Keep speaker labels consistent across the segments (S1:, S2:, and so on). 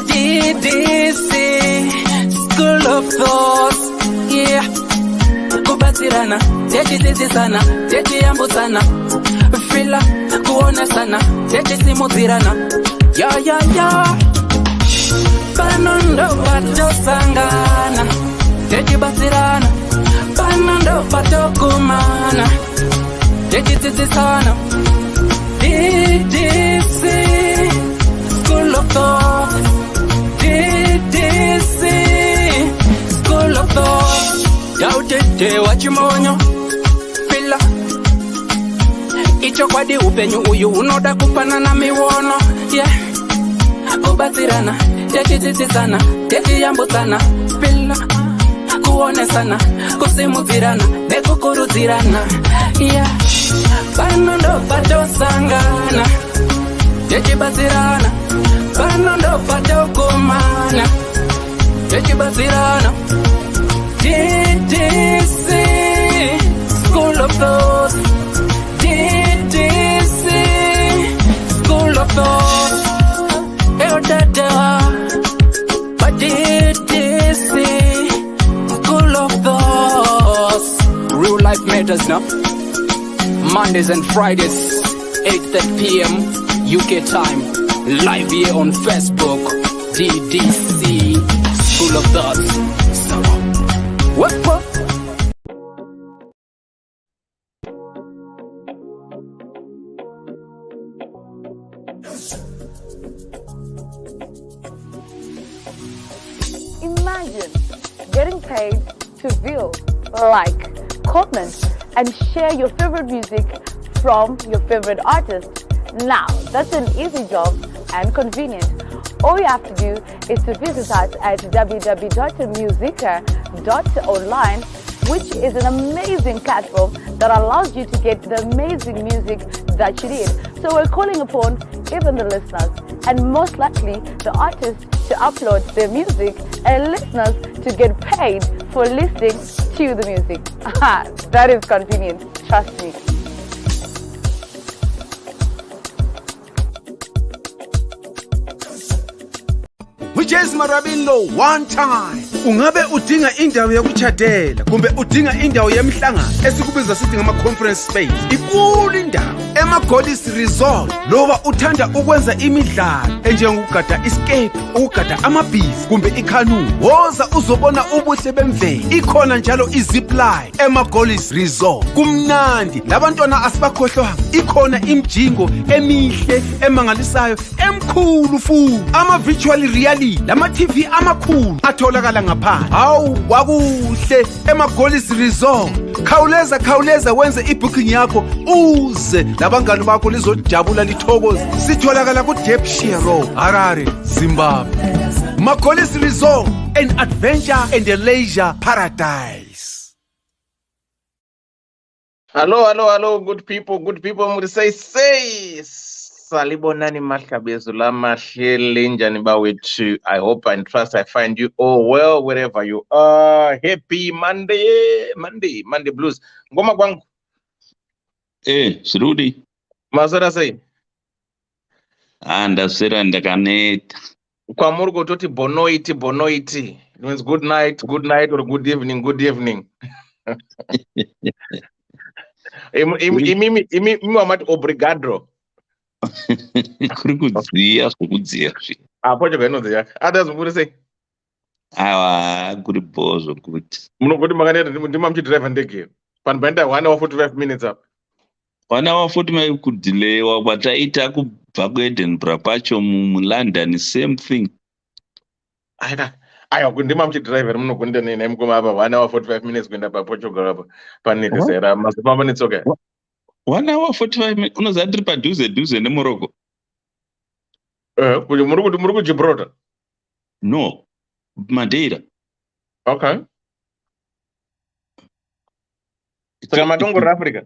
S1: Ddc Skool of Thoughts, yeah. Kubatirana, sana, ambusana, fila, kuona sana, simutirana, ya. Panondo pato sangana, batirana, panondo pato kumana, sana. Ddc Skool of Thoughts, Ddc Skool of Thoughts. Yautete wachimonyo pila icho kwadi upenyu uyu unoda kupana na miwono, yeah. Kubatirana, sana, yambutana, pila kuone sana, kusimutirana, nekukurutirana, yeah. Panondo pato sangana, batirana, panondo pato kumana, batirana. Ddc Skool of Thoughts, Ddc Skool of Thoughts. But Ddc Skool of Thoughts. Real life matters now. Mondays and Fridays, 8:30 p.m. UK time. Live here on Facebook. Ddc Skool of Thoughts. What?
S2: Imagine getting paid to view, like, comment, and share your favorite music from your favorite artist. Now, that's an easy job and convenient. All you have to do is to visit us at www.musica.online, which is an amazing platform that allows you to get the amazing music that you need. So we're calling upon even the listeners, and most likely the artists, to upload their music, and listeners to get paid for listening to the music. That is convenient, trust me.
S3: Whiches Marabino one time. Ungabe udinga indawo yokuchadela kumbe udinga indawo yemihlangano esikubiza sithi ngama conference space. Ikulu indawo emaGolis Resort. Loba uthanda ukwenza imidlalo enjengokugada escape, ukugada amabhizi kumbe ikanu. Woza uzobona ubuhle bemvelo. Ikhona njalo izipline emaGolis Resort. Kumnandi labantwana asibakhohlwa. Ikhona imjingo emihle emangalisayo emkhulu futhi. Ama virtual reality lama TV amakhulu atholakala ngaphandle. Hawu kwakuhle emaGolis Resort. Khawuleza wenze ibooking yakho uze labangani bakho lizojabula lithokoze. Sitholakala ku Depshire Road, Harare, Zimbabwe. MaGolis Resort, an adventure and a leisure paradise.
S4: Hello, good people. I'm say Salibonani Makabezula Mashelinjani Bawichu. I hope and trust I find you all well wherever you are. Happy Monday blues. Ngoma kwangu.
S5: Sirudi.
S4: Mazara say.
S5: Andasira ndakaneta.
S4: Kwa Murgo toti bonoiti. It means good night or good evening. Imi amat obrigado.
S5: Kuri kudziya
S4: Apo chakanozi yaka. Others would say.
S5: Kuri bozo kuti.
S4: Munogoti makaneta ndimamchi drive ndege. Panbenda 1 hour 45 minutes up.
S5: 1 hour 45 kudilewa kwataita kubva kuEdinburgh pacho muLondon same thing.
S4: Ayo ndimamchi driver munogonda nene mukoma apa 1 hour 45 minutes kuenda pa Portugal apa. Panete sera masipamba nitsoka.
S5: 1 hour 45 minutes unozatiri padhuze neMorocco.
S4: Muri ku Gibraltar.
S5: No, Madeira.
S4: Okay. Saka matongo Africa.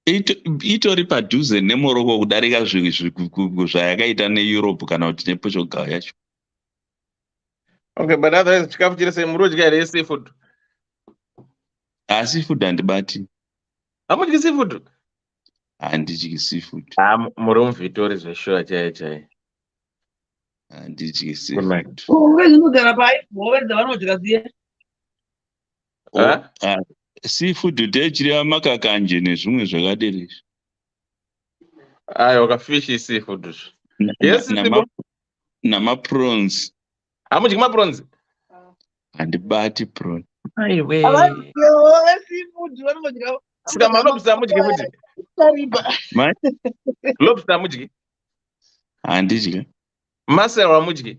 S5: Itori padhuze neMorocco kudarika zvayakaita neEurope kana kuti nePortugal yacho.
S4: Okay, but otherwise chikafu chiri semurudya here seafood.
S5: Seafood handibati.
S4: Hamudyi seafood?
S5: handidyi seafood.
S4: Muri muvhitori zveshuwa chaiye.
S5: Handidyi
S4: Good
S5: seafood.
S4: night.
S5: Seafood techiria makakanje nezvimwe zvakadero.
S4: Aiwa fish seafood. Yes,
S5: Namaprawns.
S4: Hamudyi maprawns?
S5: Handibati prawn.
S4: Aiwe. Saka malobster hamudyi futi? Lobster hamudyi?
S5: Handidyi.
S4: Mackerel hamudyi?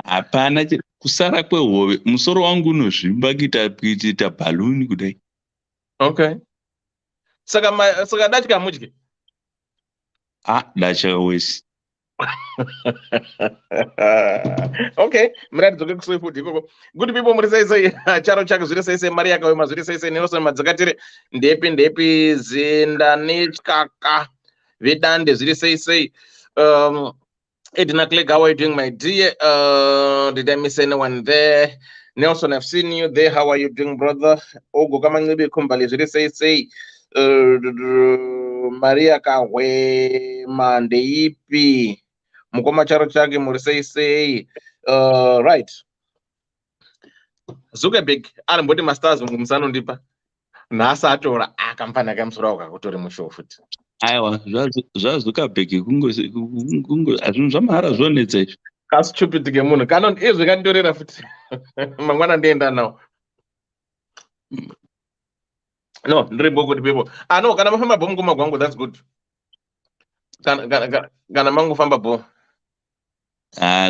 S5: Hapana, kusara kwehove musoro wangu unozvimba kuita balloon kudai.
S4: Okay. Saka datya hamudyi?
S5: Datya wese.
S4: Okay, mratidzoke kuseafood ikoko. Good people, muri sei charo chake zviri sei mari yakawema zviri sei Nelson madzakatire ndepi zinda nechkaka vedande zviri sei. Edna Clegg, how are you doing, my dear? Did I miss anyone there? Nelson, I've seen you there. How are you doing, brother? Ogo kama ngibe kumbali zviri sei. Maria Kawema ndeipi mukoma charo chake muri sei. Right. Zuckerberg arimboti masters ngumusano ndipa nhasa atora akamfana kamusoro wakakutori mushow futi.
S5: Aiwa, zvaZuckerberg zvinhu zvamahara zvonetsa izvo.
S4: Kastupid kemunhu kana izvi kandorera futi. Mangwana ndienda nawo. No, ndiripo good people. No, kana mafamba bho mukoma gwangu, that's good. Kana mangu famba bho.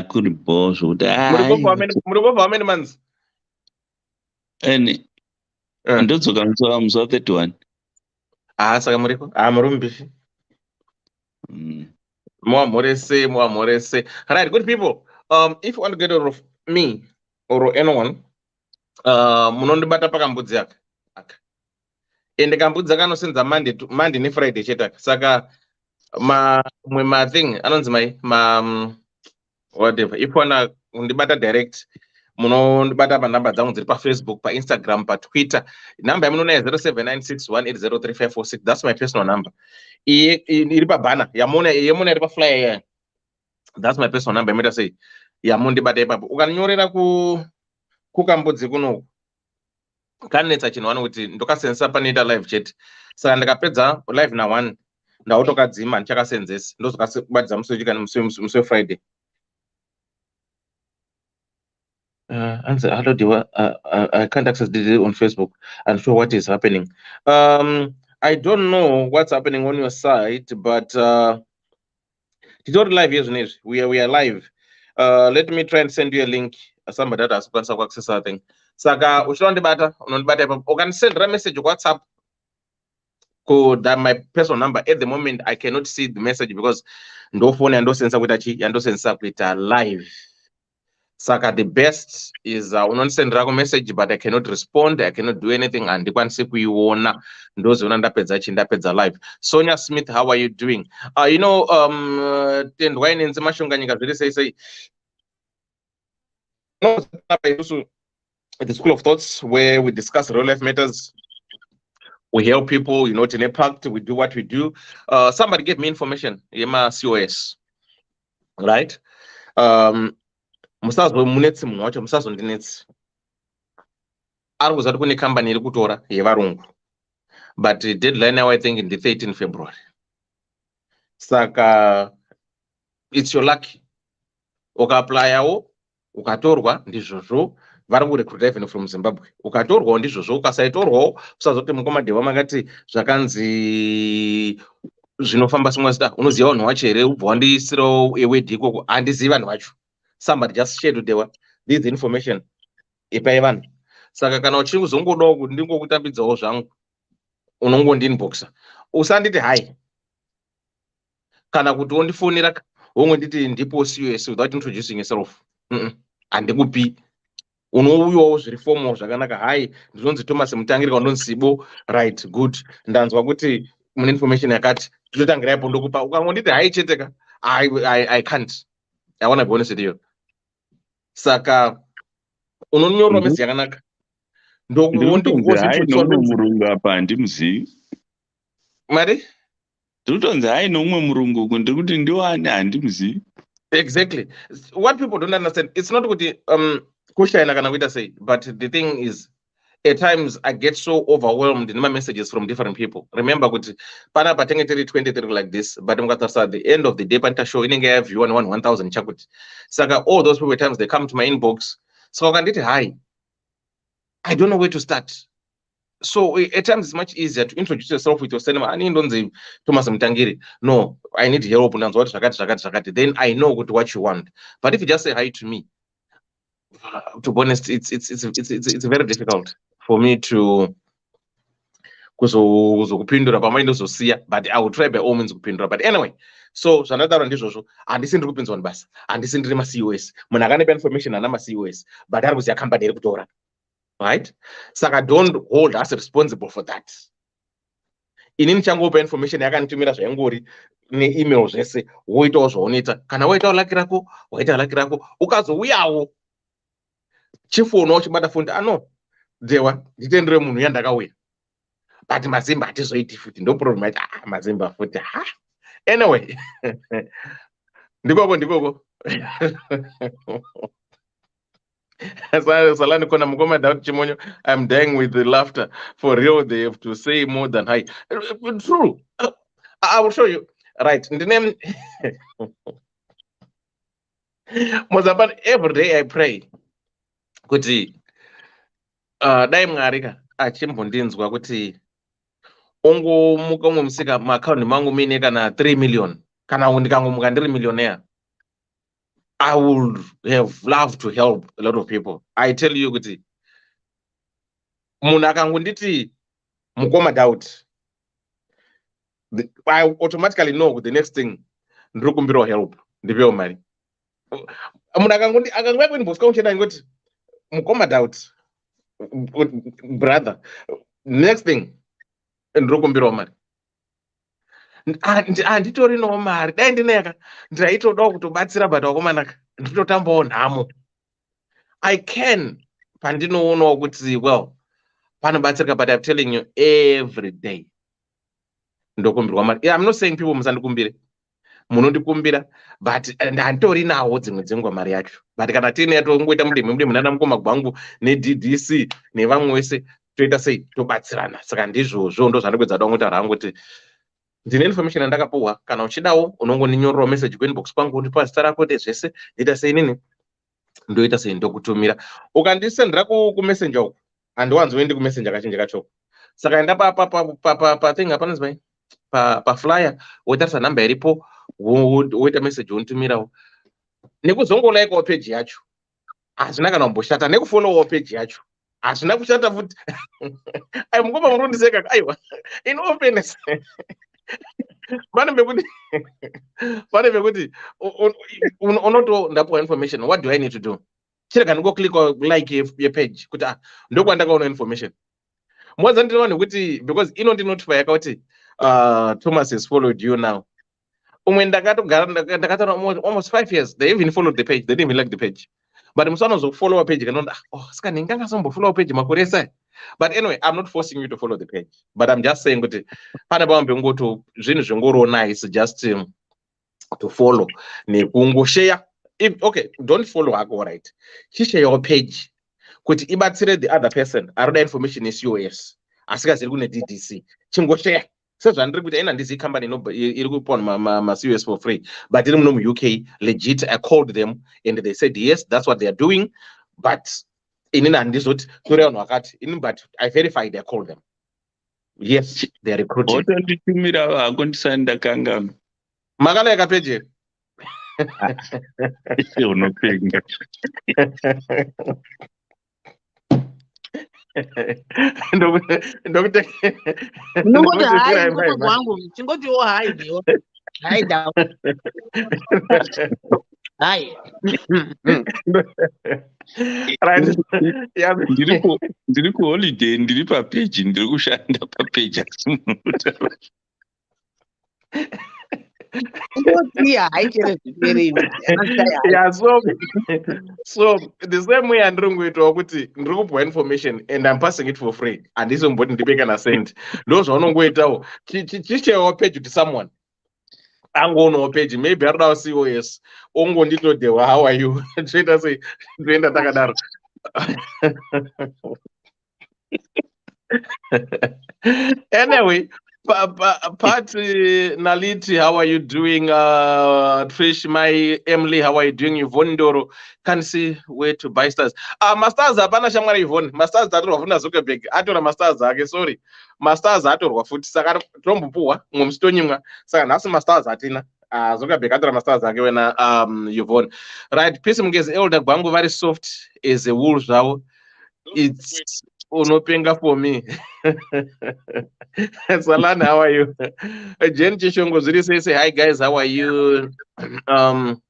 S5: Kuri bho zvokuti
S4: muri bho how many months?
S5: Ndodzoka musi wa 31.
S4: Saka muriko? Muri mumbishi. Muamorese. Right, good people. If you want to get rid of me or anyone, munondibata pakambudzi yake. Ende kambudzi kanosenza Monday ne Friday chete. Saka my thing anonzi whatever. If you wanna undibata direct, munondibata panhamba dzangu dziri paFacebook, paInstagram, paTwitter. Namba yamunoona 0796180356. That's my personal number. Iri pabhana yamuna iri paflyer. That's my personal number. Yameta sei yamundibata ipapo. Ukanyorera kukambudzi kuno kanetsa chinhu wani kuti ndokasenza panoita live chat. Saka ndikapedza live na1 ndautokadzima ndichakasenzesa ndozokabatidza musi Friday. Answer, hello, I can't access DD on Facebook and show what is happening. I don't know what's happening on your site, but it's not live, isn't it? We are live. Let me try and send you a link. Somebody that has to access something. Saka unondibata you can send a message on WhatsApp. That my personal number at the moment I cannot see the message because no phone and no sensor with live. Saka the best is send a message, but I cannot respond, I cannot do anything, and you can see those live. Sonia Smith, how are you doing? In the School of Thoughts, where we discuss real life matters. We help people, to impact. We do what we do. Somebody gave me information, Yema COS, right? Musazo munetsi munhu wacho musazo ndinetsi ari kuzati kune company iri kutora yevarungu, but deadline now I think in the 13 February. Saka it's your luck. Ukaapplyyawo ukatorwa ndizvozvo vari kurecruita even from Zimbabwe. Ukatorwawo ndizvozvo, ukasaitorwawo usazoti mukomadhewa makati zvakanzi zvinofamba simwe zita unoziva vanhu vacho here ubva wandiisirawo ewedhi ikoko. Handizivi vanhu vacho. Somebody just shared this information ipai vanhu. Saka kana uchiri kuzongodawo kuti ndingokutambidzawo zvangu unongondinboxa. Usanditi hai kana kuti wondifonera wongonditi ndipo COS without introducing yourself. Handikupi. Unouyawo zviri formal zvakanaka. Hai, ndinonzi Thomas Mutangiri kana ndonzi Sibo. Right, good. Ndanzwa kuti mune information yakati totangira ipo ndokupa. Ukangonditi hai cheteka, I can't. I want to be honest with you. Saka unonyorwa message yakanaka.
S5: Ndikuti murungu apa handimuzivi.
S4: Mari?
S5: Rutonzi hai nomwe murungu kunde kuti ndiwane handimuzivi.
S4: Exactly. What people don't understand, it's not kuti kushaina kana kuita sei, but the thing is, at times I get so overwhelmed in my messages from different people. Remember kuti pana patenge tiri 23 like this, but at the end of the day panta show inenge have you 1000 chakuti. Saka all those people at times they come to my inbox. So kanditi hi. I don't know where to start. So at times it's much easier to introduce yourself with your cinema. I need Thomas Mtangiri. No, I need help. Then I know what you want. But if you just say hi to me, to be honest, it's very difficult for me to kuzokupindura pamaino zosiya, but I will try by all means kupindura. But anyway, so another one is handisindiri kupinzwa basa, handisindiri ma COS. Munhu akanepa information ana ma COS, but ari kuziya company iri kutora. Right? Saka don't hold us responsible for that. Inini changopa information yakanitumira zvayangori ne-email zvese woitawo zvaunoita. Kana waitawo laki rako, waita laki rako, ukazouyawo chifonawo chibata fundi ano dewa nditendere munhu yandakauya. But mazimba hatizoiti futi, ndo problem yacho. Mazimba futi. Anyway, ndikoko. Salani kona mukoma doubt chimonyo. I'm dying with the laughter. For real, they have to say more than hi. True. I will show you. Right. The name Mozaban, every day I pray. Kuti dai mwarika achimbondinzwa kuti ongo muka musika ma account mangu mine kana 3 million kana ndikangomuka ndiri millionaire. I would have loved to help a lot of people. I tell you, kuti munhu akangonditi mukoma doubt, I automatically know the next thing ndiri kumbirawo help ndipewo mari. Munhu akangouya kwenibhoska unchena ngoti mukoma doubt brother, next thing ndiri kumbirawo mari. Handitorinawo mari, dai ndineka ndaitodawo kutobatsira bata wakomanaka nditotambawo nhamo. I can pandinoonawo kuti well panobatsirika, but I'm telling you every day ndokumbirwa mari. I'm not saying people musandikumbire, munondikumbira, but handitorinawo dzimwe dzenguva mari yacho. But kana tine yatongoita mudemwe nana mukoma gwangu neDDC nevamwe wese toita sei tobatsirana. Saka ndizvozvo ndo zvandikuedza da kungoti rangu kuti ndine information yandakapuhwa. Kana uchidawo unongoninyorerawo message kuinbox kwangu undipa zita rako zvese ndoita sei nini ndoita sei ndokutumira. Ukandisendera kumessenger uku handiwanzoendi kumessenger kazhinji kacho. Saka enda pa thing hapana zibai pa flyer wotarisa namba iripo woita message wonitumirawo. Nekuzongolaikawo page yacho hazvina kana kumboshata, nekufollowawo page yacho hazvina kushata futi. Ai mukoma murundiseka aiwa in openness. Pane pekuti unoto ndapuwa information, what do I need to do? Chireka ndingo click like your page kuti ndokwandakaona information. Mwadza ndinoona nekuti because inondinotify yakauti Thomas has followed you now. Umwe ndakatora almost 5 years, they even followed the page, they didn't even like the page. But musanozofollow page kanonda saka ndingangasombofollow page makore ese. But anyway, I'm not forcing you to follow the page, but I'm just saying kuti pana bambe ngoto zvinhu zvingoro nice just to follow nekungo share. If okay, don't follow hako, right? Share your page kuti ibatsire the other person aroda information is yours. Asikaziri kune DDC chingo share. So zvandiri kuti ina ndizi company iri kupona ma COS for free, but iri muno mu UK legit. I called them and they said yes, that's what they are doing, but inini handizoti tori vanhu vakati ini, but I verified, I called them. Yes, they are recruiting.
S5: Wotonditumira hako ndisandakanga
S4: Makalaika page
S5: unopenga.
S4: Ndokuti
S6: Nungoti hai mukoma gwangu chingotiwo hai ndiwo. Hai dawo. Hai.
S4: Right. Yeah.
S5: Ndiri kuholiday, ndiri papage, ndiri kushanda papage.
S4: Yeah, so the same way andiri ngoitawo kuti ndiri kupuwa information and I'm passing it for free, and isomboti ndipe kana cent. Ndo zvaunongoitawo chichewo page to someone angonawo page maybe arida usiwo yes ongonditodewa how are you toita sei toenda takadaro anyway Pat Naliti, how are you doing? Trish, my Emily, how are you doing? Yvonne Doro, can see where to buy stars. Masters hapana shamwari Yvonne. Masters atorwa funa Zuckerberg. Atora masters ake, sorry. Masters atorwa futi saka tombopuwa ngomstonyimwa. Saka nasi masters atina. Zuckerberg atora masters ake wena Yvonne. Right, peace mugezi elder gwangu very soft as a wool zvawo. It's unopenga for me. Salana, how are you? Jen Chishongo Zuri say hi guys, how are you? And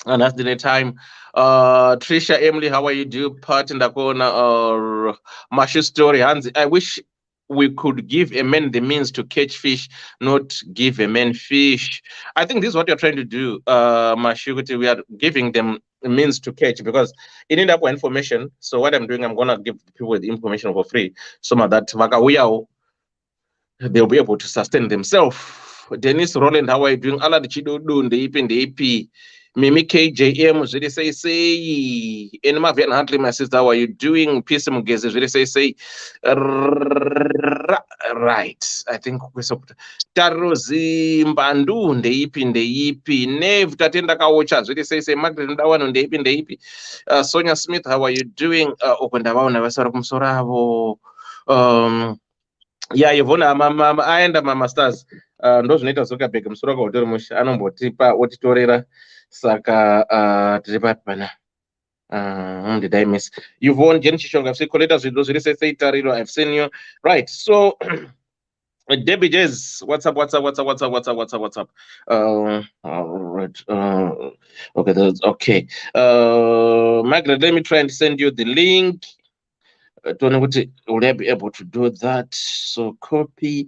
S4: that's the time. Trisha Emily, how are you? Do part in the corner or Mashu story? Hansi, I wish we could give a man the means to catch fish, not give a man fish. I think this is what you're trying to do, Mashu. We are giving them the means to catch because you need that information. So what I'm doing, I'm gonna give people the information for free. Some of that they'll be able to sustain themselves. Dennis Roland, how are you doing? Ala Chidodu, the EP and the EP. Mimi KJM, really say. Enma Vietnam Huntley, my sister, how are you doing? Peace Mugezi, really say. Right. I think we're so. Tarozi Mbandu, the EP and the EP. Nev Tatenda Kawocha, really say. Margaret Ndawan on the EP and the EP. Sonia Smith, how are you doing? Opendawa, Navasarakum Soravo. Yeah, Yvonne, aenda mamasters ndo zvinoita Zuckerberg musoro wakahotori musha anombotipa otitorera saka tiri papi pana whom did I miss? Yvonne, Jen Chishonga, I've seen Coletta Zvido, Zvirise Seitarilo, I've seen you. Right, so Debbie Jez, what's up? All right, okay, that's okay. Margaret, let me try and send you the link. Will I be able to do that? So copy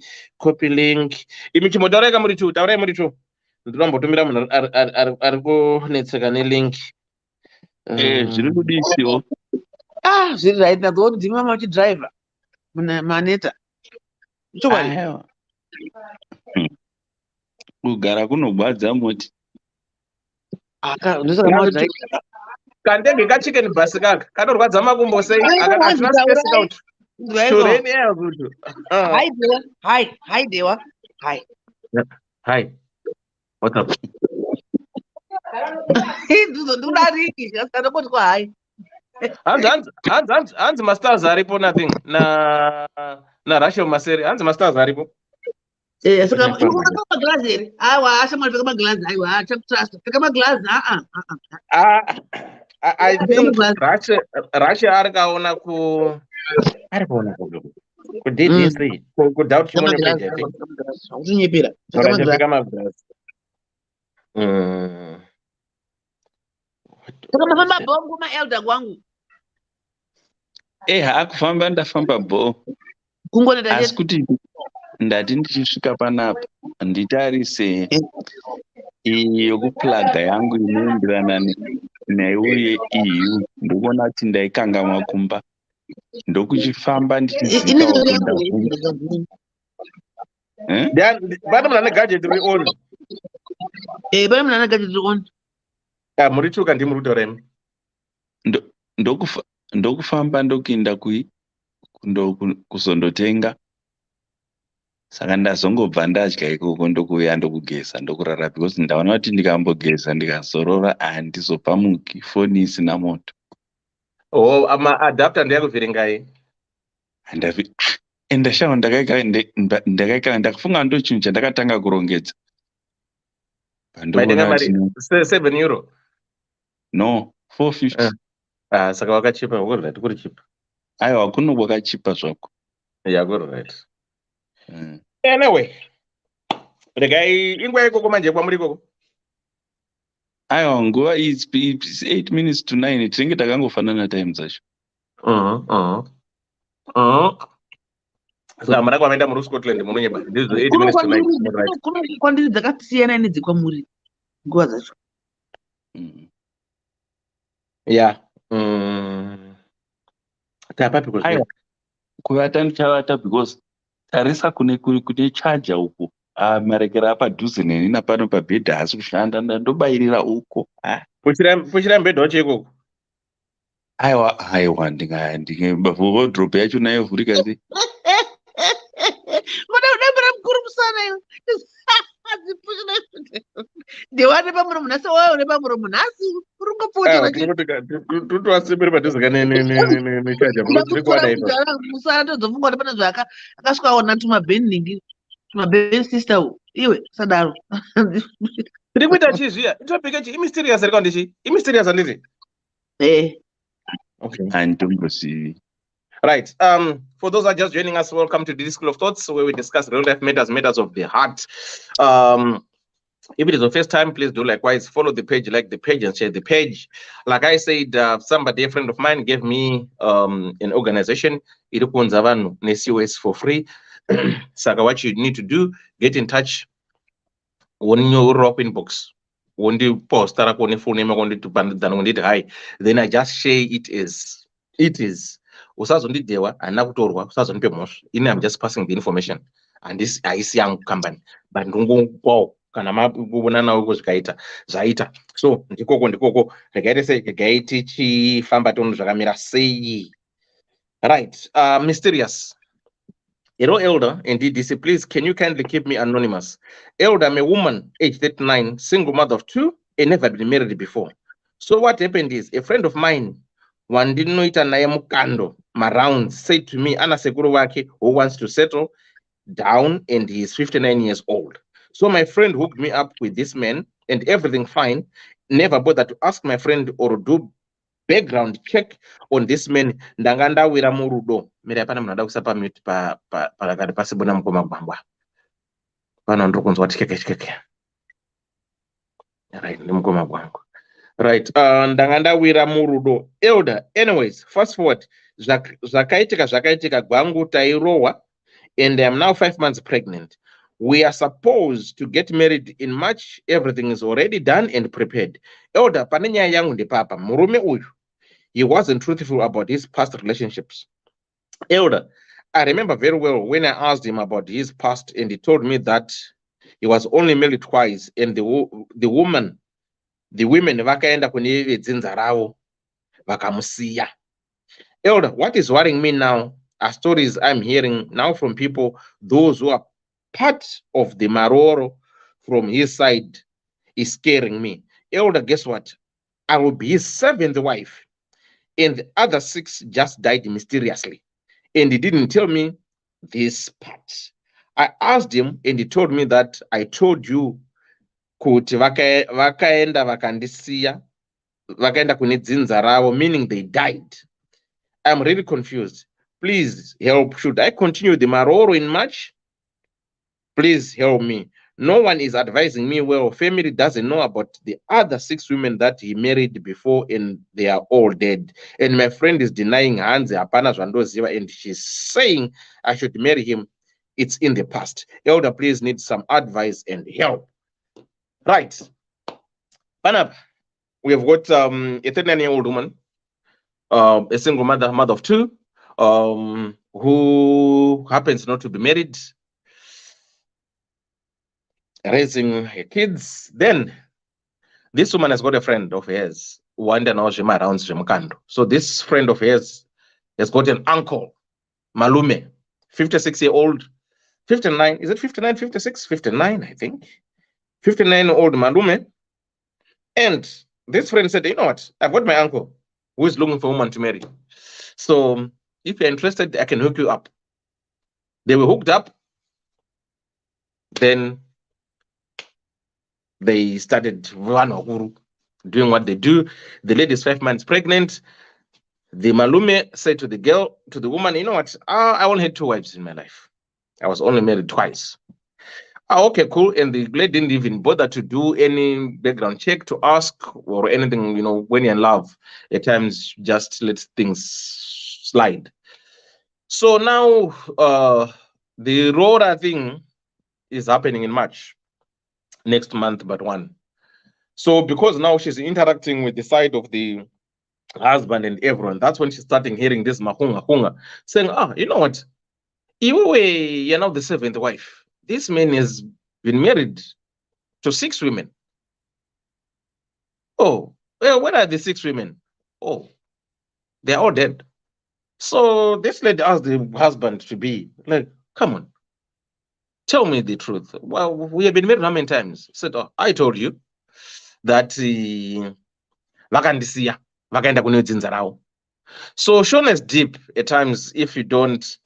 S4: link. Imichimotoreka muri tu, taurai muri tu. Ndinombotumira munhu ari kunetseka nelink.
S5: Zviri kudisiwo.
S6: Zviri right ndazoti ndimi mama uchidriver maneta.
S5: Aiwa. Kugara kunogwadza moti.
S6: Ndosaka mama
S4: Kandenge ka chicken bus kaka kanorwadza makumbo sei akatina space out. Shoreni ya kutu.
S6: Hi Dewa. Hi.
S4: Hi. What's up?
S6: Ndudari ndakada kuti kwa hi.
S4: Hanzi masters aripo nothing na Rachel Maseri. Hanzi masters aripo.
S6: Saka maglass here. Aiwa asha mali kama glass aiwa acha trust. Kama glass
S4: I think Russia arikaona ku aripoona ku DDC ku doubt chimwe page I think.
S6: Uchinyepera.
S4: Kama glass.
S6: Saka mafamba bongo ma elder kwangu.
S5: Hakufamba ndafamba bo.
S6: Kungoneta
S5: asi kuti ndati ndichisvika panapa nditarise yokuplaga yangu inoenderana naiuye EU ndokuona kuti ndaikangamwa kumba ndokuchifamba ndichizika
S4: bado mnane gadget we on
S6: bado mnane gadget on
S4: muri chuka ndi muri torem
S5: ndokufamba ndokuenda kuzondotenga saka ndazongobva ndadya ikoko ndokuuya ndokugeza ndokurara because ndaona kuti ndikambogeza ndikazorora handizopamuki foni isina moto.
S4: Adapter ndiyakuvhiringai
S5: ndashava ndakaika ndakafunga ndo chinhu chandakatanga kurongedza
S4: 7 euro
S5: no 450
S4: saka wakachipa ukurati kuri chipa
S5: aiwa kuno kwakachipa zvako
S4: yakurati anyway regai ingwa ikoko manje kwamuri ikoko
S5: aiwa nguva it's 8 minutes to 9 tinenge takangofanana time dzacho
S4: saka mara kwamaenda muri Scotland munonyeba ndizvo 8 minutes to 9
S6: kuno kwandiri dzakasiyana nedzikwamuri nguva dzacho
S4: yeah tapapi
S5: kuvata ndichavata because tarisa kune charger uku marekera apadhuze neni napano pabhedha haasi kushanda ndandobayirira uko.
S4: Pushira mbedha wacho ikoko.
S5: Aiwa wodhoropu yacho nayo vhurika sei.
S6: Muda kudambira mukuru musana iwe. Ndewani pamuro munhasi wayo une pamuro munhasi uri kungopfuura
S4: Totowasemberi padhuze nechaja tiri kuwana ipo.
S6: musana tozofunga kuti pane zvakasvika ona tumabheningi tumabhen sister iwe sadaro.
S4: Tiri kuita chii zviya? Topic yacho imysterious iri kandichi? Imysterious handiti? Okay.
S5: Handitombosivi.
S4: Right. For those who are just joining us, welcome to Ddc Skool of Thoughts, where we discuss real life matters of the heart. If it is your first time, please do likewise. Follow the page, like the page, and share the page. Like I said, somebody, a friend of mine, gave me an organization, Irukunzavanu NCOS for free. So what you need to do, get in touch on your inbox. When you post, then I just share it as it is. Usazondidewa anakutorwa usazonipe mosha. I'm just passing the information, and this is young company. But wow, kana mabona nawo kuzvikaita zvaita. So ndikoko rekaite sei rekaiti chifamba tono zvakamira sei. Right. Mysterious. Hello, Elder and DDC, please, can you kindly keep me anonymous? Elder, I'm a woman, age 39, single mother of 2, and never been married before. So what happened is, a friend of mine, one didn't know it, and I am Mukando, Maround, said to me, Ana Sekuru Wake, who wants to settle down, and he is 59 years old. So my friend hooked me up with this man, and everything fine. Never bothered to ask my friend or do background check on this man. Ndanganda wira murudo. Mira pana mnada kusapa mute pa kadi pasibona mkoma kubangwa. Pana ndrokonzo watikeke. Right, mkoma kubangwa. Right, ndanganda wira murudo. Elder, anyways, fast forward. Zvakaitika gwangu tairowa, and I am now 5 months pregnant. We are supposed to get married in March. Everything is already done and prepared. Elder, panenya yangu ndi papa, murume uyu. He wasn't truthful about his past relationships. Elder, I remember very well when I asked him about his past, and he told me that he was only married twice, and the women vakaenda kune vedzinza ravo vakamusiya. Elder, what is worrying me now are stories I'm hearing now from people, those who are part of the maroro from his side is scaring me. Elder, guess what? I will be his 7th wife, and the other 6 just died mysteriously. And he didn't tell me this part. I asked him, and he told me that I told you kuti vakaenda vakandisiya, vakaenda kune dzinza ravo, meaning they died. I'm really confused. Please help. Should I continue the maroro in March? Please help me. No one is advising me well. Family doesn't know about the other 6 women that he married before, and they are all dead. And my friend is denying Hanze Apana Zvandoziva, and she's saying I should marry him. It's in the past. Elder, please need some advice and help. Right. Panap, we have got a 39-year-old woman, a single mother of 2, who happens not to be married, raising her kids. Then this woman has got a friend of hers who around. So this friend of hers has got an uncle, Malume, 56-year-old, 59, is it 59, 56? 59, I think. 59-year-old Malume. And this friend said, you know what, I've got my uncle who is looking for a woman to marry. So if you're interested, I can hook you up. They were hooked up. Then they started doing what they do. The lady is 5 months pregnant. The Malume said to the girl, to the woman, you know what, I only had 2 wives in my life. I was only married twice. Okay, cool. And the lady didn't even bother to do any background check to ask or anything. You know, when you're in love, at times just let things slide. So now the Rora thing is happening in March. Next month, but 1. So because now she's interacting with the side of the husband and everyone, that's when she's starting hearing this mahunga, saying, you know what? You're now the 7th wife. This man has been married to 6 women. Oh, well, where are the 6 women? Oh, they're all dead. So this lady asked the husband to be like, come on, tell me the truth. Well, we have been married how many times? He said, oh, I told you that vakandisiya vakaenda kune dzinza ravo. So Sean is deep at times if you don't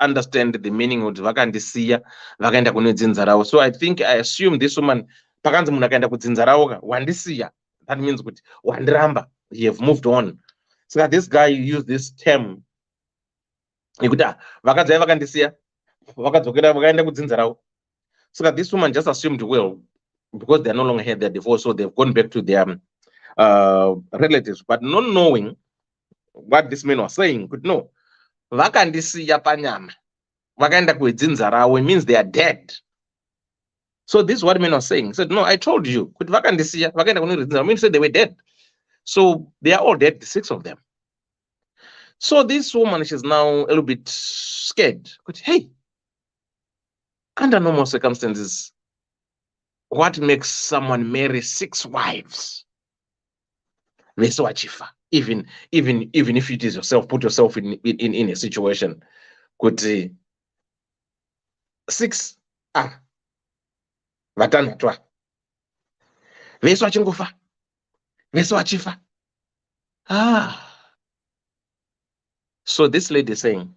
S4: understand the meaning of vakandisiya vakaenda kune dzinza ravo. So I assume this woman pakanzi munhu akaenda kudzinza ravo ka wandisiya, that means kuti wandiramba, you have moved on. So this guy used this term yekuti vakadzi vai vakandisiya vakadzokera vakaenda kudzinza ravo. So this woman just assumed, well, because they're no longer here, they're divorced, so they've gone back to their relatives, but not knowing what this man was saying. Could know vakandisiya panyama vakaenda kudzinza ravo, it means they are dead. So this is what man was saying. He said, no, I told you kuti vakandisiya vakaenda kune dzinza ravo, means they were dead. So they are all dead, the 6 of them. So this woman, she's now a little bit scared. But hey, under normal circumstances, what makes someone marry 6 wives? Even if it is yourself, put yourself in a situation. Could 6 vatanhatwa vese vachingofa vese vachifa. So this lady is saying,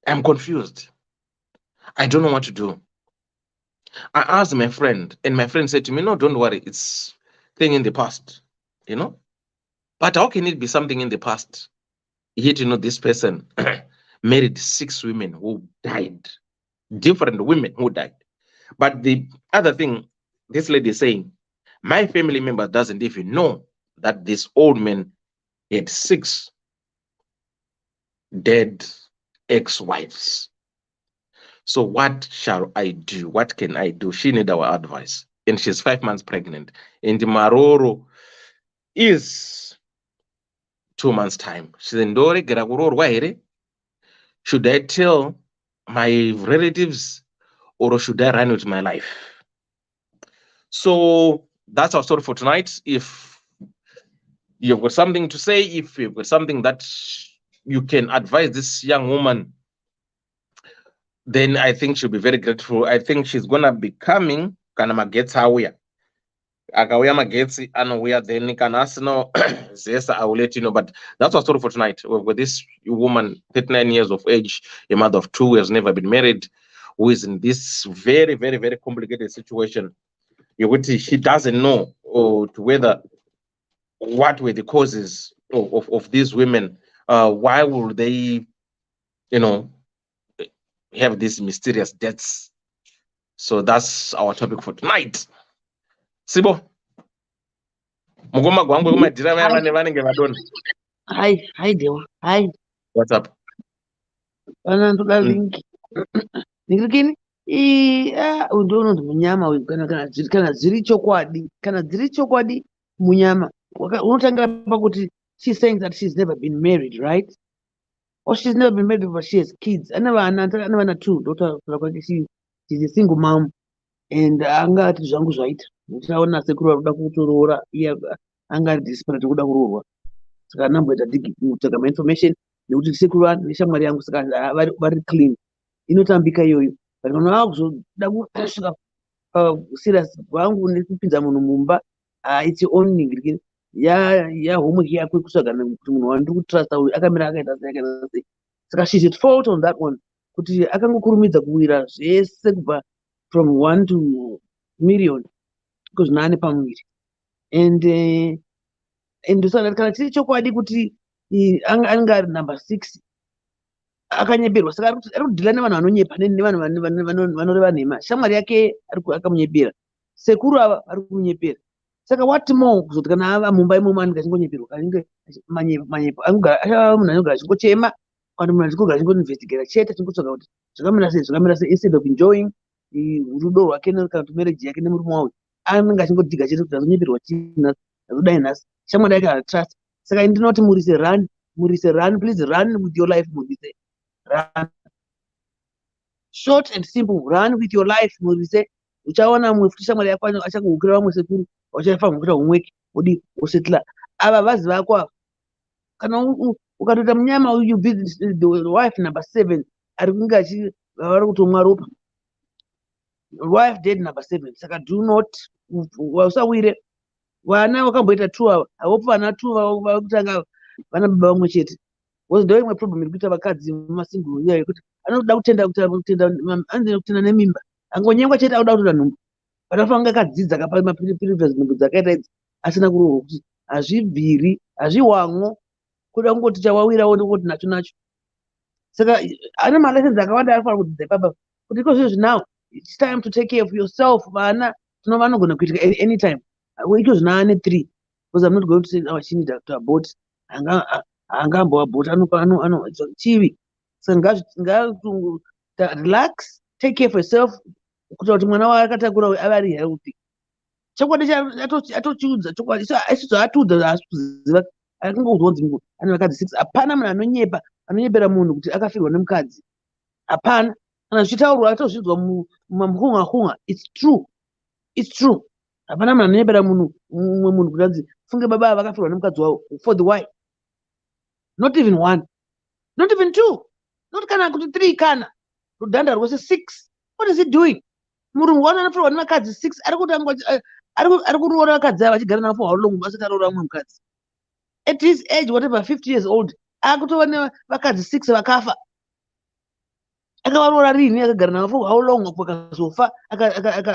S4: I'm confused. I don't know what to do. I asked my friend, and my friend said to me, no, don't worry, it's thing in the past, But how can it be something in the past? Yet, this person married 6 women who died, different women who died. But the other thing, this lady is saying, my family member doesn't even know that this old man had 6 dead ex-wives. So what shall I do? What can I do? She needs our advice. And she's 5 months pregnant. And Maroro is 2 months' time. She said, should I tell my relatives or should I run with my life? So that's our story for tonight. If you've got something to say, if you've got something that you can advise this young woman, then I think she'll be very grateful. I think she's gonna be coming. Kana magetsi auya. Akauya magetsi anouya, then kana asino zesa, I will let you know. But that's our story for tonight. We've got this woman, 39 years of age, a mother of 2, who has never been married, who is in this very, very, very complicated situation. She doesn't know whether what were the causes of these women. Why will they, have these mysterious deaths? So that's our topic for tonight. Sibo, mugoma gwangu kumadhira vaya vanenge vadona.
S6: Hi dewa. Hi.
S4: What's up?
S6: Vanandoda linki. Ndikini undoona kuti munyama kana dziri chokwadi munyama unotangira pakuti she's saying that she's never been married, right? Or she's never been married, but she has kids. Ane vana 2. Daughter she's a single mom. And angati zvangu zvaita. Ndichaona sekuru vari kuda kutoroora. Iye anga ari desperate kuda kuroorwa. Saka ndamboita kutsvaga mainformation nekuti sekuru neshamwari yangu saka vari clean. Inotambika iyoyo. But kana vakuzoda kusvika serious wangu nekupinza munhu mumba, it's your own thing. Homework yako kutsvaga kuti munhu wandiri kutrusta uyu akamira akaita sei. Saka she's at fault on that one. Kuti akangokurumidza kuwira zvese kubva from 1 to million because nane pamuviri. And ndosaka kana chiri chokwadi kuti anenge ari number 6 akanyeperwa, saka ari kudhila nevanhu vanonyepa nevanhu vanoreva nhema. Shamwari yake akamunyepera, sekuru ava ari kunyepera. Saka what more kuzoti kana ava mumba imomo anenge achingonyeperwa manyepo achava munhu anogara achingochema kana munhu achingogara achingoinvestigata chete achingotsvaga kuti zvakamira sei instead of enjoying rudo rwake kana kuti marriage yake nemurume wawo. Anenge achingodhiga chete kuti azonyeperwa chii azodai nhasi. Shamwari yake hatrust. Saka ndinoti murise run, please run with your life. Murise run, short and simple, run with your life. Murise uchaona mumwe futi shamwari yako achakuhukira vamwe sekuru uchafanira kuita homework udi usetla ava vazi vako ava kana ukatoita munyama you visit the wife number 7 ari kunge vari kutomwa ropa wife dead number 7 saka do not usawire vana vakamboita 2 ava havopo vana 2 vakutanga vana baba vamwe chete because ndo imwe problem iri kuita vakadzi mumasingle iya yekuti anoda kutenda nemimba angonyengwa chete auda kutoda nhumbu patafanira akadzidza akapa mapiripiri nhumbu dzakaita idzi asina kurohwa kuti hazvibviri hazviwamwo kuda kungoti chawawirawo ndokoti nacho nacho saka ane malessons akawanda anofanira kudzidza ipapa kuti iko zvizvo now it's time to take care of yourself vana vanogona kuitika anytime iko zvina ane 3 because I'm not going to say she need to abort angamboabort chivi saka relax take care of yourself kuita kuti mwana waakatakura ave ari healthy chokwadi atochiudza chokwadi isizo atiudza haasi kuziva akangozonzi munhu ane vakadzi 6 hapana munhu anonyepera munhu kuti akafirwa nemukadzi hapana kana zvichitaurwa atozvidzwa mumahunga it's true hapana munhu anonyepera mumwe munhu kuti anzi funge baba vakafirwa nemukadzi wavo for the why not even 1 not even 2 not kana kuti 3 kana rudhanda rwese 6 what is it doing murungu wano anofirwa nemakadzi 6 ari kuroora vakadzi ava achigara navo for how long asati aroora mumwe mukadzi at his age whatever 50 years old akutova nevakadzi 6 vakafa akavaroora rini akagara navo for how long akazofa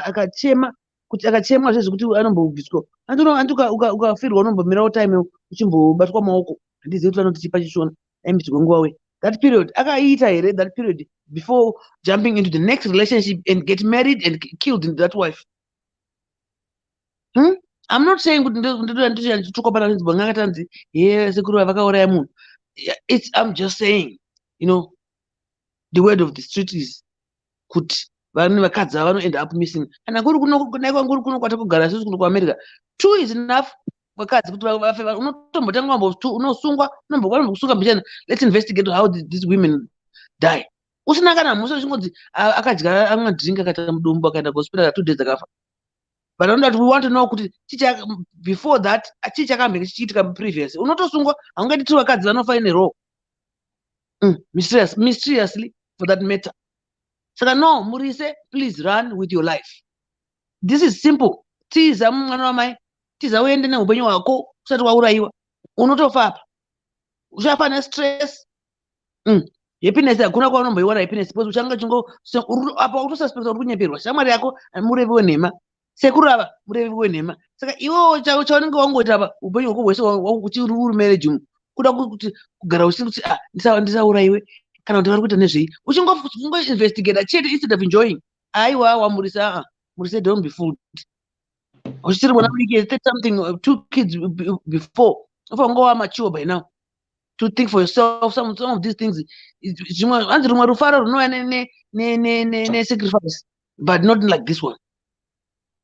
S6: akachema kuti akachemwa zvezvekuti anombobviswa andi ukafirwa unombomirawo time uchimbobatwa maoko handizivi kuti vanoti chipa chishona aimbiti kwenguva we that period akaita here that period before jumping into the next relationship and get married and killed that wife. I'm not saying kuti ndichitokopana nzibanga akatanzi sekuru vakauraya munhu. I'm just saying, you know, the word of the street is kuti vanhu vakadzi vano end up missing. Kana kuri kuno kwata kugara sisi kuno kuAmerica 2 is enough vakadzi kuti vafe. Unotombotanga unosungwa unombokusunga mbichana. Let's investigate how these women die. Usina kana muso chingodzi akadya amwe drink akaita mudumbu akaenda hospital 2 days akafa. But we want to know kuti before that chichakambe chichiitika previous. Unotosungwa haungati tu vakadzi vanofa in a row. Mysteriously for that matter. Saka no, Murise, please run with your life. This is simple. Tiza mwana wamai, tiza uende neupenyu hwako usati wauraiwa. Unotofa apa. Uchafa ne stress. Happiness hakuna kwaunomboiwana happiness because uchanga chingo apa utosuspect uri kunyeperwa. Shamwari yako murevi wenhema. Sekuru ava murevi wenhema. Saka iwo chaunenge wangoita apa upenyu hwako hwese uchiri uri marriage umu. Kuda kuti kugara usinga kuti ndisauraiwe. Kana kuti vari kuita nezvei uchingoinvestigata chete instead of enjoying. Aiwa Murise, Murise, don't be fooled. Uchiri mwana mudiki said something 2 kids before. Ufangowa mature by now to think for yourself. Some of these things anzi rumwe rufaro runouya ne sacrifice, but not like this one.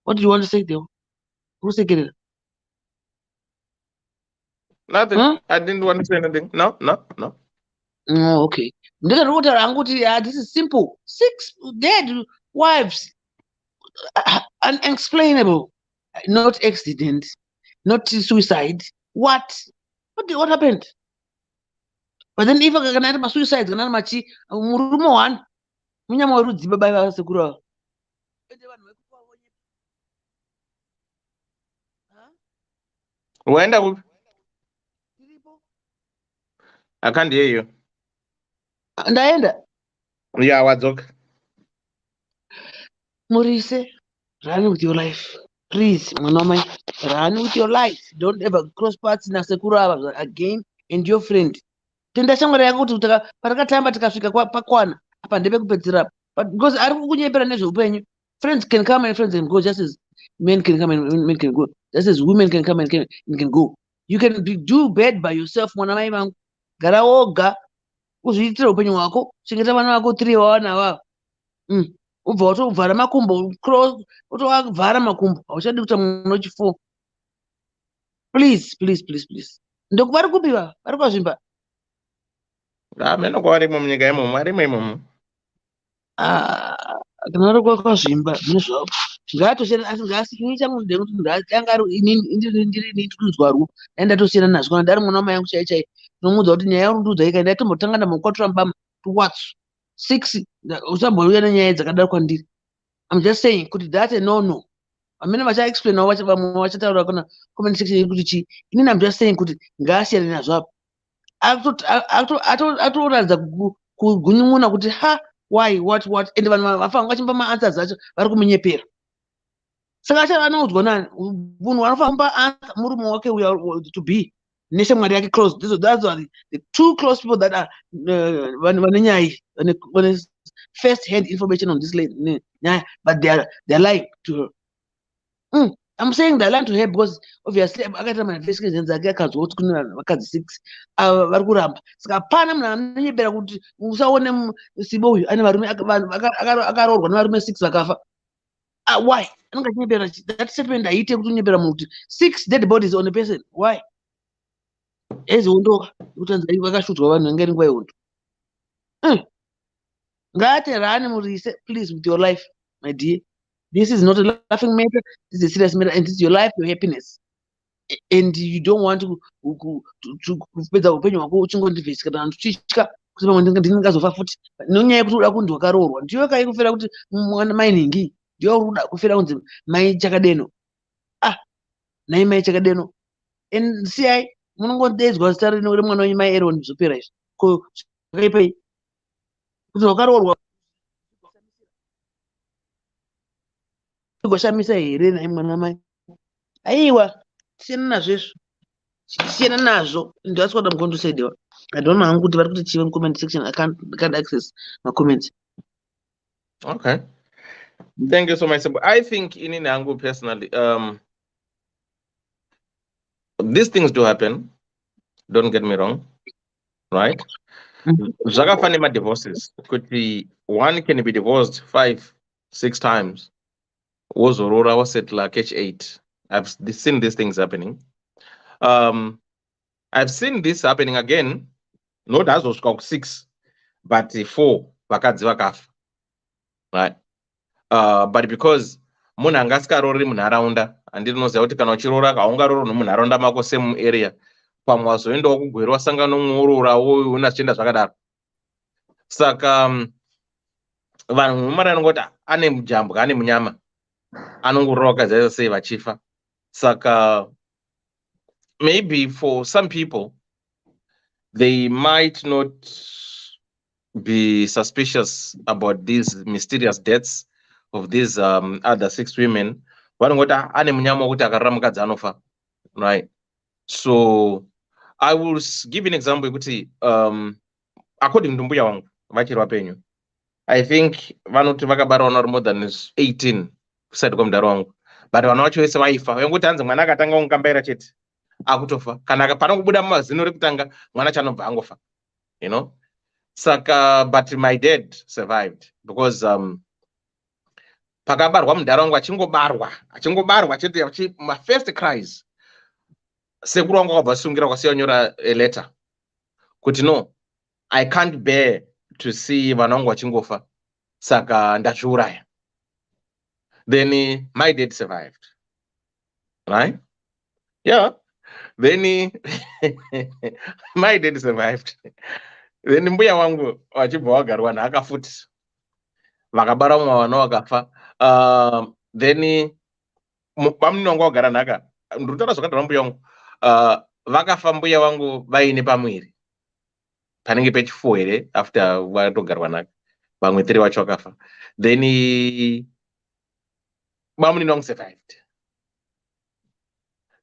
S6: What do you want to say there? Kusekerera?
S4: Nothing. I didn't want to say anything. No.
S6: Okay. This is simple. 6 dead wives. Unexplainable. Not accident. Not suicide. What happened? But then if I can my suicide, can machi murumo one. Munyama warudzi baba va sekuru.
S4: Waenda kupi? I can't hear you.
S6: Ndaenda.
S4: Yeah, wadzoka.
S6: Murise, run with your life. Please, mwanamai, run with your life. Don't ever cross paths na sekuru ava again and your friend. Tenda shamwari yako kuti patakatamba tikasvika pakwana apa ndepekupedzera. But because ari kukunyepera nezveupenyu, friends can come and friends can go, just as men can come and men can go, just as women can come and can go. You can do bad by yourself, mwanamai vangu. Gara woga uzviitira upenyu hwako, chengeta vana vako 3 wawana vavo. Ubva watovhara makumbo, utovhara makumbo, hauchadi kuita munhu wechifo. Please. Ndokuvari kupiwa, vari kwazvimba.
S4: Meno kwavarimo munyika imomo, varimo imomo.
S6: Kana vari kwazvimba, mune zvavo. ngatosiyana asi ngasinini changu ndode kuti ndanga ari inini tudzwarwo ndatosiyana nazvo kana ndari mwana wamai yangu chai chai ndinomuudza kuti nyaya yaundiudza ika ndatombotanga ndambokwatura mubama watsu 6 usambouya nenyaya dzakadaro kwandiri. I'm just saying kuti that's a no amene vachaexplainawo vamwe vachataura kuna comment section kuti chi inini I'm just saying kuti ngaasiyane nazvo apo atoratidza kugunyun'una kuti ha why what ende vanhu vafanga vachimba maanswers acho vari kumunyepera. Saka acha anoudzwa nani munhu anofamba answer murume wake to be nese mwari yake close. That's the two close people that are vane nyaya vane first hand information on this lady nyaya, but they're lying to her. I'm saying they're lying to her because obviously akaita ma-investigations ake akanzwa kuti kune vakadzi 6 vari kuramba. Saka hapana munhu anonyepera kuti usaone Sibo uyu ane varume akaroorwa nevarume 6 vakafa. Why? That statement haite kuti unyepera munhu kuti 6 dead bodies on a person. Why? Eziondoka kutanzania vakashudzwa vanhu ngeri nguva yehondo. Ngaaterane murise please with your life my dear. This is not a laughing matter. This is a serious matter, and this is your life, your happiness, and you don't want to kupedza upenyu hwako uchingondivhesika kana tuchitya kuti pamwe ndingazofa futi nonyaya yekuti uda kunzi wakaroorwa. Ndiwe kai kufira kuti mwana mai nhingi ndiwe uri kuda kufira kunzi mai chakadeno. Nai mai chakadeno siyai munongodedzwa zita remwana wenyu mai Aaron zvopera izvi ko zvakaipai kuti wakaroorwa goshamisa here nai mwana mai. Aiwa siyana nazvo izvo, siyana nazvo. That's what I'm going to say there. I don't know hangu kuti vari kuti chive mucomment section. I can't access my comments.
S4: Okay, thank you so much. I think inini hangu personally, these things do happen, don't get me wrong, right? Zvakafana ma-divorces kuti one can be divorced 5-6 times wozorora wasetla catch 8. I've seen these things happening. I've seen this happening again, not as was 6 but 4 vakadzi vakafa, right? But because munhu anga asikarori munharaunda, andinoziva kuti kana uchirora kaungarori nemunharaunda mako same area, pamwe wazoendawo kugwera wasangana nomworora una zvichienda zvakadaro. Saka vanhu mumara anongoti ane mujambwa ane munyama anongorora vakadzi vese sei vachifa. Saka maybe for some people they might not be suspicious about these mysterious deaths of these other 6 women. Vanongoti ane munyama wokuti akarora mukadzi anofa, right? So I will give an example yekuti according to mbuya wangu vachiri vapenyu, I think vanoti vakabara vana vari more than 18 kusati kwamudhara wangu, but vana vacho vese vaifa. Vanguti hanzi mwana akatanga kungambaira chete akutofa, kana pana kubuda mumazino rekutanga mwana chanobva angofa, you know. Saka but my dad survived because pakabarwa mudhara wangu achingobarwa chete my first cries, sekuru wangu akabva asungira kwasiya nyora a letter kuti no, I can't bear to see vana vangu vachingofa, saka ndazviuraya. Then my dad survived, right? Yeah. Then my dad survived. Then mbuya wangu wachibva wagarwa nhaka futi, vakabara mumwe vana vakafa. Then pamunini wangu wagara nhaka, ndinotaura zvakadaro mbuya wangu, vakafa mbuya wangu vaine pamwiri panenge pechi4 here after vatogarwa nhaka, vamwe 3 vacho vakafa. Then bamunini wangu survived.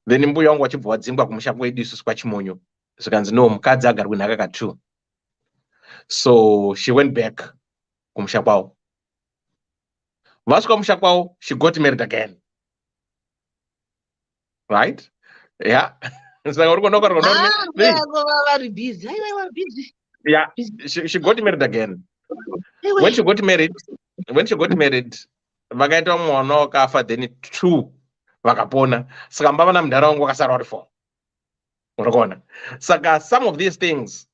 S4: Then mbuya wangu wachibva wadzingwa kumusha kwedu isusu kwachimonyo, zvikanzi no, mukadzi agarwe nhaka ka2. So she went back kumusha kwavo. Vasvika kumusha kwavo, she got married again, right? Yeah. Yeah, she got married again. When she got married, vakaita mwana wakafa, then 2 vakapona. Saka mbava na mudhara wangu vakasara vari 4. Unoona? Saka some of these things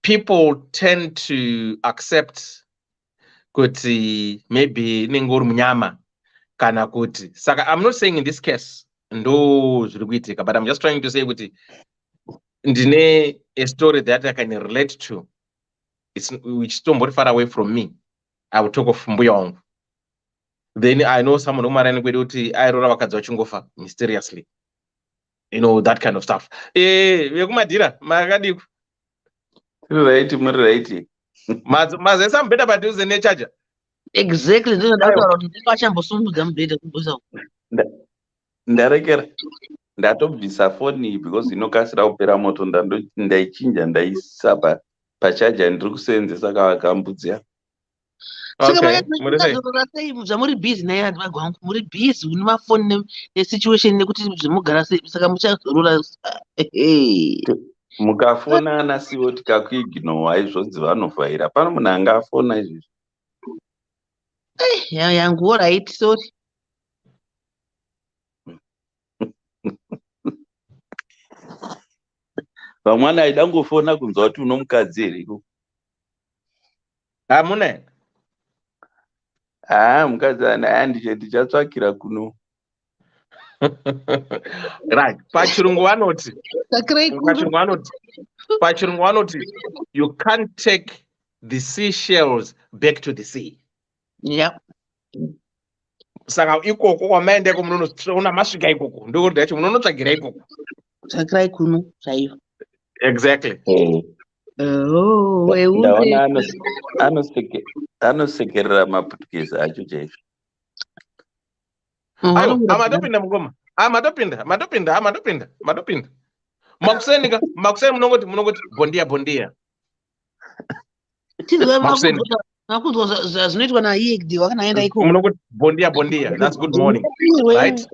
S4: people tend to accept kuti maybe inenge uri munyama kana kuti saka I'm not saying in this case ndo zviri kuitika, but I'm just trying to say kuti ndine a story that I can relate to, which tombori far away from me. I will talk of mbuya wangu. Then I know someone umarani kwedu kuti airora vakadzi vachingofa mysteriously, you know, that kind of stuff. Vekumadhira makadiko
S5: muri right
S4: mazesa mubhedha padhuze nechaja.
S6: Exactly, ndinodaura kuti ndakachambosumudza mubhedha kubusa.
S5: Ndarekera ndatobvisa foni because inokasira kupera moto, ndaichinja ndaisa pachaja ndiri kusenzesa kavakambudzia.
S6: Saka madzorora sei zvamuri busy naye adva gwangu, muri busy une mafoni nesituation nekuti zvimugara sei, saka muchazorora.
S5: Mukafona anasiwo tikakuignowa izvonzi vanovhaira, pano munhu angafona izvizvi.
S6: Yangu right, sorry.
S5: Vamwana aida ngofona kunzwa kuti uno mukadzi here.
S4: Hamuna
S5: mukadzi ndichatsvakira kuno.
S4: Right, pachirungu vanoti you can't take the seashells back to the sea.
S6: Yeah.
S4: Saka ikoko kwamaendeko munoona masvika ikoko ndokuti yacho munonotsvagira ikoko.
S6: Tsvakirai kuno chaivo.
S4: Exactly.
S5: Ndaona anosekerera maputukezi acho chaizvo.
S4: Amatopinda mugoma, matopinda. Makuseni munongoti bondia.
S6: Makunzwa zvinoitwa naIEGD wakanaenda ikoko.
S4: Munongoti bondia. That's good morning. Right?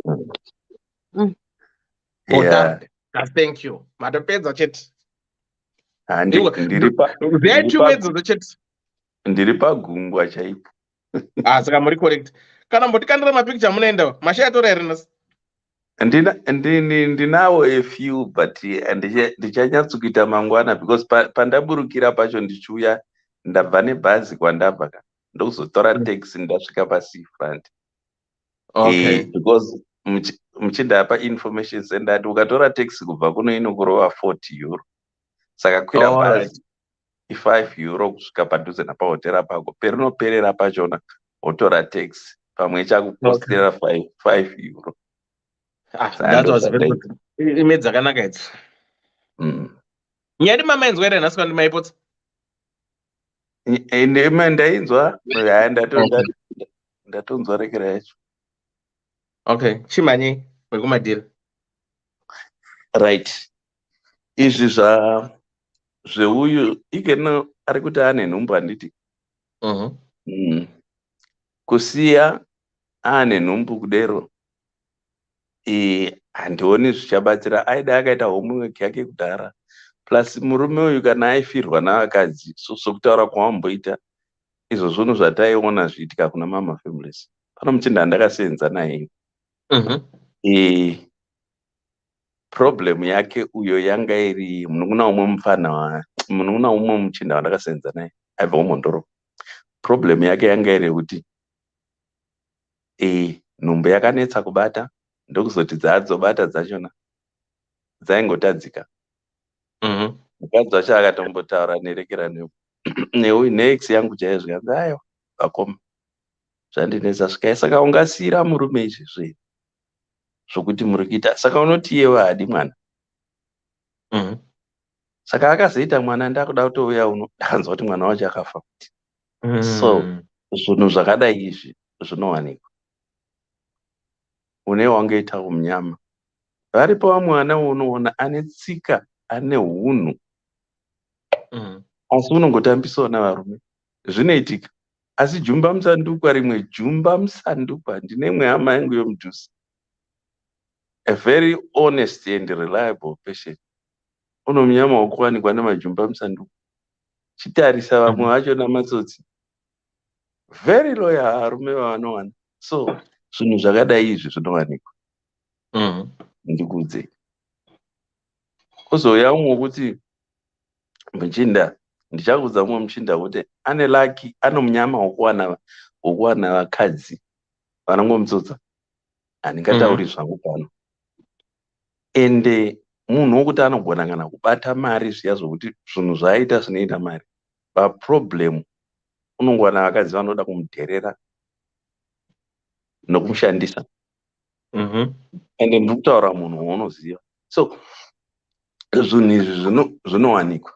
S5: Yeah.
S4: Thank you. Matopedza chete.
S5: Ndiri pagungwa chaipo.
S4: Saka muri correct. Kana mbotikandira mapicture munoenda mashayatora here nasi.
S5: Ndinawo a few but ndichanyatsokuita mangwana because pandaburukira pacho ndichiuya ndabva nebhazi kwandabva ndokuzotora taxi ndasvika paseafront.
S4: Okay.
S5: Because muchindapa information sendati ukatora taxi kubva kuno inokurova 40 euro. Saka kwira bhazi €5 kusvika padhuze napahotera pako. Perinoperera pachona wotora taxi pamwe chakupostera €5.
S4: Ime dzakanaka idzi. Nyari mamainzwa here nhasi kandi maipotsa?
S5: Ndainzwa ndatonzwa rekera yacho.
S4: Okay, chimhanye wekumadhira.
S5: Right. Izvi zveuyu ikeno ari kuti ane nhumbu handiti. Kusiya ane nhumbu kudero handioni zvichabatsira. Aida akaita homework yake kudhara. Plus murume uyu kana aifirwa navakadzi sokutaura kwamboita izvo zvinhu zvataiona zviitika kuna mama families. Pano muchinda ndakasenza naye. Problem yake uyo yanga iri munun'una umwe muchinda wandakasenza naye aibva kumondoro. Problem yake yanga iri kuti nhumbu yakanetsa kubata ndokuzoti dzaadzobata dzachona dzaingotadzika. Mukadzi wacho akatombotaura nerekera neuyu neex yangu chaizvo kanzi aiwa vakoma zvandinetsa svikai, saka ungasiyira murume izvezve zvokuti muri kuita, saka unoti iyewe hadi mwana. Saka akazoita mwana ndakuda kutouya uno ndakanzwa kuti mwana wacho akafa kuti. So zvinhu zvakadai izvi zvinowanikwa. Une wangeita munyama. Varipo vamwana unoona ane tsika ane hunhu asi unongotambisawo navarume zvinoitika. Asi jumba musandukwa rimwe jumba musandukwa. Ndine imwe hama yangu yomudhusi, a very honest and reliable person, unomunyama wokuwanikwa nemajumba musanduku. Chitarisa vamwe vacho namatsotsi, very loyal varume vavanowana. So zvinhu zvakadai izvi zvinowanikwa. Ndikudze kwozouya umwe wokuti muchinda ndichakuudza mumwe muchinda kuti ane laki, ano munyama wokuwana vakadzi vanongomutsotsa. Handingatauri zvangu pano. Ende munhu wokuti anogona kana kubata mari zviya zvokuti zvinhu zvaaita zvinoita mari. Paproblemu unongowana vakadzi vanoda kumudherera nokumushandisa. Ende ndiri kutaura munhu waunoziva. So zvinhu izvi zvinowanikwa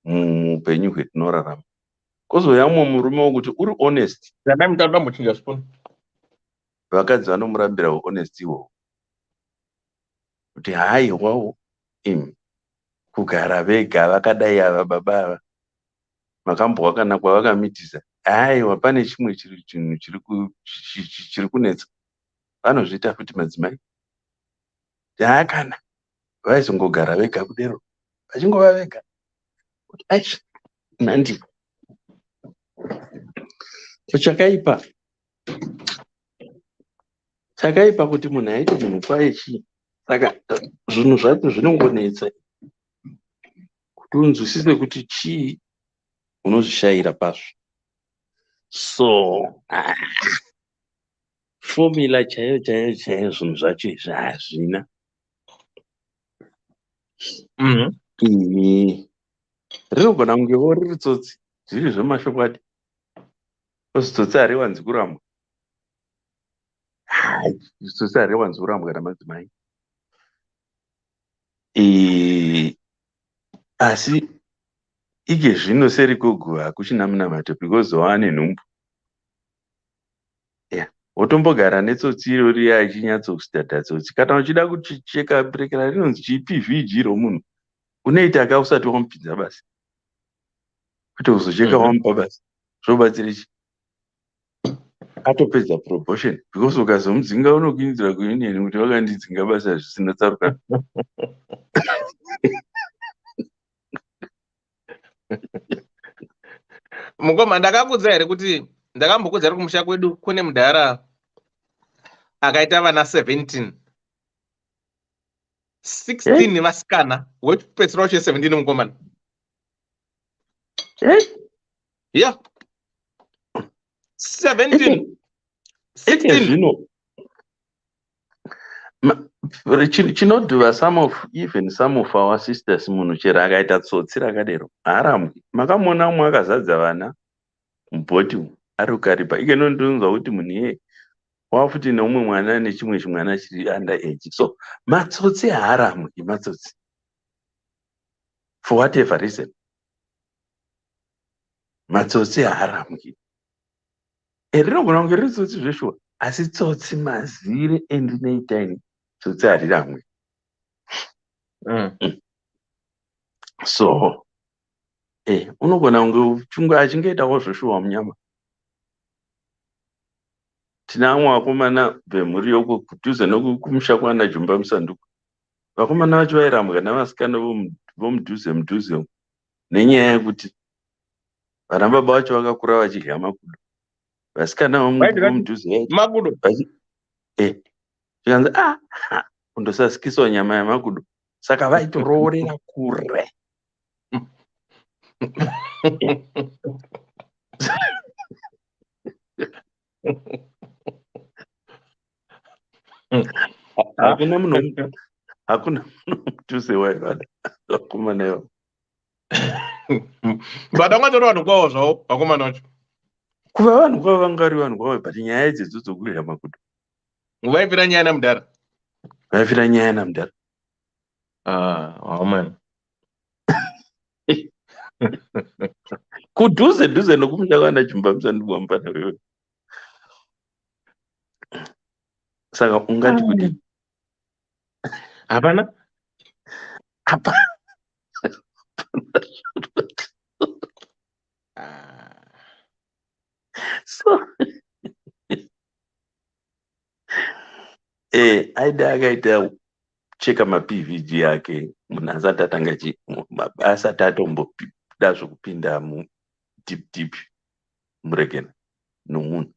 S5: muupenyu hwetinorarama. Kozouya mumwe murume wokuti uri honest, vakadzi vanomurambira honest ihwohwo, kuti hai wawo kugara vega vakadai ava baba ava makambwa kana kwavakamitisa, haiwa pane chimwe chinhu chiri kunetsa. Vanozviita kuti madzimai kana vaizongogara vega kudero vachingova vega kuti aishi nandi. So chakaipa kuti munhu aiti munhu kwaechi. Saka zvinhu zvacho zvinongonetsa kuti unzwisise kuti chii unozvishayira pazvo. So fomula chaiyo zvinhu zvacho izvi hazvina. Rinogona kungewo riri tsotsi, zviri zvemashokwadi. Tsotsi hariwanzi kurambwa. Tsotsi hariwanzi kurambwa kana madzimai. Asi ike zvino seri kwoguva hakuchina munamato because waane nhumbu. Wotombogara netsotsi irori achinyatsokusitadha tsotsi. Kana uchida kuchicheka rekera rinonzi GPVG romunhu. Unoita aka usati wamupinza basi. Kuti uzocheka wamupa basi. Zvobatsira chi? Atopedza promotion because ukazomudzinga unokuinzira kuunion kuti wakandidzinga basa zvisina tsarukano.
S4: Mukoma, ndakakudza here kuti ndakambokudza ri kumusha kwedu kune mudhara akaita vana 17. 16 vasikana, wekupedzisira uche 17 mukomana. Yeah. 17. 16.
S5: Chinodhuva some of our sisters munhu chero akaita tsotsi rakadero haarambwi. Makamona umwe akazadza vana mubhoti ari kukaripa. Ike nondonzwa kuti munhu iye wafuti neumwe mwana nechimwe chimwana chiri under age. So matsotsi haarambwi, matsotsi for whatever reason. Matsotsi haarambwi. Rinogona kunge riri tsotsi zveshuwa, asi tsotsi mazire endinoitaini tsotsi hariramwe. So unogona kunge chungu achingeitawo zveshuwa munyama. Tina amwe vakomana vemhuri yoko kudhuze nokumusha kwana Jumba Musanduku. Vakomana vacho vairambwa navasikana vomudhuze nenyaya yekuti vana baba vacho vakakura vachidya makudo. Vasikana vomudhuze
S4: makudo.
S5: Zvikanzi kundosasikiswa nyama yamakudo. Saka vaitoroorera kure. Hakuna munhu mudhuze waivada vakomana ivo.
S4: Vada mwatori vanhu kwavo zvavo vakomana vacho.
S5: Kuva vanhu kwavo vangari vanhu kwavo, but nyaya idzi dzokurira makudo.
S4: Vaifira nyaya namudhara.
S5: Vaifira nyaya namudhara.
S4: Man.
S5: Kudhuze nokumusha kwana Jumba Musanduku wamupana wewe. Saka ungati kuti
S4: hapana?
S5: So aida akaita cheka maPVG yake munhu asati atanga mabasa atatomboda zvokupinda deep murekena nomunhu.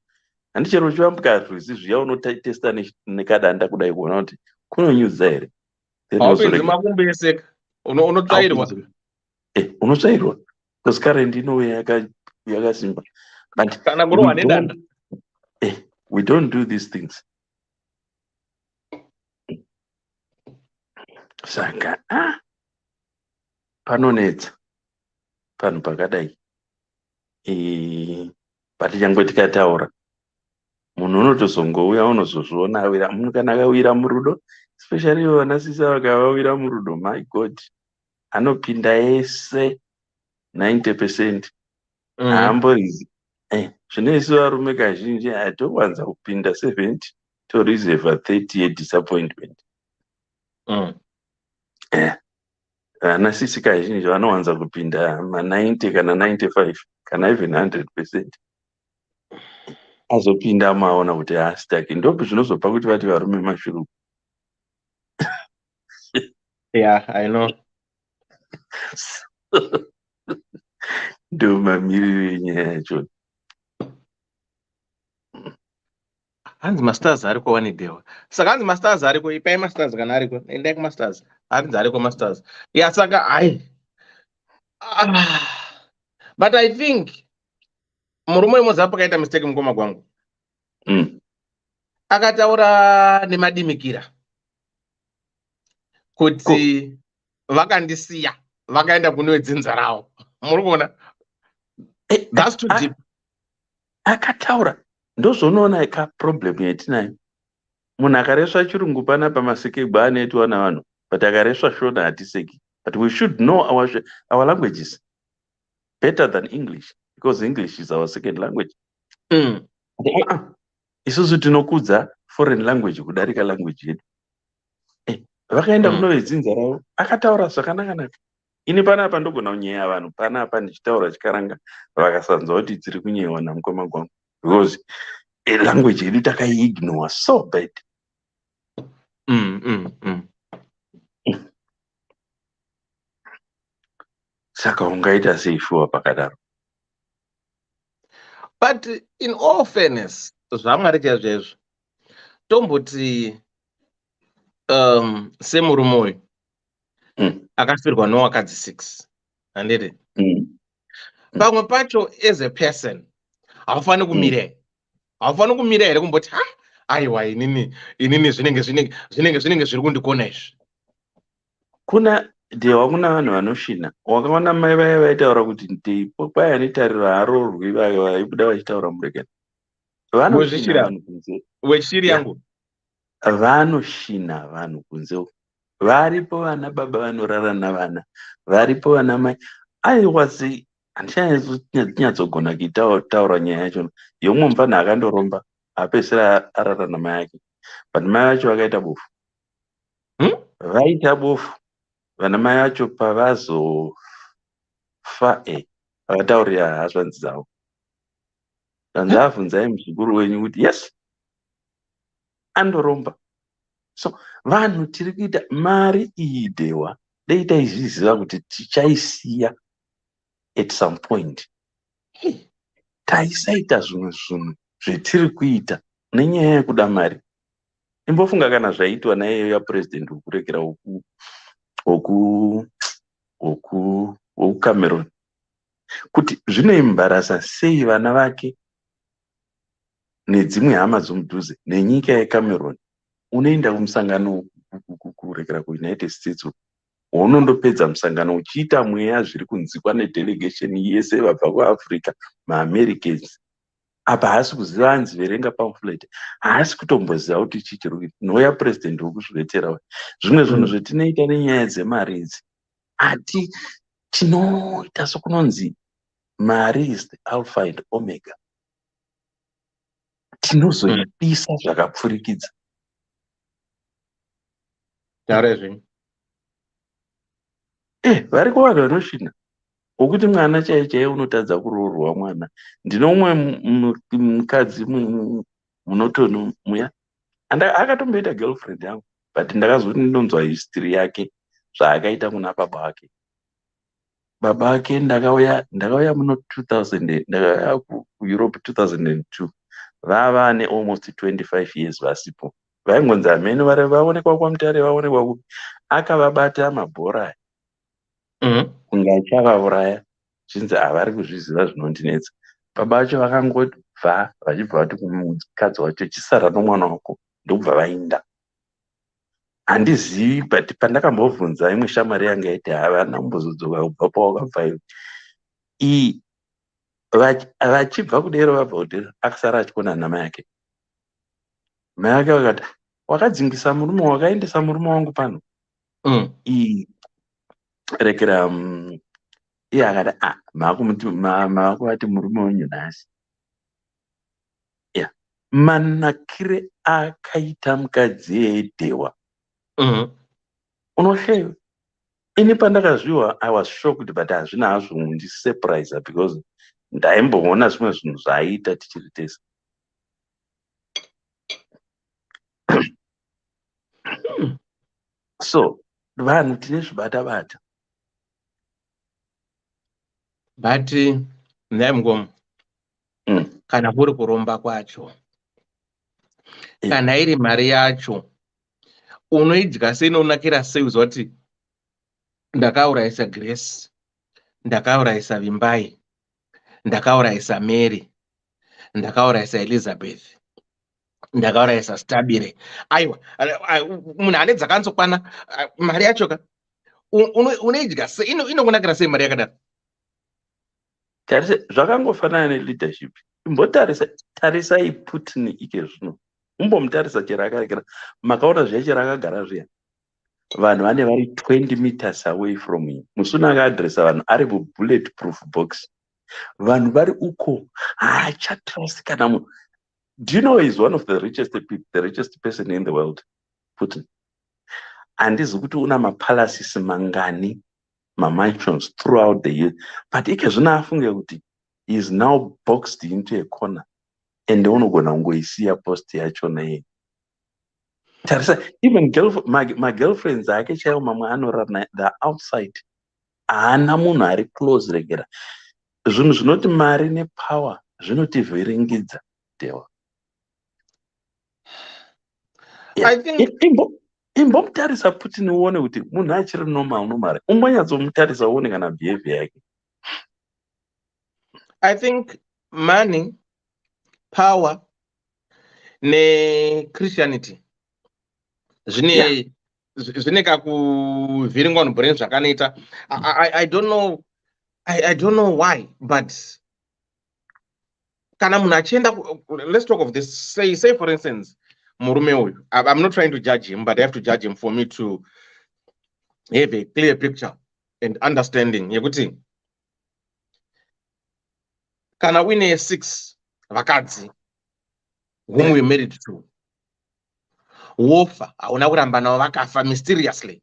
S5: Handi chero chivambuka rwizi zviya unotesta nekadanda kudai kuona kuti kunonyudza here.
S4: Haupinzi makumbeseka, unotsvairwa.
S5: unotsvairwa because current inouya yakasimba, but
S4: kana kurohwa nedanda.
S5: we don't do these things. Saka panonetsa panhu pakadai, patichangwe tikataura munhu unotozongouya unozozviona awira. Munhu kana akawira murudo, especially vana sisa vakavawira murudo, my god, anopinda ese 90%. Haamborizi. Zvinoisu varume kazhinji hatowanza kupinda 70 toreserva 30 yedisappointment. Vana sisi kazhinji vanowanza kupinda ma90 kana 95 kana even 100%. Azopinda maona kuti haastaki, ndopi zvinozopa kuti vati varume mashuruku.
S4: Yeah, I know.
S5: Ndo mamiriro enyaya yacho.
S4: Hanzi masters ariko wanidewa. Saka hanzi masters ariko, ipai masters kana ariko. Endai kumasters. Hanzi ariko masters. Yeah, saka but I think murume mmoza pakaita mistake mukoma kwangu. Akataura nemadimikira kuti vakandisiya vakaenda kune dzinza rawo. Muri kuona? That's too deep.
S5: Akataura ndozvonoona ka problem yetinayo. Munhu akareswa chirungu panapa masekebwa anoitwa navanhu, but akareswa shona hatiseki. But we should know our languages better than English, because English is our second language. Isusu tinokudza foreign language kudarika language yedu. Vakaenda kunovedzinza ravo, akataura zvakanaka-naka. Ini panapa ndogona kunyeya vanhu panapa ndichitaura chikaranga vakasanzwa kuti dziri kunyewa namukoma kwangu, because language yedu takaiignore so bad. Saka ungaita sei shuwa pakadaro?
S4: But in all fairness, zvamwari chaizvo tomboti semurume uyu akafirwa newakadzi 6, handiti? Pamwe pacho as a person haufani kumira here kumboti aiwa inini zvinenge zviri kundikona izvi.
S5: Kuna vanhu vanoshina. Wakaona mai vaya vaitaura kuti ndipo kwai anotariro haroorwi vaibuda vachitaura murekera. Vanoshina vanhu kunze.
S4: Weshiri yangu.
S5: Vanoshina vanhu kunze. Varipo vana baba vanorara navana. Varipo vana mai. Aiwasi handinyadzogona kuitaura nyaya yacho. Yomwe mufana akandoromba apesera arara namai yake. But mai vacho vakaita bofu. Vaita bofu. Vana mai vacho pavazofa vakataurira hazvanzi dzavo. Zvanzi abvunzai muzukuru wenyu kuti yes, andoromba. So vanhu tiri kuita mari iyi dewa dei taizviziva kuti tichaisiya at some point. Taisaita zvimwe zvinhu zvetiri kuita nenyaya yekuda mari. Imbofunga kana zvaiitwa naiyeyo yapurezidendi wokurekera wokuCameroon, kuti zvinoimbarasa sei vana vake nedzimwe hama dzomudhuze nenyika yeCameroon. Unoenda kumusangano kurekera kuUnited States, unondopedza musangano uchiita mweya zviri kunzikwa nedelegation yese vabva kuAfrica, maAmericans. Apa haasi kuziva anzi verenga pamphlet, haasi kutomboziva kuti ichi chiri kuita. Nouya purezidendi wokuzviretera. Zvimwe zvinhu zvetinoita nenyaya dzemari idzi, tinoita sokunonzi mari is the alpha and omega. Tinozoipisa zvakapfurikidza. Variko vanhu vanoshina wokuti mwana chaiye unotadza kuroorwa mwana. Ndino umwe mukadzi munotoni muya akatomboita girlfriend yangu, but ndakazoti ndonzwa history yake zvaakaita kuna baba wake. Baba wake ndakauya muno 2000, ndakauya kuEurope 2002. Vava ne almost 25 years vasipo. Vaingonzi amene vaonekwa kwaMutare, vaonekwa kupi. Akavabata mabhora kunge achavauraya zvinzi havari kuzviziva zvinondinetsa. Baba vacho vakangobva vachibva vati kumukadzi wacho chisara nomwana wako, ndokubva vaenda. Handizivi, but pandakambobvunza imwe shamwari yanga yaiti havana kumbozodzoka kubva pawakabva iyi, vachibva kudero vabva kudero akasara achikona nhama yake. Mai vake vakati, wakadzingisa murume, wakaendesa murume wangu pano. Rekera iye akati mavako vati murume wenyu nhasi. Manakire akaita mukadzi eidhewa unohlewa. Ini pandakazviwa I was shocked, but hazvina hazvo kundisurprise because ndaimboona zvimwe zvinhu zvaiita tichiri tese. So vanhu tine zvibata-bata.
S4: But ndaimgomo kana kuri kuromba kwacho, kana iri mari yacho, unoidya sei nounakira sei uzoti ndakaurayisa Grace, ndakaurayisa Vimbai, ndakaurayisa Mary, ndakaurayisa Elizabeth, ndakaurayisa Stabile. Aiwa, munhu ane dzakanzokwana mari yacho ka unoidya sei, inokunakira sei mari yakadaro?
S5: Tarise zvakangofanana neleadership. Tarisai Putin ike zvino. Umbomutarisa chero akarekera. Makaona zvechero akagara zviya. Vanhu vane vari 20 meters away from him. Musuna akaadresa vanhu ari bulletproof box. Vanhu vari uko haachatrust kana munhu. Do you know he's one of the richest people, the richest person in the world? Putin. Handizi kuti una mapalaces mangani, mansions throughout the year. But ike zvino afunge kuti he is now boxed into a corner. And unogona kungoisiya post yachona iye. Tarisa, even my girlfriends ake chaiwo mamwe anorara the outside. Haana munhu ari close regera. Zvinhu zvinoti mari nepower zvinotivhiringidza dewa.
S4: I think
S5: imbomutarisa Putin uone kuti munhu achiri normal. Umbonyatsomutarisa uone kana behavior yake.
S4: I think money, power, ne Christianity zvine kakuvhiringwa brain zvakanoita. I don't know. I don't know why, but kana munhu achienda, let's talk of this. Say for instance, murume uyu. I'm not trying to judge him, but I have to judge him for me to have a clear picture and understanding. Yekuti kana uine 6 vakadzi whom we married to, wofa hauna kuramba navo vakafa mysteriously.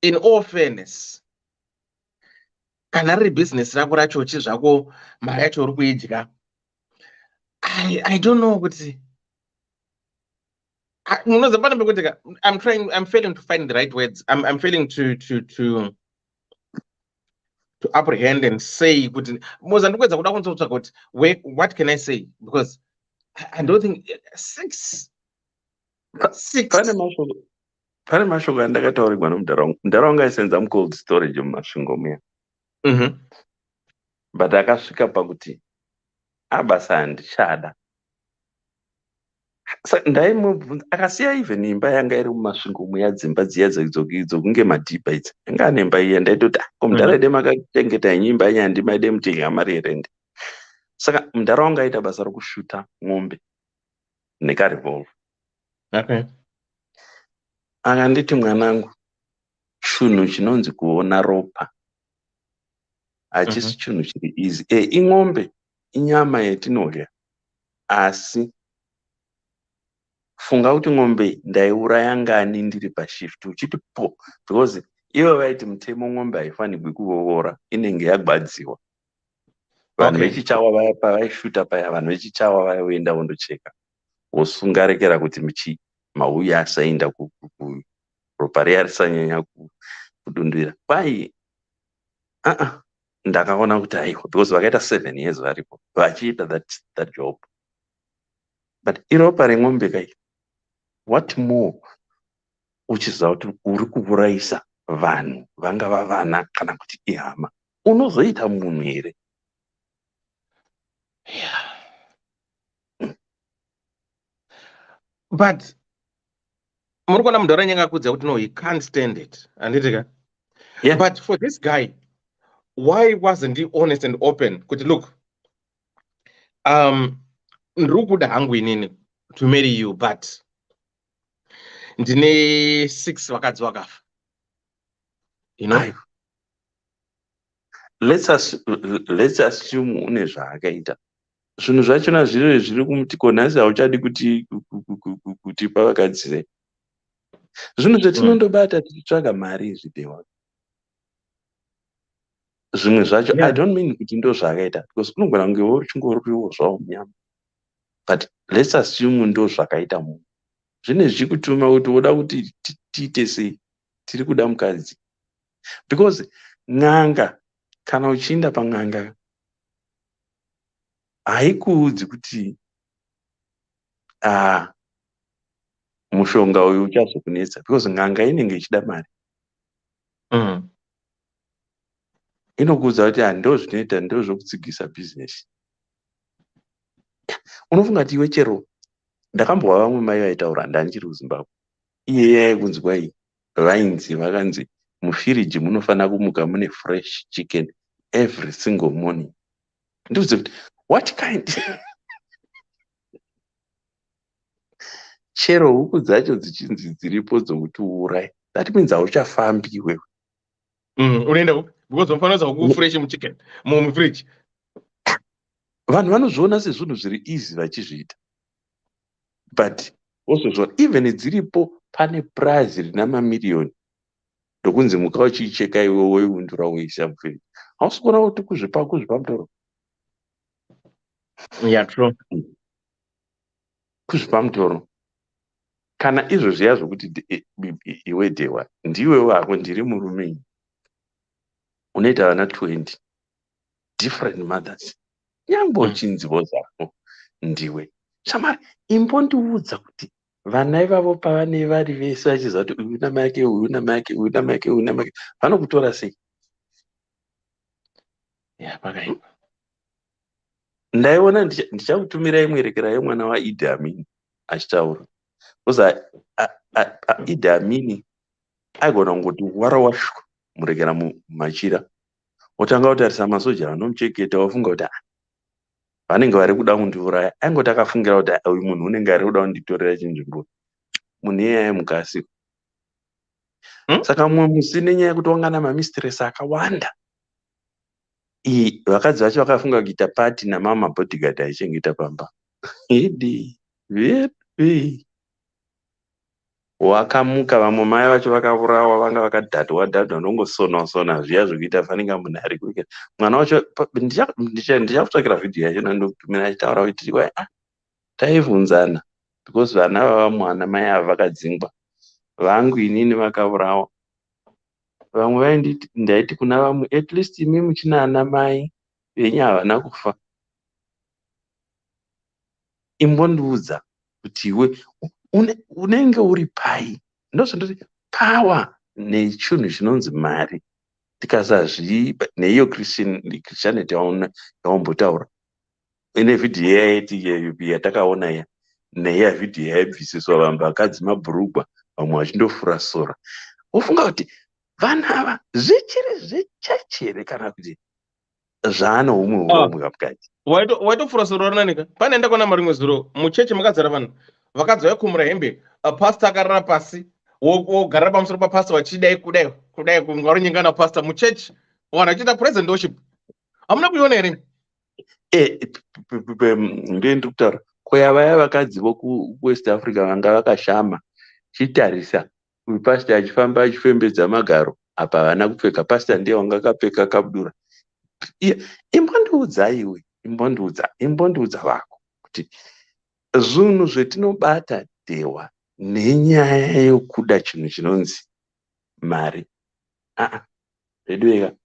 S4: In all fairness, kana riri business rako rachochi zvako mari yacho uri kuidya, I don't know kuti I'm failing to find the right words. I'm failing to apprehend and say kuti mozandikwedza kuda kunzotsvaga kuti what can I say, because I don't think 6
S5: pane mashoko andakataurirwa nomunharaunda isenza mucold storage mumasvingo muya. But akasvika pakuti abasa handichada. Ndaimubvunza akasiya even imba yanga iri mumasvingo muya, dzimba dziya dzokunge madhibha idzi. Anga ane imba iya, ndaitoti munharaunda makachengeta henyu imba iya, handimaide mutenga mari yerende. Saka munharaunda aita basa rokushuta mombe nekarevolver.
S4: Okay.
S5: Akanditi mwanangu, chinhu chinonzi kuona ropa hachisi chinhu chiri easy. Ing'ombe inyama yetinodya, asi funga kuti ng'ombe ndaiuraya ngani ndiri pashift uchiti po, because ivo vaiti mutemo ng'ombe haifanirwi kuvoora, inenge yagbadziwa. Vanhu vechichawa vaya pavaishuta paya, vanhu vechichawa vaya voenda vondocheka, vosungarekera kuti mauya asaenda ropa riya risanyanya kudunduvira. Kwai ndakaona kuti aiwa, because vakaita 7 years varipo vachiita that job. But iropa remombe kai, what more uchiziva kuti uri kuurayisa vanhu, vangava vana kana kuti ihama, unozoita munhu here?
S4: But muri kuona munhu aranyanga kudza kuti no, he can't stand it, handitika.
S5: Yeah.
S4: But for this guy, why wasn't he honest and open kuti look, ndiri kuda hangu inini to marry you, but ndine 6 vakadzi vakafa, you know?
S5: Let's assume une zvaakaita. Zvinhu zvachona zviri kumutiko nhasi hauchadi kuti pavakadzire. Zvinhu zvatinondobata tichitsvaga mari izvidewa. Zvimwe zvacho, I don't mean kuti ndo zvakaita, because unogona kunge uchingoriwo zvawo munyama. But let's assume ndo zvakaita munhu. Zvine zvichikutuma kuti woda kuti tiite sei, tiri kuda mukadzi. Because n'anga, kana uchiinda pang'anga, haikuudzi kuti mushonga uyu uchazokunetsa, because n'anga inenge ichida mari. Inokuudza kuti ndo zvinoita, ndo zvokutsigisa business. Unofunga kuti iwe chero, ndakambova vamwe mai vaitaura ndanchiri kuZimbabwe. Iye kunzi kwai vainzi vakanzi mufiriji munofana kumuka mune fresh chicken every single morning. Ndibvunze kuti what kind? Chero huku dzacho dzichinzi dziripo dzokuti uuraye, that means hauchafambi iwewe.
S4: Unoenda because unofanira kuku fresh muchicken mufridge.
S5: Vanhu vanozviona sezvinhu zviri easy vachizviita, but also even dziripo pane prize rina mamiliyoni ndokunzi muka uchiicheka iwe woiundura woisa mufridge. Hausi kuona kuti kuzvipa mutoro.
S4: Yeah, true.
S5: Kuzvipa mutoro. Kana izvo zviya zvokuti iwe dewa ndiwe wako ndiri murume unoita vana 20 different mothers, nyambochinzivo zako ndiwe shamari, imbondiudza kuti vana ivavo pavanei vari vese vachiziva kuti uyu namake, uyu namake, uyu namake, uyu namake, vanokutora sei?
S4: Pakaipa.
S5: Ndaiona ndichakutumirai mwerekera yemwana waIddi Amin achitaura. Because Iddi Amin aigona kungoti warawashwa murekera mumachira, otanga kutarisa masoja vanomucheketa, wafunga kuti vanenge vari kuda kundiuraya. Aingoti akafungira kuti uyu munhu unenge ari kuda kunditorera chinzvimbo, munhu iyaya mukasi. Saka mumwe musi nenyaya yekuti wanga namamistress akawanda, vakadzi vacho vakafunga kuita pati namama bodyguard aichengeta pamba. Wakamuka, vamwe mai vacho vakaurawa, vanga vakadhadwa nongosona zviya zvokuita faninga munhu ari kuriketa. Mwana wacho ndichakutsvakira vhidhiyo yacho nandokutumira achitaura kuti taivhunzana, because vana vavamwana mai ava vakadzingwa, vangu inini vakaurawa. Vamwe vainditi, ndaiti kuna vamwe, at least imi muchina ana mai venyu havana kufa. Imbondiudza kuti iwe unenge uri pai. Ndozvondoti power nechinhu chinonzi mari. Tikasazvipa neiyo Christianity yaumbotaura. Ine vhidhiyo yatakaona ya, neiya vhidhiyo yaibvisiswa vamwe vakadzi mabhurugwa, vamwe vachindofura sora. Ufunga kuti vana ava zvichiri zvechechi here kana kuti zvano umwe mukadzi.
S4: Waitofura soro rananika. Pane enda kuona marimwe zuro muchechi makadzara vanhu vakadzi vaikumura hembe, pastor akarara pasi, wogara pamusoro papastor wachidai kudai kungarunyengana pastor muchechi, vanhu vachiita present worship. Hamuna kuiona here?
S5: Ndiri kutaura koya vaya vakadzi vokuWest Africa vanga vakashama chitarisa uyu pastor achifamba achifembedza magaro, apa havana kupfeka. Pastor ndiye wanga akapfeka kabudura. Imbondiudza iwe, imbondiudza vako kuti zvinhu zvetinobata dewa nenyaya yokuda chinhu chinonzi mari. Zveduveka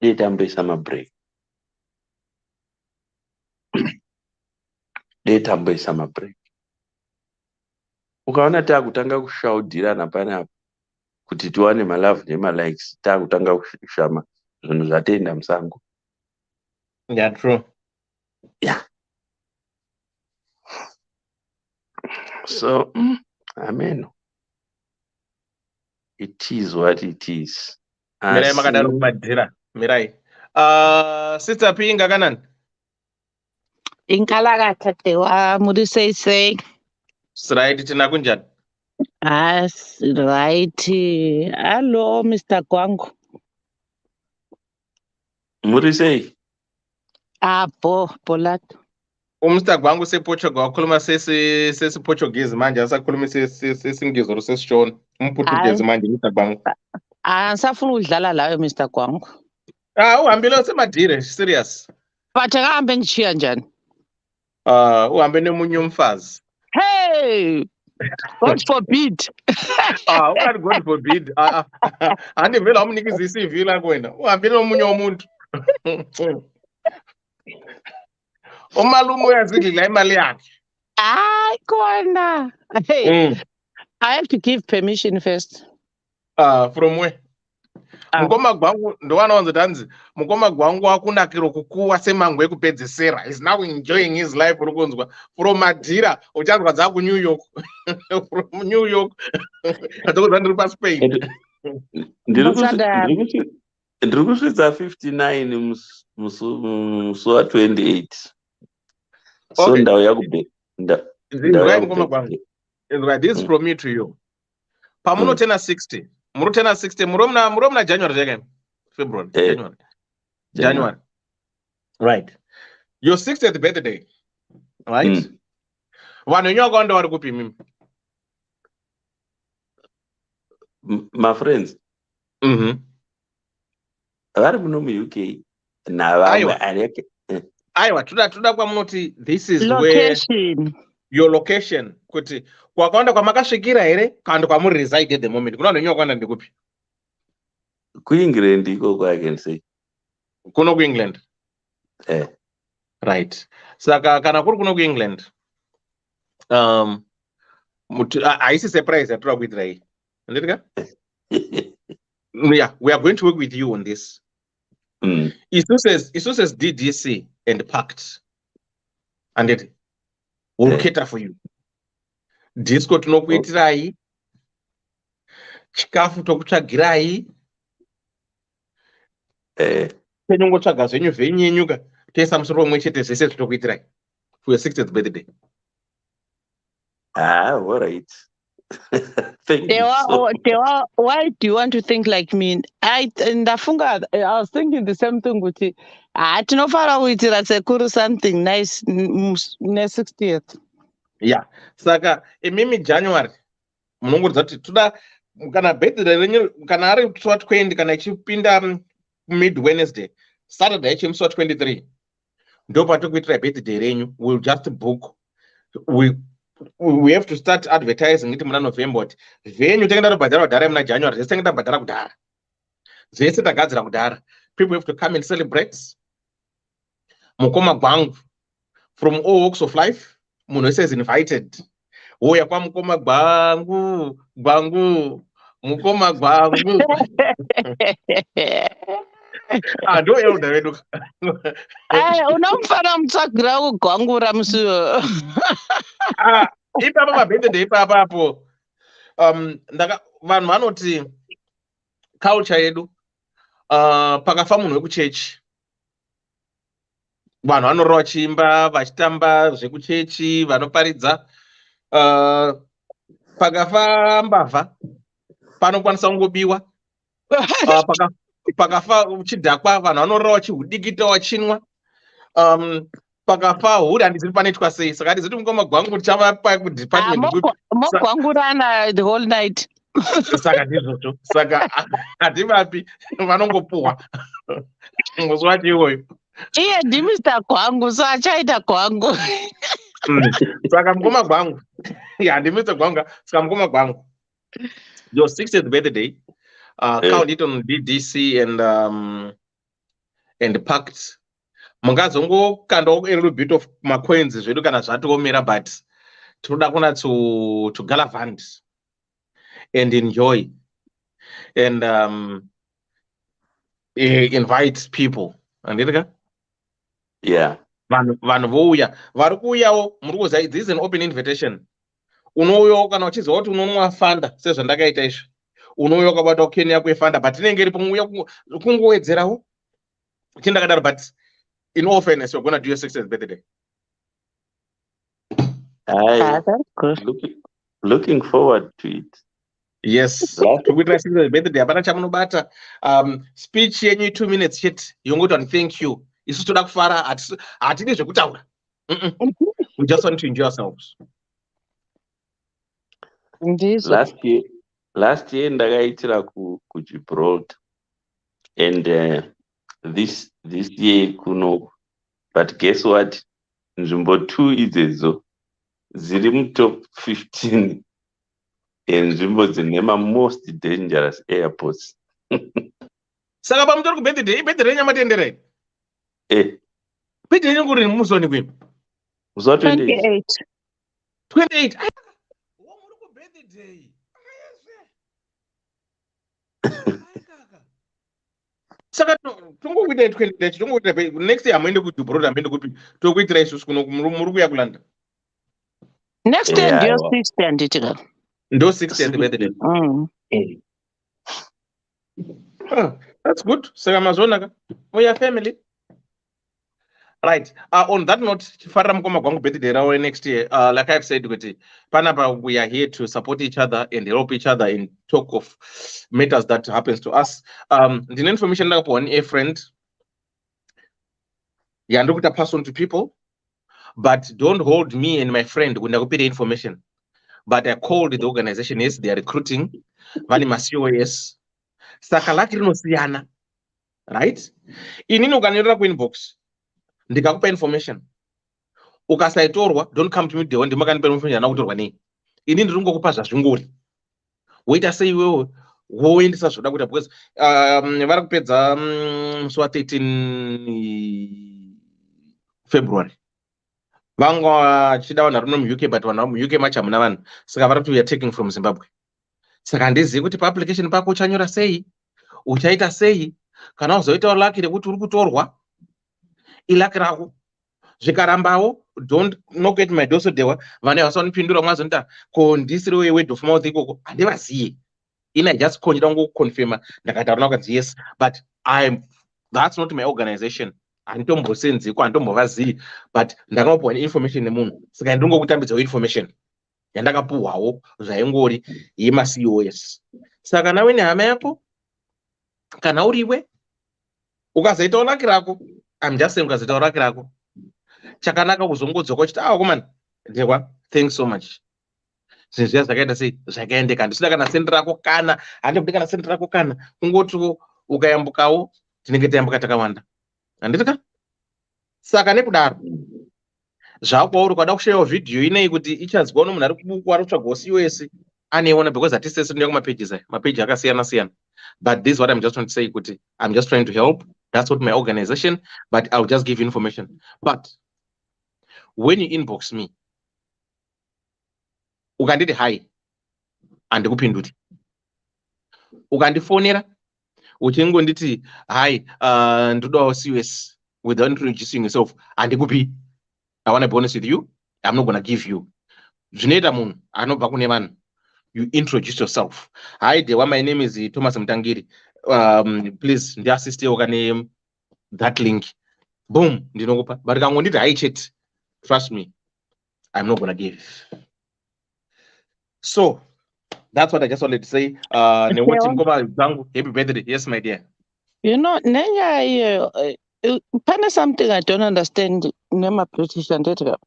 S5: dei tamboisa mabreak. Dei tamboisa mabreak. ukaona taakutanga kushaudhirana panapa kuti tiwane malove nemalikes, taakutanga kushama zvinhu zvatenda musango.
S4: Yeah, true.
S5: Yeah. So, amen. It is what it is.
S4: Mirai makadaro kumadhira. Mirai. Sister P ngakanani?
S7: Inkalakatha tewa muri sei.
S4: Right, tina kunjani?
S7: As right. Hello Mr. Gwangu.
S5: Muri sei?
S7: Polato.
S4: Mr. Gwangu sePortugal wakhuluma sesi Portuguese manje asakhuluma sesingisi or sesishona. Umportuguese manje Mr. Gwangu.
S7: Angisafuna ukudlala lawe Mr. Gwangu.
S4: Uhambile semadire serious.
S7: But ngihambe ngishiya njani?
S4: Uhambe nomunye umfazi.
S7: Hey! God forbid.
S4: Ungani God forbid. Andivela umnikisa iCV la kwena. Uhambe nomunye umuntu. Umalume uyazidla imali yakhe.
S7: Hayi khona. Hey. I have to give permission first.
S4: From where? Mukoma gwangu ndowanaonza tanzi mukoma gwangu akunakiro kukuwa semangwe kupedzisira is now enjoying his life urukunzwa from Madira uchanzwa dza ku New York from New York atokuza ndiri pa Spain
S5: ndiri kusvitsa 59 musi wa 28 so ndau yakube
S4: this is from me to you pamunotena 60 Murutena 60 muromna January again. February. January. Right. Your 60th birthday. Right? Vanhu nyokondo vari kupi mimi?
S5: My friends. Vari muno muUK.
S4: Aiwa, toda kwamunoti this is
S7: location.
S4: Where your location kuti kwakaenda kwamakasvikira here kana kwamuri reside at the moment kuna vanhu kwanda ndikupi
S5: kuEngland ikoko I can say
S4: kuno kuEngland right saka kana kuri kuno kuEngland haisi surprise yatora kuitira iyi ndika yeah we are going to work with you on this isu says DDC and Pact and it will cater for you. Disco tinokuitirai chikafu tokutsvagirai penyongotsvaga zvenyu zvenyenyuka toisa musoro umwe chete zvese zvitokuitirai for your 60th birthday.
S5: All right. Thank you
S7: Dewa, why do you want to think like me? I was thinking the same thing with it. Tinofara kuitira sekuru something nice ne 60th.
S4: Yeah. Saka imimi January munongoridza kuti toda kana birthday renyu kana ari musi wa 20 kana ichipinda mid Wednesday Saturday ichimusi wa 23 ndo patikuitira birthday renyu. We'll just book. We have to start advertising it muna November kuti venyu tengenda robhadhara kudhara muna January zvese tengenda bhadhara kudhara zvese tagadzira kudhara. People have to come and celebrate mukoma gwangu from all walks of life. Munhu wese is invited. Uya kwa mukoma gwangu mukoma gwangu ndo elder wedu
S7: unomfana mutsvagira kugwangura musiwo
S4: ipapa mabirthday ipapapo vanhu vanoti culture yedu pakafa munhu wekuchechi vanhu vanorova vachiimba vachitamba zvekuchechi vanoparidza pakafa mbavha panokwanisa kungobiwa pakafa uchidhakwa vanhu vanorova vachihudikita vachinwa pakafa huri handiziri panoitwa sei saka handiziti mukoma gwangu tichava pakudepartment
S7: mogwangurana the whole night
S4: saka ndizvozvo saka hativapi vanongopuhwa musi wacho iwoyo
S7: iye ndiMr. Gwangu so achaita gwangu
S4: saka mukoma gwangu ndiMr. Gwangu saka mukoma gwangu your 60th birthday count it on DDC and Pact mungazongokandawo a little bit of macoins zvedu kana zvatoomera but tinoda kuna to galavant and enjoy and invite people. Andika?
S5: Yeah.
S4: Vanhu vouya vari kuuyawo muri kuziva this is an open invitation. Unouyawo kana uchiziva kuti unonwa fanda sezvandakaita izvo, unouya ukabata keni yako yefanda but inenge iripo muuya kungowedzerawo chindakadaro. But in all fairness, you're going to do your 60th birthday.
S7: That's good.
S5: Looking forward to it.
S4: Yes. Tokuita 60th birthday hapana chamunobata. Speech yenyu 2 minutes chete yongoti thank you. Isusu toda kufara hatidi zvekutaura. We just want to enjoy ourselves.
S5: Last year ndakaitira kuGibraltar and this year kuno, but guess what, nzvimbo 2 idzedzo ziri mutop 15 enzvimbo dzine most dangerous airports.
S4: Saka pamutori kubirthday renyamatenderei? Birthday yenyu kuri muzoni kwini?
S5: Muzuva
S7: 28.
S4: 28. Muri kubirthday. Saka tongokuita 28 tongokuita next year amuende kuGibraltar amuende kupi tokuitira isusu kuno muri kuya kuLondon.
S7: Next year ndio 60 anditika.
S4: Ndo 60th birthday. That's good. Saka mazonaka. Moya family. Right. On that note, chifarira mukoma gwangu birthday rawo next year. Like I've said, panapa we are here to support each other and help each other and talk of matters that happens to us. The information ndakapiwa a friend. Yandokuita pass on to people, but don't hold me and my friend when I go pay the information. But I called the organization. Yes, they are recruiting. Vani COS. Saka laki rinosiyana. Right? Inini ukanyorera kuinbox. Ndikakupa information. Ukasaitorwa, don't come to me the one ndimakanipa information yanakutorwa nei. Ini ndiringokupa zvazvingori. Woita sei iwewe woendesa zvoda kuita because vari kupedza musi wa13 February. Vanga vachida vanhu vari muUK but vanhu muUK macho hamuna vanhu. Saka vari kuti we are taking from Zimbabwe. Saka handizivi kuti paapplication pako uchanyora sei, uchaita sei, kana uzoitawo laki rekuti uri kutorwa, ilaki rako. Zvikarambawo, don't knock at my door so dewa, vane vasanipindura mwazonita, ko ndisiri word of mouth ikoko, handivaziye. Ina just konyera ngokuconfirma, ndakataura kuti yes, but that's not my organization. Handitombosenzi, handitombovaziyi, but ndakanopiwa information nemunhu. Saka ndingokutambidzawo information. Yandakapuhwawo zvaingori yemaCOS. Saka nawe nehama yako kana uriwe ukazoitawo laki rako, I'm just saying ukazoitawo laki rako, chakanaka kuzongodzoka uchiti komana ndekwa thanks so much. Zvinhu zviya zvakaita sei zvakaendeka, handisina kana sendi rako kana handikuti kana sendi rako kana kungoti ukayambukawo tinenge tayambuka takawanda. Handitika? Saka nekudaro zvakwauri ukada kushayawo vhidhiyo inei kuti ichazwa nomunhu ari kubuku ari kutsvagawo COS aneiona because hatisese tinoya kumapages aya mapeji akasiyana siyana. But this is what I'm just trying to say kuti I'm just trying to help. That's what my organization, but I'll just give information. But when you inbox me ukanditi hi handikupinduri, ukandifonera uchingonditi hi ndodawo COS without introducing yourself, handikupi. I want to be honest with you, I'm not going to give you. Zvinoita munhu anobva kune vanhu, you introduce yourself. Hi dewa, my name is Thomas Mtangiri. Please ndiasistewo kane that link. Boom, ndinokupa. But kangonditi hi chat, trust me, I'm not going to give. So that's what I just wanted to say. Newoti mkoma zangu, happy birthday. Yes, my dear.
S7: You know, Nenya, pane something I don't understand nema British andetaka.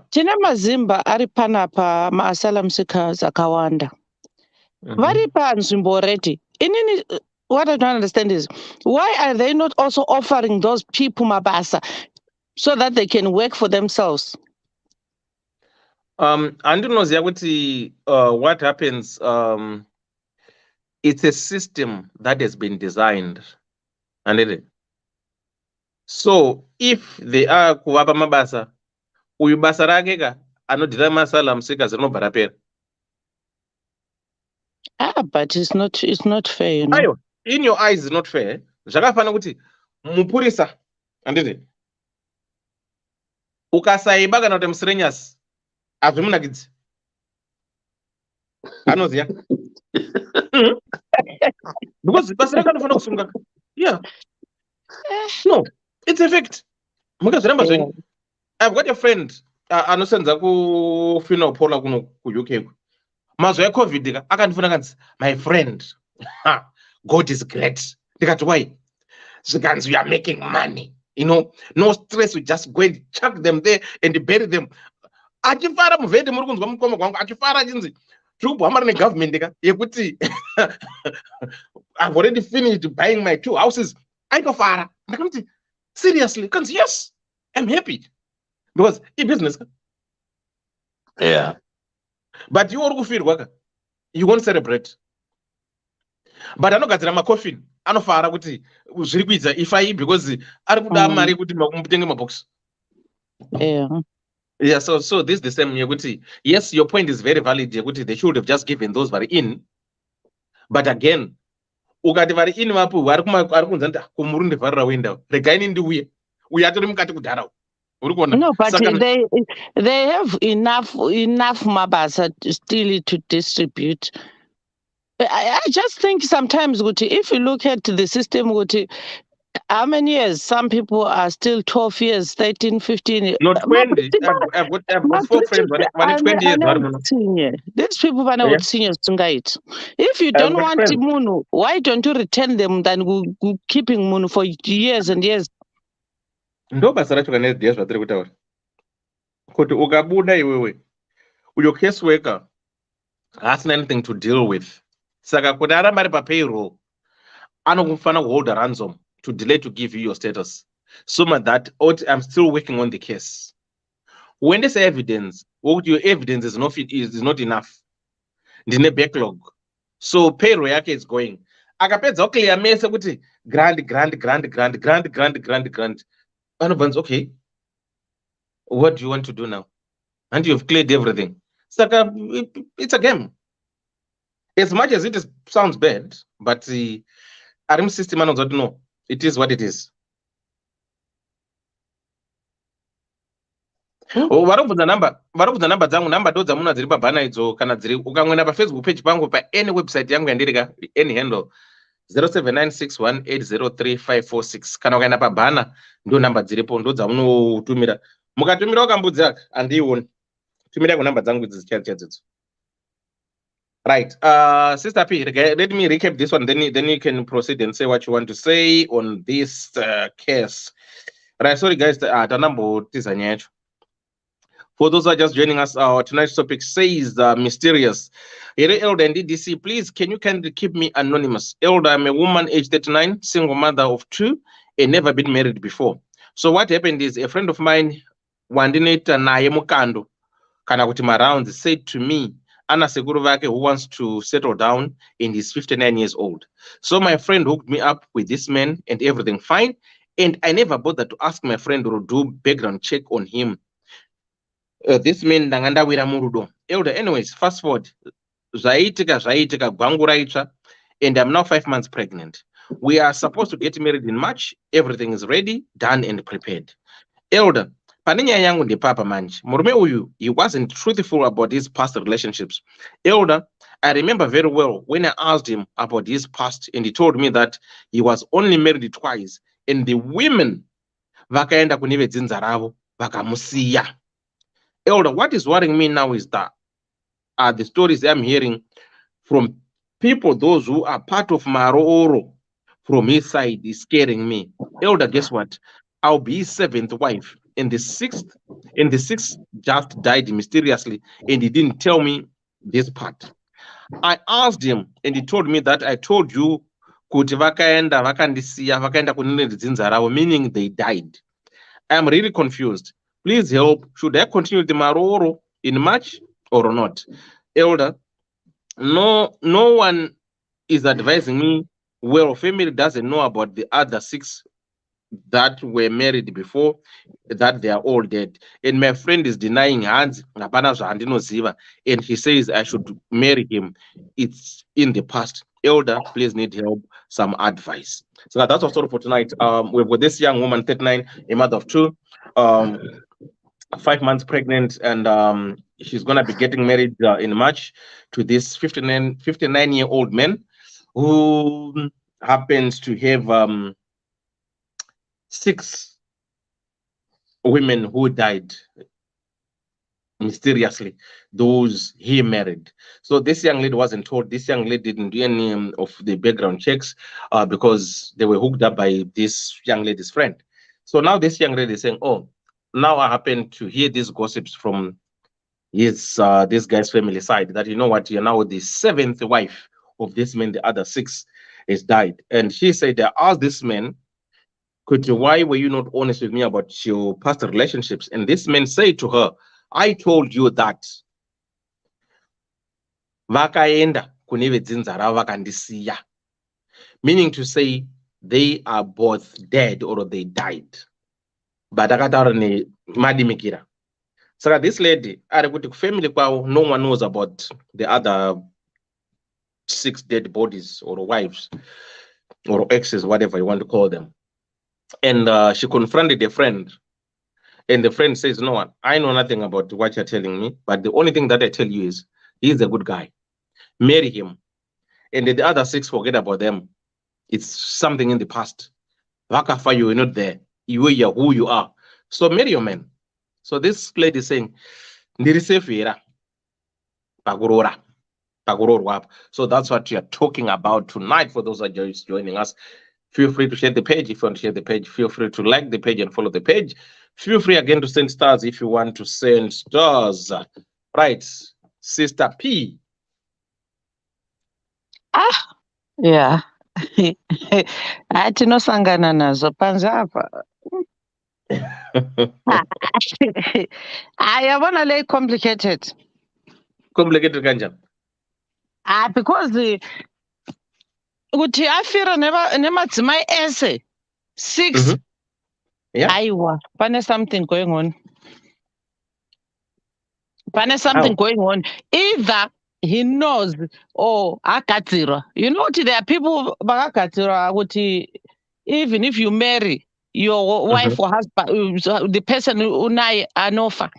S7: Tine mazimba ari panapa ma-asylum seekers akawanda. Vari panzvimbo already. Inini, what I don't understand is, why are they not also offering those people mabasa so that they can work for themselves?
S4: Andinoziva kuti what happens, it's a system that has been designed. So if they are kuvapa mabasa, uyu basa rake ka anodhira masala musika zinobva rapera.
S7: But it's not fair, you know.
S4: Ayo, in your eyes is not fair. Zvakafana kuti mupurisa anditi ukasaiba kana kuti musirenyasi hazvimunakidzi anoziya because basa rakanofanira kusunga. Yeah, no, it's a fact. Mukazviramba zvenyu. I've got a friend anosenza kufina upola kuno ku-UK. Mazuva eCovid akandifuna kanzi, my friend, God is great. Ndikati why? Zikanzi, we are making money. You know, no stress, we just go and chuck them there and bury them. Achifara muvhende muri kunzwa mukoma kwangu, achifara achinzi tikuhambana negovernment yekuti I've already finished buying my 2 houses. Aitofara. Ndakamti, seriously? Kanzi, yes, I'm happy. Because it's business.
S5: Yeah.
S4: But you all you won't celebrate. But anogadzira macoffin anofara kuti zviri kuita ifai because ari kuda mari kuti mutenge mabox.
S7: Yeah.
S4: Yeah, so this is the same yekuti yes, your point is very valid yekuti they should have just given those vari in. But again, ukati vari in mapu vari kunza nda kumurundi vharira window regaini ndiuye uye atori mukati kudhara.
S7: No, but they have enough mabasa still to distribute. I just think sometimes, if you look at the system, how many years? Some people are still 12 years, 13, 15.
S4: Not 20. I've got 4 friends. When it's 20 years,
S7: these people are not seniors. If you don't want Munu, why don't you return them than keeping Munu for years and years?
S4: Ndo basa racho kana ideas vatiri kutaura kuti ukabuda iwewe uyo case worker hasina anything to deal with, saka kuti aramba ari papayroll anokufanira kuhold a ransom to delay to give you your status so that I'm still working on the case. When they say evidence, your evidence is not enough, ndine backlog, so payroll yake is going akapedza clear mese kuti grant. Okay, what do you want to do now? And you've cleared everything. It's a game. As much as it sounds bad, but the RM system doesn't know. It is what it is. Varobvunza namba dzangu, namba ndo dzamuna dziri pabhana idzo kana dziri ukamwena paFacebook page pangu pa any website yangu yandirika any handle 0796180356 kana ukaenda pabhana ndo namba dziripo ndo dzamunotumira. Mukatumira wakambudzi aka andiioni, tumira kunamba dzangu idzi chadzidzo. Right, Sister P, let me recap this one, then you can proceed and say what you want to say on this case. Right, sorry guys, tanambotiza nyaya yacho. For those who are just joining us, our tonight's topic says mysterious. Elder and DDC, please, can you kindly keep me anonymous? Elder, I'm a woman, age 39, single mother of 2, and never been married before. So what happened is a friend of mine, wandineta naye mukando, kana kuti marounds, said to me, Ana Seguru Vake, who wants to settle down and is 59 years old. So my friend hooked me up with this man and everything fine. And I never bothered to ask my friend to do background check on him. This man Nanganda Wira Murudo. Elder, anyways, fast forward. Zaitika Gwanguraitra, and I'm now 5 months pregnant. We are supposed to get married in March. Everything is ready, done, and prepared. Elder, Paninya yangu ndi papa manji. Murume uyu, he wasn't truthful about his past relationships. Elder, I remember very well when I asked him about his past, and he told me that he was only married twice, and the women vakaenda kunive dzinza ravo vakamusiya. Elder, what is worrying me now is that the stories I'm hearing from people, those who are part of Maroro from his side, is scaring me. Elder, guess what? I'll be his 7th wife, and the sixth just died mysteriously, and he didn't tell me this part. I asked him, and he told me that I told you kuti vakaenda vakandisiya vakaenda kunine dzinza ravo, meaning they died. I'm really confused. Please help. Should I continue the Maroro in March or not? Elder, no one is advising me. Well, family doesn't know about the other 6 that were married before, that they are all dead. And my friend is denying Hans, and he says I should marry him. It's in the past. Elder, please need help, some advice. So that's our story for tonight. We've got this young woman, 39, a mother of two, 5 months pregnant, and she's gonna be getting married in March to this 59-year-old man who happens to have 6 women who died mysteriously, those he married. So this young lady wasn't told. This young lady didn't do any of the background checks because they were hooked up by this young lady's friend. So now this young lady is saying, oh, now I happen to hear these gossips from his this guy's family side that, you know what, you're now the 7th wife of this man, the other 6 has died. And she said, I asked this man, why were you not honest with me about your past relationships? And this man said to her, I told you that vakaenda kune vedzinzara vakandisiya, meaning to say they are both dead or they died. But akataura nemadimikira. So this lady, family, no one knows about the other 6 dead bodies or wives or exes, whatever you want to call them. And she confronted a friend, and the friend says, no, I know nothing about what you're telling me, but the only thing that I tell you is he's a good guy. Marry him. And the other 6, forget about them. It's something in the past. Vakafa, you were not there. You are who you are. So marry your man. So this lady is saying, so that's what you're talking about tonight. For those that are just joining us, feel free to share the page. If you want to share the page, feel free to like the page and follow the page. Feel free again to send stars if you want to send stars. Right, Sister P.
S7: Yeah. Atinosangana nazo panze apa. Ayabona le complicated.
S4: Complicated kanjani?
S7: Because kuti afira nemadzimai ese 6.
S4: Yeah.
S7: Aiwa, pane something going on. Going on. Either he knows or akatira. You know, there are people bakatira. Even if you marry your wife or husband, the person unai an offer.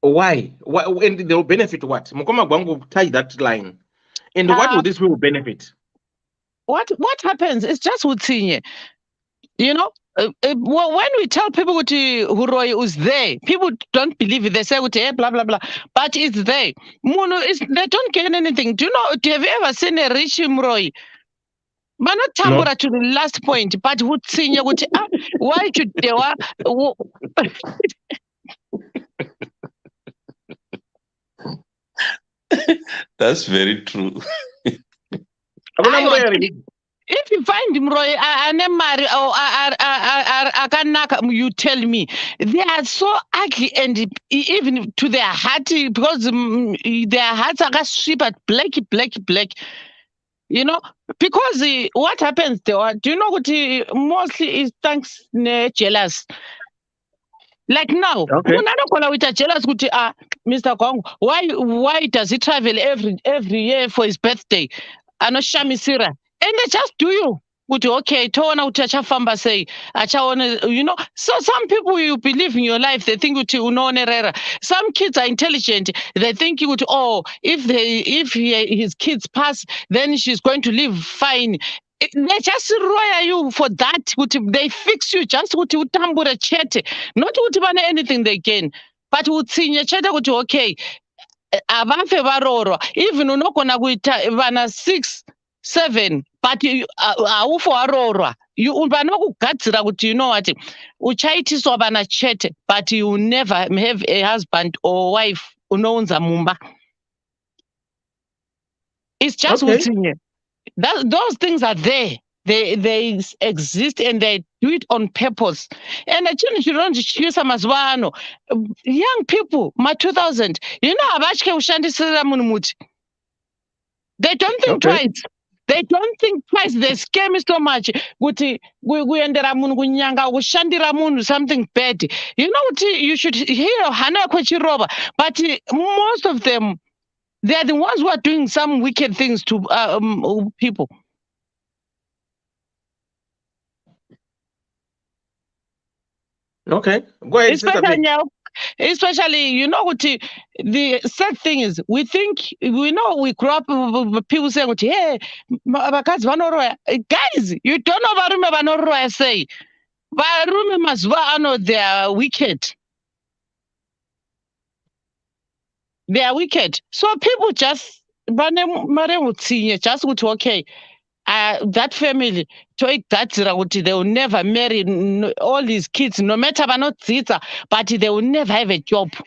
S4: Why? And they will benefit what? Mukoma Gwangu tie that line. And what will this people benefit?
S7: What happens? It's just with senior. You know, when we tell people what Huroy is there, people don't believe it. They say, hey, blah, blah, blah. But it's there. They don't get anything. Do you know, have you ever seen a rich Mroy? But not Tambura to the last point, but would senior would why should they were
S5: That's very true.
S7: If you find him, Roy, you tell me. They are so ugly, and even to their heart, because their hearts are super black. You know, because what happens there? Do you know what? Mostly is thanks jealous. Like now, with a jealous, Mr. Kong, why does he travel every year for his birthday? Ano Shamisira. And they just do you. Okay, say, you know. So some people you believe in your life, they think some kids are intelligent. They think you would, if his kids pass, then she's going to live fine. They just royal you for that. They fix you just utambura chete, not anything they gain. But senior chete okay. Abafe baroro, even unokona kuita vana 6, 7, but awufo arorwa. You ubanokugadzira kuti, you know what, uchaitiswa vana chete, but you will never have a husband or wife unounza mumba. It's just those things are there. They exist and they do it on purpose. And young people, my 2000, you know, they don't think twice. They don't think twice. They scare me so much. Kuti kuendera munhu kunyanga kushandira munhu something bad. You know what? You should hear hana kwechiroba. But most of them, they are the ones who are doing some wicked things to people.
S4: Okay, go ahead, Sister P.
S7: Especially, you know what? The sad thing is, we know we grew up with people saying, "Hey, guys, you don't know varume vanoroya say, varume mazuva ano they are wicked. They are wicked. So people just just okay. That family, they will never marry all these kids, no matter but they will never have a job. So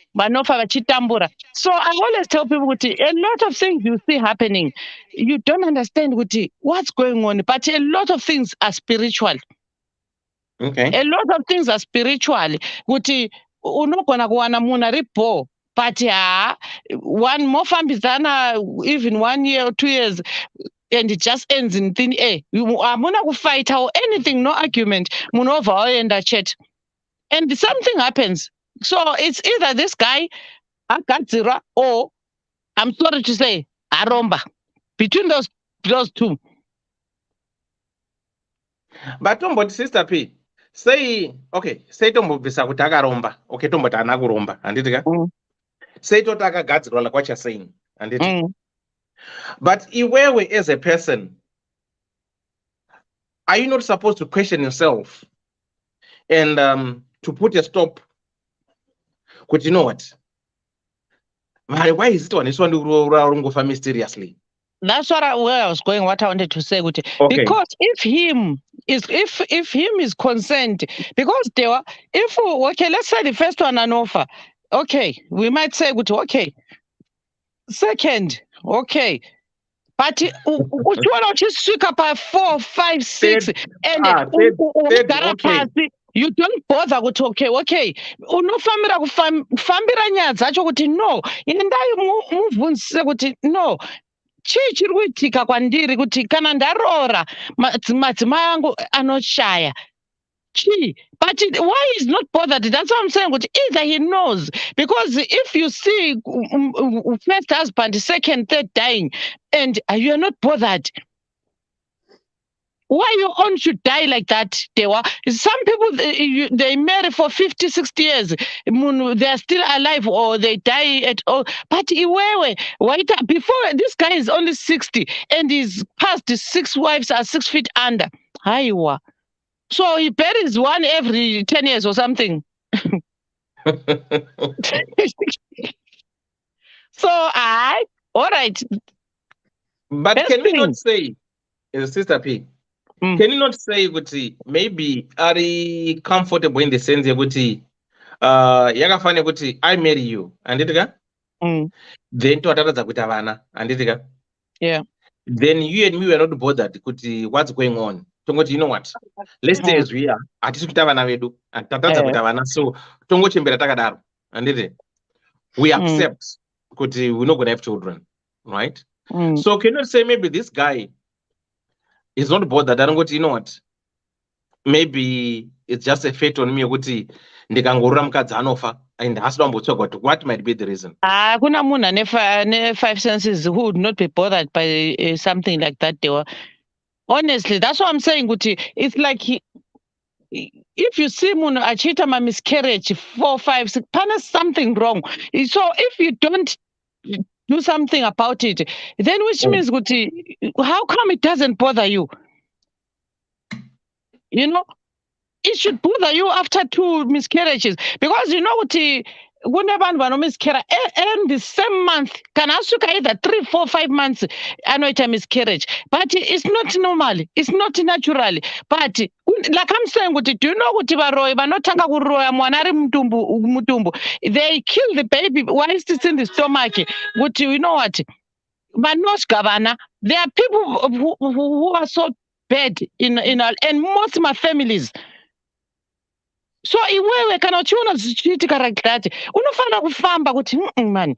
S7: I always tell people, a lot of things you see happening, you don't understand what's going on, but a lot of things are spiritual.
S4: Okay.
S7: A lot of things are spiritual. Unogona kuwana munhu ari bo, but one more fambizana, even 1 year or 2 years, and it just ends in thin air. Amuna ku fight or anything, no argument. Munova and a chat. And something happens. So it's either this guy, Akatsira, or I'm sorry to say, Aromba. Between those two.
S4: But Tombo, Sister P, say Tombo bisa kutaka romba. Okay, Tombo tanaku romba. Anditika? Say Totaka Gatsira, like what you're saying. Anditika? But Iwewe as a person, are you not supposed to question yourself and to put a stop? Because you know what? Why is it on this one go for mysteriously?
S7: That's where I was going. What I wanted to say, okay. Because if him is concerned, because they were, let's say the first one an offer. Okay, we might say okay. Second, okay. But just switch up by 4, 5, 6, and you don't bother with okay. Unofambira kufambira nyaya dzacho kuti no. Endai mubvunzise kuti no. Chii chiri kuitika kwandiri kuti kana ndarora madzimai angu anoshaya. Chii? But why he's not bothered? That's what I'm saying. Either he knows, because if you see first husband, second, third dying, and you are not bothered, why your own should die like that? Some people they marry for 50, 60 years, they are still alive or they die at all. But before this guy is only 60 and he's past 6 wives are 6 feet under. So he buries one every 10 years or something. So all right.
S4: But can we not say, Sister P, can you not say maybe are you comfortable in the sense that yakafane kuti I marry you anditika? Then totaradza kuita vana anditika?
S7: Yeah.
S4: Then you and me were not bothered kuti what's going on. Tongoti, you know what? Let's stay as we are. Atisi kuita vana vedu and tatadza kuita vana, so tongochembera takadaro anditi? We accept kuti we're not going to have children, right? So can you say maybe this guy is not bothered? I don't go to, you know what? Maybe it's just a fate on me. Ndikangorura mukadzi anofa and hasdombotswa what might be the reason?
S7: Kuna munhu ane 5 senses who would not be bothered by something like that. Honestly, that's what I'm saying. It's like if you see munhu achiita miscarriage 4, 5, 6, there's something wrong. So if you don't do something about it, then which means how come it doesn't bother you? You know, it should bother you after 2 miscarriages, because you know what, miscarriage and the same month can also either 3, 4, 5 months anoita miscarriage, but it's not normal, it's not natural. But like I'm saying, do you know what vanotanga kuroya mwana ari mutumbu, they kill the baby while it's in the stomach. You know what, vanosga vana. There are people who are so bad in and most of my families. So iwewe kana uchiona zvichiitika like that, unofanira kufamba kuti man,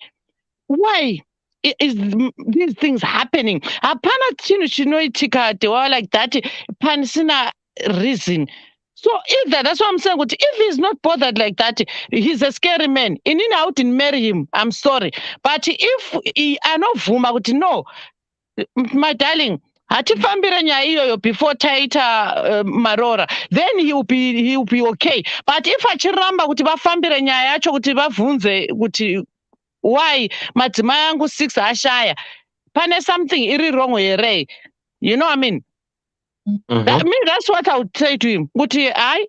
S7: why? is these things happening? Hapana chinhu chinoitika dewa like that, panisina reason. So that's what I'm saying. If he's not bothered like that, he's a scary man. Inini I wouldn't marry him. I'm sorry. But if he anovuma kuti no, my darling, hatifambire nyaya iyoyo before taita marora, then he'll be okay. But if achiramba kuti vafambire nyaya yacho kuti vabvunze kuti why madzimai angu 6 ashaya, pane something iri wrong here. You know what I mean? That's what I would say to him. Kuti I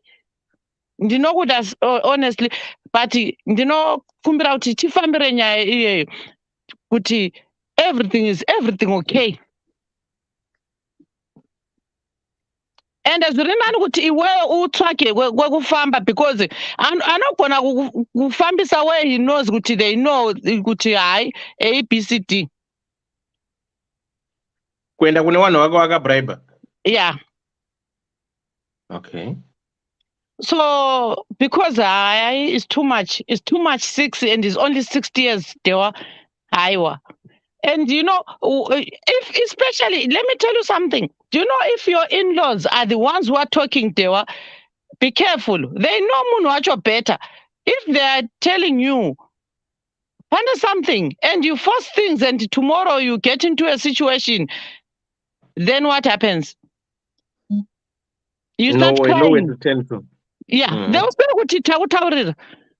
S7: ndinokuda honestly, but ndinokumbira kuti tifambire nyaya iyeyo kuti everything okay. And as rinani kuti iwewe utsvake kwekufamba, because anogona kufambisa where he knows kuti they know kuti hai ABCD.
S4: Kuenda kune vanhu vako vakabribe.
S7: Yeah.
S4: Okay. So
S7: because it's too much 6 and it's only 60 years dewa haiwa. And if especially, let me tell you something. Do you know if your in-laws are the ones who are talking dewa, be careful. They know munhu wacho better. If they are telling you something and you force things and tomorrow you get into a situation, then what happens? You start crying.
S4: Nowhere to tend to.
S7: Yeah. They will say,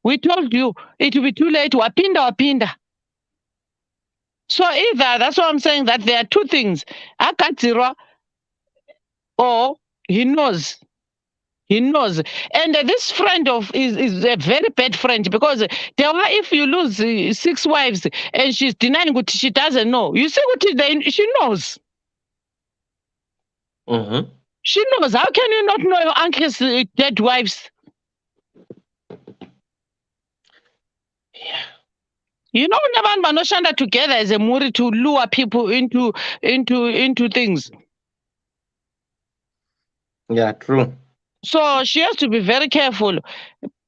S7: we told you it will be too late. Wapinda. So either, that's what I'm saying, that there are two things. Akatsira, or he knows. And this friend is a very bad friend, because if you lose 6 wives and she's denying what she doesn't know, you see what she knows. She knows. How can you not know your uncle's dead wives? Yeah. Never manoshanda together as a muri to lure people into things.
S4: Yeah, true.
S7: So she has to be very careful.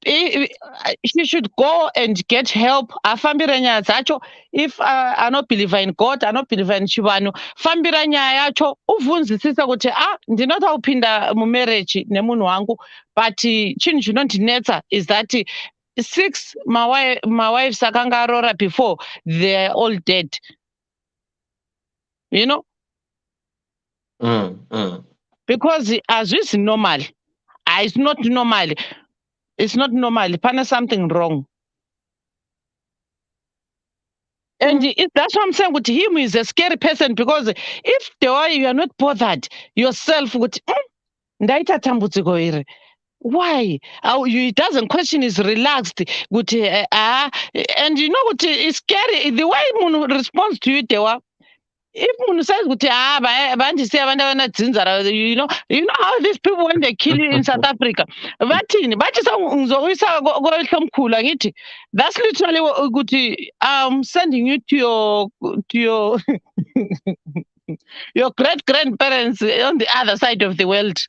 S7: She should go and get help. Afambire nyaya dzacho. If I don't believe in God, I don't believe in Shivanu, fambira nyaya yacho uvunzisisa kuti ndinota kupinda mumarriage nemunhu wangu, but chinhu chinondinetsa is that 6 my wives akanga arora before, they're all dead. Because as is normal. It's not normal. It's not normal. There's something wrong. And that's what I'm saying with him, is a scary person, because if the way you are not bothered yourself with why? He doesn't question, is relaxed. And it's scary. The way he responds to it, if one says, you know how these people, when they kill you in South Africa, that's literally sending you to your your great grandparents on the other side of the world.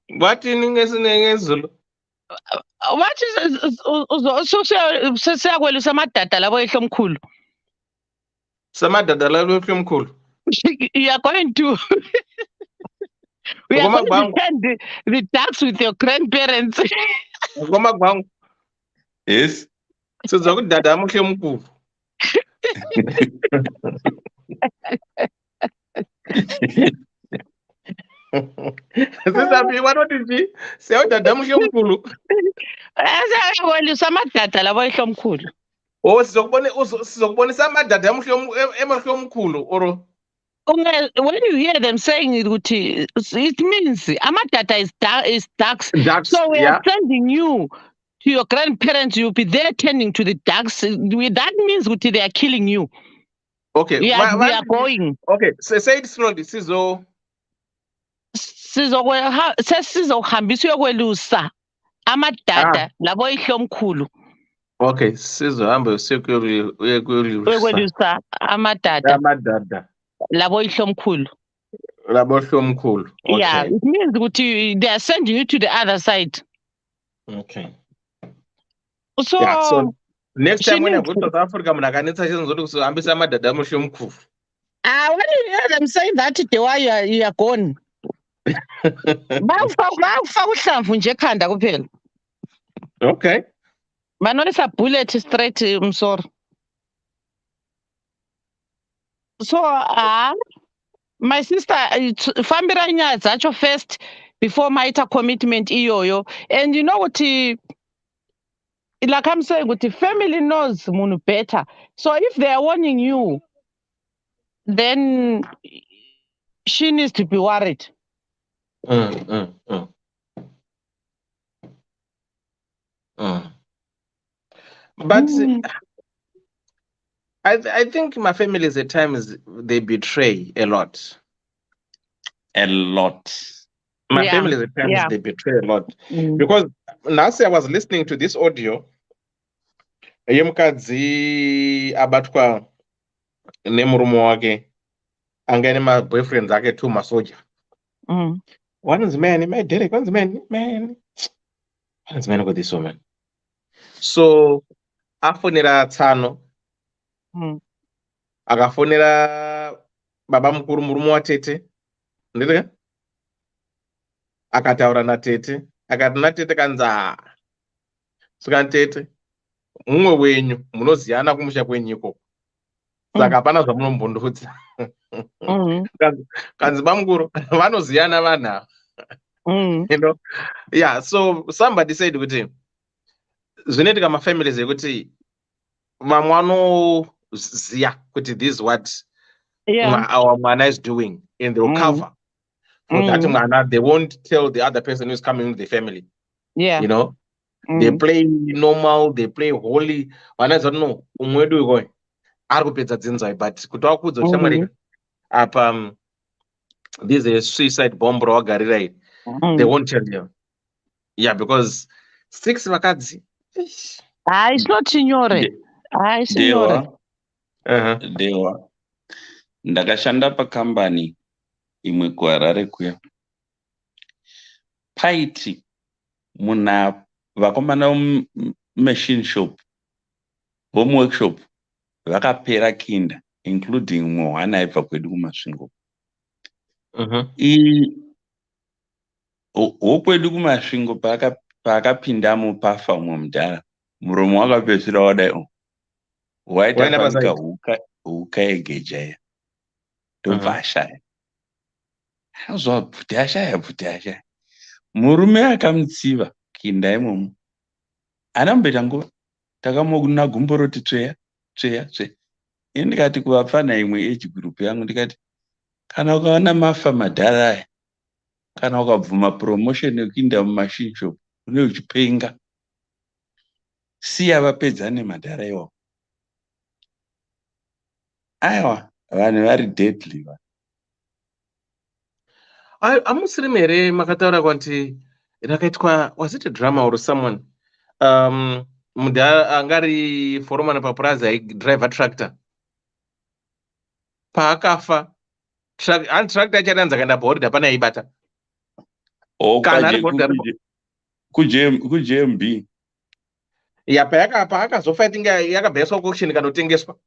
S4: What in Zulu?
S7: What is you are going to we are going to send the tax with your grandparents.
S5: Yes.
S4: So dada mkhulu. Sisabi what did you say? Dada mkhulu.
S7: Well, samadada labo ehlomkhulu.
S4: Oh, sizokubonisa amadada emhlomkhulu or
S7: when you hear them saying it means amadada is ducks. So we are sending you to your grandparents. You'll be there tending to the ducks. That means they are killing you.
S4: Okay.
S7: We are going.
S4: Okay. So say it slowly.
S7: Sizohambisa uyokwelusa amadada labo ehlomkhulu.
S4: Okay, sizohamba
S7: uyekwelusa amadada labo ehlomkhulu.
S4: Okay.
S7: Yeah, it means they are sending you to the other side.
S4: Okay.
S7: So
S4: Next
S7: She
S4: time when I
S7: needs
S4: go to South Africa, mnakanetsa chinzoti kuhambisa madhadha mushe mukuru.
S7: when you hear them saying that the way you are gone. Bakufa uhlamvu nje ekhanda kuphela.
S4: Okay.
S7: Banonisa bullet straight msoro. So my sister fambira nyaya dzacho first before maita commitment iyoyo. And you know what like I'm saying, the family knows munhu better. So if they are warning you, then she needs to be worried.
S4: But I think my families at times they betray a lot.
S5: A lot.
S4: My
S7: Yeah.
S4: families at times
S7: Yeah.
S4: they betray a lot.
S7: Mm.
S4: Because Nasi, I was listening to this audio. Yemukadzi abatwa nemurume wake anga nema boyfriends ake tu masoja. One is man, my Derek, one's man. One is man with this woman. So afonera tsano. Akafonera baba mukuru murume watete. Ndire? Akataura natete. Akati natete kanza. Sikantete. Mumwe wenyu munoziyana kumusha kwenyiko. Saka hapana zvamunombondudza. Kanzi bamukuru vanoziyana vanhu. You know? Yeah, so somebody said kuti zvinoitika mafamilies ekuti vamwe vanoziya kuti this is what our mwana is doing and they'll cover for that mwana. They won't tell the other person who's coming with the family. You know, they play normal, they play holy. Vana zoti no umwe wedu uyu ari kupedza dzinzai, but kuti wakudza ushamwari apa this is a suicide bomb rawagarira iyi, they won't tell you. Yeah, because 6 vakadzi.
S7: It's not signore.
S5: Dewa. Dewa. Ndakashanda pakambani imwe kuHarare kuya. Paiti muna vakomana machine shop, home workshop, vakapera kinda, including mwana aibva kwedu kumasvingo. Wokwedu kumasvingo paakapindamo pafa umwe mudhara, muromo wakapedzisira wadai waita panika huka yegejaya ndobva ashaya. Azwa bvute ashaya. Murume akamutsiva kinda imomo. Anamboita nguva takamona gumbo roti tsveya. Ini ndikati kuvapfana imwe age group yangu ndikati kana ukaona mafa madhara aya, kana ukabvuma promotion yekuinda mumachine shop une uchipenga, siya vapedzane madhara iwawo. Aiwa, vanhu vari deadly.
S4: Amusiri mere makataura kuti rakaitwa, was it a drama or someone? Mudhara angari foromana paplaza aidrive tractor. Paakafa tractor yachadanza kaenda bhoridha pana aibata.
S5: KuJMB.
S4: Yeah, paakazofa I think yakabviswa kuauction kanotengeswa.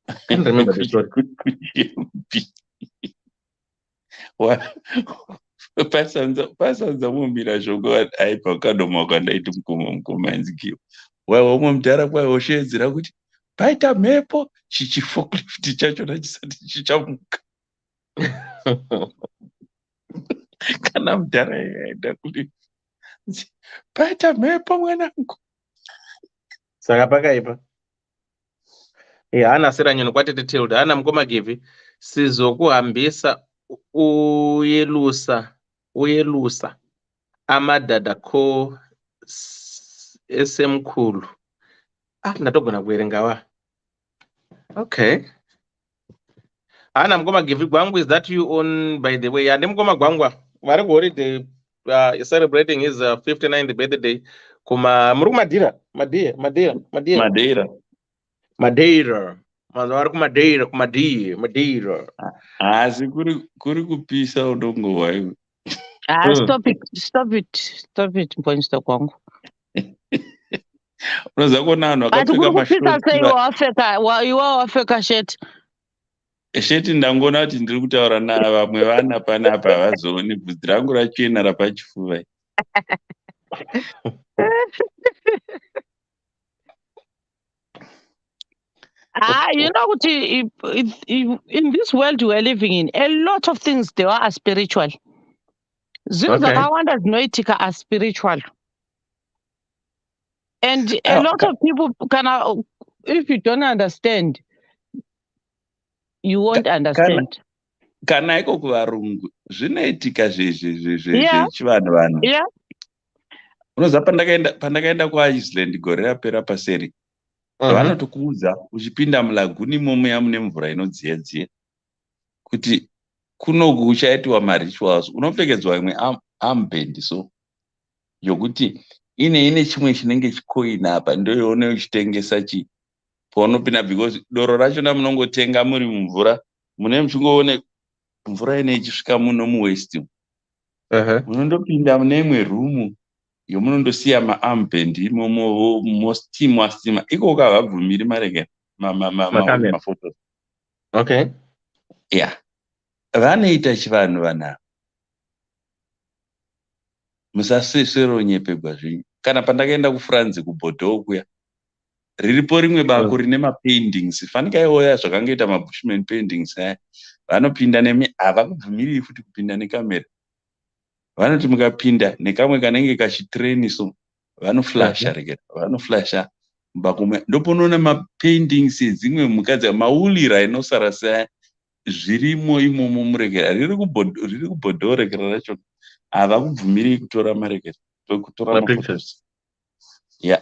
S4: I can't remember the story.
S5: Pasanza mumbira shoko aipa kadoma kandaiti mukoma inzikiwa. Umwe mudhara kwaioshedzera kuti paita mhepo chiforklift chachona chisati chichamuka. Kana mudhara aenda kuti paita mhepo mwanangu.
S4: Saka pakaipa. Hana sera nyono kwatete telled hana mukoma givi sizokuhambisa uyelusa amadhadha ko esemkhulu. Ndatogona kuerengawa. Okay. Hana mukoma givi gwangu, is that you on by the way? Ande mukoma gwangwa vari kuholiday celebrating his 59th birthday kuma muri kumadhira Madeira. Vanhu vari kumadeira.
S5: Asi kuri kupisa udongo waiwe.
S7: Stop it, Mponista kwangu.
S5: unoziva kuona vanhu
S7: But
S5: vakapfeka
S7: kurikupika sei
S5: mashoti
S7: iwe wapfeka sheti?
S5: sheti ndangoona kuti ndiri kutaura navamwe vana panapa havazooni bvudzi rangu rachena rapachifuva.
S7: You know what? In this world we're living in, a lot of things they are spiritual. Zvinhu zvakawanda zvinoitika are spiritual. And a lot of people, if you don't understand, you won't understand.
S5: Kana iko kuvarungu zvinoitika zvechivanhu vanhu.
S7: Yeah.
S5: Unoziva pandakaenda kuiceland gore rapera paseri, vanotokuudza uchipinda mulaguni imomo mune mvura inodziya kuti kunoku kuchaitiwa marituals, unopfekedzwa imwe armband so yokuti ine chimwe chinenge chikoina apa ndoyoone uchitengesa paunopinda, because doro rachona munongotenga muri mumvura, mune muchingoone mvura ine ichisvika muno muwest, munondopinda mune imwe rumu yomunondosiya maarmband imomo mostima iko kavabvumiri marekera mafotos.
S4: Okay.
S5: Yeah, vanoita chivanhu vanhu musasweswero nyepegwa zvinyu. Kana pandakaenda kuFrance kuBordeaux kuya, riripo rimwe bako rine mapaintings, fanikaiwoya zvakangoita mabushman paintings aya, vanopinda havakubvumiriri futi kupinda nekamera, vanoti mukapinda nekamwe kanenge kachitreni so vanoflasha vanoflasha mubako ndoponoona mapaintings edzimwe mhuka maulira inosara saya zvirimo imomo murekera riri kuBordeaux rekera racho havakubvumiriri kutora marekera kutora mafotos. Yeah.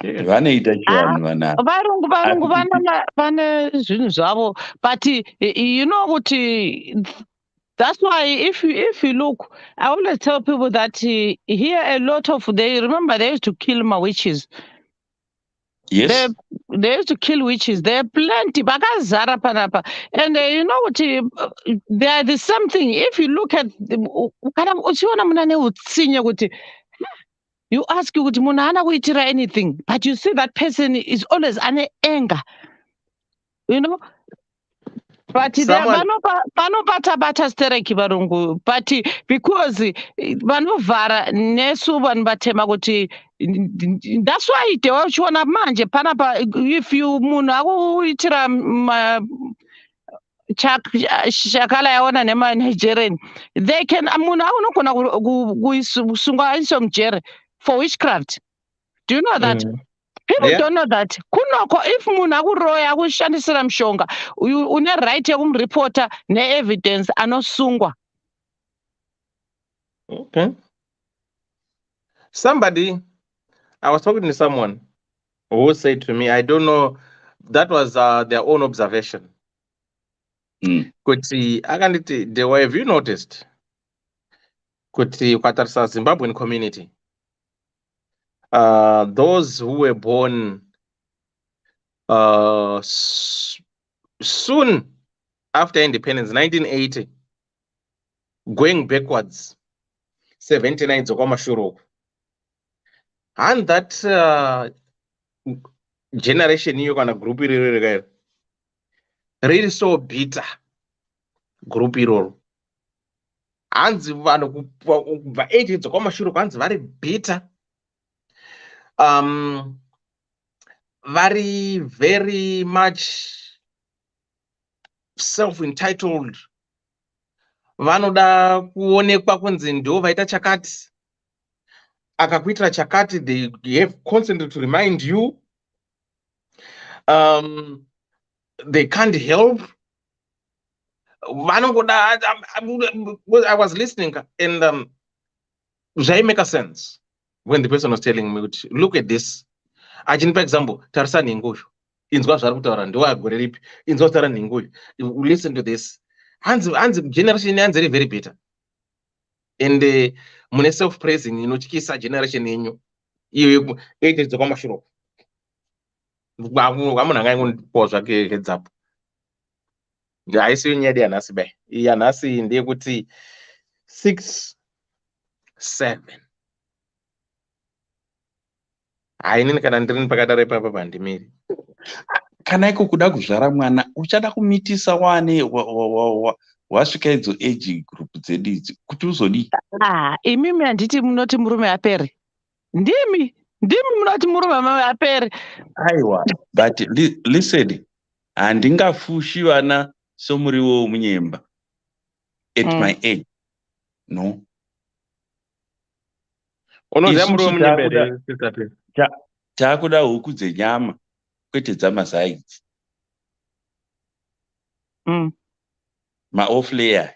S5: Vanoita chivanhu vanhu.
S7: Varungu vane zvinhu zvavo, but you know what, that's why if you look, I always tell people that here a lot of, they used to kill my witches.
S5: Yes.
S7: They used to kill witches. There are plenty. Bakazara panapa. And you know what? There is something. If you look at, you ask anything, but you see that person is always an anger. You know? But vanobata stereki varungu, but because vanovhara nesu vanhu vatema kuti, that's why tewachiona manje panapa, if you munhu akuitira shakala yaona nemanigerian, they can, munhu unogona kusungwa aiswa mujere for witchcraft. Do you know that? People don't know that. Kunoko, if munhu akuroya akushandisira mishonga, une right yekumuripota ne-evidence anosungwa.
S4: Okay. I was talking to someone who said to me, I don't know, that was their own observation. Kuti akanditi, have you noticed kuti ukatarisa Zimbabwean community, those who were born soon after independence, 1980, going backwards, 79 zokwamashuro, and that generation iyo kana group iroro really so bitter group iroro, hanzi vanhu kubva 80 zokwamashuro hanzi vari bitter, very very much self-entitled, vanoda kuonekwa kunzi ndo vaita chakati, akakuitira chakati, they have constantly to remind you, they can't help. I was listening and it make a sense when the person was telling me, look at this. For example, tarisani ngosho inzwa zvari kutaura ndiwa gore ripi, inzwa taura ninguyu, listen to this. Hanzi generation yanzi very bitter, and mune self praising inotyisa generation yenyu iyo 80 dzokwamashuro. Munhu angaingopo zvake heads up. Haisi nyaya yanhasi bai, yanhasi ndeyekuti 6, 7 hainini kana ndirini pakadaro ipapa pandimiri.
S5: Kana iko kuda kuzvara mwana uchada kumitisa wane wasvika idzo age group dzedu idzi kuti uzodii?
S7: Imimi handiti munoti murume apere. Ndimi munoti murume apere.
S5: Aiwa, but listen, handingafushi vana somuriwo womunyemba at my age. No.
S4: Unoziva muriwo womunyemba here?
S5: Taakuda huku dzenyama kwete dzamazaidzi. Maoff layer.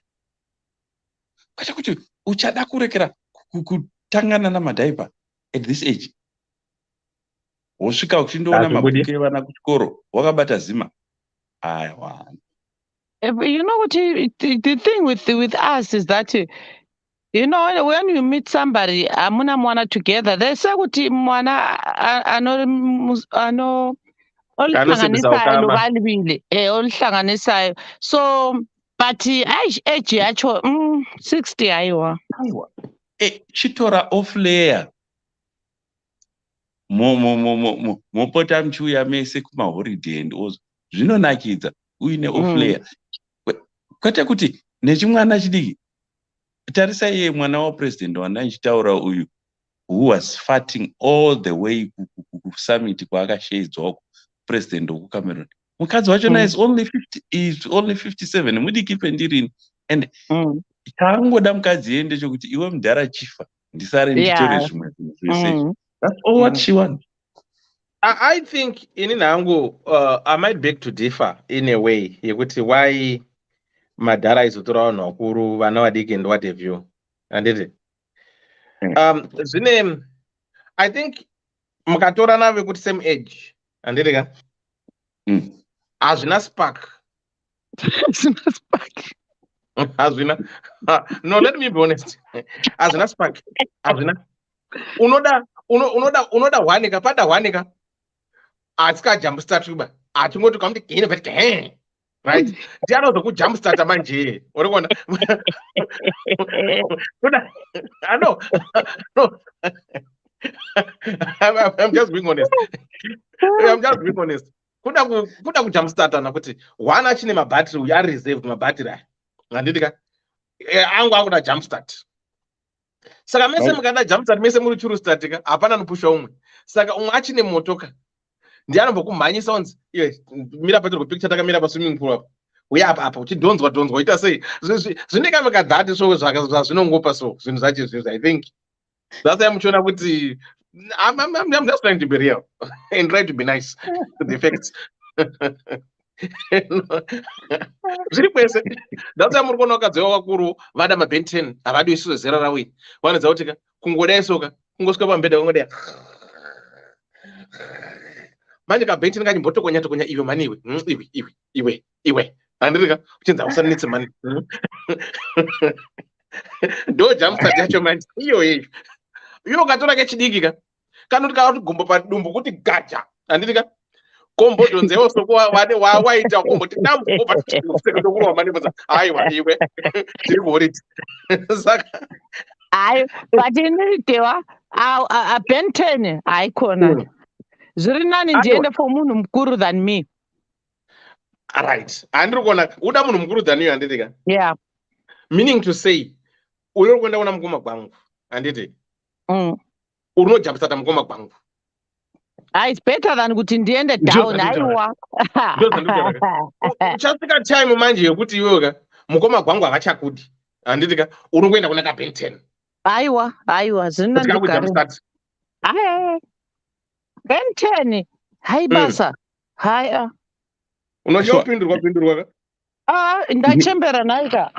S5: Kwete kuti uchada kurekera kutangana namadhaipa at this age. Wosvika uchindoona mabhuku evana kuchikoro wakabata zima. Aiwa.
S7: You know what the thing with us is that you know when you meet somebody amuna mwana together they say kuti mwana ano olihlanganisayo lobalibili olihlanganisayo so but age yacho 60 aiwa
S5: chitora off layer mopota muchiuya mese kumaholiday and ozo zvinonakidza uine off layer kwete kuti nechimwana chidiki tarisa iye mwana wapresident wandandichitaura uyu who was fighting all the way kusummit kwaakashaidzwako president wokucameroon mukadzi wachona is only 57 mudiki pendirini and chaangoda mukadzi ende chokuti iwe mudhara chifa ndisare nditore zvimwe zvinhu zvese. That's all what she wants.
S4: I think inini hangu I might beg to differ in a way yekuti why madhara izotora vanhu vakuru vana vadiki and what have you handiti zvine I think mukatorana vekuti same age handiti ka hazvina spark hazvina no let me be honest hazvina spark hazvina unoda hwanika pada hwanika atsika jump start kuba atingoti kamti kine vet right ndianozo ku jump start manje uri kuona I know no I'm just being honest kuda ku jump start ana kuti one achine mabattery uya reserved mabattery handiti ka angu akuda jump start saka mese mukada jump start mese muri churu start ka hapana nopusha umwe saka umwe achine motoka ndianombokumhanyisa unzi iwe mira patiri kupicture takamira paswimming pool apa uya apa uchidhonzwa ita sei zvinekamika dhati so zvazvinongopa so zvinhu zvacho izvozvo I think that's why muchiona kuti I'm just trying to be real and try to be nice to the facts zviri kwese that's why muri kuona vakadzi vakuru vada maben 10 havadi isizo zera rawe vanodza kuti kungodai soka kungosvika pambedha kungodai manje kaben 10 kanyimbotokonya iwe mani iwe handirika uchinza usanitse mani ndo jamstart yacho manje iyo ukatora kechidiki ka kana kuti kana kuti gombo padumbu kuti gaja handirika kombodonzewo soko waita komboti dambo patikuwa mani basa aiwa iwe tiri kuhoriti saka
S7: ayo but initewa a Ben 10 haikona zviri nani ndiende for munhu mukuru than me.
S4: Right. Andiri kuona uda munhu mukuru than you handiti ka?
S7: Yeah.
S4: Meaning to say uri kuenda kuna mukoma kwangu handiti? Uri nojabusata mukoma kwangu.
S7: It's better than kuti ndiende down aiwa.
S4: Uchasvika time manje yekuti iwewe ka mukoma kwangu havachakudi handiti ka uri kuenda kuna ka Ben 10.
S7: Aiwa zvina ndikare. Ai Ben 10 hai basa hai
S4: unochopindurwa
S7: ka ndachembera naika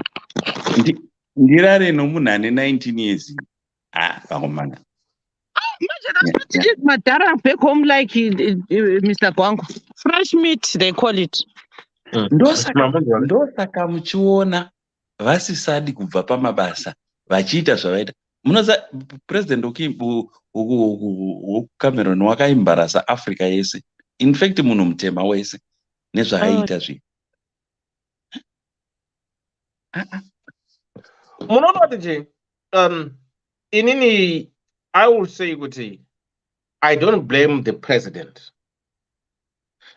S5: ndirare nomunhu ane 19 years pakomana
S7: madhara back home like Mr. Gwangu fresh meat they call it.
S5: Ndosaka muchiona vasisadi kubva pamabasa vachiita zvavaita. Munoza president wokucameroon wakaimbarasa Africa yese, in fact munhu mutema wese nezvaaita zvi.
S4: Munoona kuti inini I will say kuti I don't blame the president.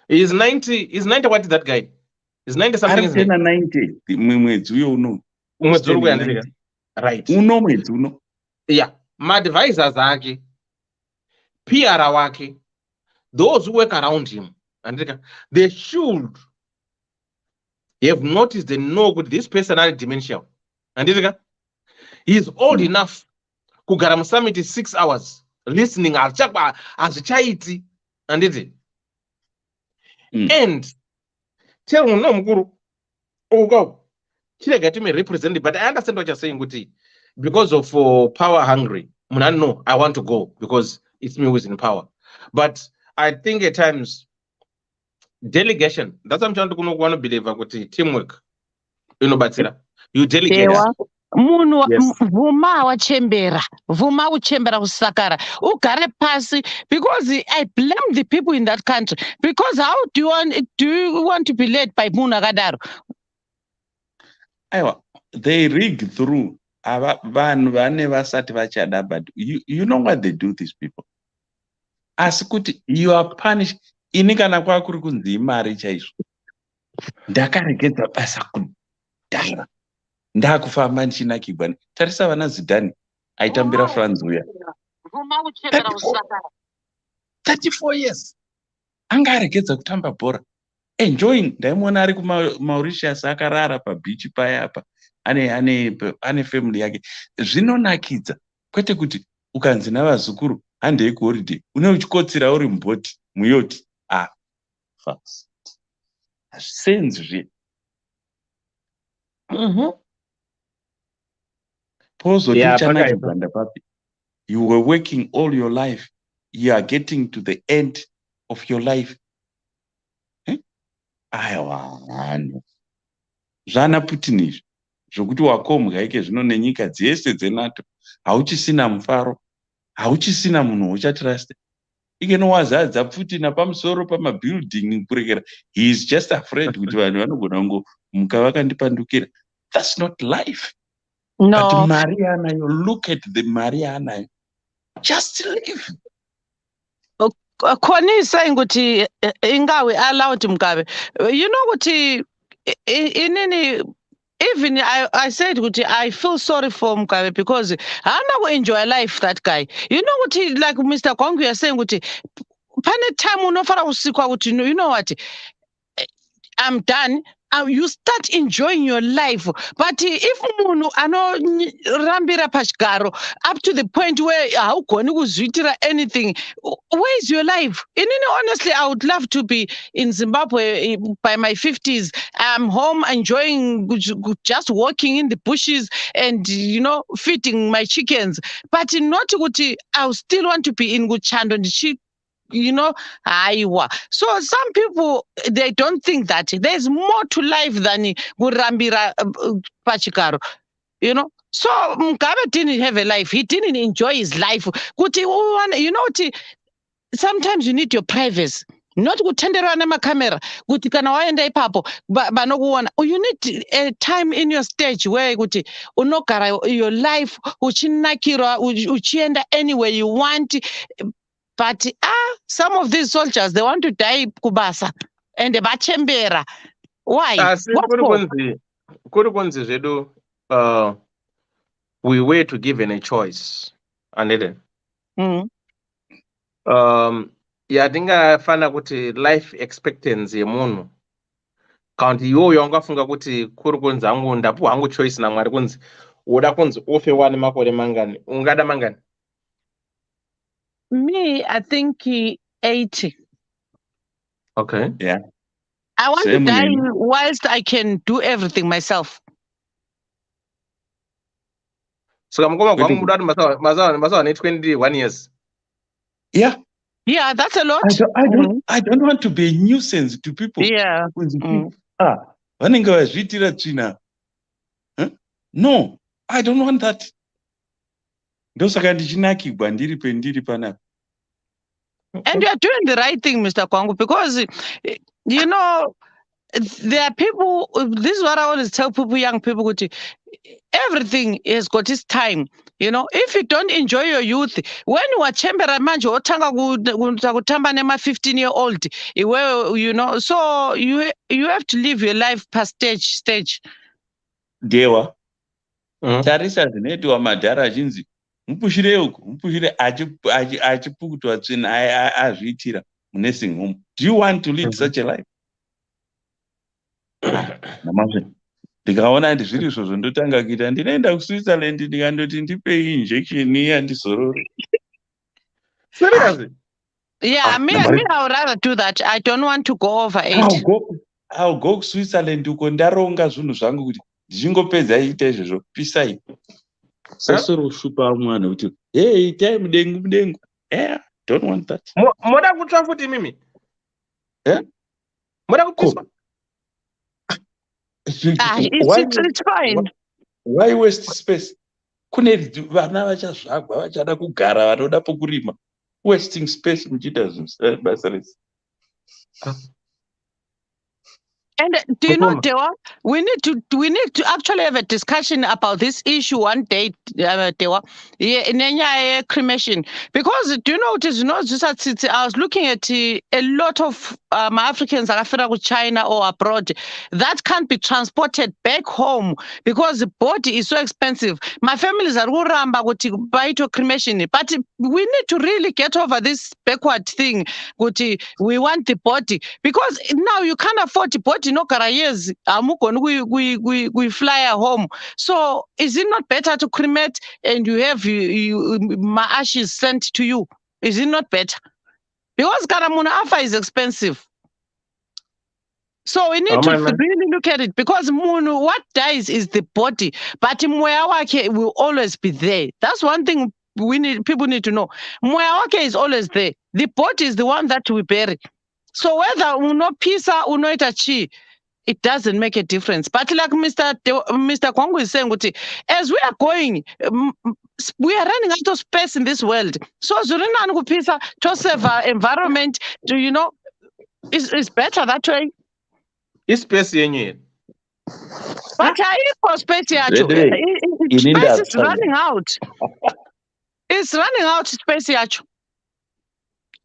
S4: He's 90. He's 90. What is that guy? He's 90 something,
S5: Ari
S4: isn't he?
S5: tena 90 mwedzi uyo uno.
S4: Mwedzi uri
S5: He's turning
S4: kuyandirika.
S5: 90.
S4: Right.
S5: Uno mwedzi uno.
S4: Yeah. My advisors ake, PR wake, those who work around him, and they should have noticed and know that this person has dementia. And he's old enough kugara musummit 6 hours listening azichaiti anditi. And tell no mukuru go chirega timi represented, but I understand what you're saying, Guti, because of power hungry. No, I want to go because it's me who's in power. But I think at times delegation, that's what I'm trying to want to believe, Guti, teamwork. Batira. You delegate.
S7: Munhu vhuma wachembera kusakara ugare pasi, because I blame the people in that country, because how do you want to be led by munhu akadaro?
S5: Aiwa, they rig through vanhu vane vasati vachada, but you know what they do, these people. Asi kuti you are punished. Ini kana kwakuri kunzi imari chaizvo, ndakaregedza basa kudhara ndakufamba ndichinakirwa. Tarisa vana Zidane aitambira France uya 34 years anga aregedza kutamba bhora, enjoying. Ndaimuona ari kuMauritius akarara pabichi paya apa, ane family yake. Zvinonakidza, kwete kuti ukanzi navazukuru handei kuholiday une uchikotsira uri mboti muyoti. Hazvisenzi zve. Pozoti uchanakirwa papi. You were working all your life. You are getting to the end of your life. Aiwa vanhu zvana Putin izvi zvokuti wakomwa ike zvino nenyika dzese dzeNATO, hauchisina mufaro, hauchisina munhu uchatrust. Ikeno wazadza Putin pamusoro pamabuilding kurekera. He is just afraid kuti vanhu vanogona kungomuka vakandipandukira. That's not life.
S7: No.
S5: But Mariana, you look at the Mariana, just live.
S7: Khona saying ukuthi ingawe allowed Mugabe. You know what inini, even I said ukuthi I feel sorry for Mugabe, because I never enjoy life, that guy. You know what like Mr. Kwangu is saying ukuthi pane time unofara usikwa ukuthi you know what, I'm done. You start enjoying your life. But if munhu anorambira pachigaro up to the point where haugoni kuzviitira anything, where is your life? Honestly, I would love to be in Zimbabwe by my 50s. I'm home enjoying, just walking in the bushes and feeding my chickens. But not kuti I still want to be in Guchando. So some people, they don't think that there's more to life than kurambira pachigaro, So Mugabe didn't have a life. He didn't enjoy his life. Sometimes you need your privacy. Not kutenderwa nemakamera kuti kana waenda ipapo vanokuona. You need a time in your stage where kuti unogara your life uchinakirwa uchienda anywhere you want. But some of these soldiers, they want to die kubasa and the bachembera. Why?
S4: We were to given a choice, and yadinga kuti life expectancy yemunhu kanti iwoyo wangafunga kuti kuri kunzi hangu ndapuwa hangu choice naMwari kunzi uda kunzi ufe wane makore mangani, ungada mangani?
S7: Me, I think 80.
S4: Okay.
S5: Yeah.
S7: I want to die whilst I can do everything myself.
S4: So I'm going to masawa 21 years.
S5: Yeah.
S7: Yeah, that's a lot.
S5: I don't want to be a nuisance to people.
S7: Yeah.
S5: Vanenge vazviitira tsvina. No, I don't want that. Ndosaka ndichinakirwa ndiri pendiri panapa.
S7: And you are doing the right thing, Mr. Kwangu, because there are people. This is what I always tell people, young people, everything has got its time. You know, if you don't enjoy your youth, when you are chembera manje otanga kutamba nema 15-year-old, you know, so you have to live your life per stage.
S5: Dewa. Tarisa dzinoitwa madhara achinzi mupushire uku mupushire achipukutwa tsvina azviitira nursing home. Do you want to lead such a life? Namazve ndikaona kuti zviri izvozvo ndotanga kuita ndinoenda kuSwitzerland ndikandoti ndipei injection yandizorore.
S4: Seriously?
S7: Yeah, me I would rather do that. I don't want to go over 8.
S5: I'll go kuSwitzerland uko ndaronga zvinhu zvangu kuti ndichingopedza iita izvozvo pisai. Sosoro shupa mwana kuti hey itai mudengu. Don't want that.
S4: Moda kutsva futi mimi. Moda kupiswa.
S7: It's fine.
S5: Why waste space? Kune vana vachazvagwa vachada kugara vanoda pokurima. Wasting space muchita basa rese.
S7: And do you know, Dewa, we need to actually have a discussion about this issue one day, Dewa, in cremation. Because do you know, it is not just that I was looking at a lot of Africans that are from China or abroad that can't be transported back home because the body is so expensive. My families are to buy to cremation, but we need to really get over this backward thing. We want the body because now you can't afford the body. No years, we fly home. So is it not better to cremate and you have my ashes sent to you? Is it not better? Because Karamuna Afa is expensive. So we need to really look at it because what dies is the body, but Mwewake will always be there. That's one thing people need to know. Mwewake is always there. The body is the one that we bury. So whether uno pisa uno itachi, it doesn't make a difference. But like Mr. Kwangu is saying, as we are going, we are running out of space in this world. So Zurina pisa to save our environment, you know, it's better that way.
S4: It's space yenye.
S7: But I space space is running out. It's running out space yacho.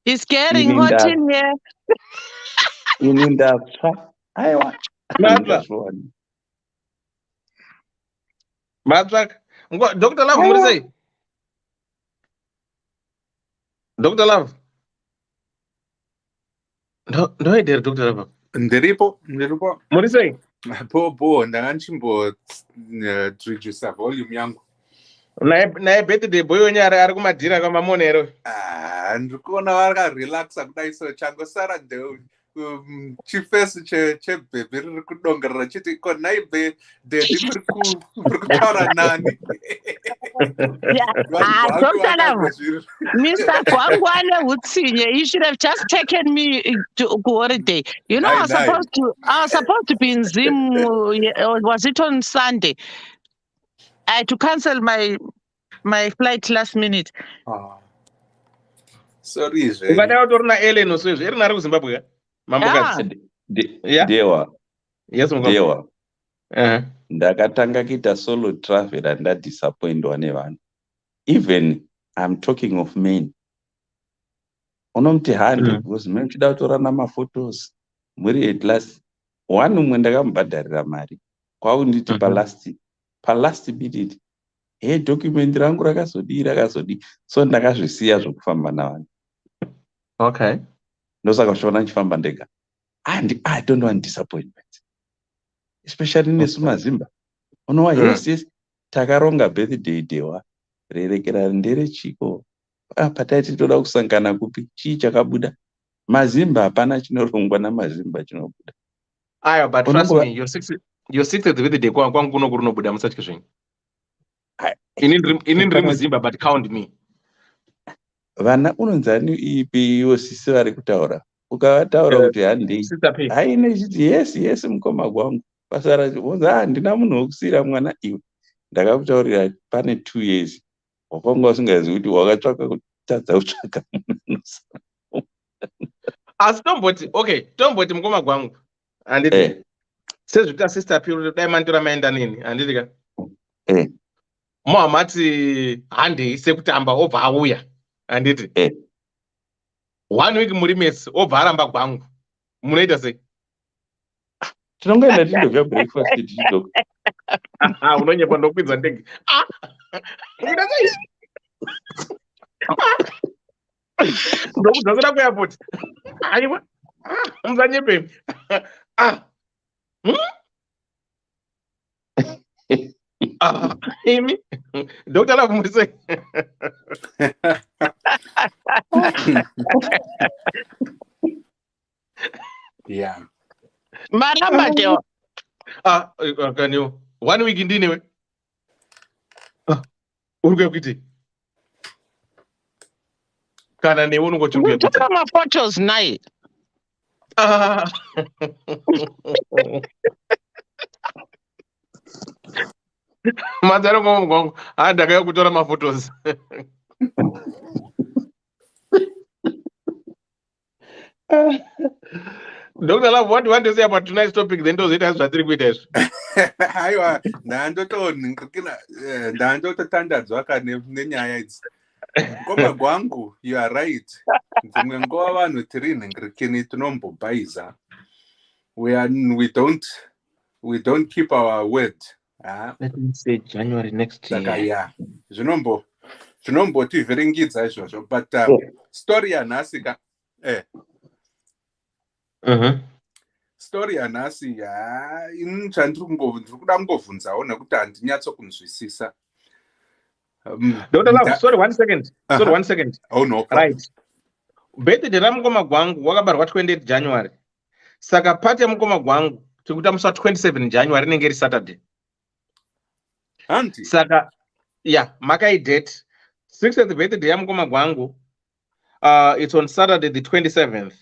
S7: It's getting hot in here.
S5: You mean that? I want.
S4: Matrak. Dr. Love, what is it? Dr. Love. No, dear Dr. Love.
S3: Ndiripo.
S4: What is it?
S3: Po ndanganchimbo reduce volume yangu.
S4: Nae birthday boy wenyara ari kumadhira kwamamonero.
S3: Ndikuona vakarelaxa kudai so chango sara ndeu chifesu chebhebhi riri kudongerera chiti konaibe dedi muri kutaura nani.
S7: Mr. Kwangwane Hutsinye, you should have just taken me to holiday. You know, I was supposed to be in Zim, was it on Sunday? I had to cancel my flight last minute.
S3: Sorry,
S4: Ungada utorina Ellen oswezvo. Ellen ari kuZimbabwe.
S5: Dewa.
S4: Yes,
S5: Dewa. Ndakatanga kuita solo travel and ndadisappointwa nevanhu. Even I'm talking of men. Unomuti handi because men chida kutora namaphotos. Muri at last one umwe ndakamubhadharira mari. Kwaunditi palast minute. Hey, document rangu rakazodi. So ndakazvisiya zvokufamba navanhu.
S4: Okay.
S5: Ndosaka kushona ndichifamba ndega. And I don't want disappointment. Especially nesu mazimba. Unowa yes, takaronga birthday Dewa. Rerekera ndere chiko. Pataiti toda kusangana kupi chii chakabuda. Mazimba hapana chinorongwa namazimba chinobuda.
S4: Aya, but trust me, your 60th birthday kwangu kuno kunobuda musati zvinhu. Inindiri muzimba, but count me.
S5: Vana unonzani ipi iwo sisi vari kutaura. Ukavataura kuti handei. Haine chiti yes mukoma gwangu. Pasara chibonza ndina munhu wokusira mwana iwe. Ndakakutaurira pane 2 years. Wakanga usingazivi kuti wakatsvaka kutadza kutsvaka munhu.
S4: Asi tomboti mukoma gwangu. Anditi. Sezvita sister Pure dai mantora maenda nini? Anditi ka. muhamati handei sekutamba obva auya handiti 1 week muri mesi obva aramba gwangu munoita sei?
S5: Tinongoenda tindodya breakfast tichidzoka.
S4: Unonyepa ndokwidza ndege. Unoita sei? Ndokudzokera kuairport. Aiwa. Musanyepei. Imi Dr. Love muri sei?
S3: Yeah.
S7: Maramba Teo.
S4: Can you 1 week ndiniwe? Uri kuiti? Kana newe unongochirwa kuiti?
S7: Tora maphotos naye.
S4: Mazaro ngwangu ndakauya kutora maphotos. Dr. Love, what do you want to say about tonight's topic? Then those it has 3 weeks.
S3: Aiwa, ndandototandadzwa nenyaya idzi. Ngoma gwangu, you are right. Dzimwe nguva vanhu tiri nhengerekeni tinombobhaiza. We don't keep our word.
S4: Let me say January next year.
S3: Saka yeah. Zvinombotivhiringidza izvozvo, but story yanhasi story yanhasi ndiri kuda kungovhunzawo nekuti handinyatsokunzwisisa.
S4: Dr. Love, sorry 1 second. Sorry 1 second.
S3: Oh no.
S4: Right. Birthday ramukoma gwangu wakabarwa 28 January. Saka party yamukoma gwangu tikuita musi 27 January inenge iri Saturday.
S3: Anti.
S4: Saka yeah, makai date 60th birthday yamukoma gwangu. It's on Saturday the 27th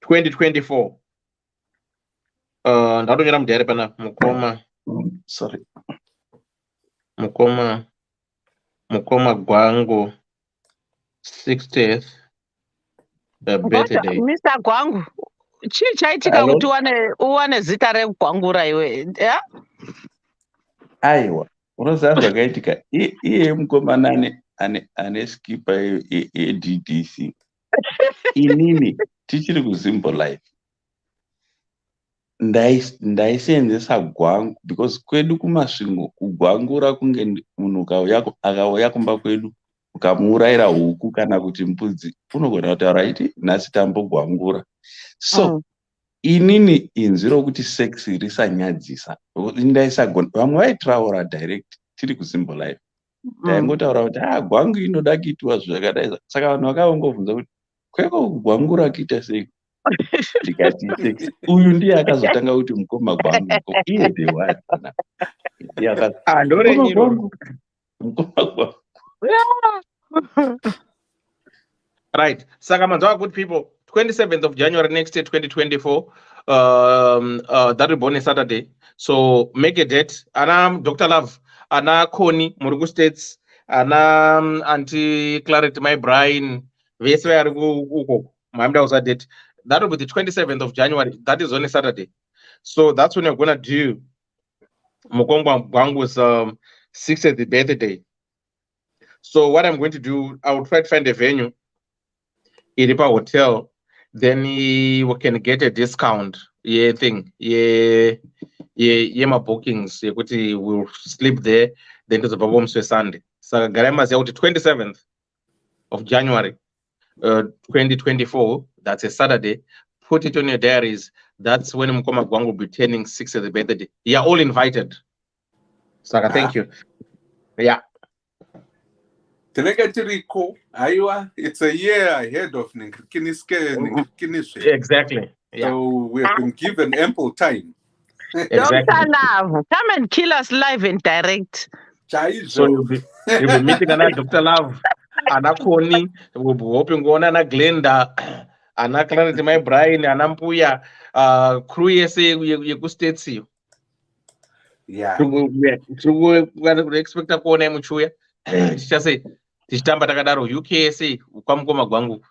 S4: 2024. Ndakunyora mudhari pana mukoma.
S5: Sorry.
S4: Mukoma gwangu 60th birthday.
S7: Mr. Gwangu, chii chaitika kuti uwane zita regwangura iwe? Yeah?
S5: Aiwa, unoziva zvakaitika. Iye mukomana ane skipa yeDDC. Inini tichiri kuZimbo Life. Ndaisenzesa gwangu because kwedu kumasvingo kugwangura kunge munhu akauya kumba kwedu ukamuurayira huku kana kuti mbudzi unogona kutaura iti nhasi tambogwangura. So inini inzwi rokuti sex risanyadzisa ndaisagona. Vamwe vaitiraura direct tiri kuZimbo Life. Ndaingotaura kuti gwangu inoda kuitwa zvakadai. Saka vanhu vakavongovhunza kuti kweko kugwangura kuita sei? Ndikati sex. Uyu ndiye akazotanga kuti mukoma gwangu. Iye the one. Ndiye
S4: Mukoma
S5: gwangu.
S4: Right. Saka manzwa good people. 27th of January next year 2024. That will be on a Saturday. So make a date. Ana Dr. Love, Ana Koni, Murugu States, Ana Auntie Clarity, my Brian, Veswe Uko. Mamda was a date. That will be the 27th of January. That is on a Saturday. So that's when you're gonna do Mukongwa Gwangu's 60th birthday. So what I'm going to do, I will try to find a venue in Iripa Hotel. Then we can get a discount. Yeah, my bookings. We'll sleep there. Then to the Babom Sunday. So Garema's out 27th of January, 2024. That's a Saturday. Put it on your diaries. That's when Mukoma Gwang will be turning 60th birthday. You're all invited. Saka, thank you. Yeah.
S3: It's a year ahead of
S4: Exactly. Yeah.
S3: So we have been given ample time.
S4: Exactly.
S7: Dr. Love, come and kill us live and direct.
S4: So you'll be meeting another Dr. Love, Ana Koni, we'll be hoping go on Ana Glenda, Ana Clarity, my Brian, Ana Mpuya, crew yese you states you.
S3: Yeah.
S4: We expect a kona muchuya. Just say tichitamba takadaro UKSA kwamukoma gwangu.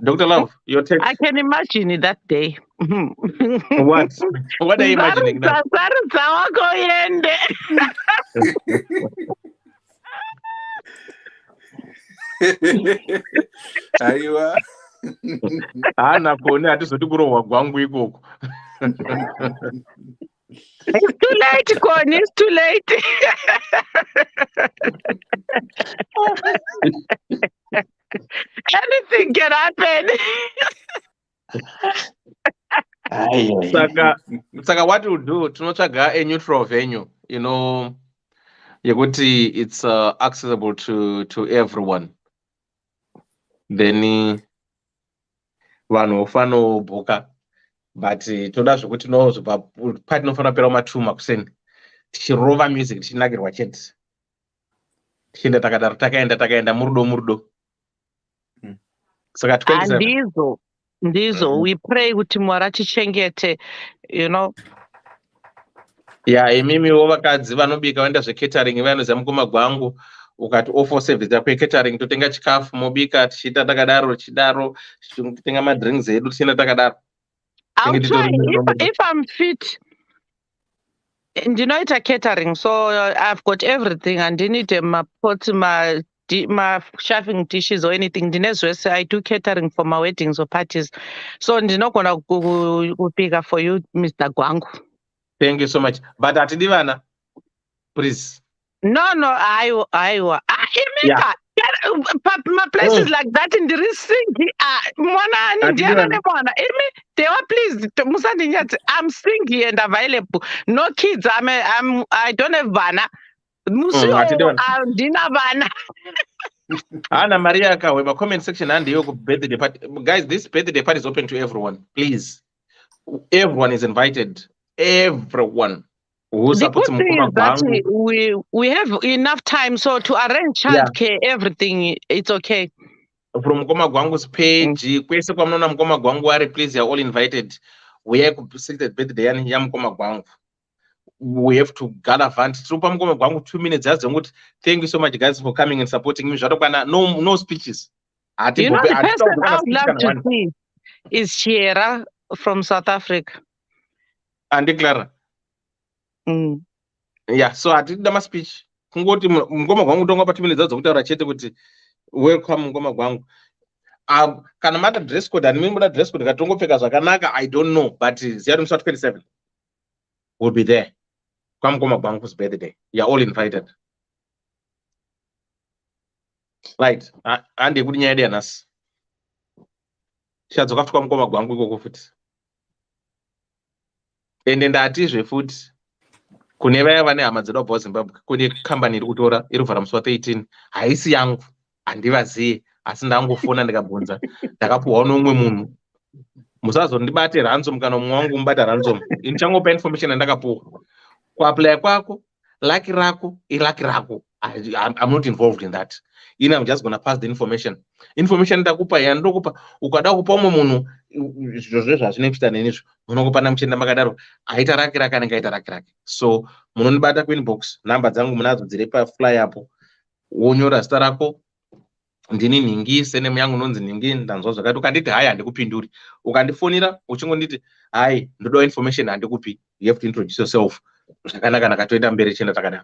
S4: Dr. Love, your take.
S7: I can imagine that day.
S4: What? What are you imagining now?
S3: Aiwa.
S4: Hana kone hatizoti kurohwa kwangu ikoko.
S7: It's too late, Connie. It's too late. Anything can happen.
S4: Saka what we'll do, tinotsvaga a neutral venue, you know, yekuti it's accessible to everyone. Then vanhu fanobhuka, but toda zvekuti nozobva pati nofana pera matuma kuseni tichirova music tichinakirwa chete tichienda takadaro takaenda murudo. Saka 27
S7: ndizo we pray kuti Mwari atichengete, you know.
S4: Yeah, imimiwo vakadzi vanobika vaenda zvecatering vanoziva mukoma gwangu ukati offer service yako catering totenga chikafu mobika tichiita takadaro tichidaro tichitenga madrinks edu tichienda takadaro.
S7: I'll try if I'm fit. Ndinoita catering, so I've got everything and I need my pots, my chafing dishes or anything. I do catering for my weddings or parties. So I'm not gonna go bigger for you, Mr. Gwangu.
S4: Thank you so much. But Atidivana, please.
S7: No, I
S4: Yeah.
S7: My place is like that in the singing. Please, I'm singing and available. No kids. I don't have bana.
S4: Anna Maria Kaweba comment section and the birthday party. Guys, this birthday party is open to everyone. Please. Everyone is invited. Everyone.
S7: The good thing is that we have enough time, so to arrange childcare, everything, it's okay.
S4: From Mkoma Gwangu's page, please, you're all invited. We have to see the birthday and Mkoma Gwangu. We have to gather advantage. 2 minutes. Thank you so much, guys, for coming and supporting me. No speeches.
S7: You know, the person I would love to see is Shiera from South Africa.
S4: And Clara. Yeah, so I did my speech. Kungoti Mkoma Gwangu tonga pa 2 minutes zakutaura chete kuti welcome Mkoma Gwangu. Kana mata dress code and remember dress code katongopfeka zvakanaka, I don't know, but 027 will be there. Come Mkoma Gwangu's birthday. You're all invited. Right. And the good idea nas. Shadzoka kwa Mkoma Gwangu ikoko futi. Ende ndatizve futi kune vaya vane hama dzedu vabva Zimbabwe kune kambani iri kutora iri kuvhara musi wa13 haisi yangu handivaziye asi ndangofona ndikabvunza ndakapuhwa nomumwe munhu musazondibate ransom kana mumwe wangu mubata ransom ndichangopa information yandakapuhwa kuapply kwako lucky rako ilucky rako. I'm not involved in that. I'm just gonna pass the information ndakupa yandokupa ukada kupa umwe munhu zvozvo zvazvinepita nenizvo munongopana muchienda makadaro aita raki rake anenge aita raki rake. So munondibata kuinbox, namba dzangu munadzo dziri pafly apo, wonyora zita rako, ndini Nhingi, senemu yangu nonzi Nhingi, ndanzwa zvakati. Ukanditi hai handikupinduri, ukandifonera uchingonditi hai ndoda information handikupi, you have to introduce yourself zvakanaka nakatoenda mberi chienda takadaro.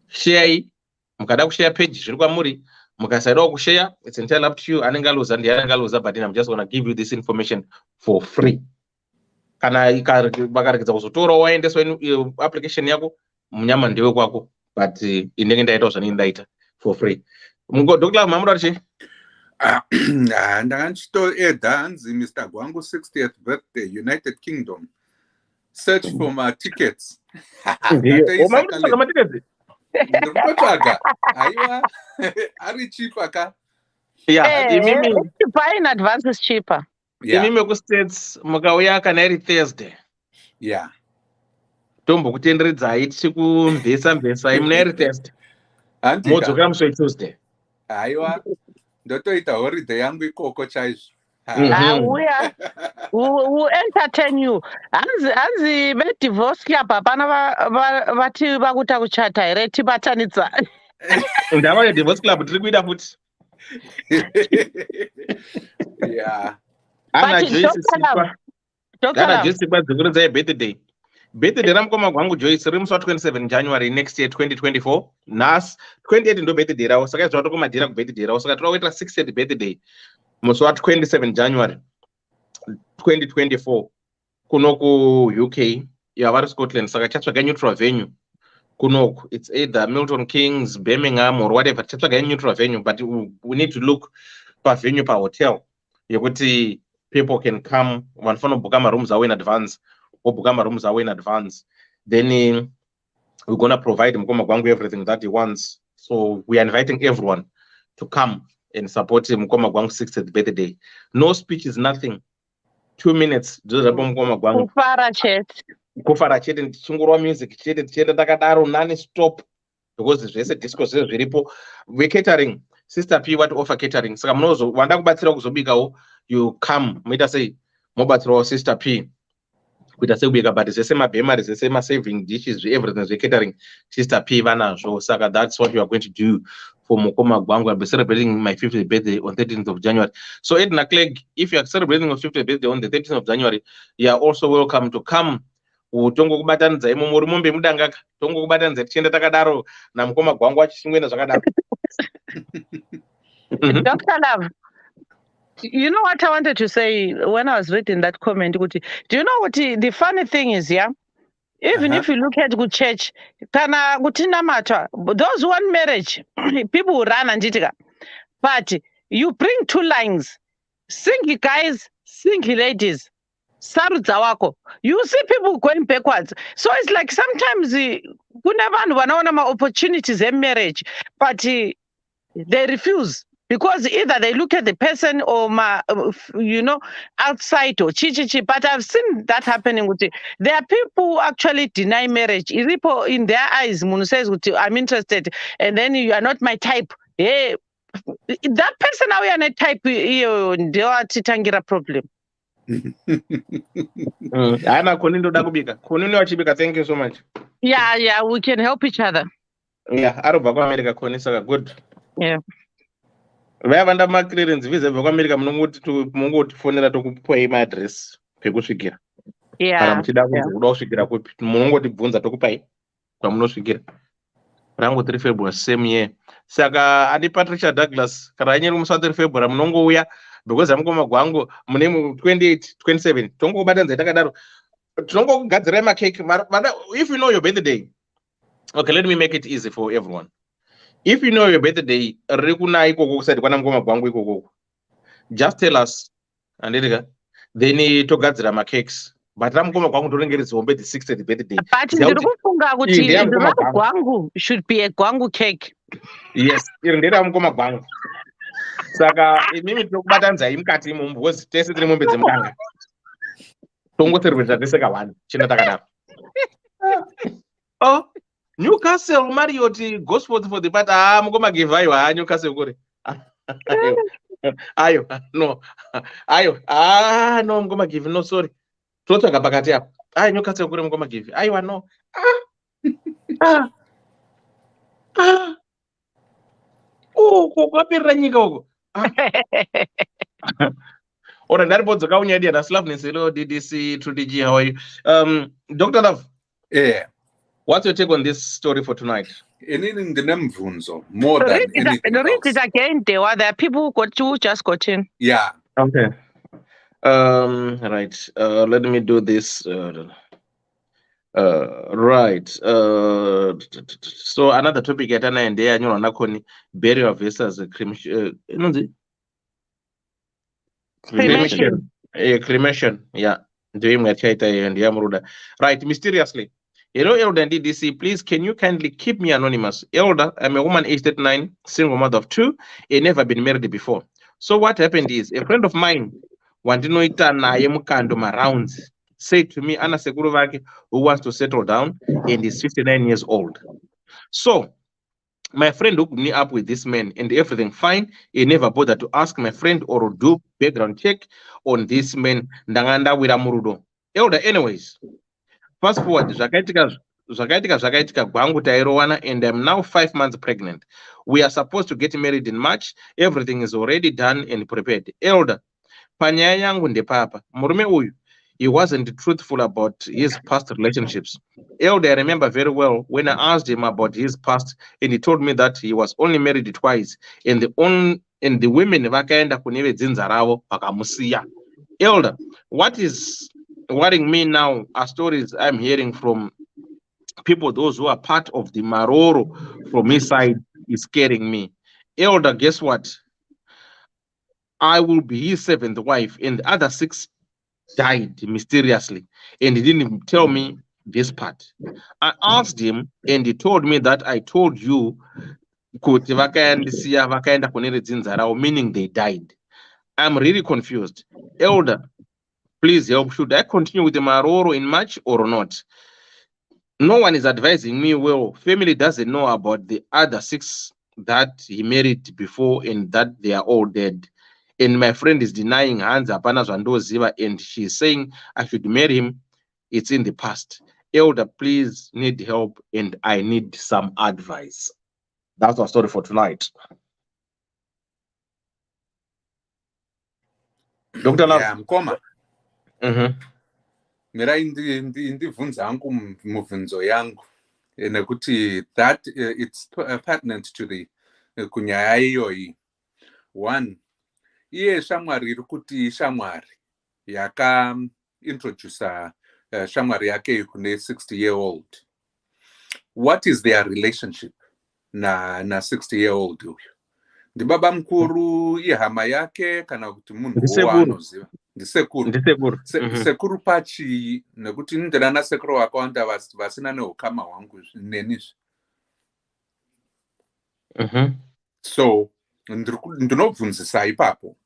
S4: Share, mukada kushare page zviri kwamuri, mukasaidawo kushare, it's entirely up to you. Anenge aluza ndiye anenge aluza, but I'm just gonna give you this information for free. Kana vakaregedza kuzotora waendeswa application yako munyama ndewe kwako, but inenge ndaita zvanini ndaita for free. Dr. Mamura chi?
S3: Ndakachitoedha hanzi Mr. Gwangu 60th birthday United Kingdom. Search for my tickets. Ndikutsvaga. Aiwa. Ari cheaper ka?
S4: Yeah,
S7: to buy in advance is cheaper.
S4: Imimi kustates mukauya kana iri Thursday.
S3: Yeah.
S4: Tombokutenderedzai tichikumvesa imuna iri Thursday. Modzoka musi weTuesday.
S3: Aiwa. Ndotoita holiday yangu ikoko chaizvo.
S7: We entertain you. Hanzi divorce club hapana vati vakuta kuchata here tibatanidza.
S4: Ndava divorce club tiri kuita futi.
S3: Yeah.
S4: Ana
S7: But
S4: Joyce
S7: Dr. Love,
S4: Sikwa dzikuridza birthday. Birthday ramukoma gwangu Joyce rimusi 27 January next year 2024. Nas 28 ndo birthday rawo. Saka izvo tokumadhira ku birthday rawo. Saka tinoita 60th birthday musi 27 January 2024 kuno ku UK yavari Scotland. Saka chatsvaga neutral venue kunoku. It's either Milton Keynes, Birmingham or whatever. Chatsvaga neutral venue, but we need to look per venue per hotel yekuti people can come. Vanofana kubook marooms awo in advance. Book marooms awo in advance. Then we're gonna provide Mukoma Gwangu everything that he wants. So we are inviting everyone to come and support Mukoma Gwangu's 60th birthday. No speeches, nothing. 2 minutes. Just Mukoma Gwangu. Kufara chete ndichingorwa music chete tichenda takadaro nani stop because zvese disco zvezvo zviripo. We catering. Sister P what offer catering. Saka munozo wanda kubatsira kuzobikawo, you come muita sei mobatsirawo Sister P kuita sekubika, but zvese mabhemari zvese saving dishes everything zve catering Sister P vanazvo. Saka that's what we are going to do for Mukoma Gwangu. I'll be celebrating my 50th birthday on 13th of January. So Edna Clegg, if you are celebrating your 50th birthday on the 13th of January, you are also welcome to come. Tongo kubatanidza imo muri mombe mudangaka. Tongo kubatanidza tichenda takadaro naMukoma Gwangu achishingwena zvakadaro.
S7: Dr. Love, you know what I wanted to say when I was reading that comment? Do you know what the funny thing is, yeah? Even if you look at good church, kana kutina matter, those who want marriage, people will run and jitika. But you bring 2 lines, single guys, single ladies, sarudza wako. You see people going backwards. So it's like sometimes kuna vanhu vanaona ma opportunities in marriage, but they refuse. Because either they look at the person or outside or chichichi. But I've seen that happening with it. There are people who actually deny marriage. In their eyes, Munu says, I'm interested, and then you are not my type. Hey, that person now you are not type, they are titangira problem.
S4: Ana Konindo Dagubika. Konindo Achibika, thank you so much.
S7: Yeah, we can help each other.
S4: Yeah, Araba America Konisaka, good.
S7: Yeah.
S4: Vavanda maclearance visa vekuAmerica munongotifonera tokupa address pekusvikira. Kana muchida kuda kusvikira kupi munongotibvunza tokupai kwamunosvikira. Rangu 3 February same year. Saka ani Patricia Douglas kana anyeri musi 3 February munongouya because Mukoma Gwangu mune 28 27 tongobatanidza takadaro. Tinongogadzira macake. If you know your birthday, okay, let me make it easy for everyone. If you know your birthday, just tell us, and then togadzira ma cakes. But Mukoma Gwangu torengeredza the 60th birthday.
S7: But Gwangu should be a Gwangu cake.
S4: Yes, ndera Mukoma Gwangu. Saka imimi tokubatanidza imukati imomo because tese tiri mombe dzemukanga. Tongoterebera tese kawani china takadaro. Oh, Newcastle Marriott gospel for the part Mukoma give ayo Newcastle kuri. Ayo no Mukoma give no sorry. Totsvaga pakati apo. Newcastle kuri Mukoma give. Ayo no. Kwapirira nyika uko. Ora ndaripodzoka unyadi na Slaveness. Hello DDC to DG, how are you? Dr. Love.
S3: Yeah.
S4: What's your take on this story for tonight?
S3: Anything the Nemvunzo more than anything else.
S7: Read it again. There are people who just got in.
S3: Yeah.
S4: Okay. Right. Let me do this. Right. So another topic at an end there, nakoni burial versus cremation. Cremation. Yeah. Doing my chaita and Yamruda. Right. Mysteriously. Hello, Elder and DDC. Please, can you kindly keep me anonymous? Elder, I'm a woman aged 39, single mother of 2, and never been married before. So what happened is a friend of mine, Wandinoita naye mukando rounds, said to me, Ana Seguruvaki, who wants to settle down and is 59 years old. So my friend hooked me up with this man and everything fine. He never bothered to ask my friend or do background check on this man. Ndanganda wira murudo. Elder, anyways. Fast forward, zvakaitika zvakaitika gwangu tairowana, and I'm now 5 months pregnant. We are supposed to get married in March. Everything is already done and prepared. Elder, panyaya yangu ndepapa. Murume uyu, he wasn't truthful about his past relationships. Elder, I remember very well when I asked him about his past, and he told me that he was only married twice, and the women vakaenda kune vedzinza ravo vakamusiya. Elder, what is worrying me now are stories I'm hearing from people, those who are part of the maroro from his side, is scaring me. Elder, guess what? I will be his 7th wife, and the other 6 died mysteriously, and he didn't even tell me this part. I asked him, and he told me that I told you kuti vakaendisiya vakaenda kune redzinza ravo, meaning they died. I'm really confused. Elder, please help. Should I continue with the maroro in March or not? No one is advising me well. Family doesn't know about the other 6 that he married before and that they are all dead. And my friend is denying hands hapana zvandoziva, and she's saying I should marry him. It's in the past. Elder, please need help, and I need some advice. That's our story for tonight. Dr. Love.
S8: Yeah, mkoma.
S4: Mira
S8: ndibvunza hangu mubvunzo yangu nekuti that it's pertinent to the kunyaya iyoyi. One, iye shamwari iri kuti shamwari yaka introduce shamwari yake kune 60-year-old. What is their relationship na 60-year-old uyu? Ndibaba mkuru ihama yake kana kuti munhu wanoziva? Ndisekuru. Sekuru pachi nekuti ndina nasekuru wakawanda vasina neukama hwangu nenizvi. So ndinobvunzisa ipapo.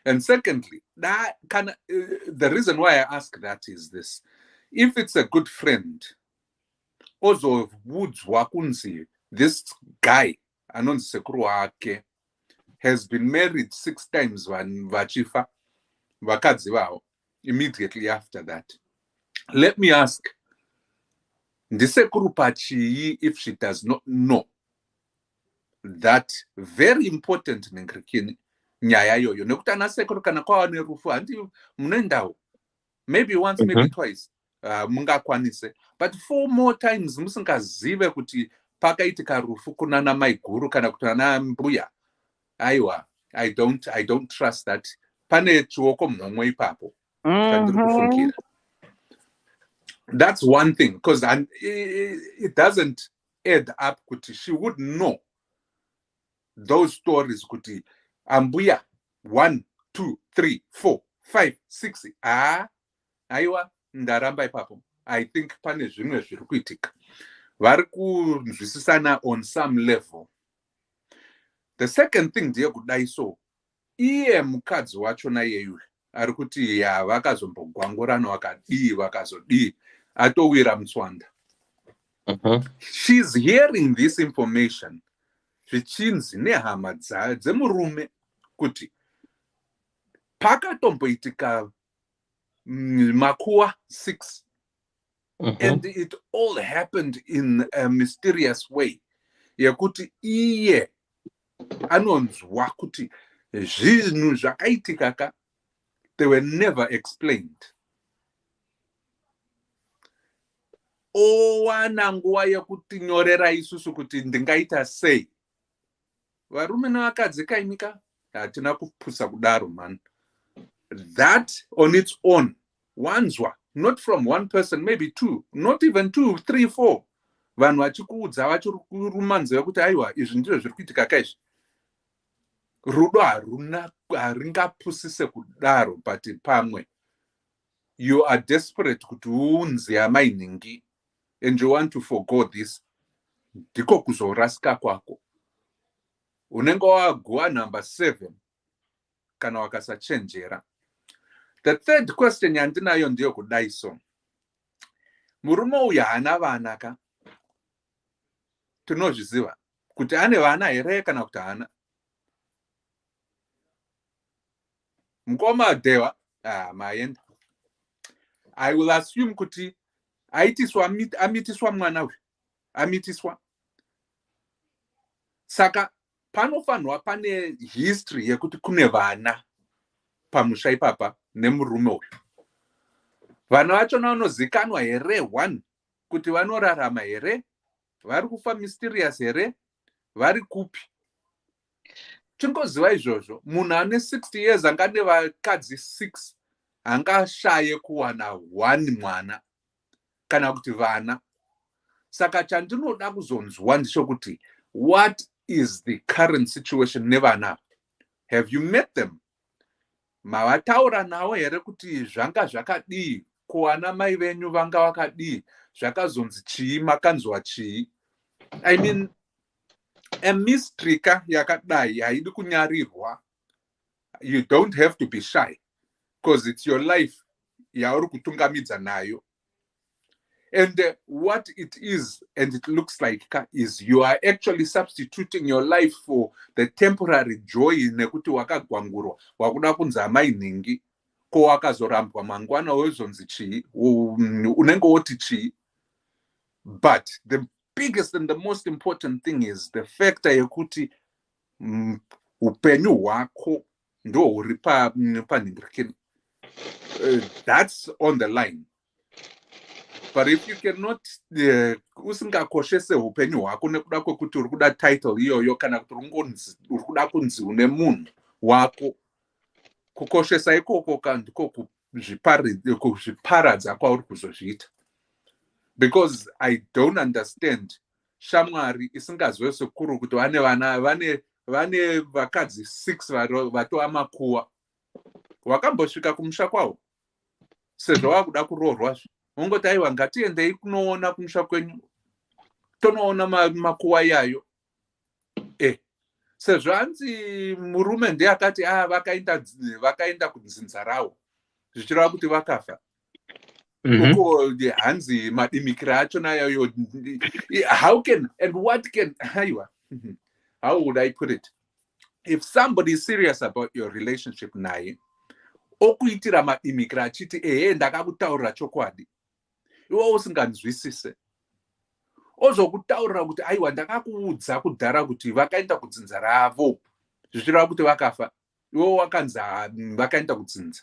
S8: And secondly, the reason why I ask that is this: if it's a good friend, also wudzwa kunzi this guy anonzi sekuru wake has been married 6 times vachifa vakadzi vavo immediately after that. Let me ask, ndisekuru pachi if she does not know that very important nengrikini nyaya yoyo, nekuti ana sekuru kana kwava nerufu handi munoendawo maybe once maybe twice mungakwanise, but 4 more times musingazive kuti pakaitika rufu kunana mai guru kana kuti ana mbuya. Aiwa, I don't trust that. Pane chioko mnomwe ipapo. That's one thing, because it doesn't add up kuti she would know those stories kuti ambuya 1, 2, 3, 4, 5, 6. Aiwa, ndaramba ipapo. I think pane zvimwe zviri kuitika. Vari kunzwisisana on some level. The second thing ndiye kudai so iye mukadzi wacho nayeyu ari kuti ya vakazombogwangorana vakazodii atowira mutswanda. She's hearing this information zvichinzi nehama dzemurume kuti pakatomboitika makuwa 6 and it all happened in a mysterious way yekuti iye anonzwa kuti zvinhu zvakaitika ka they were never explained. Owana nguva yekuti nyorera isusu kuti ndingaita sei. Varume navakadzi kaimika hatina kupusa kudaro man. That on its own, wanzwa, not from one person, maybe 2, not even 2, 3, 4. Vanhu vachikuudza vachirumanzira kuti aiwa izvi ndizvo zviri kuitika kaizvi. Rudo haringapusise kudaro, but pamwe you are desperate kuti uunze amainingi and you want to forgo this. Ndiko kuzorasika kwako. Unenge waguwa number 7 kana wakasachenjera. The third question yandinayo ndiyo kudai so. Murume uyu hana vana ka? Tinozviziva kuti ane vana here kana kuti hana? Mukoma dewa maenda. I will assume kuti aitiswa amitiswa mwana uyu amitiswa. Saka panofanwa pane history yekuti kune vana pamusha ipapa nemurume uyu. Vana vachona vanozikanwa here? One, kuti vanorarama here, vari kufa mysterious here, vari kupi. Tingoziva izvozvo, munhu ane 60 years anga ane vakadzi 6 angashaye kuwana 1 mwana kana kuti vana. Saka chandinoda kuzonzwa ndichokuti, what is the current situation nevana? Have you met them? Mavataura navo here kuti zvanga zvakadii, kuwana mai venyu vanga vakadii, zvakazonzi chii, makanzwa chii? I mean, a mystery yakadai haidi kunyarirwa. You don't have to be shy because it's your life yauri kutungamidza nayo. And what it is, and it looks like, is you are actually substituting your life for the temporary joy nekuti wakagwangurwa wakuda kunzi amai nhingi ko wakazorambwa mangwana wezonzi chii, unenge woti chii. But the biggest and the most important thing is the factor yekuti upenyu hwako ndo huri panhingirikeni. That's on the line. But if you cannot usingakoshese upenyu hwako nekuda kwekuti uri kuda title iyoyo kana kuti uri kuda kunzi une munhu wako, kukoshesa ikoko ndiko kuzviparadza kwauri kuzozviita. Because I don't understand shamwari isingazwe sekuru kuti vane vakadzi 6 vatova makuwa. Wakambosvika kumusha kwavo sezvo wakuda kuroorwazvo, ungoti aiwa ngatiendei kunoona kumusha kwenyu tonoona makuwa yayo. Sezvo anzi murume ndiye akati vakaenda kudzinza rawo zvichireva kuti vakafa. Uko hanzi madimikira achona yayo. How can and what can how would I put it? If somebody is serious about your relationship naye, okuitira madimikira achiti ndakakutaurira chokwadi, iwe usinganzwisise, ozokutaurira kuti aiwa ndakakuudza kudhara kuti vakaenda kudzinza ravo zvichireva kuti vakafa, iwe wakanzi vakaenda kudzinza.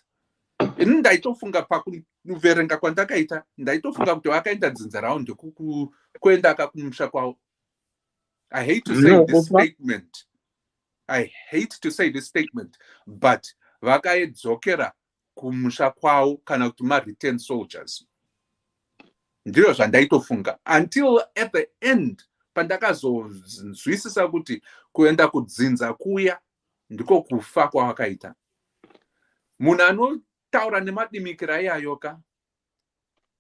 S8: Ini ndaitofunga pakuverenga kwandakaita, ndaitofunga kuti vakaenda dzinza ravo ndekuenda akakumusha kwavo. I hate to say this statement. I hate to say this statement, but vakaedzokera kumusha kwavo kana kuti ma-return soldiers. Ndiro zvandaitofunga until at the end pandakazonzwisisa kuti kuenda kudzinza kuya ndiko kufa kwavakaita. Munhu anotaura nemadimikira iyayoka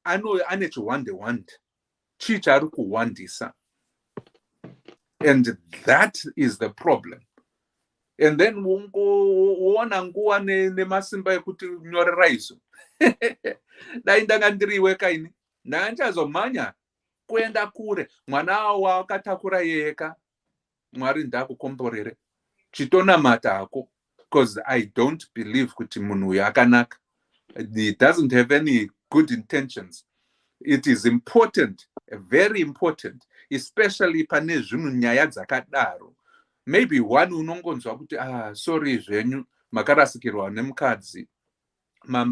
S8: ane chiwande-wande, chii chaari kuwandisa. And that is the problem. And then uona nguva nemasimba ekuti nyorera izvo. Dai ndanga ndiriwe kaini, ndanchazomhanya kuenda kure. Mwana wakatakura yeka, Mwari ndakukomborere chitonamata hako, because I don't believe kuti munhu uyu akanaka. He doesn't have any good intentions. It is important, very important, especially pane zvinhu nyaya dzakadaro. Maybe one unongonzwa kuti sorry zvenyu makarasikirwa nemukadzi,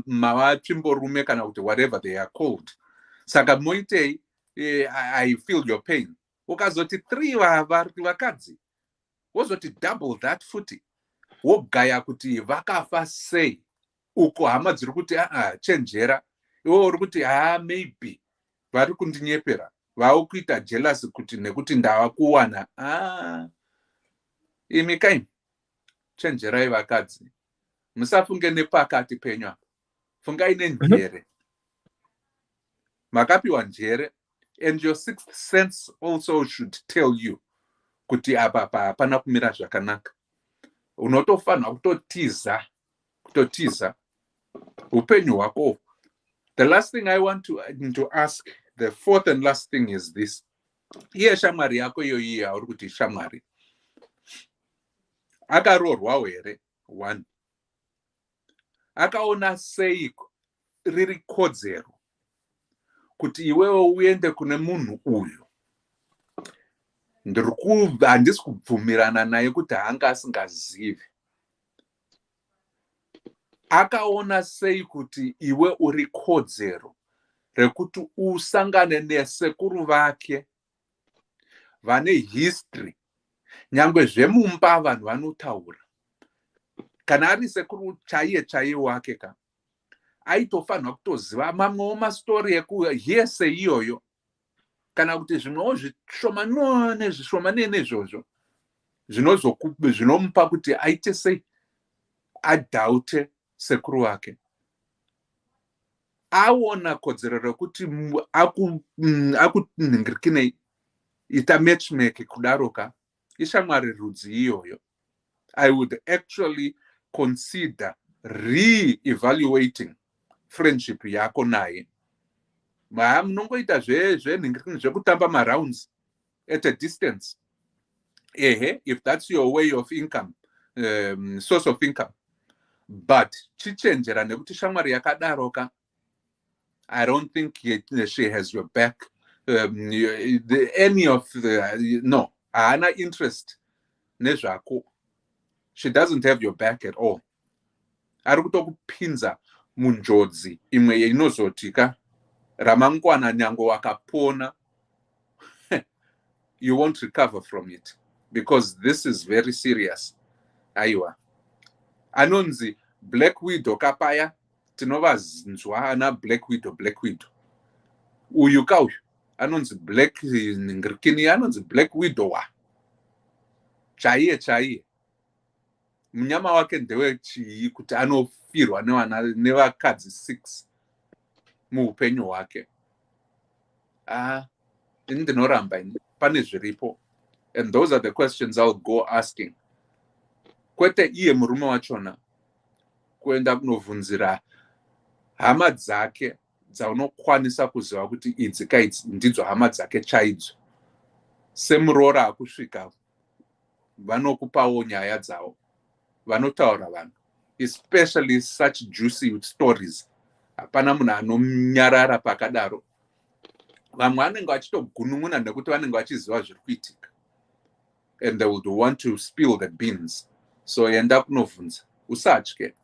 S8: mava tsvimborume kana kuti whatever they are called. Saka moitei, I feel your pain. Ukazoti 3 vakadzi, wozoti double that futi. Wogaya kuti vakafa sei. Uko hama dziri kuti chenjera. Iwo uri kuti maybe vari kundinyepera. Vava kuita jealous kuti nekuti ndava kuwana. Imi kaini, chenjerai vakadzi. Musafunge nepakati penyu apa. Fungai nenjere. Makapiwa njere, and your sixth sense also should tell you kuti apa hapana kumira zvakanaka. Unotofanha kutotiza upenyu hwako. The last thing I want to ask, the fourth and last thing is this. Iye shamwari yako iyoyi yauri kuti shamwari, akaroorwawo here? 1. Akaona sei riri kodzero kuti iwewe uende kune munhu uyu handisi kubvumirana naye kuti hanga asingazivi. Akaona sei kuti iwe uri kodzero rekuti usangane nesekuru vake vane history, nyangwe zvemumba vanhu vanotaura. Kana ari sekuru chaiye wake ka aitofanirwa kutoziva mamwewo mastori yese iyoyo, kana kuti zvimwewo zvishomane izvozvo zvinomupa kuti aite sei adhaute sekuru wake. Aona kodzero rekuti akunhingirikinei ita matchmake kudaroka ishamwari rudzi iyoyo. I would actually consider re-evaluating friendship yako naye. Munongoita zvenhingirikini zvekutamba marounds at a distance. If that's your way of income, source of income. But chichenjera nekuti shamwari yakadaroka, I don't think she has your back. Any of the no, hana interest nezvako. She doesn't have your back at all. Ari kutokupinza munjodzi imwe inozotika ramangwana nyango wakapona. You won't recover from it because this is very serious. Aiwa. Anonzi Black Widow kapaya tinovazinzwa ana Black Widow. Uyu kauyu anonzi Black Ngirikini anonzi Black Widow wa. Chaiye. Munyama wake ndewe chii kuti anofirwa nevakadzi 6 muupenyu hwake. Ndinoramba pane zviripo. And those are the questions I'll go asking. Kwete iye murume wachona kuenda kunovhunzira hama dzake dzaunokwanisa kuziva kuti idzi kaidzi ndidzo hama dzake chaidzo. Semuroora akusvika vanokupawo nyaya dzavo, vanotaura vanhu, especially such juicy stories. Hapana munhu anonyarara pakadaro. Vamwe vanenge vachitogunun'una nekuti vanenge vachiziva zviri kuitika, and they would want to spill the beans. So enda kunovhunza, usatye.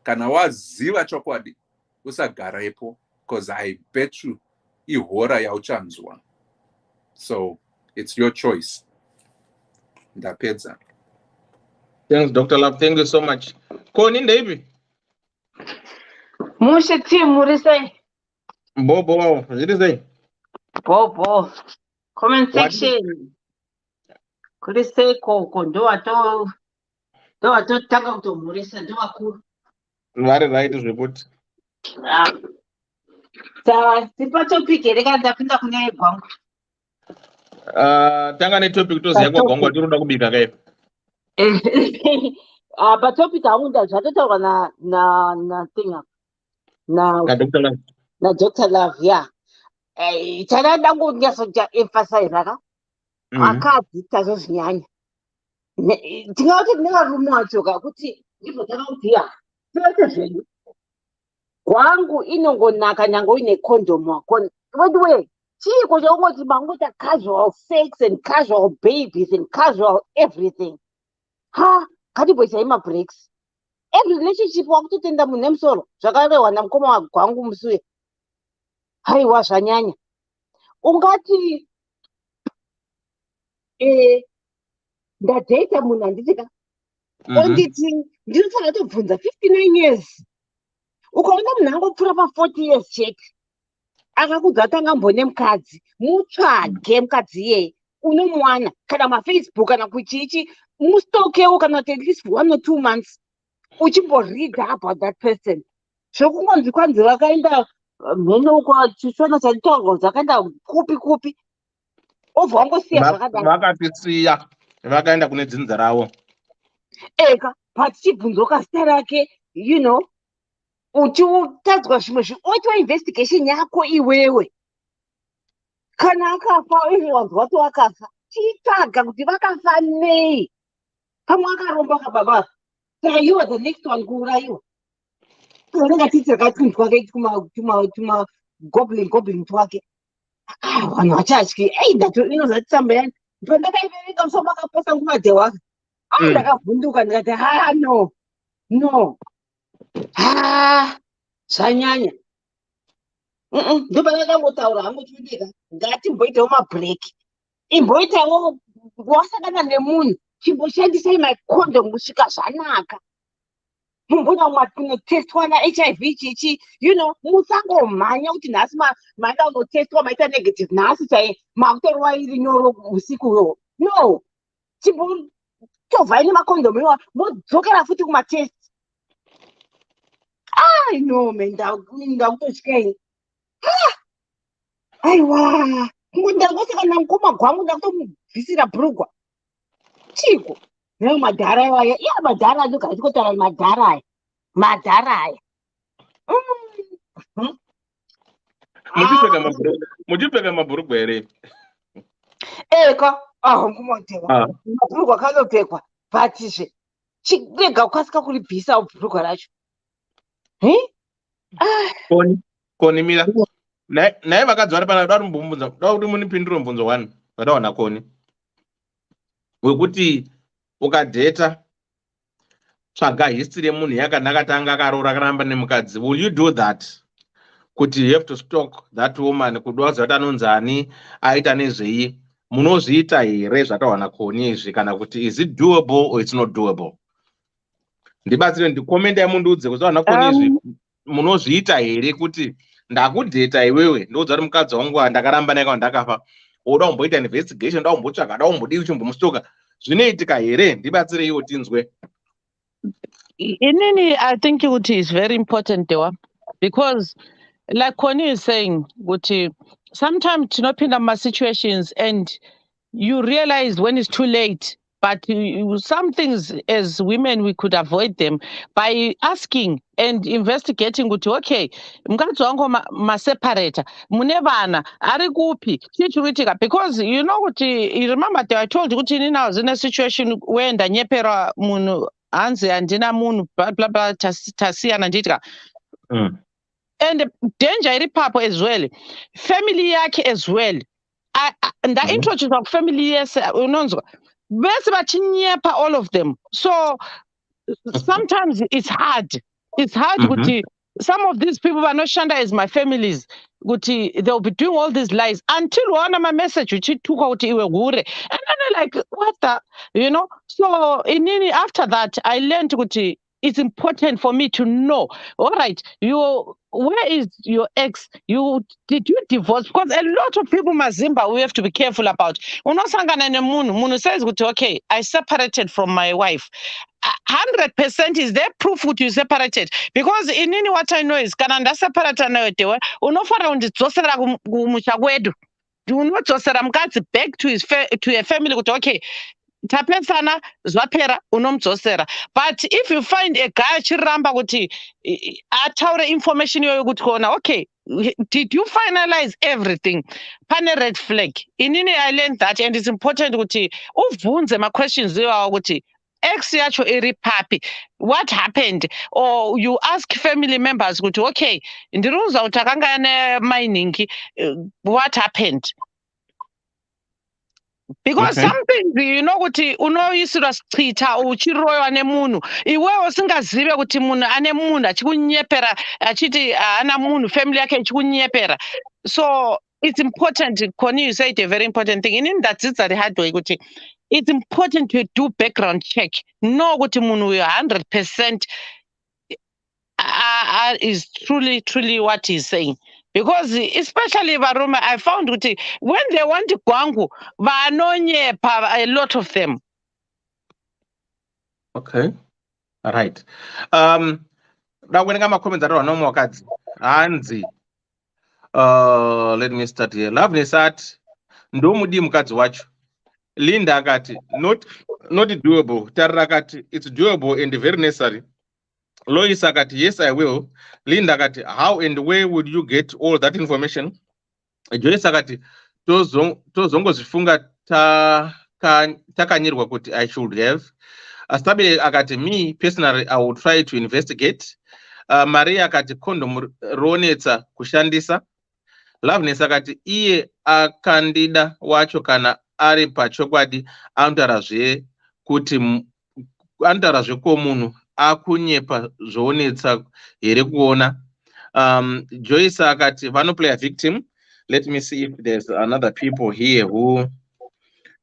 S8: Kana waziva chokwadi, usagarepo, because I bet you ihora yauchanzwa. So it's your choice. Ndapedza.
S4: Thanks, Dr. Love. Thank you so much. Koni ndeipi?
S6: Mushe team murisei.
S4: Bobo, zviri sei?
S6: Bobo. Comment section. Kurisei koko ndo watotanga kutomurisa ndo vakuru.
S4: Vari right zvekuti.
S6: Tipa topic here kana ndapinda kune gwangu.
S4: Tanga netopic toziya kwa gwangu tinoda kubika kai.
S6: But topic aunda zvatotaurwa na thing up. Na
S4: Dr. Love.
S6: Na Dr. Love, yeah. Chana nyasoja emphasize raka. Akadzi tazozvinyanya. Ndingati ndingarume wacho kuti ndibvo takaudziya. Zvese zvenyu. Gwangu inongonaka nyange uine condom wako. Wait. Chiko chaungoti mangota casual sex and casual babies and casual everything. Ngatiboisai mabreaks. Every relationship wakutotenda munhu nemusoro zvakarehwa namukoma gwangu musuye. Haiwa zvanyanya. Ungati ndadhaita munhu handitika. Onditi ndinofanira kutobvunza 59 years. Ukaona munhu angopfuura pa40 years chete. Akakudza atangambone mukadzi. Mutsvage mukadzi iyeye. Unomwana kana mafacebook kana kuchichi. Mustokewo kana at least 1 or 2 months. Uchimboread about that person. Zvokungonzi kwanzi vakaenda mheno kwachishona chataurwa dzakaenda kupi. Obva wangosiya zvakadaro.
S4: Vakatisiya. Vakaenda kune dzinza ravo.
S6: Eka, but chibvunzo zita rake, uchitadzwa zvimwe oitwa investigation yako iwewe. Kana akafa, everyone's wato akafa. Chitsvaga kuti vakafa nei. Pamwe akaromba kababa. You are the next one kuuraiwa. Unenge titi rakatunzwa tuma goblin twake vanhu vachatyi inozati tsamba yani pandakaiverenga musoro makaposa ngumadhe wake ndakavhunduka ndikati no zvanyanya ndopandakakangotaura hangu chidika ngatimboitawo mabhureki imboitawo wasangana nemunhu chimboshandisai macondom kusvika zvanaka mumboda kunotestwa naHIV chichi musangomhanya kuti nhasi maenda unotestwa maita negative nhasi chai makutoriwa iri nyoro usikuyo no chimbotovhai nemacondom iwa modzokera futi kumatest no man ndakutotyei aiwa ndakosakana mukoma gwangu ndakutomubvisira bhurugwa chiko nayo madhara iwaya madhara anogara tikotara madhara aya
S4: muchipfeka mabhurugwa here
S6: eka ngumatewa mabhurugwa kanopfekwa butizve chirega kukasika kuribvisa bhurugwa racho
S4: koni mira naye vakadzi vari pana da kuti munipindure mubvunzo 1 vadawana koni wekuti ukadheta tsvaga history yemunhu yakanaka tanga akaroora akaramba nemukadzi, will you do that? Kuti you have to stalk that woman kudoza kuti anonzani aita nezvei, munozviita here zvatawana koni izvi kana kuti is it doable or it's not doable? Ndibatsire ndikomenda yamundiudze kuti wana koni izvi munozviita here kuti ndakudheta iwewe ndoudza kuti mukadzi wangu ndakaramba naye ndakafa oda kumboita investigation da kumbotsvaga da kumbodii uchimbomustoka zvinoitika here? Ndibatsire iwo tinzwe.
S7: Inini, I think it is very important, Dewa, because like Connie is saying, sometimes tinopinda my situations and you realize when it's too late. But some things as women, we could avoid them by asking and investigating. Okay, mukadzi wangu maseparator, munevana, ari kupi, chichiritika. Because you remember I told you, I was in a situation where ndanyepera munhu hanzi handina munhu blah blah blah tasiyana nditika. And danger iri papo as well. Family yake as well. Introduce family yes, unonzwa. Best bachinyepa all of them. So sometimes it's hard. It's hard. Some of these people are not shanda as my families. They'll be doing all these lies until one of my message which took out and then like what the So after that I learned it's important for me to know. All right, where is your ex? Did you divorce? Because a lot of people Mazimba we have to be careful about. Munu says okay, I separated from my wife. 100% is there proof that you separated? Because in what I know is Canada separated now. Unofara undidzosera kumuchagwedu. Do not back to a family. Okay. Tapesana zvapera unomdzosera. But if you find a guy chiramba kuti ataure information yoyo kuti kona okay, did you finalize everything? Pane red flag. Inini I learned that, and it's important kuti uvunze ma questions iwawo kuti ex yacho iri papi, what happened? Or you ask family members kuti okay, ndiruza kuti akanga ane mining, what happened? Because something kuti unoisirwa sichita uchiroiwa nemunhu iwewe usingazive kuti munhu ane munhu achikunyepera achiti ana munhu family yake ichikunyepera. So it's important. Connie, you said a very important thing. In that it's the hard way kuti it's important to do background check. Know kuti munhu 100% is truly what he's saying. Because especially Varoma, I found when they want to Kwangu, a lot of them.
S4: Okay. All right. Now when I come comments that are no more cards. Anzi. Let me start here. Loveness at Ndomudi mukadzi wacho. Linda akati not doable. Tarakati it's doable and very necessary. Lois akati yes I will. Linda akati how and where would you get all that information? Joyce akati tozongozifunga takanyirwa kuti I should have. Astabile akati me personally I would try to investigate. Maria akati condom ronetsa kushandisa. Loveness akati iye akandida wacho kana ari pachokwadi anotarazve kuti anotarazve ko munhu akunyepa zvoonetsa here kuona. Joyce akati vanoplay a victim. Let me see if there's another people here who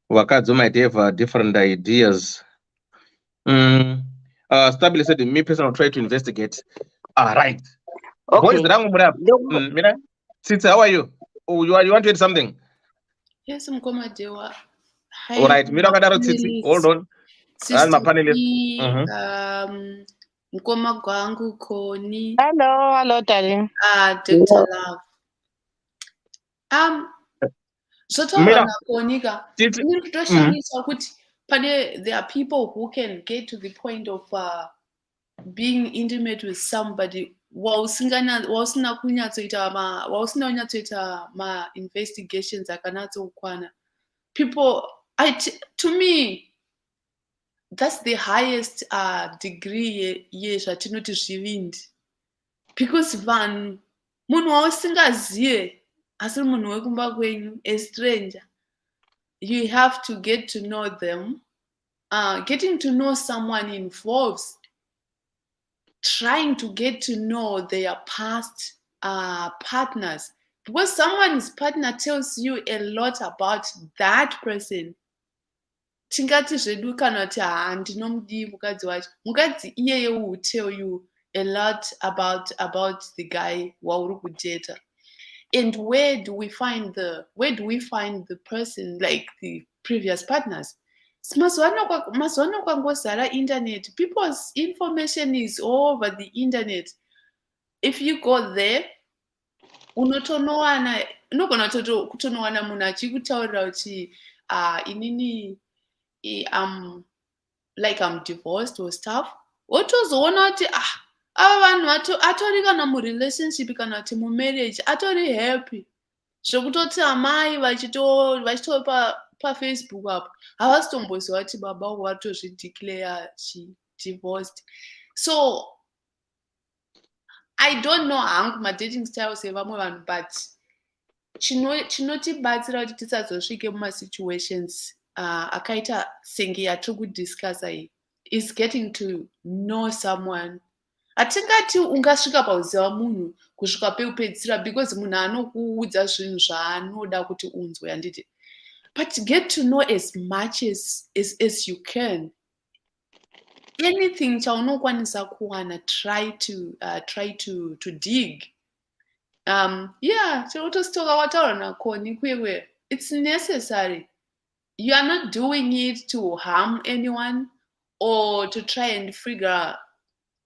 S4: Wakadzo might have different ideas. Stabile said, me personally try to investigate. Right. Boys, Mira, Sitsa, how are you? Oh, you want to add something?
S9: Yes, Mkoma Dewa. Hi,
S4: All right, Mira Kadaro Tsitsi, hold on. And my panelist.
S9: Mkoma Gwangu Koni.
S7: Hello, darling.
S9: Dr. Love. Zotaura Konika. There are people who can get to the point of being intimate with somebody wasina kunyatsoita ma investigations akanatsokwana. People, to me, that's the highest degree zvatinoti zvivindi, because vanhu munhu wausingazive asi munhu wekumba kwenyu, a stranger, you have to get to know them. Getting to know someone involves trying to get to know their past partners, because someone's partner tells you a lot about that person. Tingati zvedu kana kuti ndinomudii mukadzi wacho, mukadzi iyeye will tell you a lot about the guy wauri kudata. And where do we find the person, like the previous partners? Mazuano kwangozara internet. People's information is all over the internet. If you go there, unogona kutonowana munhu achikutaurira kuti inini I'm divorced or stuff. Wotozoona kuti ava vanhu atori kana murelationship kana kuti mumarriage atori happy zvekutoti amai vachito pafacebook apo havasitomboziva kuti baba watozvideclare divorced. So I don't know hangu madating styles evamwe vanhu, but chinotibatsira kuti tisazosvike mumasituations akaita senge yatiri kudiscussa iyi is getting to know someone. Hatingati ungasvika pauziva munhu kusvika peupedzisira, because munhu anokuudza zvinhu zvaanoda kuti unzwe handiti, but get to know as much as you can. Anything chaunokwanisa kuwana, try to dig. Chinotostoka wataura nakoni kwewe, it's necessary. You are not doing it to harm anyone or to try and figure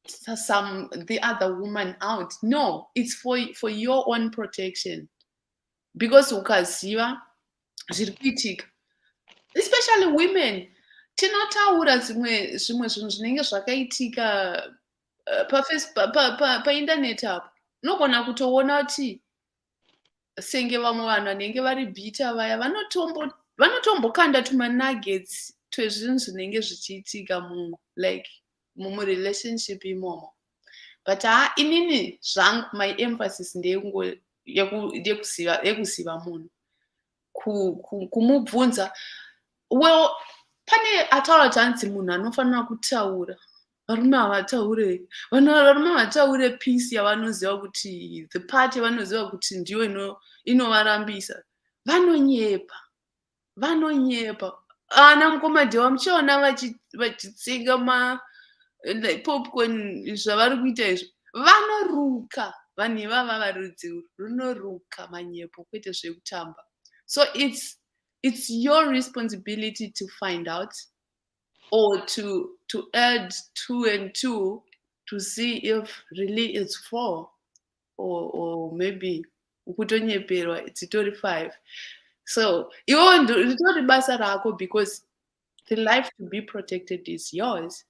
S9: the other woman out. No, it's for your own protection. Because ukaziva zviri kuitika, especially women, tinotaura zvimwe zvinhu zvinenge zvakaitika painternet apo. Unogona kutoona kuti senge vamwe vanhu vanenge vari bita vaya vanotombokanda tumanuggets twezvinhu zvinenge zvichiitika murelationship imomo. But inini zvangu, my emphasis ndeyekuziva munhu, kumubvunza. Well, pane ataura chanzi munhu anofanira kutaura. Varume havataure, varume havataure peace yavanoziva kuti, the part yavanoziva kuti ndiyo inovarambisa. Vanonyepa. Ana mukomadhewa muchiona vachitsenga popcorn zvavari kuita izvo, vanoruka. Vanhu ivava varudzi runoruka manyepo kwete zvekutamba. So it's your responsibility to find out, or to add 2 and 2 to see if really it's 4, or maybe ukutonyeperwa it's 35. So iwo ritori basa rako, because the life to be protected is yours.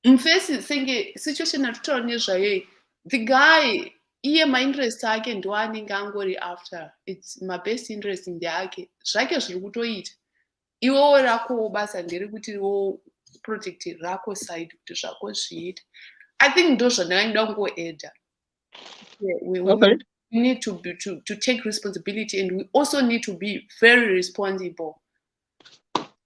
S9: Mfesi senge situation atutaura nezvayo, the guy iye mainterest ake ndo anenge angori after, it's my best interest ndeake, zvake zviri kutoita. Iwo rako basa ndere kuti wo protect rako side kuti zvako zviita. I think ndo zvandanga ngoeda. We
S4: Okay.
S9: need to take responsibility, and we also need to be very responsible.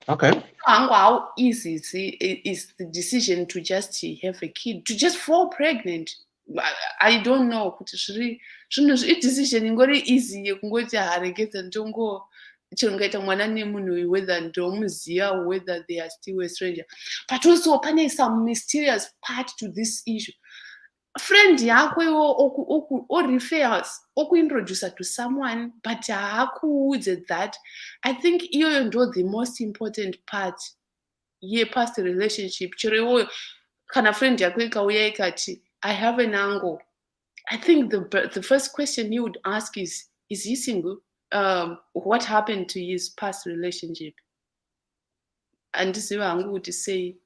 S4: Okay.
S9: How easy is the decision to just have a kid, to just fall pregnant? I don't know. It's a decision ingori easy yekungoti hareketa ntongo chirungaita mwana nemunhu whether ndomuziya or whether they are still a stranger. But also pane some mysterious part to this issue. Friend yako or refers or introduce to someone, but that I think you know the most important part. Past the relationship. Kana friend yako ikauya ikati, I have an angle. I think the first question you would ask is he single? What happened to his past relationship? And this is what I would say.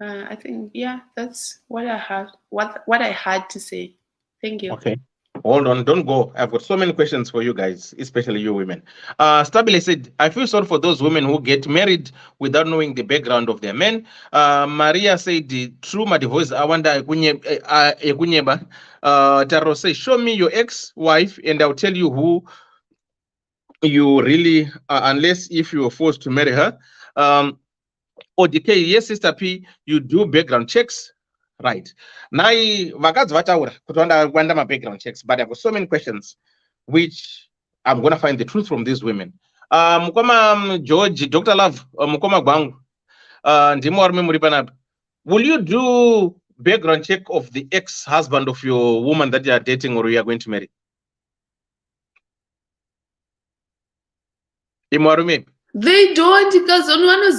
S9: I think, yeah, that's what I had. What I had to say. Thank you.
S4: Okay. Hold on, don't go. I've got so many questions for you guys, especially you women. Stabile said, I feel sorry for those women who get married without knowing the background of their men. Maria said, true, my divorce, I wonder, Taro says, show me your ex-wife and I'll tell you who you really are, unless if you are forced to marry her. ODK, yes, Sister P, you do background checks. Right. Now, my background checks, but I've got so many questions, which I'm going to find the truth from these women. Mukoma George, Dr. Love, Mukoma Bang, will you do background check of the ex-husband of your woman that you are dating or you are going to marry?
S9: They don't, because on one of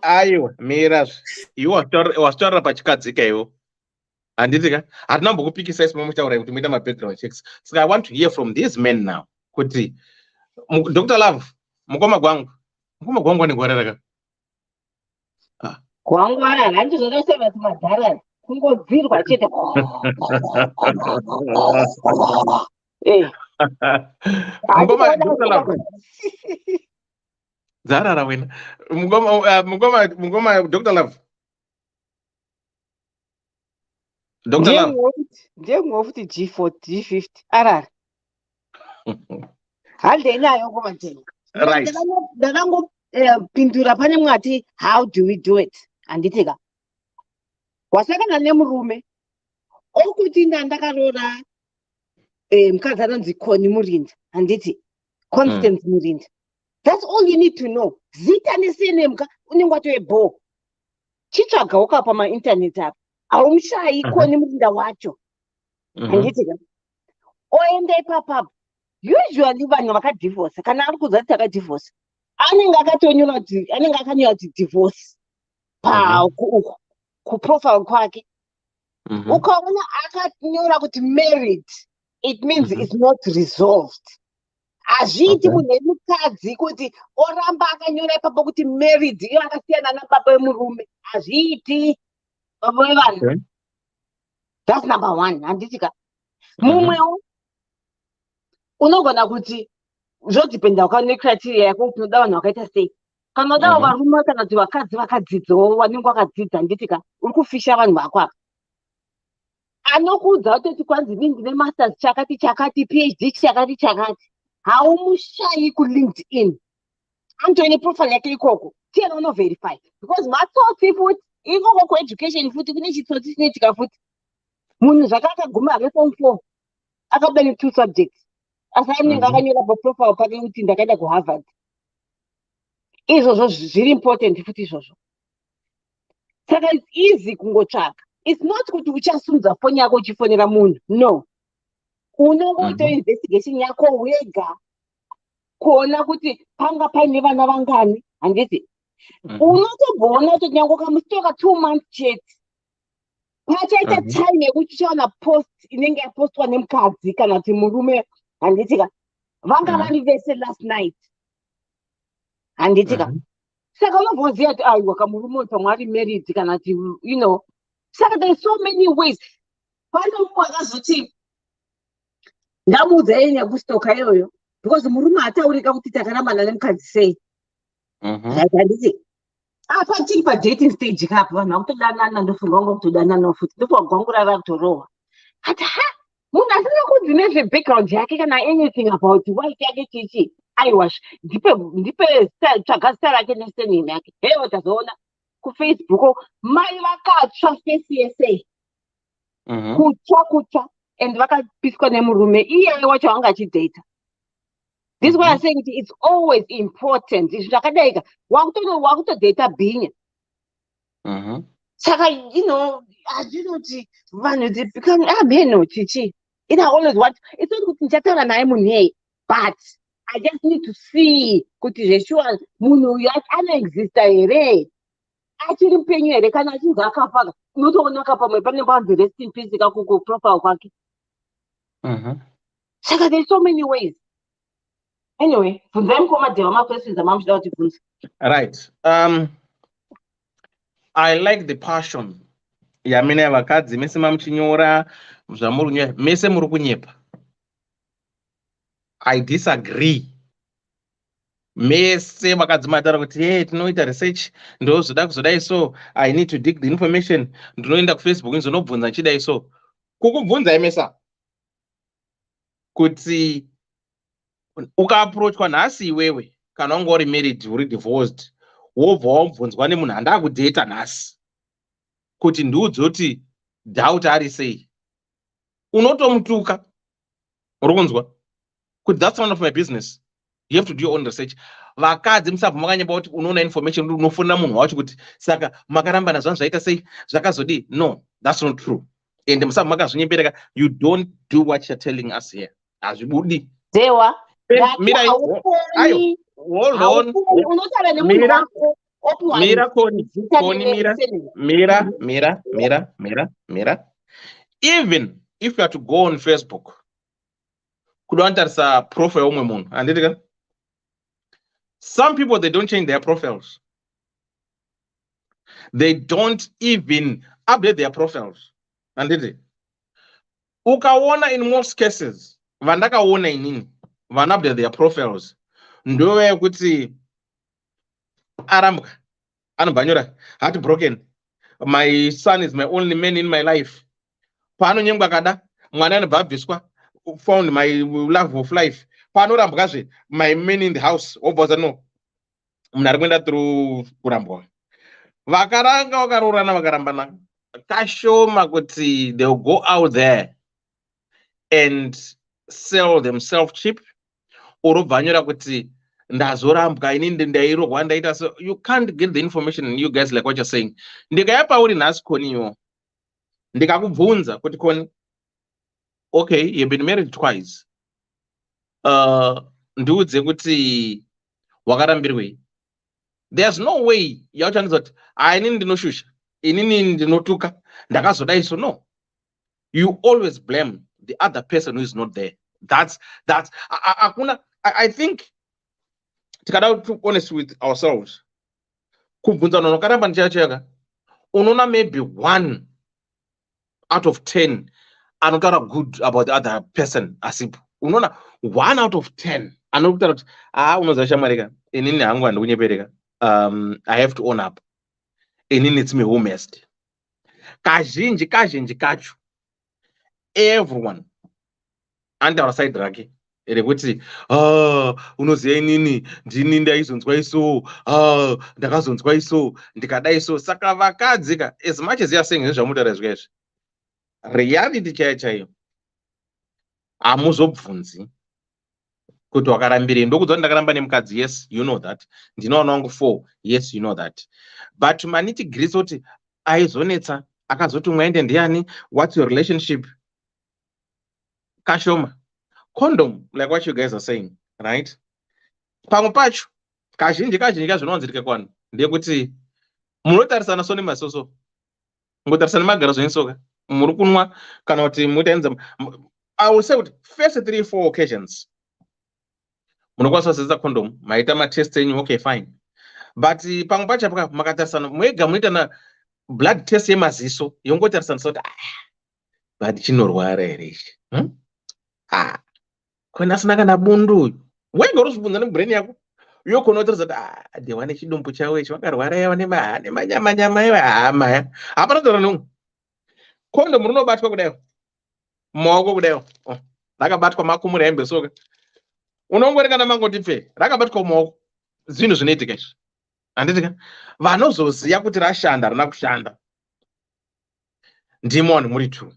S4: Aiwa, Miras, you was torra pachikadzika. And this guy, I don't know pick size moment to meet my background checks. So I want to hear from these men now. Kuti, Dr. Love, Mukoma Gwangu ni Guarega.
S6: Gwangwara handizvinosevenza madhara kungodzirwa chete.
S4: Dr. Love. Zara win. Mukoma Dr. Love. Dr. Love.
S6: Njengofuti G4 G50 arara handenayo komateni ndakangopindura pane mwati how do we do it handitika wasakana nemurume okuti ndakarora mukadzi anonzi Koni Murinda handiti Constance Murinda. That's all you need to know. Zita nesenemka unenge watoebho chitsvaga ukapa maintaneti apa haumshayi Koni Murinda wacho handitika oenda ipapapo. Usually vanhu vakadivorce kana ari kudza kuti akadivorce anenge akanyora kuti divorce kuprofile kwake. Ukaona akanyora kuti married, it means it's not resolved. Hazviiti munhu wemukadzi kuti oramba akanyora ipapo kuti married iyo akasiyana nababa wemurume. Hazviiti baba wevanhu. That's number one. Handitika mumwewo unogona kuti zvodhipenda necriteria yako kuti unoda vanhu vakaita sei. Kana unoda varume kana kuti vakadzi vakadzidzawo vanenge vakadzidza handitika uri kufisha vanhu vako apa. Anokuudza kutoti kwanzi inini ndine masters chakati chakati PhD chakati chakati haumushayi kuLinkedIn. Antoine profile yake ikoko tiena unoverify because matsotsi futi ikoko kueducation futi kune chitsotsi chinoitika futi. Munhu zvakakaguma ave form 4 akabuda ne2 subjects asi anenge akanyora paprofile pake kuti ndakaenda kuHarvard. Izvozvo zviri important futi izvozvo. Saka it's easy kungotsvaka. It's not kuti uchasundza foni yako uchifonera munhu. No. Unongoita investigation yako wega kuona kuti panga paine vana vangani handiti. Unotobona kuti nyange kamustoka 2 months chete pachaita time yekuti uchaona post inenge yapostwa nemukadzi kana kuti murume handitika vanga vari vese last night handitika. Saka unobvoziva kuti aiwa kamurume uyu pamwe ari married kana kuti you know. Saka there are so many ways. Pane mumwe akazoti ndamuudza yeye nekustoka iyoyo because murume ataurika kuti takarambana nemukadzi sei. Handiti apa tiri padating stage kapo vanhu vakutodanana ndofunga kunge kutodananawo futi ndofwa gwangu rava kutorohwa ati ha munhu asina kunzi nezvebackground yake kana anything about wife yake chichi aiwash ndipe tsvaga zita rake nesename yake hewo tazoona kufacebook mai vakatsva fesi yese kutsva and vakapiswa nemurume iyeye wacho vanga achidhata. This is why I'm saying it's always important. Izvi zvakadaika wakutodhata bhinya saka hazvinoti vanhu ameno chichi and I always want, it's not kuti ndichataura naye munhu iyeye, but I just need to see kuti zveshuwa munhu uyu anoexista here, achiri mupenyu here, kana achinzi akafa unotoonaka pamwe pane panzi rest in peace kuprofile kwake. Saka there's so many ways. Anyway, bvunzai mukoma Deva makwestions amamuchida kuti bvunza.
S4: Right. I like the passion yamina vakadzi mese mamuchinyora zvamuri kunyepa mese muri kunyepa. I disagree. Mese vakadzi mataura kuti hey tinoita research ndozoda kuzodai so I need to dig the information ndinoenda kuFacebook ndinobvunza chidai so kukubvunza imesa kuti ukaapproachwa nhasi iwewe kana wanga uri married uri divorced wobva wabvunzwa nemunhu handaa kudheta nhasi kuti ndiudze kuti doubt ari sei unotomutuka uri kunzwa kuti that's none of my business. You have to do your own research. Vakadzi musabva makanyamba kuti unoona information unofonera munhu wacho kuti saka makarambana zvanhu zvaita sei zvakazodii. No, that's not true. And musabva makazvinyepereka. You don't do what you're telling us here. Hazvibudi.
S6: Dewa.
S4: Mira, hold on. Mira. Even if you are to go on Facebook, kudoantarisa profile omwe munhu. Andidika? Some people, they don't change their profiles. They don't even update their profiles. Andidika? Ukaona in most cases, vandakaona inini, van update their profiles. Ndowe kuti arambuka, anobanyora, heartbroken. My son is my only man in my life. Pano nyengwa kada, mwana anobhabviswa, found my love of life. Pano rambukazve, my man in the house. Obvaza no. Munari kuenda through kurambwa. Vakaranga vakarorana vakarambana. Kashoma kuti they'll go out there and sell themselves cheap. Orobvanyora kuti ndazorambwa inini ndairohwa ndaita so. You can't get the information and you guys like what you're saying. Ndikayapa uri nhasi koniyo. Ndikakubvunza kuti koni. Okay, you've been married twice. Ndiudze kuti wakarambirwei. There's no way yauchanidza kuti inini ndinoshusha, inini ndinotuka, ndakazodai so. No. You always blame the other person who is not there. That's I think tikada to be honest with ourselves. Kubvunza nono karamba ndichacheka. Unoona maybe 1 out of 10 anotaura good about the other person asipo. Unoona 1 out of 10 anotaura kuti unoziva shamarika inini hangu handikunyepereka. I have to own up. Inini it's me who messed. Kazhinji kacho. Everyone under our side rake. Rekuti unoziva inini ndini ndaizonzwa iso, ndakazonzwa iso, ndikadai so. Saka vakadzi ka, as much as you are saying zvamutaura izvezvi, reality chaiyo hamuzobvunzi kuti wakarambirei. Ndokuti ndakaramba nemukadzi, yes you know that. Ndinoona wangu 4, yes you know that. But manitigirisa kuti aizonetsa akazoti mwaende ndiani, what's your relationship, kashoma. Condom, like what you guys are saying, right? Pamwe pacho kazhinji kazvinonzi rikakwana ndekuti munotarisana so nemasoso, munotarisana magara zvensoka, muri kunwa kana kuti muitaenza. I will say kuti first 3-4 occasions munokwanisa kusenzesa condom, maita matest enyu, okay fine. But pamwe pacho makatarisana mwega munoita na blood test yemaziso yongotarisana kuti but chinorwara here ichi. Kwena asina kana bundu. Wega urikubvunza nebrain yako. yokunotoza kuti dewa nechidumbu chawo ichi vakarwara yava nemanyama iwa hamaya hapana taura nomwe. Kondomu rinobatwa kudayo mumaoko kudayo rakabatwa makumura hembe soka unongori kana mangoti pfe rakabatwa mumaoko zvinhu zvinoitika izvi handitika vanozoziya kuti rashanda rina kushanda ndimo vanhu muri true.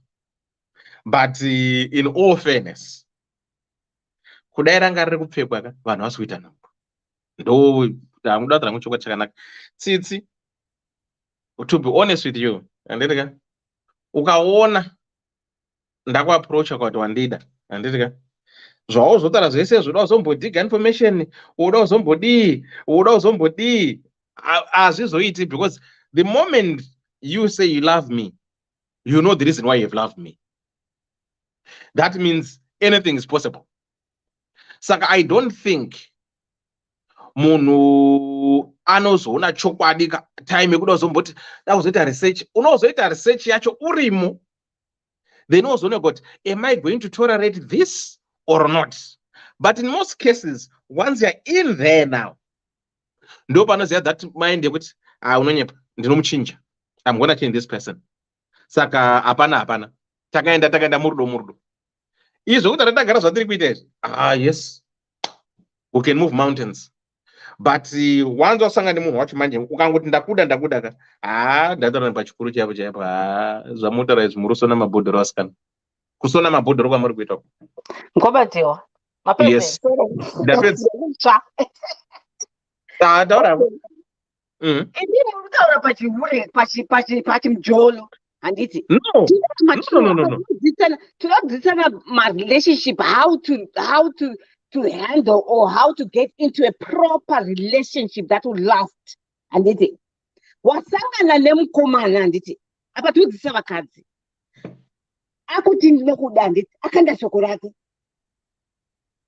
S4: But in all fairness kudai ranga riri kupfekwa ka vanhu vasi kuita nhamba ndo hamuda kuti chokwadi chakanaka. Tsitsi, to be honest with you, handitika ukaona ndakuaproacha kuti wandida handitika zvauzotaura zvese zvoda uzombodiga information uda uzombodii hazvizoiti, because the moment you say you love me, you know the reason why you've loved me. That means anything is possible. Saka I don't think munhu anozoona chokwadi time yekuda uzomboti dakuzoita research, unozoita research yacho urimo, then unozoona kuti am I going to tolerate this or not? But in most cases, once you're in there now, ndo panoziya that mind yekuti unonyepa ndinomuchinja, I'm gonna change this person. Saka hapana takaenda murudo izvo kuti ratagara zvatiri kuita izvi yes, we can move mountains. But once wasangana nemunhu wacho manje ukangoti ndakuda ka ndataura pachikuru chaipo zvamotaura izvi murusona mabhodhoro vasikana kusona mabhodhoro kwamuri kuita
S2: Nkobatiwa.
S4: Yes. Taura
S6: Ndinotaura pachimjolo handiti.
S4: No.
S6: Tinodzidzisana ma-relationship, how to handle or how to get into a proper relationship that will last. Handiti. Wasangana nemukomana handiti. Apa tinodzidzisa vakadzi. Akuti ndinokuda handiti. Akanda shoko rake.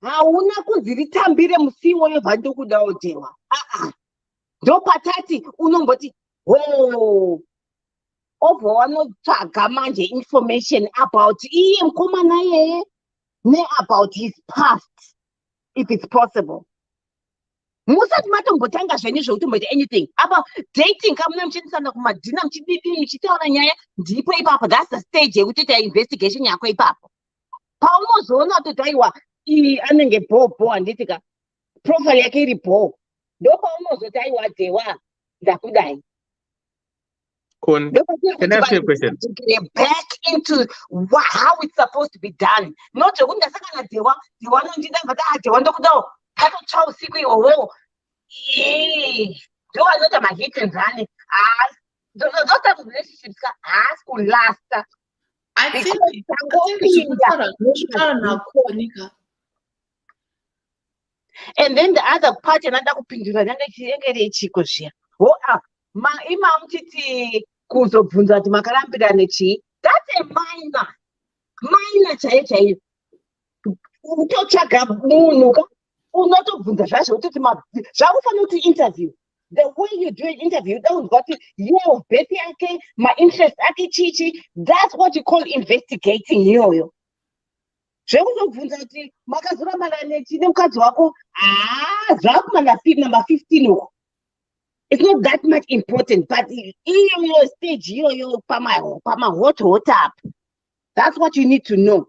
S6: Hauna kudziritambire musiwo yobva ndokudawo Dewa. Ndo patati unomboti obva wanotsvaga manje information about iye mukomana yeye about his past, if it's possible. Musati matombotanga zvenyu zvekutomboita anything. Apa dating kamuna muchiendesana kumadhina muchibibi muchitaura nyaya ndipo ipapo, that's the stage yekutoita investigation yako ipapo. Paunozoona kuti aiwa iyi anenge bho handitika profile yake iri bho, ndo paunozoti aiwa Dewa ndakudai.
S4: Can I ask you a question?
S6: Back into how it's supposed to be done. Not to ndasakana Dewa nondida ngata Dewa ndokudawo tatotsva usiku ihwohwo. Ndo vanota mahit and run. Those type of relationships has to last.
S9: I think
S6: and then the other part another kupindura nanga chiyengere chiko zviya. Ima muchiti kuzobvunza kuti makarambirane chii, that's a minor chaiyo. Utotsvaga munhu unotobvunza zvazvo kuti zvakufanira kuti interview. The way you do an interview, don't got year of birth yake, my interest ake chichi, that's what you call investigating yoyo. Zvekuzobvunza kuti makazorambana nechi nemukadzi wako zvakuma number 15 uko. It's not that much important, but your stage, your pama hot up. That's what you need to know.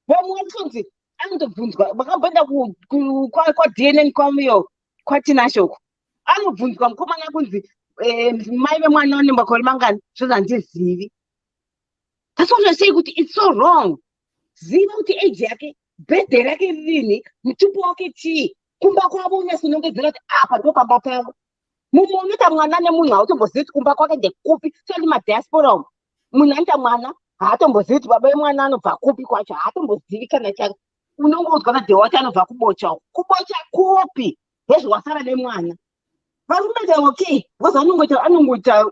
S6: But one thing, I'm the bunzwa. Bakabanda kwa DNA kwamiyo kwa tinashoko. I'm the bunzwa. Kuma na bunzi. Maiwe mwana ni mbakoli mangani. Shoza njizivi. That's what I say. It's so wrong. Ziva uti age yake, birthday yake lini, mtupu wake chi. Kumba kwa bunya sunonge zilati apa toka bapawo. Mumonita mwana ne munhu hautomboziti kumba kwake ndekupi, soli madiaspora umu. Munhu anoita mwana haatombozivi baba vemwana anobva kupi kwacho, haatombozivi kana chake. Unongodzwa na Dewa kuti anobva kubocha. Kubocha kupi? Hezvawasara nemwana. Varume okay, because anongoita,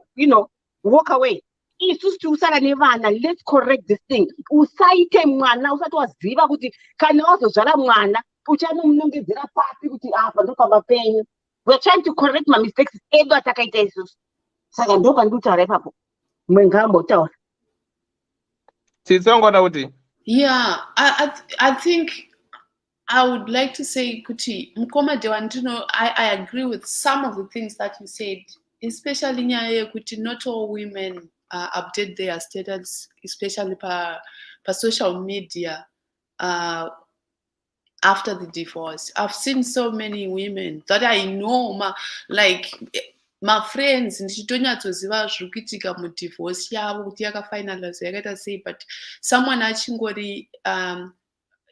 S6: walk away. Isusu tiusara nevana, let's correct this thing. Usaite mwana, usati waziva kuti kana wazozvara mwana, uchanomnongedzera papi kuti apa ndopamba penyu. We're trying to correct my mistakes. Edo atakaita isusu. Saka ndo pandutaura ipapo. Mwengambotaura.
S4: Tsitsongona kuti.
S9: Yeah, I think I would like to say, Kuti, Mkoma Dewantino, I agree with some of the things that you said, especially Nyaye Kuti, not all women update their status, especially per social media after the divorce. I've seen so many women that I know, like my friends, ndichitonyatsoziva zviri kuitika mudivorce yavo kuti yakafinalize yakaita sei, but someone achingori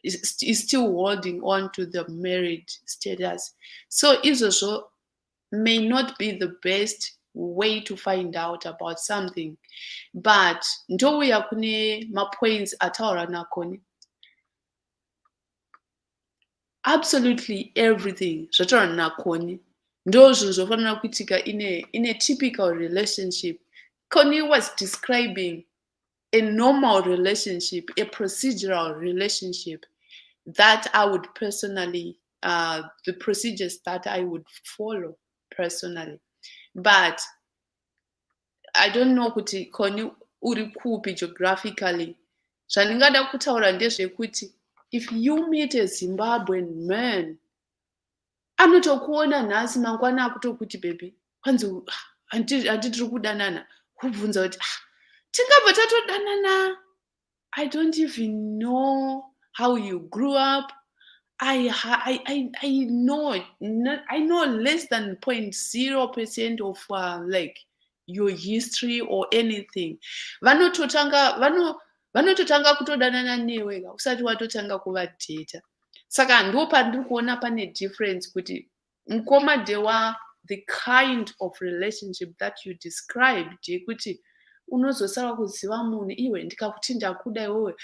S9: is still holding on to the married status. So izvozvo may not be the best way to find out about something, but ndouya kune mapoints ataura nakoni. Absolutely everything zvataura nakoni ndozvo zvofanira kuitika in a typical relationship. Koni was describing a normal relationship, a procedural relationship that I would personally, the procedures that I would follow personally. But I don't know kuti koni uri kupi geographically. Zvandingada kutaura ndezvekuti if you meet a Zimbabwean man, anotokuona nhasi mangwana akutokuti baby, kwanzi handitiri kudanana, kubvunza kuti tingabva tatodanana. I don't even know how you grew up. I know less than 0.0% of like your history or anything. Vanototanga kutodanana newega usati watotanga kuvadheta. Saka ndo pandiri kuona pane difference kuti mukoma dewa, the kind of relationship that you described yekuti unozosara kuziva munhu iwe ndikakuti ndakuda iwewe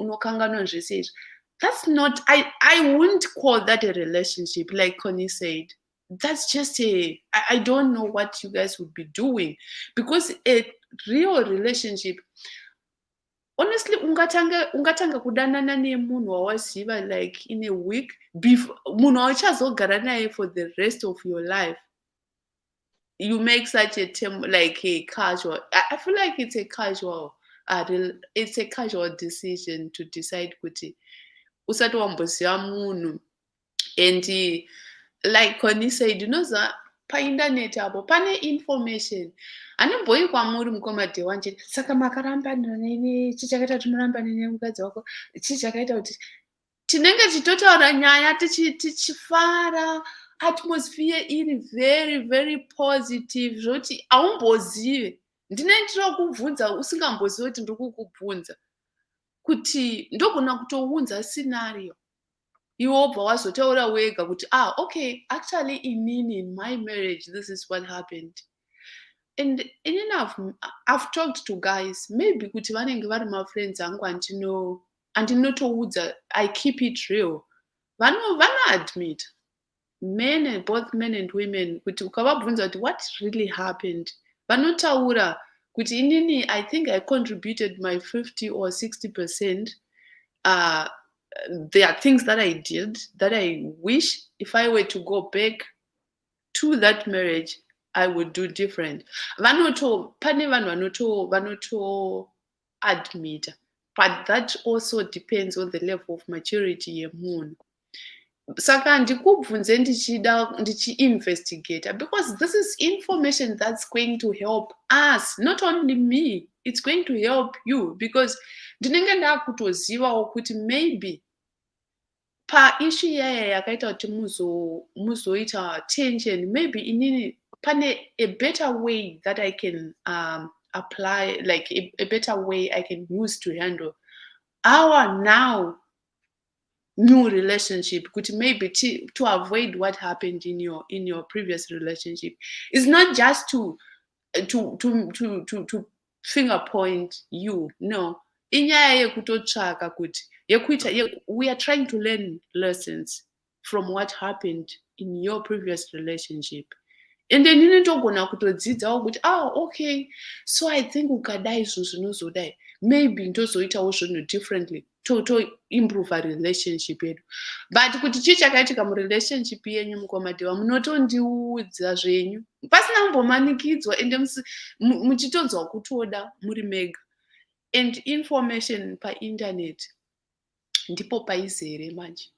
S9: unokanganwa zvese izvi. That's not, I wouldn't call that a relationship, like Connie said. That's just I don't know what you guys would be doing, because a real relationship, honestly, ungatanga kudanana nemunhu wawaziva like in a week before munhu wauchazogara naye for the rest of your life. You make such a term like a casual. I feel like it's a casual decision to decide kuti usati wamboziva munhu. And like Connie said, unoza painternet apo pane information anemboi kwamuri mukoma dhewanje saka makarambana nene chichakaita kuti murambane nemukadzi wako chichakaita kuti tinenge tichitotaura nyaya tichifara, atmosphere iri very very positive zvoti aumbozive. Ndinendira kuvhunza usingambozive kuti ndiri kukubvunza kuti ndogona kutounza scenario iwe wobva wazotaura wega kuti okay, actually in my marriage this is what happened. And enough, I've talked to guys, maybe kuti vanenge vari mafriends angu andinotoudza, I keep it real. Vano admit, both men and women, kuti ukavabvunza kuti what really happened, vanotaura kuti inini I think I contributed my 50 or 60%. There are things that I did that I wish if I were to go back to that marriage, I would do different. Pane vanhu vanoto admit, but that also depends on the level of maturity yemunhu. Saka ndikubvunze ndichi-investigate, because this is information that's going to help us, not only me, it's going to help you, because ndinenge ndakutozivawo kuti maybe pa issue yaya yakaita kuti muzoita tension, maybe inini pane a better way that I can apply, like a better way I can use to handle our now new relationship, could maybe to avoid what happened in your previous relationship. It's not just to finger point you. No. We are trying to learn lessons from what happened in your previous relationship. And then you don't go okay, so I think ukadai zvinozodai, maybe ndozoitawo zvinhu differently to improve a relationship yedu. But kuti chii chakaitika murelationship yenyu mukomadhewa, munotondiudza zvenyu pasina kumbomanikidzwa ende muchitonzwa kutoda muri mega. And information per internet, ndipo paizere manje.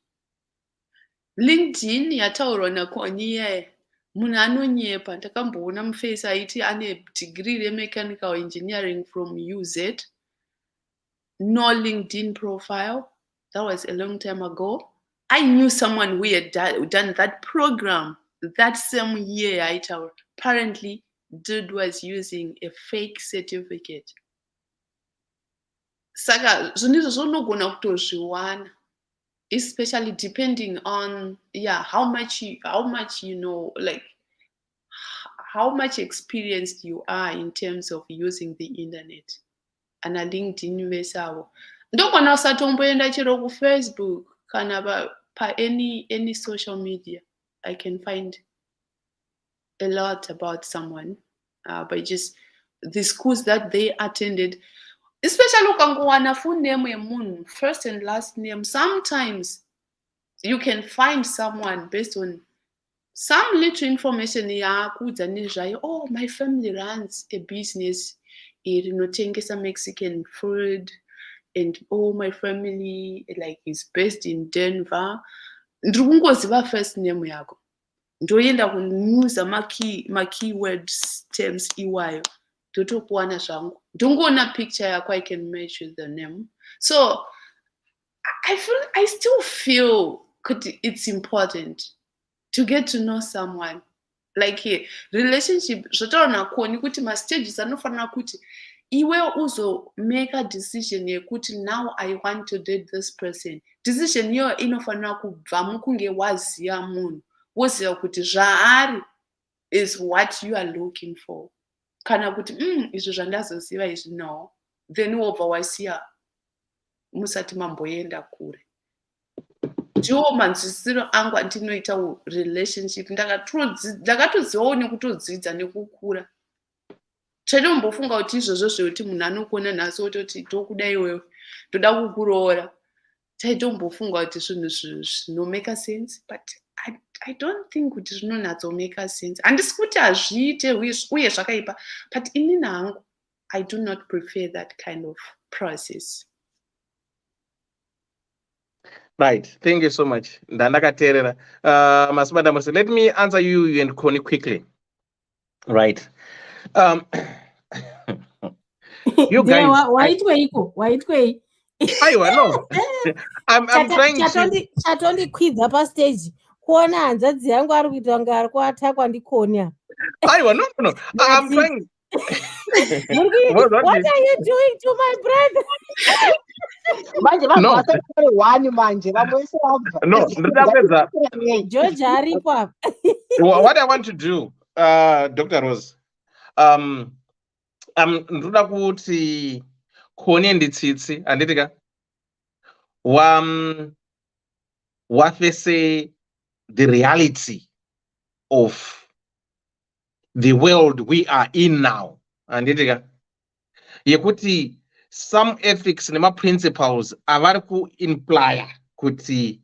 S9: LinkedIn yataurwa naKonye, munhu anonyepa. Ndakamboona muface aiti ane degree remechanical engineering from UZ. No LinkedIn profile. That was a long time ago. I knew someone who had done that program that same year. Apparently, dude was using a fake certificate. Saka, zvinogona kutozviwana, especially depending on how much you know, like how much experienced you are in terms of using the internet. And a LinkedIn vesavo. Ndogona usatomboenda chero kuFacebook kana pa any social media. I can find a lot about someone by just the schools that they attended. Especially ukangowana full name yemunhu, first and last name. Sometimes you can find someone based on some little information. Oh, my family runs a business inotengesa Mexican food, and my family is based in Denver. Ndirikungoziva first name yako. Ndoenda kunyuza ma keywords terms iwayo. Totokuwana zvangu. Ndongoona picture yako, I can match with the name. So I still feel it's important to get to know someone. Like relationship, zvotaura naKonye kuti ma stages anofanira kuti iwe uzo make a decision yekuti now I want to date this person. Decision iyo inofanira kubva mukunge waziya munhu, woziya kuti zvaari is what you are looking for. Kana kuti izvo zvandazoziva izvi, no, then wobva wasiya musati mamboenda kure. Ndiwo manzwisiro angu andinoita relationship. Ndakatodzivawo nekutodzidza nekukura. Chaitombofunga kuti izvozvo zvekuti munhu anokuona nhasi ototi tokuda iwewe, toda kukuroora. Chaitombofunga kuti zvinhu zvinomake sense, but I don't think kuti zvinonyatsomake sense. Handisi kuti hazviite uye zvakaipa, but inini hangu, I do not prefer that kind of process.
S4: Right, thank you so much. Ndandakateerera. Masibanda Mose, let me answer you and Connie quickly. Right. You guys.
S10: Waitwei.
S4: Aiwa, no. I'm trying to.
S10: Chatondikwidza pastage. Kuona hanzvadzi yangu ari kuita kunge ari kuatakwa ndiKonye.
S4: Aiwa, no. I'm trying.
S10: What are you doing to my brother?
S4: No,
S10: George aripo.
S4: What I want to do, Dr. Rose, ndoda kuti Konye nditsitsi anditika wafese the reality of the world we are in now. Anditika yekuti some ethics nema principles avari ku imply kuti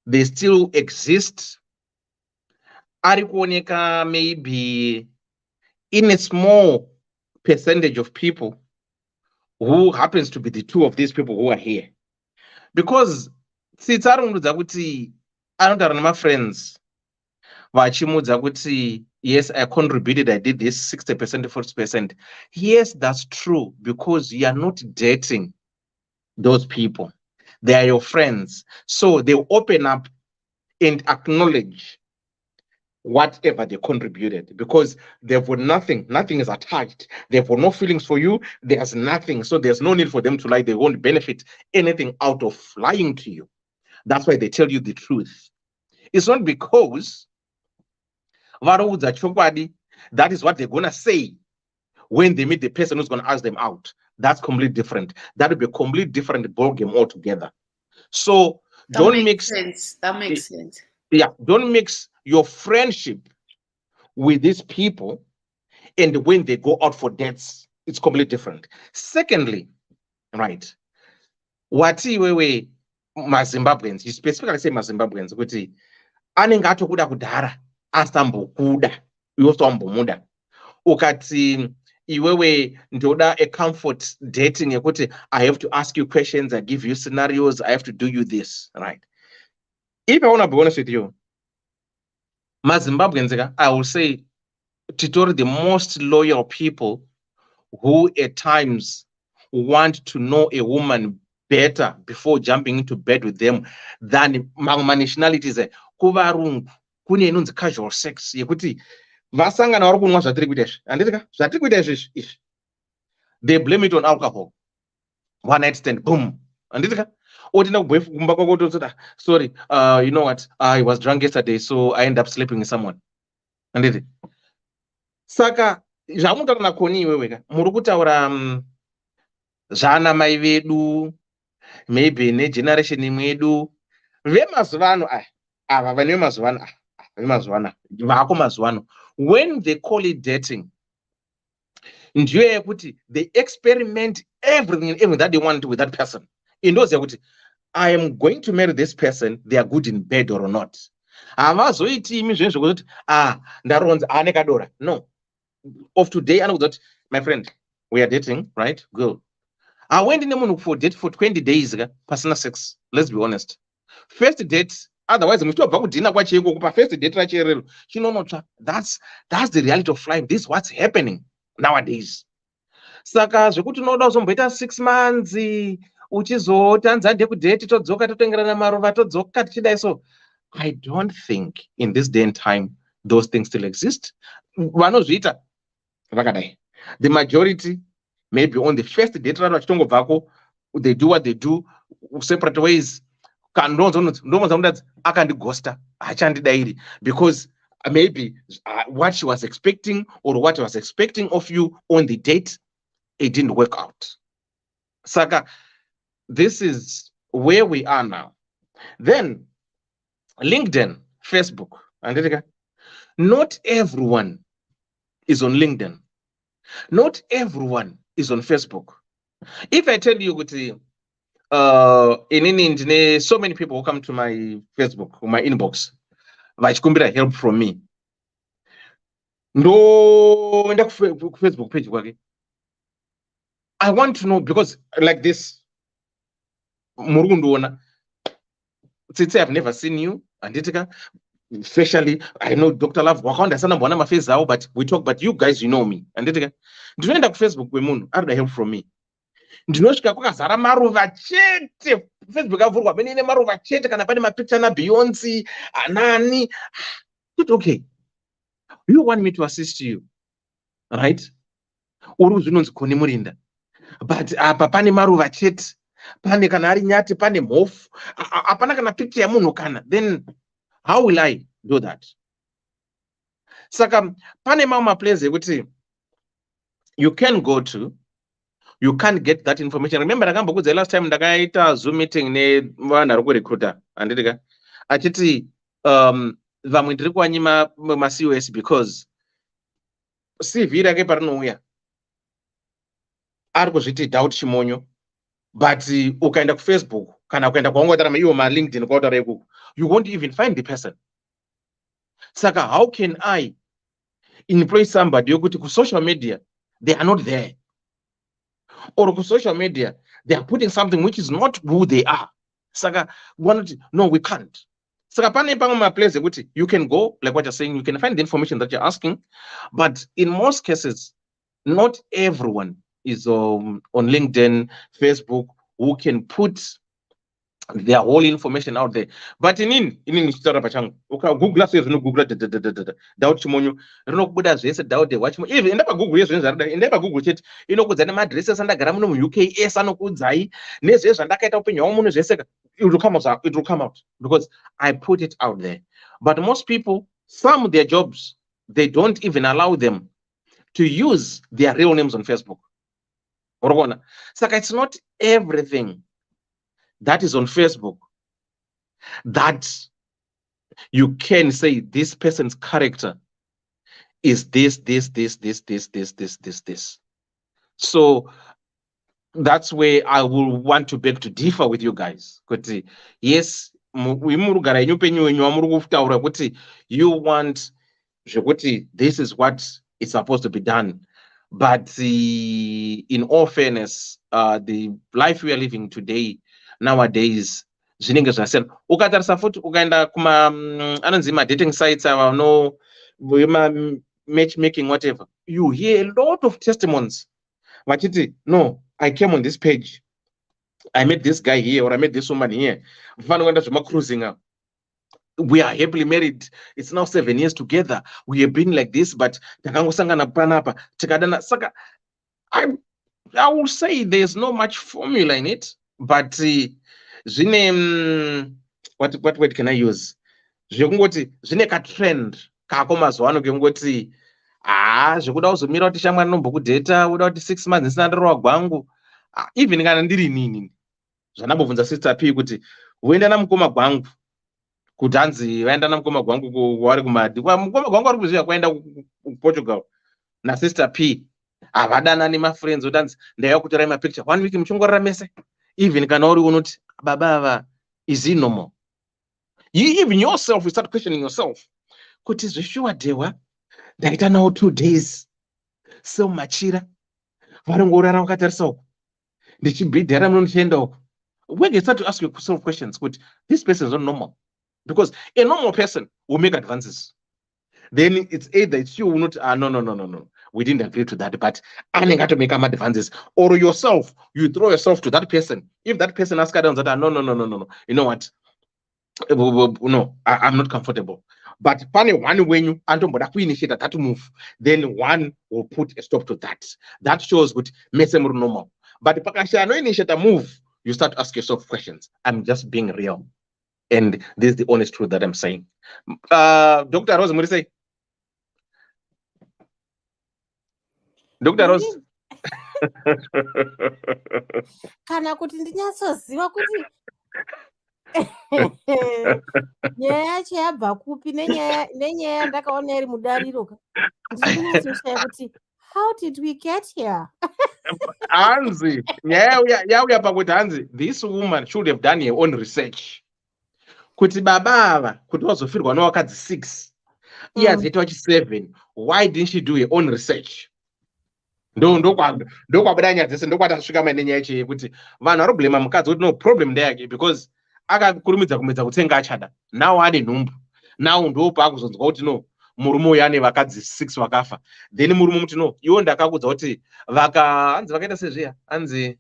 S4: they still exist. Ari kuoneka maybe in a small percentage of people who happens to be the two of these people who are here. Because tsitsarungudza kuti anotara nema friends vachimudza kuti yes, I contributed, I did this 60%, 40%. Yes, that's true, because you are not dating those people. They are your friends. So they open up and acknowledge whatever they contributed, because they've got nothing is attached. They've got no feelings for you. There's nothing. So there's no need for them to lie. They won't benefit anything out of lying to you. That's why they tell you the truth. It's not because that is what they're gonna say when they meet the person who's gonna ask them out. That's completely different. That would be a completely different ballgame altogether. So don't mix.
S9: That makes sense.
S4: Yeah, don't mix your friendship with these people, and when they go out for dates, it's completely different. Secondly, right, wati wewe maZimbabweans, you specifically say maZimbabweans, kuti anenge atokuda kudhara asambokuda iwo sambomuda ukati iwewe ndoda a comfort dating yekuti I have to ask you questions, I give you scenarios, I have to do you this, right? If I want to be honest with you, Zimbabweans, I will say titori the most loyal people who at times want to know a woman better before jumping into bed with them than mamwe nationalities. Kuvarungu kune inonzi casual sex yekuti vasangana vari kunwa zvatiri kuita izvi, handitika zvatiri kuita izvi, they blame it on alcohol. One night stand, boom, handitika otinda kumba kwako totsota sorry, you know what, I was drunk yesterday so I end up sleeping with someone, handiti. Saka zvamunotaura nakoni iweweka muri kutaura zvana mai vedu maybe negeneration imwedu vemazuva ano ava vane vemazuva ano vako mazuva ano, when they call it dating, ndiyo yekuti they experiment everything that they want with that person. Indoziva kuti I am going to marry this person, they are good in bed or not. Havazoiti imi zvinhu zvokuti ndaronza ane kadora. No, of today anokuti my friend, we are dating, right? Good. I went in the for date for 20 days, personal sex. Let's be honest. First date, otherwise, I'm still about dinner. What you go first date, right? You know, that's the reality of life. This is what's happening nowadays. Saka zvekuti unoda uzomboita 6 months uchizotanza ndekudate todzoka totengerana maruva todzoka tichidai. So I don't think in this day and time those things still exist. Vanozviita vakadai. The majority, maybe on the first date, they do what they do, separate ways. Because maybe what she was expecting or what I was expecting of you on the date, it didn't work out. Saka, this is where we are now. Then LinkedIn, Facebook, and not everyone is on LinkedIn. Not everyone is on Facebook. If I tell you, in so many people who come to my Facebook or my inbox, vachikumbira help from me. No, Facebook page. I want to know, because like this, Murundu, I've never seen you, Anditika. Especially, I know Dr. Love, but we talk, but you guys, you know me. And do you end up Facebook women are the help from me? Do you know Shikaka Maruva Chete? Facebook Avu, many Maruva Chete, can I find my picture na Beyonce, Anani? Okay. You want me to assist you, right? Uruzunons Konimurinda. But Papani Maruva Chete, Pani Canari Nyati, Pani Mof, Apanakana picture Munokana, then how will I do that? Saka, Panama plays a which you can go to, you can't get that information. Remember, the last time the guy Zoom meeting ne one recruiter and the actually Vamidrikwa Nima Masios because see Vira Geparnoya Argositi doubt Shimonyo, but kind of Facebook, kind of my LinkedIn, you won't even find the person. Saka, how can I employ somebody? You go to social media, they are not there. Or to social media, they are putting something which is not who they are. Saka, no, we can't. Saka, my place, you can go, like what you're saying, you can find the information that you're asking. But in most cases, not everyone is on LinkedIn, Facebook, who can put their whole information out there. But in Google says no Google doubt chimonyo no buda zvese doubt the watch even never Google yes never Google chat kuzana addresses andagara muno mu UK anokudzai nezve zvandakaita upenyu hwangu muno zvese it will come out because I put it out there. But most people, some of their jobs, they don't even allow them to use their real names on Facebook. So it's not everything that is on Facebook that you can say this person's character is this. So that's where I will want to beg to differ with you guys. Yes, you want this is what is supposed to be done. But in all fairness, the life we are living today, nowadays, zvinenge zvasiyana. Ukatarisa futi ukaenda kuma anonzi dating sites ava no matchmaking whatever, you hear a lot of testimonies. Vachiti, no, I came on this page, I met this guy here, or I met this woman here. Cruising up. We are happily married. It's now 7 years together. We have been like this, but I will say there's no much formula in it, but what word can I use? Zvine ka trend kako mazwano kengoti zvekuda kuzomira kuti shamwari nombokudheta uda kuti 6 months isina ndorowa gwangu, even kana ndiri nini zvanambobvunza sister P kuti uenda namukoma gwangu kuti hanzi vaenda namukoma gwangu wari kumadi mukoma gwangu ari kuziva kwaenda kuPortugal na sister P havadanani mafriends kuti hanzi ndaiva kutorai mapicture 1 week muchingorora mese, even kana uri unoti baba ava is it normal? You even yourself you start questioning yourself kuti zveshuwa dewa ndaita nawo 2 days so machira varongorara vakatarisa uku ndichibhidhara munochienda uku. When you start to ask yourself questions, this person is not normal. Because a normal person will make advances. Then it's either it's you or not, no. We didn't agree to that, but I got to make advances. Or yourself, you throw yourself to that person. If that person asks that, no. You know what? No, I'm not comfortable. But one when you initiate that move, then one will put a stop to that. That shows what makes them normal. But if I no initiate a move, you start to ask yourself questions. I'm just being real. And this is the honest truth that I'm saying. Dr. Rose, what do you say? Dr. Rose?
S10: Kana kuti ndinyatsoziva kuti nyaya yacho yabva kupi nenyaya yandakaona iri mudariro ka ndinatsoshaya kuti how did we get here?
S4: Hanzi, yauya pakuti hanzi, this woman should have done her own research. Kuti baba ava kuti wazofirwa newakadzi 6 years aita wachi 7, why didn't she do her own research? Ndokwabada nyaya dzese ndokwatasvika mai nenyaya yacho yekuti vanhu vari kublema mukadzi kuti no problem ndeyake because akakurumidza kumedza kutsenga achada, now ane nhumbu, now ndopakuzonzwa kuti no murume uyu ane vakadzi 6 vakafa, then murume muti no iwo ndakakudza kuti hanzi vakaita sezviya hanzi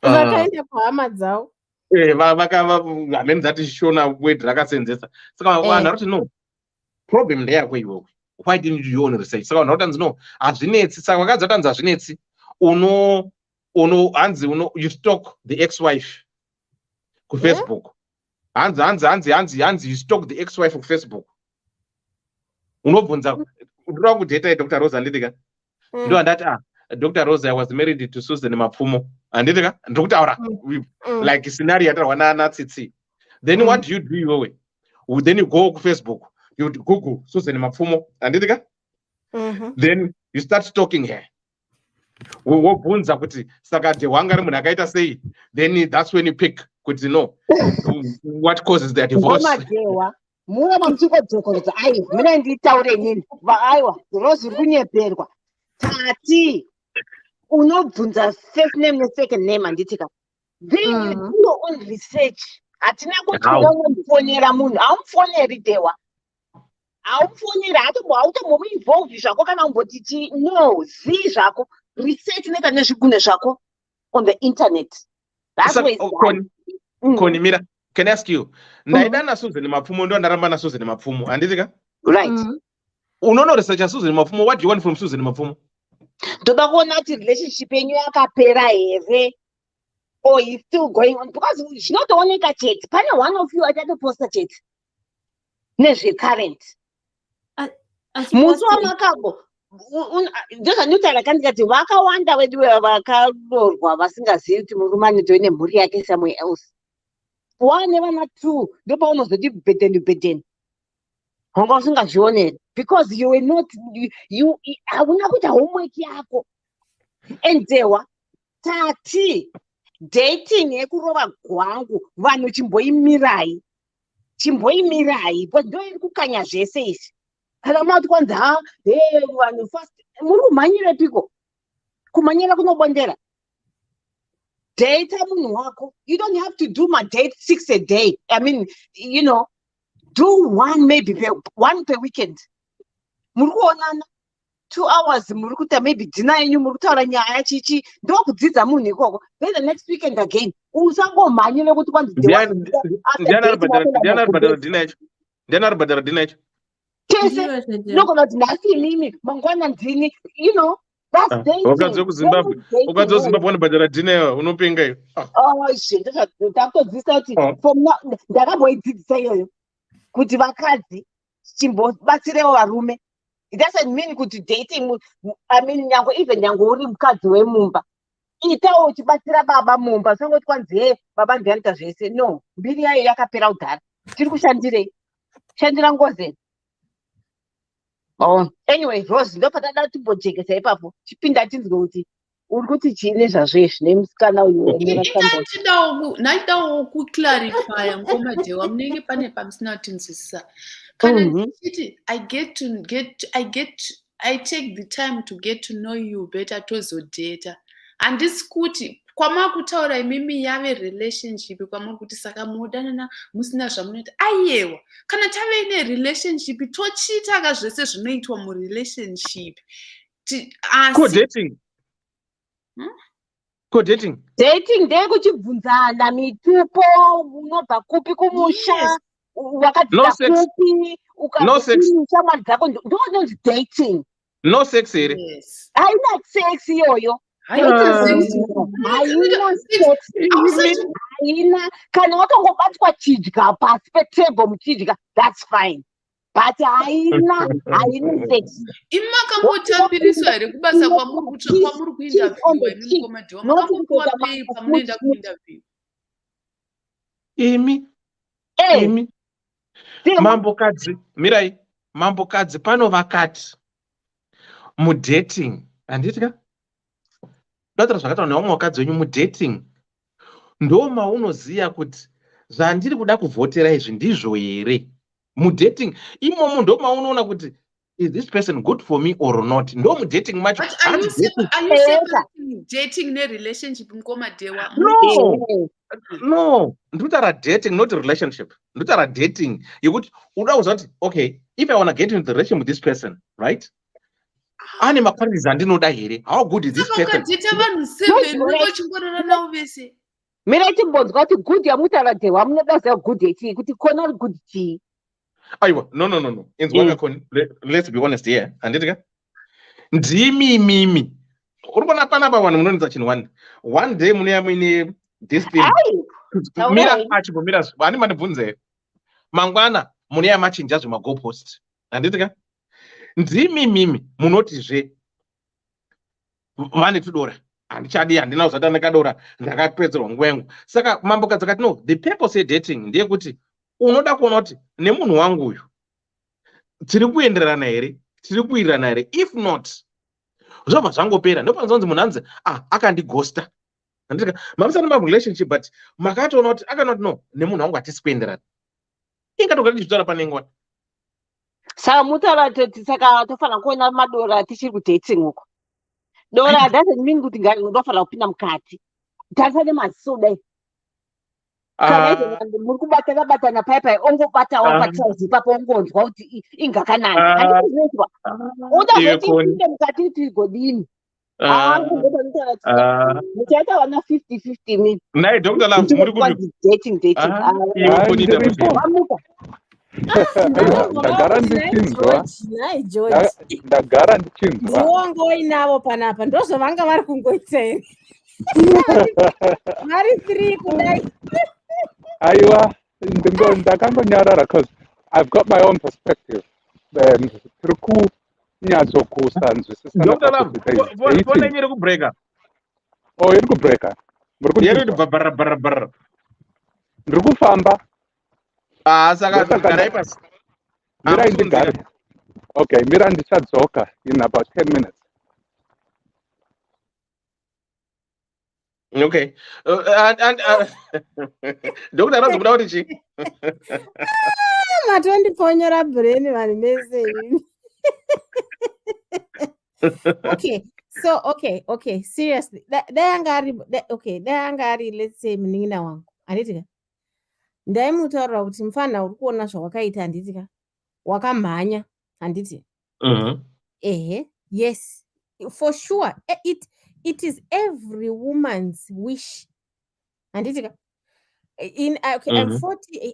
S10: vakaenda kuhama dzavo
S4: hamene dzati shona word rakasenzesa, saka vanhu arikuti no problem ndeyako iwewe, why didn't you do your own research? Saka vanhu vakutanzi no hazvinetsi, saka vakadzi vatanzi hazvinetsi, you stalk the ex-wife kuFacebook. Hanzi you stalk the ex-wife kuFacebook. Unobvunza ndiri kudheta Dr. Rose handiti ka? Ndo handati Dr. Rose, I was married to Susan Mapfumo. Handiti ka? Ndiri kutaura like scenario yatarwa naTsitsi. Then what do you do iwewe? Then you go kuFacebook, you Google Susan Mapfumo. Handiti ka? Then you start stalking her. Wobvunza kuti saka wanga ari munhu akaita sei? Then that's when you pick kuti no what causes their divorce.
S6: Muna mamchikodzokoroza ai mina nditaure nini aiwa Rose kunyeperwa tati unobvunza first name ne second name handitika, then you do your own research. Hatina kuti ungamufonera munhu, aumufoneri dewa, aumufoneri, hautombomuinvolve zvako kana kumboti no, zii zvako, research neta nezvigune zvako on the internet. That's where it's
S4: Koni mira, can I ask you? Ndaida na Susan Mapfumo ndo ndaramba na Susan Mapfumo, handitika?
S6: Right.
S4: Unono research ya Susan Mapfumo, what do you want from Susan Mapfumo?
S6: Ndoda kuona kuti relationship yenyu yakapera here or is still going on, because zvinotooneka chete. Pane one of you achatoposta chete nezvecurrent musi wamakabo ndozvandinotaura kandikati vakawanda vedu vakarorwa vasingazivi kuti murume anotowe nemhuri yake somewhere else. 1 nevana 2 ndopaunozoti bhedheni honga usingazvioneri because you were not hauna kuita homework yako. Enzewa tati dating yekurova gwangu vanhu chimboimirai because ndo iri kukanya zvese izvi. Kana mati kwanzi vanhu fast muri kumhanyire piko kumanyira kunobondera. Date munhu wako. You don't have to do my date 6 a day. I mean, you know, do one one per weekend. Muri kuonana 2 hours muri kuita maybe dinner yenyu muri kutaura nyaya chichi ndokudzidza munhu ikoko. Then the next weekend again. Usangomhanyire kuti kwanzi
S4: ndianaribhadhara dhina yacho
S6: tese ndogona kuti nhasi imimi mangwana ndini, you know, that's dating.
S4: Ukadzi kuZimbabwe unobhadhara dhina iyoyo unopenga iyo.
S6: Ndakutodzidzisa kuti from now ndakamboidzidzisa iyoyo kuti vakadzi chimbobatsirewo varume. It doesn't mean kuti dating, I mean nyange uri mukadzi wemumba itawo uchibatsira baba mumba, sangoti kwanzi baba ndianoita zvese. No, mbiri yayo yakapera kudhara. Tiri kushandirei? Shandira ngozeni. Anyway, Rose, ndopatada timbojekesa ipapo chipinda tinzwe kuti uri kuti chiine zvazvezvi nemusikana uyu.
S9: Naidawo kuclarifya mukomadewa munenge pane pamusina kutinzwisisa. Kana ndichiti I take the time to get to know you better tozodata. Handisi kuti kwamakutaura imimi yave relationship kwamakuti saka mudanana musina zvamunoita. Aiyewa, kana tave ine relationship tochiita zvese zvinoitwa murelationship.
S4: Co-dating
S6: ndeyekuchibvunzana mitupo, unobva kupi kumusha, wakadzidza kupi, shamwari dzako, ndononzi dating.
S4: No sex here.
S6: Haina sex iyoyo. Haina. Kana wakangobatwa chidya pasi petable muchidya, that's fine. But haina sex.
S9: Imakambotambiriswa here kubasa kwamuri kuinterview nemukomadhiwa makambopiwa pei pamunoenda kuinterview.
S4: Imi mambokadzi, mirai, mambokadzi pano vakati mudating, handitika ndotaura zvakaita nevamwe vakadzi venyu mudating ndo maunoziva kuti zvandiri kuda kuvhotera izvi ndizvo here. Mudating imomo ndo maunoona kuti is this person good for me or not. Ndo mudating macho.
S9: Are you separating dating nerelationship mukomadewa?
S4: No, ndutaura dating, not relationship. Ndutaura dating yekuti uda kuziva kuti okay, if I want to get into the relationship with this person, right, ane maqualities andinoda here. How good is this person?
S6: Mira chimbonzwa kuti good yamutaura dewa munoda kuziva good yechii kuti kona uri good chii.
S4: Aiwa, no. Let's be honest here. Handitika? Ndimi. Urikona panapa vanhu munonetsa chinhu one day munoya muine this thing. Mira, vani manibvunza here. Mangwana munoya machinja zvemagopost. Handitika? Ndimi munotizve vane tudora. Handichadi, handina kuzati ndakadora ndakapedzerwa nguva yangu. Saka mambokadzi akati no, the purpose yedating ndeyekuti unoda kuona kuti nemunhu wangu uyu tiri kuenderana here, tiri kuwirirana here. If not, zvobva zvangopera. Ndopanzonzi munhu anzi akandigosta. Handika mamusana marelationship, but makatoona kuti akanoti no, nemunhu wangu hatisi kuenderana. Ingatogara ndichitaura pane nguva.
S6: Saka mutaura kuti saka tofanira kuona madora tichiri kudating uko. Dora doesn't mean kuti ndofanira kupinda mukati. Tarisa nemaziso dai. Kana muri kubatana paipai ongobatawo pachazi papo ongonzwa kuti ingakanani. Handiti zvinoitwa. Uda kuti ipinde mukati kuti igodini. Muchaita vana 50-50 mini.
S4: Nai Dr. Love muri kuti
S6: dating.
S11: Ndagara ndichinzwa
S10: ndiongoinavo panapa ndozvavanga vari kungoita here. Vari 3 kudai.
S11: Aiwa, ndakangonyarara because I've got my own perspective. Tiri kunyatsokusanzwisisa.
S4: Dr. Love, fone yenyu iri kubreka.
S11: Oh, iri kubreka.
S4: Iri barra.
S11: Ndiri kufamba.
S4: Saka garai pasi.
S11: Mira indigara. Okay, mira ndichadzoka in about 10 minutes.
S4: Okay. Dr. Love, muda kuti chi?
S10: Matondiponyera brain vanhu mese. Okay, So okay, seriously. Dayangari, let's say munin'ina wangu. Handitika. Ndaimutaurira kuti mufana uri kuona zvawakaita handitika. Wakamhanya handiti. Yes. For sure. It is every woman's wish. Handitika.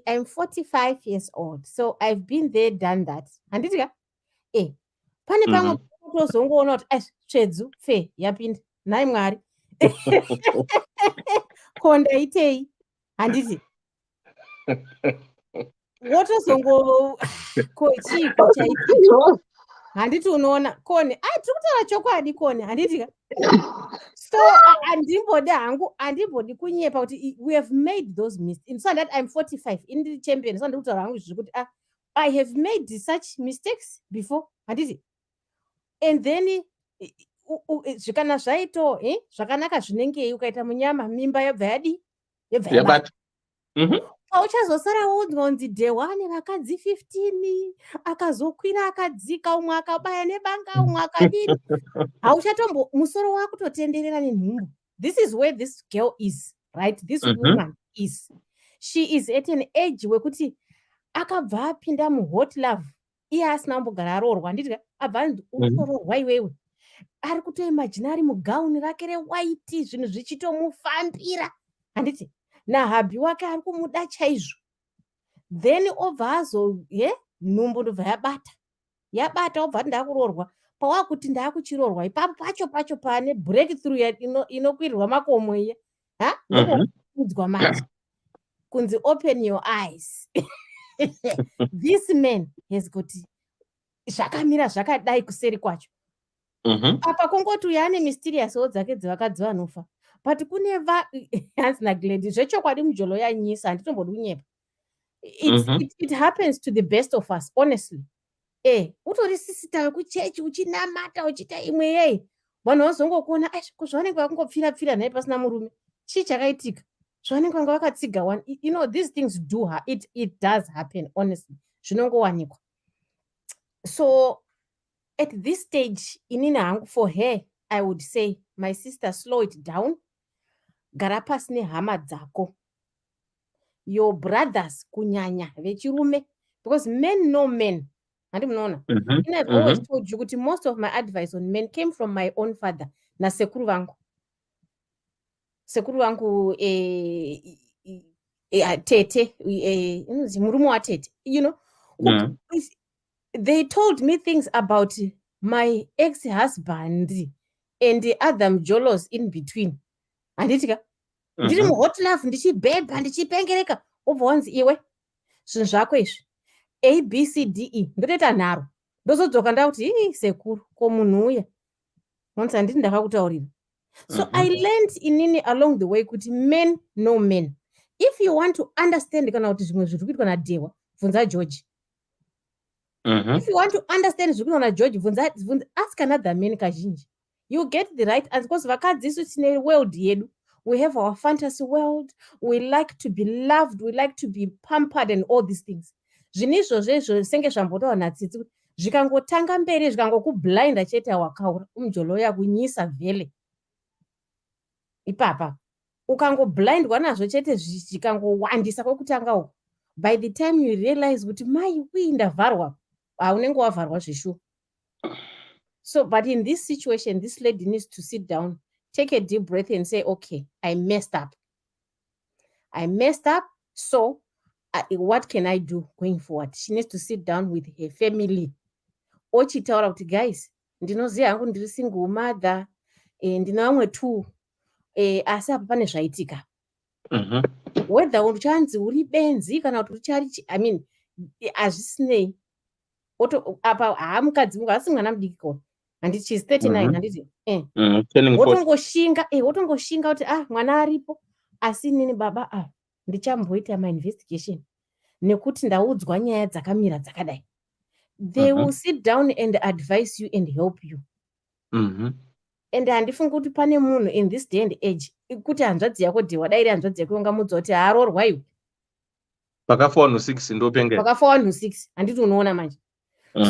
S10: I'm 45 years old. So I've been there, done that. Handitika. Pane pamwe kutozongoona kuti tsvedzu fe yapinda nhai mwari konda itei handiti wotozongo chiko chaitika handiti unoona kone tiri kutaura chokwadi kone handitika. So handimbodi kunyepa kuti we have made those mistakes. So that I'm 45 in the champion. So ndikutaura hangu zviri kuti I have made such mistakes before handiti. And then zvikana zvaito zvakanaka zvinengei ukaita munyama mimba yabva yabata pauchazosara wonzi dhewani vakadzi 15 akazokwira akadzika umwe akabaya nebanga umwe akadini hauchatombo musoro wakutotenderera nenhumbu. This is where this girl is, right? This woman is. She is at an age wekuti akabva apinda muhot love iye asina mbogara aroorwa nditika abva urorwa iwewe ari kutoimagina ari mugauni rake rewaiti zvinhu zvichitomufambira handiti nahabhi wake ari kumuda chaizvo. Then obva azo nhumbu ndobva yabata obva ati ndakuroorwa pawakuti ndakuchiroorwa ipapo pacho pane breakthrough inokwirirwa makomo iye ndokuudzwa manje kunzi open your eyes. This man has got zvakamira zvakadai kuseri kwacho. Apa kungoti uyo ane mysteriousiwo dzake dzevakadzi vanofa but kune hanzi nagledi zvechokwadi mujolo yanyisa handitombodi kunyepa. It happens to the best of us honestly. Utori sisita wekuchechi uchinamata uchita imwe yei vanhu vazongokuona zvavanenge vakungopfira naye pasina murume chii chakaitika zvavanenge vanga vakatsiga one. You know, these things do it does happen honestly, zvinongowanikwa. So at this stage inini hangu for her I would say, my sister, slow it down. Gara pasi nehama dzako, your brothers kunyanya vechirume, because men know men. And I've always told you that most of my advice on men came from my own father na sekuru vangu tete murume wa tete, you know. They told me things about my ex-husband and the other mjolos in between. Anditika ndiri muhot love ndichibhebha ndichipengereka obva wanzi iwe zvinhu zvako izvi ABCDE ndotoita nharo ndozodzoka ndakuti sekuru ko munhu uya wanzi handiti ndakakutaurira. So I learned inini along the way kuti men know men. If you want to understand kana kuti zvimwe zviri kuitwa naDhewa bvunza George. If you want to understand zviri kuitwa naGeorge bvunza ask another man kazhinji. You get the right answer, because vakadzi isu tine world yedu. We have our fantasy world. We like to be loved. We like to be pampered and all these things. Zvinizvo zvezvo senge zvambotaura natsitsi kuti zvikangotanga mberi zvikangokublinda chete wakaura umjolo yakunyisa vhele ipapa ukangoblindwa nazvo chete zvikangowandisa kwekutanga uko, by the time you realize kuti mai ui ndavharwa unenge wavharwa zveshuwa. So but in this situation this lady needs to sit down, take a deep breath and say, okay, I messed up, so what can I do going forward? She needs to sit down with her family. Ochitaura kuti guys, ndinoziva hangu ndiri single mother, ndina vamwe tu, asi apa pane zvaitika. Whether uchanzi uri benzi kana kuti uchari I mean azvisinei. Apa haamukadzi mungu asi mwana mudiki kona. Handiti she's 39 handiti. Wotongoshinga kuti mwana aripo asi nini baba ndichamboita my investigation nekuti ndaudzwa nyaya dzakamira dzakadai. They will sit down and advise you and help you. And handifungi kuti pane munhu in this day and age kuti hanzvadzi yako Dhewa dairi hanzvadzi yako ungamudza kuti haroorwa iwe
S4: pakafa vanhu 6 ndopengera
S10: pakafa vanhu 6 handiti unoona manje.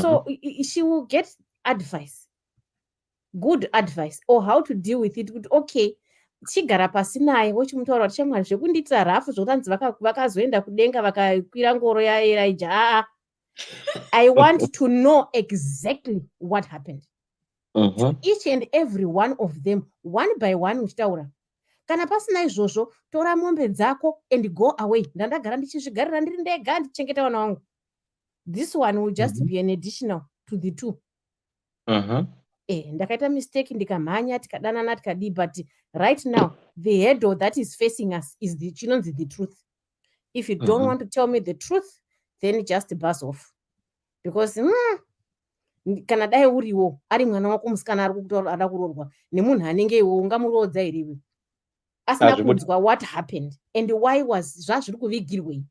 S10: So she will get advice. good advice or how to deal with it kuti okay chigara pasi naye wochimutaura kuti shamwari zvekundiitira rafu zvokutanzi vakazoenda kudenga vakakwira ngoro yaElijah. I want to know exactly what happened to each and every one of them, one by one. Uchitaura kana pasina izvozvo tora mombe dzako and go away. Ndandagara ndichizvigarira ndiri ndega ndichengeta vana vangu. This one will just be an additional to the two. Ndakaita mistake ndikamhanya tikadanana tikadi, but right now the head that is facing us is the truth. If you don't want to tell me the truth, then just buzz off, because kana dai uriwo ari mwana wako musikana ari kutaura ada kuroorwa nemunhu anenge iwo ungamurodza here iwe asina kunzwa what happened and why was zvazviri kuvigirwei.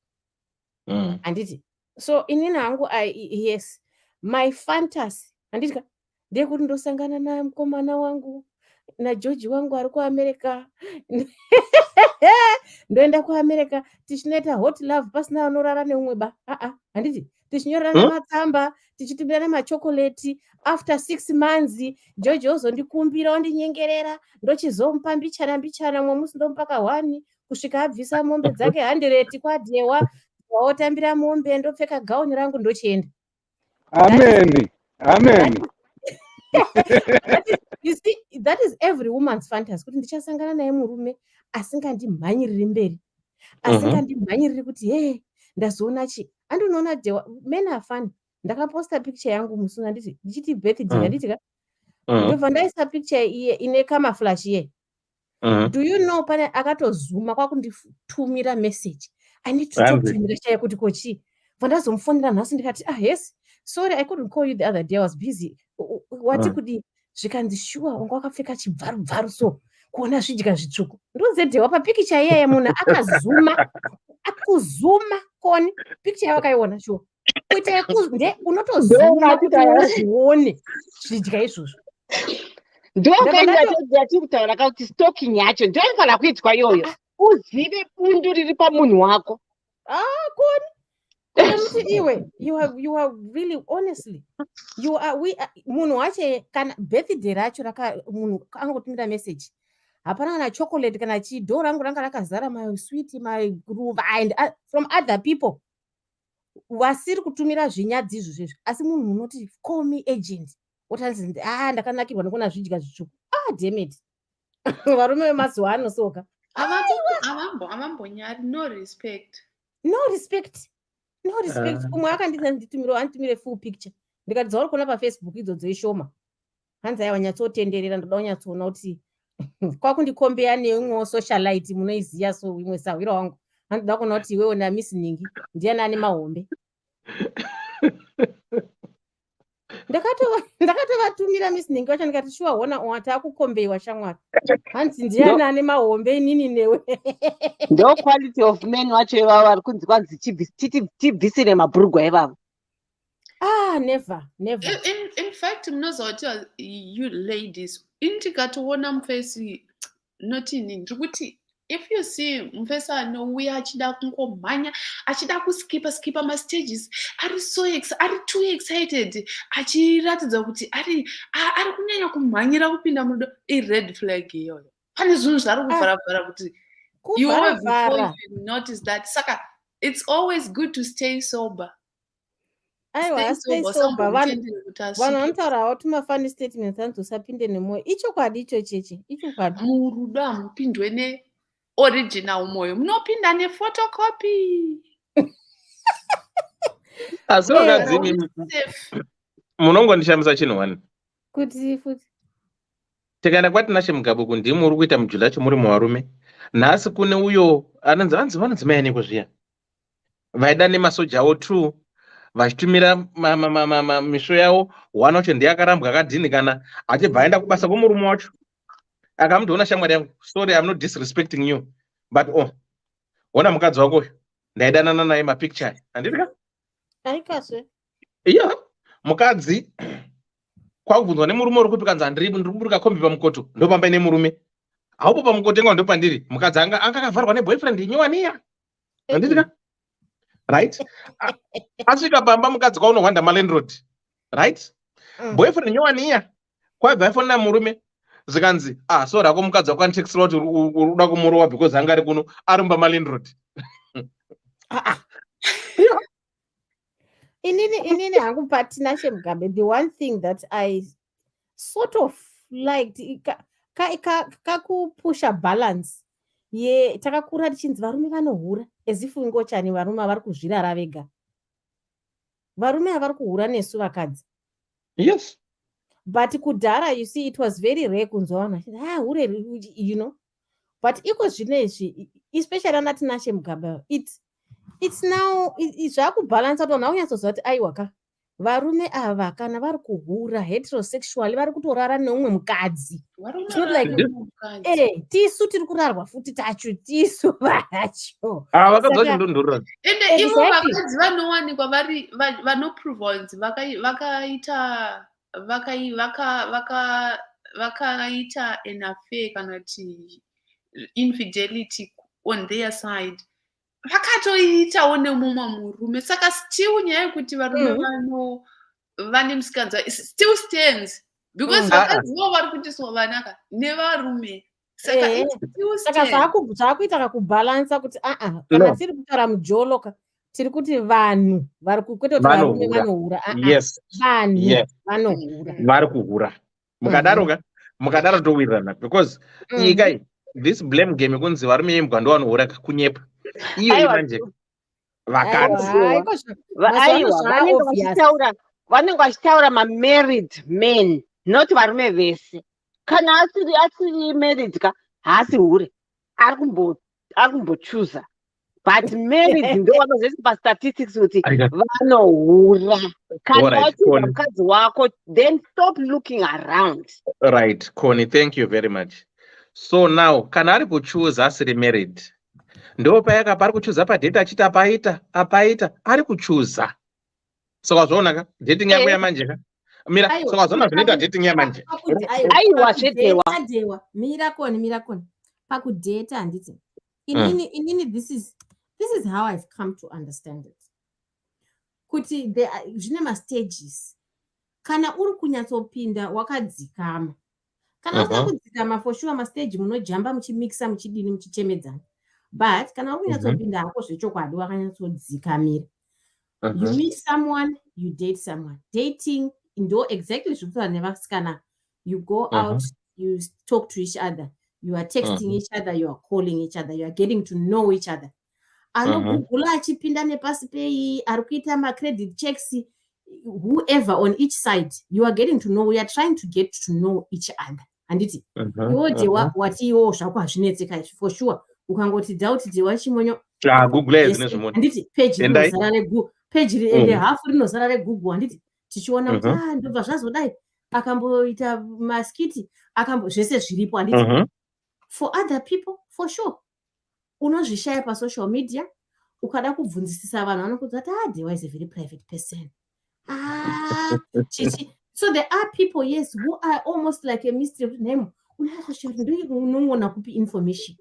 S10: Handiti so inini hangu yes, my fantasy handiti ndekuti ndosangana naye mukomana wangu naJoji wangu ari kuAmerica ndoenda kuAmerica tichinoita hot love pasina anorara neumwe ba handiti tichinyorana matsamba tichitumirana machokoleti. After 6 months Joji ozondikumbira ondinyengerera ndochizomupa mbichana mwamusi ndomupa 1 kusvika abvisa mombe dzake 100 kwadewa waotambira mombe ndopfeka gauni rangu ndochienda.
S11: Amen.
S10: You see, that is every woman's fantasy kuti ndichasangana naye murume asingandimhanyiriri mberi, asingandimhanyiriri kuti hey ndazoona chi andinoona dewa. Men are fun. Ndakaposta picture yangu musuna nditi ndichiti birthday ndanditi ndobva ndaisa picture iye ine kama flash iye. Do you know pane akatozuma kwakunditumira message I need to talk to you chaya kuti kochi vandazomufonera nhasi ndikati yes sorry I couldn't call you the other day, I was busy. Wati kuti zvikanzi shuwa wanga wakapfeka chibvarubvaru so kuona zvidya zvitsvuku ndozedhewa papikicha iyeye munhu akuzuma koni pikicha yawakaiona shuwa kuita unotozuma kuti uzvione zvidya izvozvo.
S6: Ndokaindati kutaura kuti stalking yacho ndoinofanira kuitwa iyoyo uzive bundu riri pamunhu wako.
S10: Koni iwe you are really honestly munhu wacho kana birthday racho munhu angotumira message hapana kana chocolate kana chidho rangu ranga rakazara my sweet my ruva and from other people vasiri kutumira zvinyadzi izvozvo asi munhu unoti call me agent wotanzi ndakanakirwa nekuona zvidya zvitsvuku. Damn it. Varume vemazuva ano soka
S9: avambonyari no respect.
S10: Umwe akanditumire full picture ndikati dzauri kuona paFacebook idzodzo ishoma hanzi aiwa nyatsotenderera ndoda kunyatsoona kuti kwakundikombeya neimwewo socialite munoiziya so imwe sawira wangu handoda kuona kuti iwewe naMiss Ningi ndiani ane mahombe. Ndakatovatumira Miss Ningi wacho ndikati shuwa hona watakukombeiwa shamwari hanzi ndiani ane mahombe inini newe.
S6: Ndo quality of men wacho ivavo vari kunzi kwanzi tibvisire mabhurugwa ivavo.
S10: Never.
S9: In fact munozoti you ladies intikatoona mufesi notini ndikuti if you see mufesi anouya achida kungomhanya achida kuskipa mastages ari too excited achiratidza kuti ari kunyanya kumhanyira kupinda mudo red flag iyoyo. Pane zvinhu zvari kuvharavhara kuti you always before you notice that. Saka it's always good to stay sober.
S10: Stay sober. Vanhu vanotaurawo tumafani statements anzosapinde nemwoyo. Ichokwadi icho cheche. Ichokwadi.
S9: Murudo hamupindwe neoriginal mwoyo. Munopinda nephotocopy.
S4: Asi wakadzimi munongondishamisa chinhu wani.
S10: Kuti futi.
S4: Tikaenda kwatinashe mugabuku ndimi muri kuita mujulacho muri muvarume. Nhasi kune uyo vanonzi mayani kuzviya. Vaida nemasoja avo 2 vachitumira misho yavo 1 wacho ndiye akarambwa akadhini kana achibva aenda kubasa kwomurume wacho akamutoona shamwari yangu sorry I'm not disrespecting you but ona mukadzi wako uyu ndaidanana naye mapicture handidika
S10: aikasve
S4: mukadzi kwakubvunzwa nemurume uri kupi kanzi handiri kuburuka kombi pamukoto ndopamba ine murume haupo pamukoto engwa ndopandiri mukadzi anga akavharwa neboyfriend inyowaniya handidika right asvika pamba mukadzi kwaunohwanda malandlord right boyfriend nyowaniya kwabva yafonera murume zikanzi so rako mukadzi wakanditeksera kuti uruda kumurowa because anga ari kuno arumba malindrod.
S10: Inini hangu Tinashe Mugabe, the one thing that I sort of liked kakupusha balance ye takakura tichinzi varume vanohura as if ngochani varume vari kuzvirara vega. Varume havari kuhura nesu vakadzi.
S4: Yes.
S10: But kudhara, you see, it was very rare kunzwana hure, you know. But iko zvinezvi, especially ana Tinashe Mugabe, it's now zvakubalance out. Now unyatsozva kuti aiwaka varume ava kana vari kuhura heterosexual vari kutorara neumwe mukadzi. Tisu tiri kurarwa futi tacho tisu vacho.
S4: Vakadzi vacho ndondorora.
S9: Ende ivo vakadzi vanowanikwa vari vanoprova kunzi vakaita an affair kana kuti infidelity on their side. Vakatoitawo nemumwe murume. Saka still nyaya yekuti varume vane musikanzwa still stands because vakadzi vo vari kutiswa vanaka nevarume. Saka
S10: zvakuita kakubalansa kuti kana tiri kutaura mujoloka tiri kuti vanhu vari kwete kuti varume vanohura. Vanhu vanohura
S4: vari kuhura. Mukadaro towirirana because ikai this blame game kunzi varume imbwa ndo vanohura kunyepa. Iyo manje vakadzi
S6: vanenge vachitaura mamarried men, not varume vese. Kana asiri married ka haasi hure, ari kumbochuza. But married ndo vanozvese pastatistics kuti vanohura. Kana wachuza mukadzi wako, then stop looking around.
S4: Right, Connie, thank you very much. So now kana ari kuchuza asiri married, ndo payaka pari kuchuza padate achiti apaita ari kuchuza. Saka zvaonaka dating yako yamanje ka mira, saka zvaona zvinoita dating yamanje.
S6: Aiwa zvedewa
S10: mira koni pakudate handiti inini this is how I've come to understand it. Kuti zvine mastages. Kana uri kunyatsopinda wakadzikama. Kana usina kudzikama for sure mastage munojamba muchimixa muchidini muchichemedzana. But kana uri kunyatsopinda hako zvechokwadi wakanyatsodzikamira. You meet someone, you date someone. Dating ndo exactly zvekutaura nevasikana. You go out, you talk to each other. You are texting each other, you are calling each other, you are getting to know each other. Anogugula achipinda nepasi pei, ari kuita ma-credit checks, whoever on each side, you are getting to know, we are trying to get to know each other. Handiti, iwo wati iwo zvako hazvinetseka for sure. Ukangoti dauti dewa chimonyo. Handiti, page rinozara reGoogle. Page ende hafu rinozara reGoogle. Handiti, tichiona kuti ndobva zvazodai. Akamboita maskiti, zvese zviripo. Handiti, for other people, for sure. Unozvishaya pa social media, ukada kubvunzisisa vanhu vanokuti Dewa is a very private person. So there are people, yes, who are almost like a mystery name. Unongona kupi information.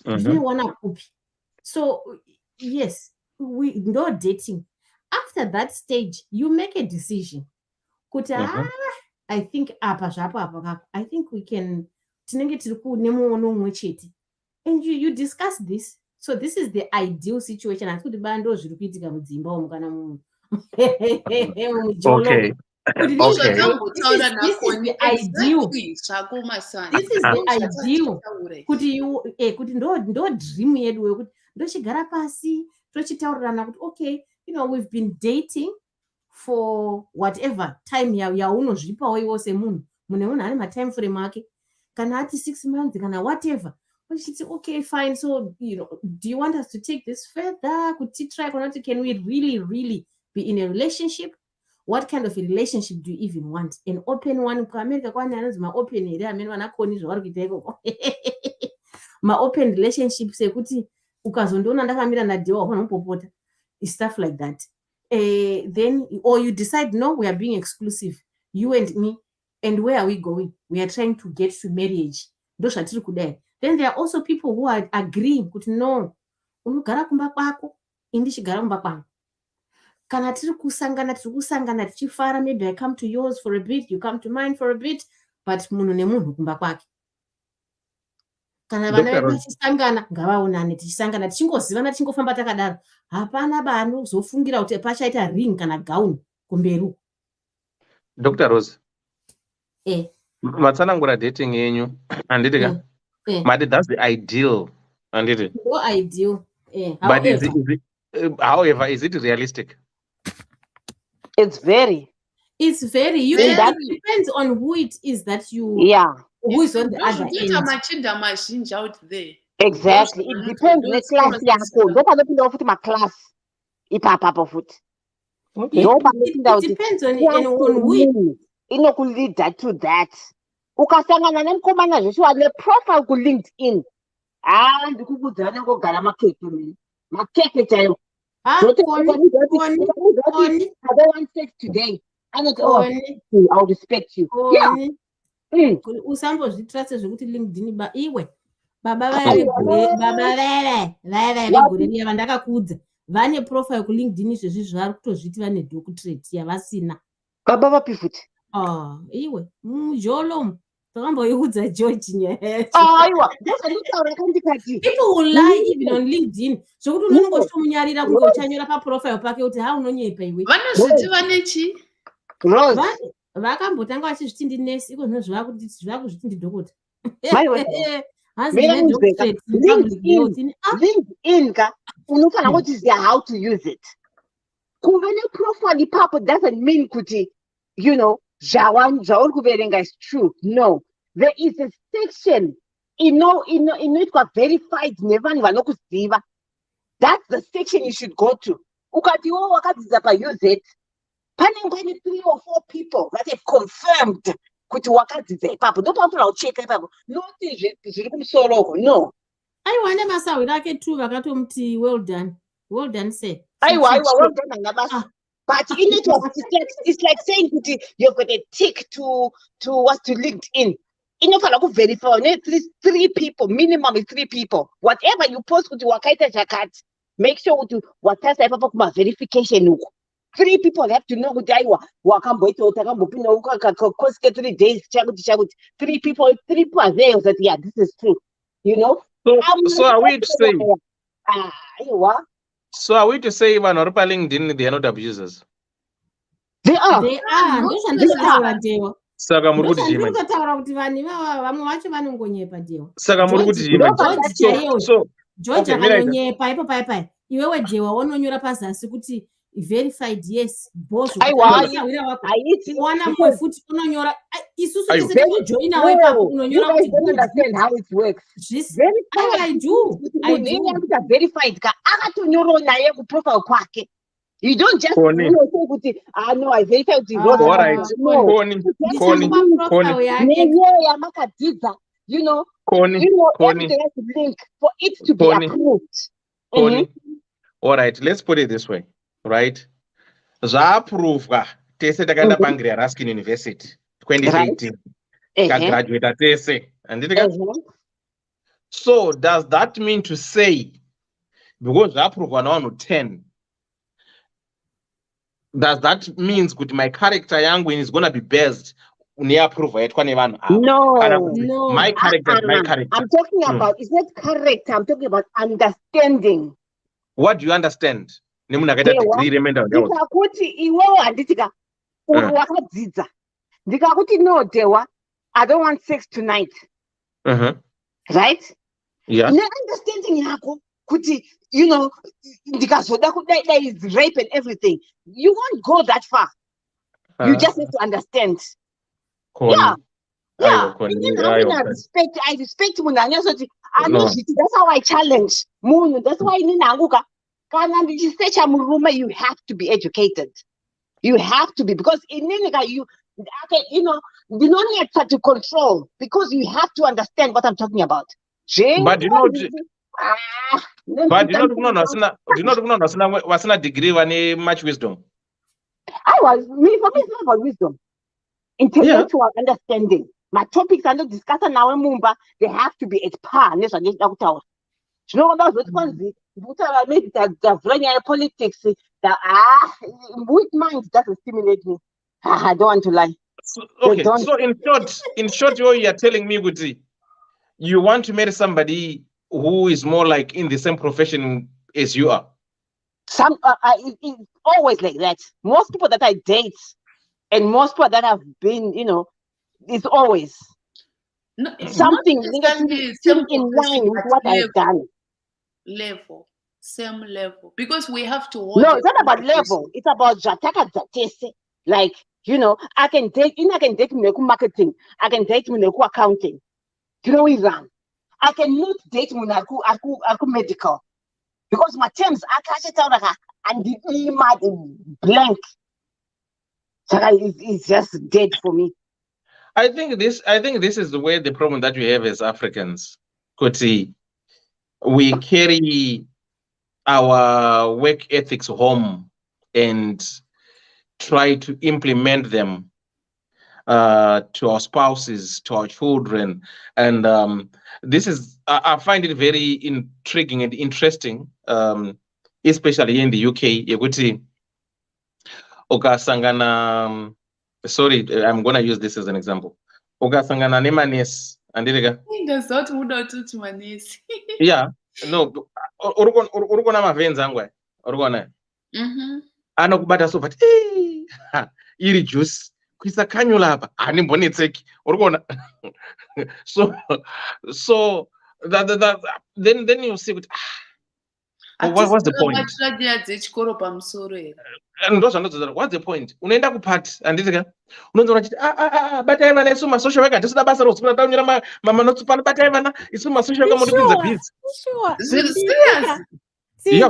S10: Wana kupi. So yes, we no dating. After that stage, you make a decision. Kuti I think I think we can and you discuss this. So this is the ideal situation. Okay. This is the ideal. This is the ideal. Kuti you kuti ndo dream yedu yekuti ndochigara pasi tochitaurirana kuti okay, you know, we've been dating for whatever time yaunozvipawo iwo semunhu. Munhu ane time frame ake. Kana ati 6 months kana whatever. But she said, okay, fine. So, you know, do you want us to take this further? Could you try? Can we really be in a relationship? What kind of a relationship do you even want? An open one? America, my open area. I mean, my open relationship. Say, kuti ukazondona ndakamira na dewa wanopopota. Stuff like that. Then, or you decide, no, we are being exclusive. You and me. And where are we going? We are trying to get to marriage. Then there are also people who are agreeing kuti no, unogara kumba kwako, indichigara kumba kwangu. Kana tiri kusangana tichifara, maybe I come to yours for a bit, you come to mine for a bit. but munhu nemunhu kumba kwake. Kana vana
S4: Dr.
S10: vedu
S4: Rose.
S10: vachisangana ngavaonane tichisangana tichingozivana tichingofamba takadaro. Hapana vanhu zofungira kuti pachaita ring kana gown kumberi.
S4: Dr. Rose.
S10: Eh.
S4: Matsanangura dating yenyu. Anditi ka? Mati that's the ideal. Anditi.
S10: No ideal.
S4: But however, is it realistic?
S6: It's very.
S10: It's very. You can, it depends on who it is that you.
S6: Yeah.
S10: Who is on the other end.
S9: Machinda machine out there.
S6: Exactly. It depends on the class yakho. Ndopanokuda futhi ma class ipapa futhi.
S10: It depends on who
S6: inokulead to that. Ukasangana nemkomana Joshua le profile ku LinkedIn. Ndikukudzana ngogara makeke mina. Makeke chayo. I don't want sex today. I'll respect you. Yeah.
S10: Usambozvitrase zvekuti LinkedIn iwe baba vaya vegore vandakakudza vane profile ku LinkedIn izvezvi zvari kutozviti vane doctorate yavasina.
S6: Baba vapi futi?
S10: Iwe mujolo takamboiudza George nyaya.
S6: Aiwa, ndosanditaura kandikati.
S10: People will lie even on LinkedIn. Zvokuti unongotomunyarira kunge uchanyora pa profile pake kuti ha unonyepa iwe.
S9: Vanozviti vane chi?
S6: Rose.
S10: Vakambotanga vachizviti ndinesi iko zvino zvakuzviti ndidhokota.
S6: LinkedIn ka unofana kuziva how to use it. Kuve neprofile ipapo doesn't mean kuti zvauri kuverenga is true. No, there is a section inoitwa verified nevanhu vanokuziva. That's the section you should go to. Ukati wakadzidza pa use it. Pane 3 or 4 people that have confirmed kuti wakadzidza ipapo. Ndopaunofana kucheka ipapo. Noti zviri kumusoro. No.
S10: Aiwa nemasawiro ake 2 vakatomuti well done. Well done sir.
S6: Aiwa well done ngabasa. But in it it's like saying kuti you've got a tick to LinkedIn. Inofana ku verify at least 3 people, minimum is 3 people. Whatever you post kuti wakaita chakati, make sure kuti watasa ipapo kuma verification uko. 3 people have to know kuti aiwa wakamboita utakambopinda ukakoske 3 days chakuti 3 people are there that yeah this is true. So
S4: are we to say
S6: aiwa.
S4: So are we to say vanhu vari pa LinkedIn they are not abusers?
S6: They are.
S4: Saka muri kuti chii?
S10: Ndinotaura kuti vanhu vamwe vacho vanongonyepa dewa.
S4: Saka muri kuti chii?
S10: So George akanonyepa ipo pai. Iwewe dewa wanonyora pazasi kuti verified yes boss. Wana mwe futi unonyora isusu tisejoina wewe papo unonyora kuti
S6: understand how it works.
S10: I do.
S6: Verified ka akatonyora naye ku profile kwake. You don't just say kuti no I verified the road.
S4: All right. Koni.
S6: Everything has to link for it to be approved.
S4: All right, let's put it this way, right? Zvaaprovwa tese takaenda paNgria Ruskin University 2018. Takagraduate tese. So does that mean to say because zvaaprovwa navanhu 10 does that means kuti my character yangu is going to be based neapproval yaitwa nevanhu ava?
S6: No.
S4: My character is my character.
S6: I'm talking about it's not character, I'm talking about understanding.
S4: What do you understand? Nemunhu akaita degree remental health.
S6: Ndikakuti iwewe handitika wakadzidza. Ndikakuti no dewa I don't want sex tonight. Right?
S4: Yeah.
S6: Understanding yako kuti ndikazoda kudai is rape and everything. You won't go that far. You just have to understand. Yeah. I respect munhu. That's how I challenge munhu. That's why ninanguka kana ndichisecha murume you have to be educated. You have to be because in Ninika you don't need to control because you have to understand what I'm talking about.
S4: But you know wasina degree vane much wisdom.
S6: For me it's not about wisdom. Intellectual understanding. My topics are not discussed now in Mumba. They have to be at par. You know what maybe the politics with mind doesn't stimulate me. I don't want to lie.
S4: Okay,
S12: don't.
S4: so in short, you are telling me, Guti, you want to marry somebody who is more like in the same profession as you are.
S12: It's always like that. Most people that I date and most people that have been, it's always
S9: No,
S12: something
S9: not
S12: negatively
S9: necessarily same
S12: in line
S9: profession,
S12: with
S9: but
S12: what I've done.
S9: same level. Because we have to hold
S12: No,
S9: a
S12: it's not about level.
S9: conversation.
S12: It's about jataka jatese. Like, I can date marketing. I can date accounting. Iran. I cannot date aku medical. Because my terms are and the email blank. It's just dead for me.
S4: I think this is the way the problem that we have as Africans. Kuti, we carry our work ethics home and try to implement them to our spouses, to our children, and this is I find it very intriguing and interesting, especially in the UK. Kuti, ukasangana sorry, I'm gonna use this as an example. Ukasangana nemanesi andireka.
S9: Ndazoti uda kuti manesi.
S4: Yeah, no, urikona mavenzi angu aya, urikona anokubata so but iri juice kuisa kanyula apa hanimbonetseki, urikona. So then you see what's the point? What's the point? Unaenda kupati andizika unozoona chiti batai vana isu masocial worker tisina basa rosikuna taunyira mamanotes pano batai vana isu masocial worker muri kupinza busy.
S9: Serious?
S10: See,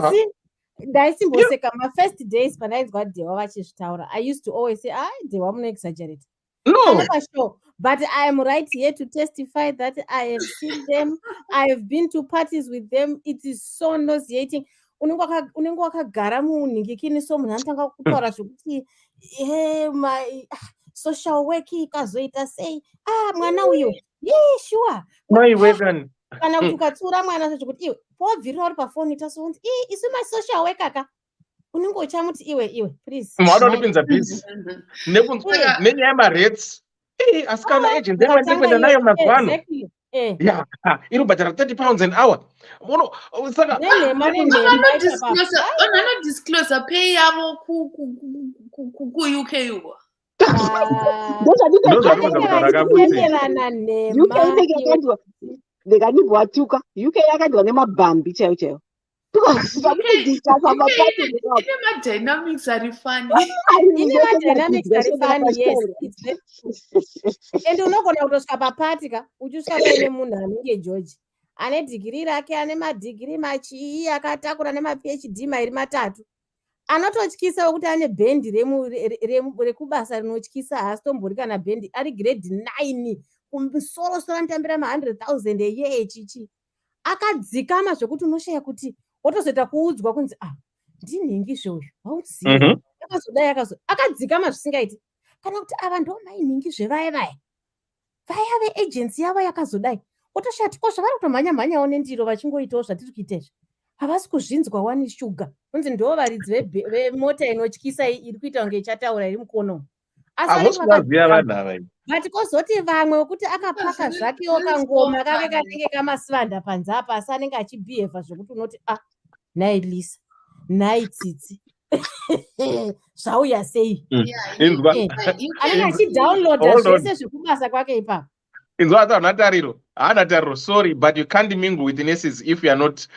S10: ndaisimboseka my first days pandainzwa Dewa vachizvitaura, I used to always say, Dewa muno exaggerate.
S4: No.
S10: Sure. But I am right here to testify that I have seen them. I have been to parties with them. It is so nauseating. Unenge wakagara munhingikini so munhu anotanga kutaura zvokuti my social work ikazoita sei mwana uyo sure kana kuti ukatsiura mwana zvokuti iwe pobvirira uri pafoni tasonzi isu masocial worker ka unenge uchamuti iwe please
S4: mwaanondipinza busy nenyaya yemarates asikana agent ndekuenda nayo mazuva ano iri kubhadhara 30 pounds an hour. Saka
S9: disclose pay yavo ku-UK yuko.
S12: Ndekandibwatuka UK yakandwa nemabhambi chaiwo chaiwo.
S9: Dynamics are funny.
S10: Dynamics are funny, yes. And unogona kutosvika papati ka uchisvika paine munhu anenge George ane dhigiri rake ane madhigiri machii akatakura nemaPhD mairi matatu anototyisa wekuti ane bhendi rekubasa rinotyisa haasitombori kana bhendi ari grade 9 kumusoro anotambira ma100,000 eye echichi akadzikama zvokuti unoshaya kuti wotozoita kuudzwa kunzi ndinhingi zveuyu hauzivi yakazodai akadzikama zvisingaiti kana kuti ava ndo mainhingi zvevaya vaya veagency yavo yakazodai otoshati zvavari kutomhanya-mhanyawo nendiro vachingoitawo zvatiri kuitezvo havasi kuzvinzwa wani shuga kunzi ndo varidzi vemota inotyisa iri kuita kunge ichataura iri mukono but kozoti vamwe wekuti akapaka zvakewo kangoma kake kanenge kamasivanda panze apa asi anenge achibhihevha zvokuti unoti nhai Lisa nhai Tsitsi zvauya sei anenge achidownloada zvese zvekubasa kwake ipapo.
S4: Inzwa haana tariro, sorry, but you can't mingle with nurses if you are not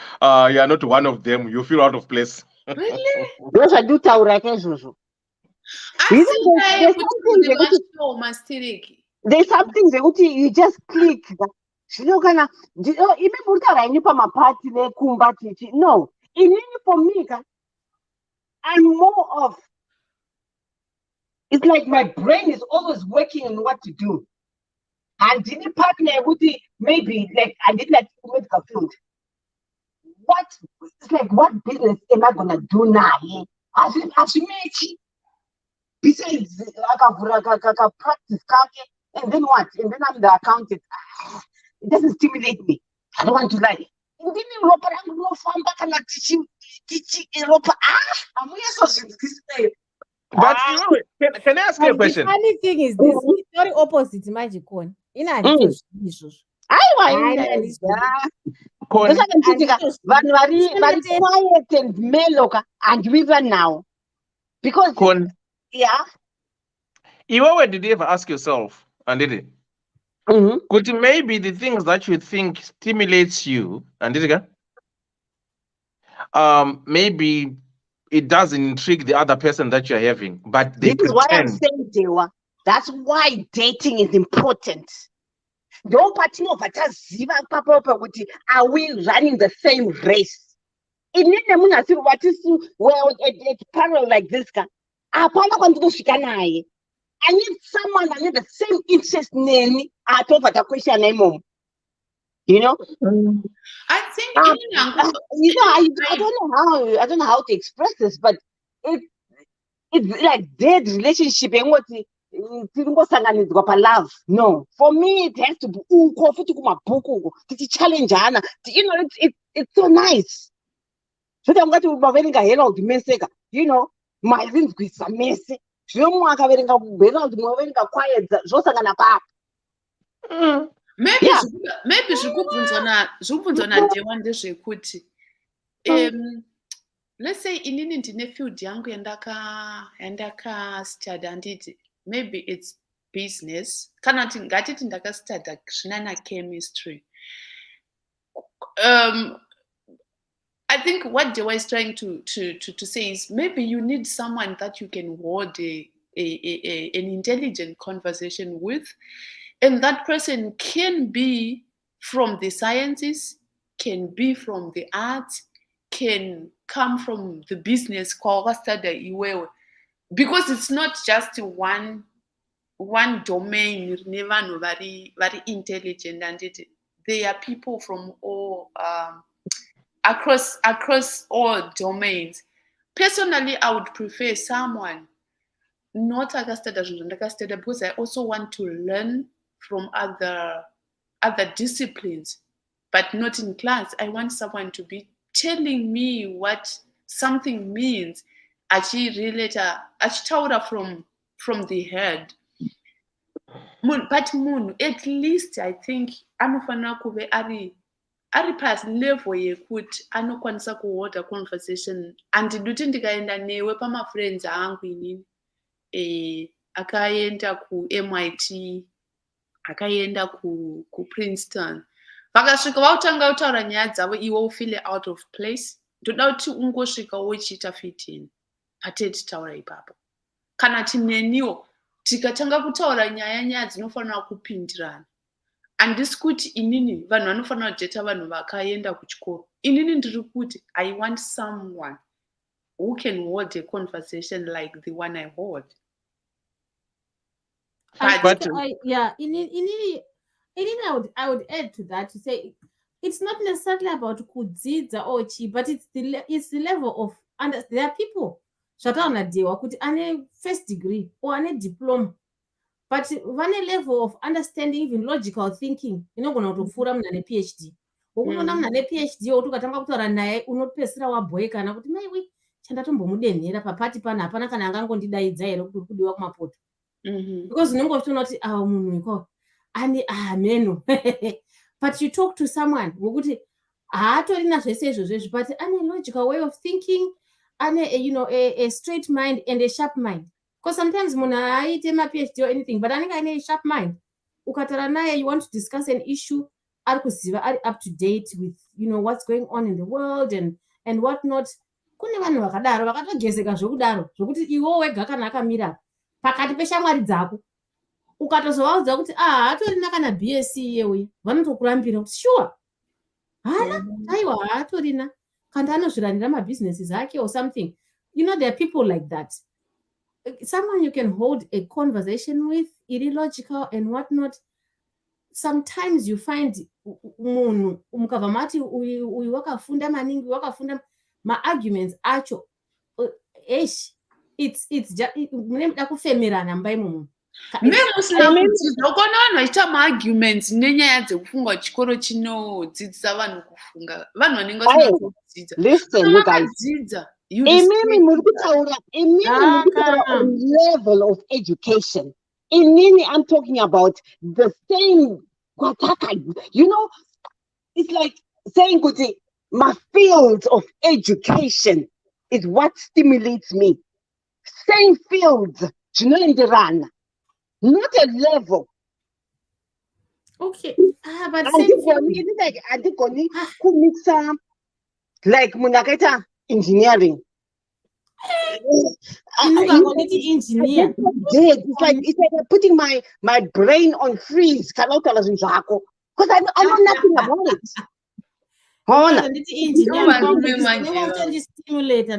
S4: one of them. You feel out of place.
S9: Really?
S12: Ndozvanditaura izvozvo. There's something zekuti you just click. Zvino kana ime muri taura ini pamapati nekumba tichi. No, inini for me I'm more of, it's like my brain is always working on what to do. And in a partner would maybe like I did like medical field. What business am I gonna do now? As besides I practice and then what? And then I'm the accountant. It doesn't stimulate me. I don't want to lie. And then I'm
S4: But you know, can I ask you a
S10: But the
S4: question?
S10: funny thing is this, it's very opposite magic.
S4: Con,
S12: vanhu vari quiet and mellow handwiva now because
S4: Con,
S12: yeah.
S4: did you ever ask yourself, and did it? Could maybe the things that you think stimulates you, and did it? Maybe it doesn't intrigue the other person that you're having, but they
S12: This is why I'm
S4: pretend.
S12: saying, Dewa, that's why dating is important. Don't patinobva taziva papopa kuti are we running the same race? Inene munhu asiri watisi well at parallel like this guy. Hapana kwandikosvika naye. I need someone I need the same interest neni atobva takweshana imomo. You know?
S9: I think
S12: you know, I don't know how to express this, but it's like dead relationship and what love. No, for me it has to be challenge. You know, it's so nice. So I'm going to you know, my things with some messy.
S9: Maybe zvekubvunzwa naDewa ndezvekuti let's say inini ndine field yangu yandakastudy handiti maybe it's business kana kuti ngatiti ndakastudy zvinana chemistry. I think what Dewa is trying to say is maybe you need someone that you can hold an intelligent conversation with. And that person can be from the sciences, can be from the arts, can come from the business, because it's not just one domain. Never very intelligent, and they are people from all across all domains. Personally, I would prefer someone not understudy because I also want to learn from other disciplines, but not in class. I want someone to be telling me what something means. Achitaura from the head. But munhu at least I think anofanira kuve ari pasi level yekuti anokwanisa kuhold a conversation. Handidi ndikaenda newe pamafriends angu inini akaenda ku-MIT akaenda ku-Princeton vakasvika vautanga kutaura nyaya dzavo iwe ufile out of place. Ndoda kuti ungosvika wochiita fitini pateti taura ipapo. Kana tineniwo tikatanga kutaura nyaya dzinofanira kupindirana. Handisi kuti inini vanhu vanofanira kudheta vanhu vakaenda kuchikoro. Inini ndiri kuti I want someone who can hold a conversation like the one I hold.
S10: I would add to that to say it's not necessarily about kudzidza or chi, but it's the level of there are people zvataunadiwa kuti ane first degree or ane diploma, but vane level of understanding even logical thinking inogona kutopfuura munhu ane PhD. Ukuona munhu ane PhD wokuti ukatanga kutaura naye unopedzisira wabhoekana kuti maiwe chandatombomudenhera papati pana hapana kana angangondidaidza here kuti uri kudiwa kumapoto. Because unenge uchitoona kuti munhu iko ane meno. But you talk to someone wokuti haatorina zvese izvozvo, but ane logical way of thinking, ane a straight mind and a sharp mind. Because sometimes munhu haaite ma-PhD or anything, but anenge ane a sharp mind. Ukataura naye, you want to discuss an issue, ari kuziva, ari up to date with what's going on in the world and what not. Kune vanhu vakadaro vakatogezeka zvokudaro zvokuti iwo wega kana akamira pakati peshamwari dzako ukatozovaudza kuti haatorina kana BSc yewe vanotokurambira kuti sure aiwa haatorina kana anozviranira mabhizinesses ake or something. There are people like that. Someone you can hold a conversation with, illogical and whatnot. Sometimes you find munhu mukabva mati uyu wakafunda maningi, wakafunda ma-arguments acho it's just munoda kufemerana mbai munhu.
S9: Musina kudzidza ukona vanhu vachiita ma-arguments nenyaya dzekufunga chikoro chinodzidzisa vanhu kufunga. Vanhu vanenge vasina kudzidza.
S12: Listen, you guys.
S9: You
S12: Imimi
S9: respect
S12: murikutaura, on level of education. Inini, I'm talking about the same. You know, it's like saying, "Kuti, my field of education is what stimulates me." Same field, you know, in the run, not a level.
S10: Okay. But same field.
S12: It's like who mix like munaketa engineering.
S10: Engineer.
S12: It's like putting my brain on freeze. Because I know nothing about it.
S10: Stimulator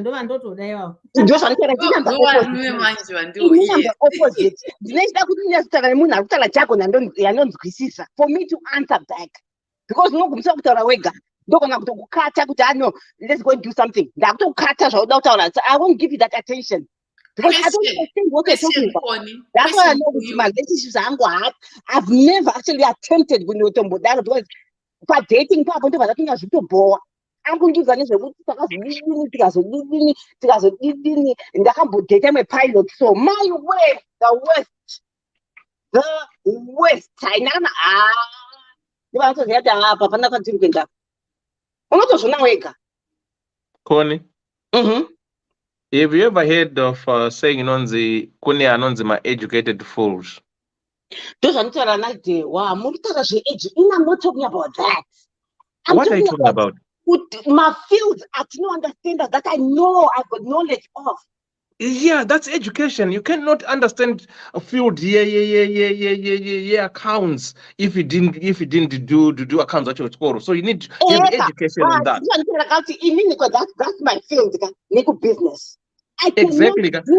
S12: opposite. For me to answer back, because no let's go and do something. I won't give you that attention. Because I don't understand what you're talking about. That's why I know with my relationships I've never actually attempted when you that because but dating I'm going to do that. I'm a pilot, so my way, the West.
S4: Connie, have you ever heard of saying nonzi kune anonzi ma educated fools?
S12: Those are not I'm not talking about that.
S4: What are you talking about?
S12: My field, I don't understand that I know I've got knowledge of.
S4: Yeah, that's education. You cannot understand a field accounts if you didn't do accounts at your school. So you need to have education on that.
S12: That's my field, business.
S4: Exactly. That's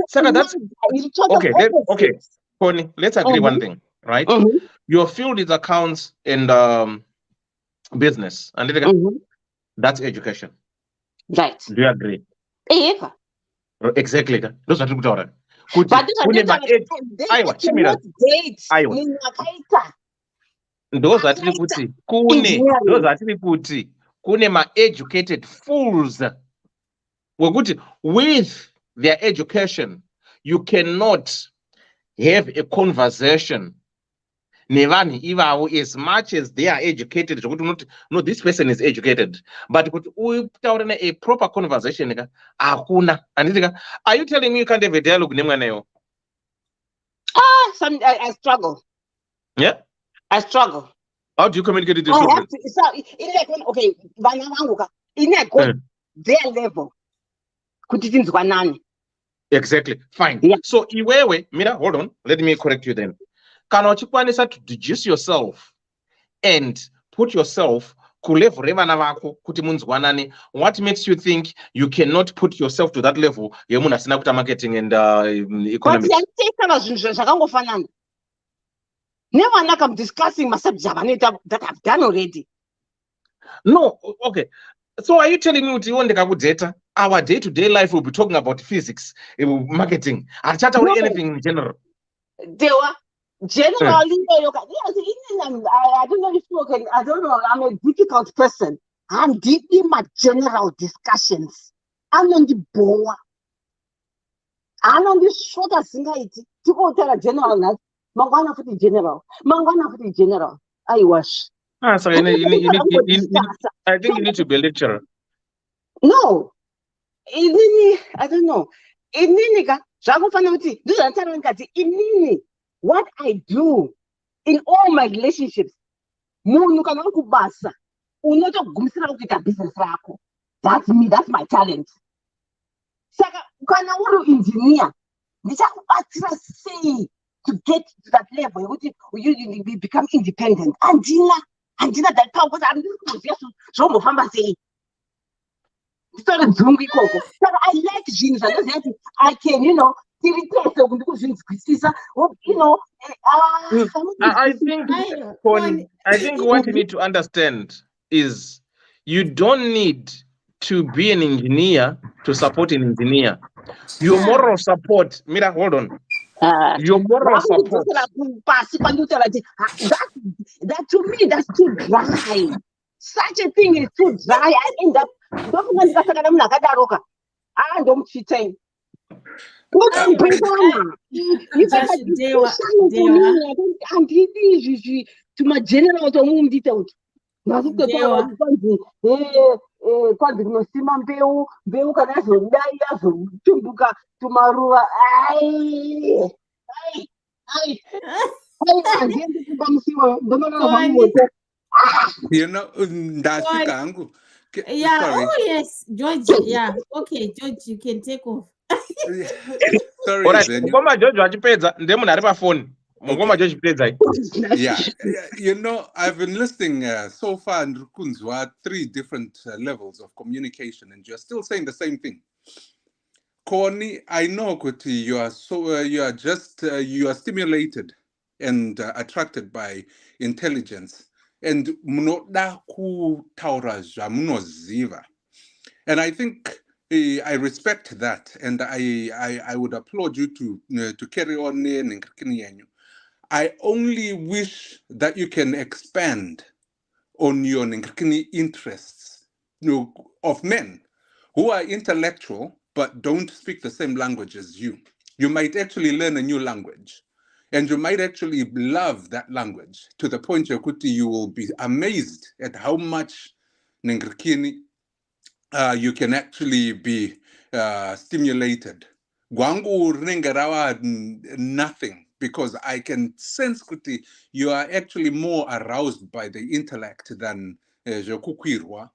S4: okay. Connie, let's agree one thing, right? Your field is accounts and business, and that's education.
S12: Right.
S4: Do you agree? Exactly. Those are two.
S12: But
S4: those are kune ma educated fools. With their education, you cannot have a conversation. As much as they are educated, no, this person is educated, but a proper conversation. Are you telling me you can't have a dialogue?
S12: I struggle.
S4: Yeah,
S12: I struggle.
S4: How do you communicate with your children?
S12: Their level.
S4: Exactly. Fine.
S12: Yeah.
S4: So Mira, hold on. Let me correct you then. Can you to deduce yourself and put yourself what makes you think you cannot put yourself to that level? Marketing and economics.
S12: Never I'm discussing my subject that I've done already.
S4: No, okay. So are you telling me data? Our day-to-day life will be talking about physics, marketing, and chat about anything in general?
S12: Generally, I don't know if you can, I don't know, I'm a difficult person. I'm deep in my general discussions. I'm on the board. I'm on the shorter single to go tell a general that Mangana for the general. I was.
S4: So I think you need to be a lecturer.
S12: No. I don't know. What I do in all my relationships, that's me, that's my talent. Engineer, say to get to that level, you become independent. Angina that power, because I'm just say. So I like jeans. I can,
S4: I think what you need to understand is you don't need to be an engineer to support an engineer. Your moral support, Mira, hold on. Your moral support.
S12: That to me, that's too dry. Such a thing is too dry. I end up ndomchitei kutambirana ivakakushana handidi izvi tumageneral tomumudite kuti ndazitotaura kuti kwanzi kunosima mbeu kana yazodai yazotumbuka tumaruva handiendi kumba musiwo ndononoa moto.
S8: You know, ndasvika hangu.
S10: Yeah,
S8: Sorry.
S10: oh yes, George. Yeah, okay, George, you can take off.
S8: Sorry,
S4: Alright,
S8: Zenyu.
S4: Mungoma George achipedza ndemunhu ari pafoni. Mungoma George chipedza.
S8: Yeah, you know, I've been listening so far in Rukunzwa 3 different levels of communication, and you're still saying the same thing. Koni, I know Kuti, you are so you are just you are stimulated and attracted by intelligence, and munoda kutaura zvamunoziva. And I think I respect that, and I would applaud you to carry on nengirikini yenyu. I only wish that you can expand on your nengirikini interests of men who are intellectual but don't speak the same language as you. You might actually learn a new language, and you might actually love that language to the point Yakuti you will be amazed at how much nengirikini you can actually be stimulated. Gwangu ringarawa nothing, because I can sense kuti you are actually more aroused by the intellect than Jokukwirwa.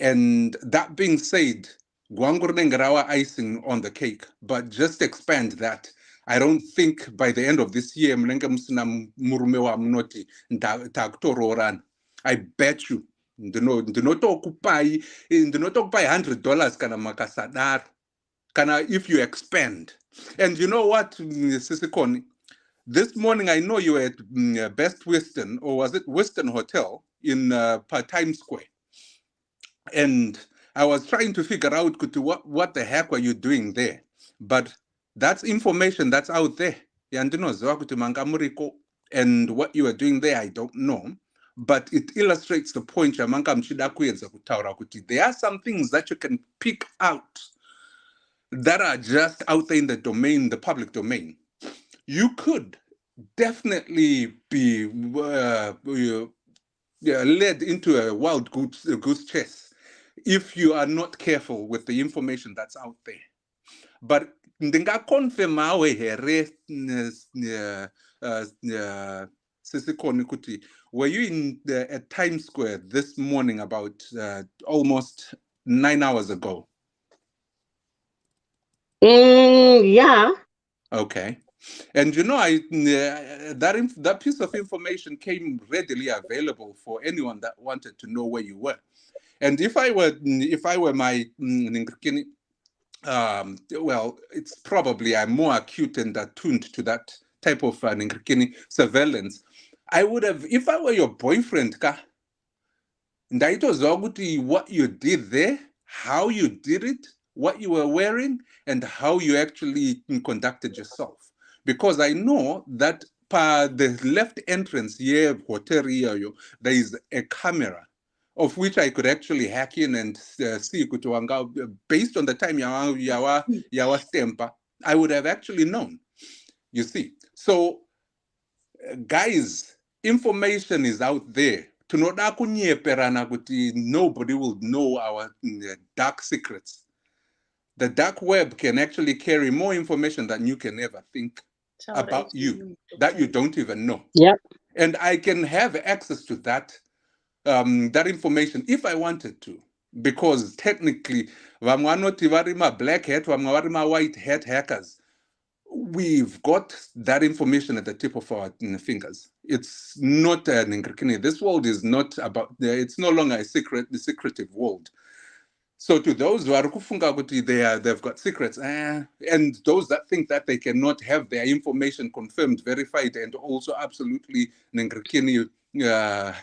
S8: And that being said, Gwangu ringarawa icing on the cake, but just expand that. I don't think by the end of this year, mnenge musina murumewa mnoti taktororan. I bet you. Ndinotokupai $100 kana makasadaro kana if you expand. And you know what, Sisikoni, this morning I know you were at Best Western, or was it Western Hotel in Times Square, and I was trying to figure out what the heck were you doing there, but that's information that's out there. And what you were doing there, I don't know. But it illustrates the point. There are some things that you can pick out that are just out there in the domain, the public domain. You could definitely be led into a wild goose chase if you are not careful with the information that's out there. But ndingakonfirm awe here Sisikoni Kuti, were you at Times Square this morning about almost 9 hours ago?
S12: Yeah.
S8: Okay. And you know, that piece of information came readily available for anyone that wanted to know where you were. And if I were my Ningirikini, well, it's probably I'm more acute and attuned to that type of Ningirikini surveillance. I would have, if I were your boyfriend, what you did there, how you did it, what you were wearing, and how you actually conducted yourself. Because I know that per the left entrance here, hotel here, there is a camera of which I could actually hack in and see based on the time yawa stemper, I would have actually known. You see, so guys, information is out there. Nobody will know our dark secrets. The dark web can actually carry more information than you can ever think about you that you don't even know.
S12: Yep.
S8: And I can have access to that that information if I wanted to, because technically, black hat, white hat hackers, we've got that information at the tip of our fingers. It's not an Ningirikini. This world is not about, it's no longer a secretive world. So to those who are kufunga kuti they've got secrets, and those that think that they cannot have their information confirmed, verified, and also absolutely Ningirikini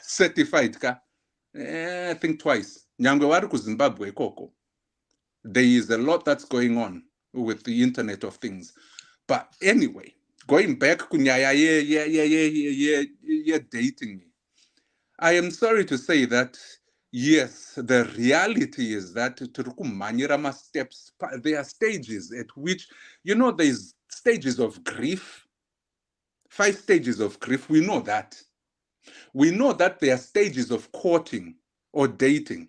S8: certified, think twice. Nyangwe wari ku Zimbabwe koko. There is a lot that's going on with the Internet of Things. But anyway, going back to dating me, I am sorry to say that yes, the reality is that steps, there are stages at which, there's stages of grief, 5 stages of grief. We know that. We know that there are stages of courting or dating,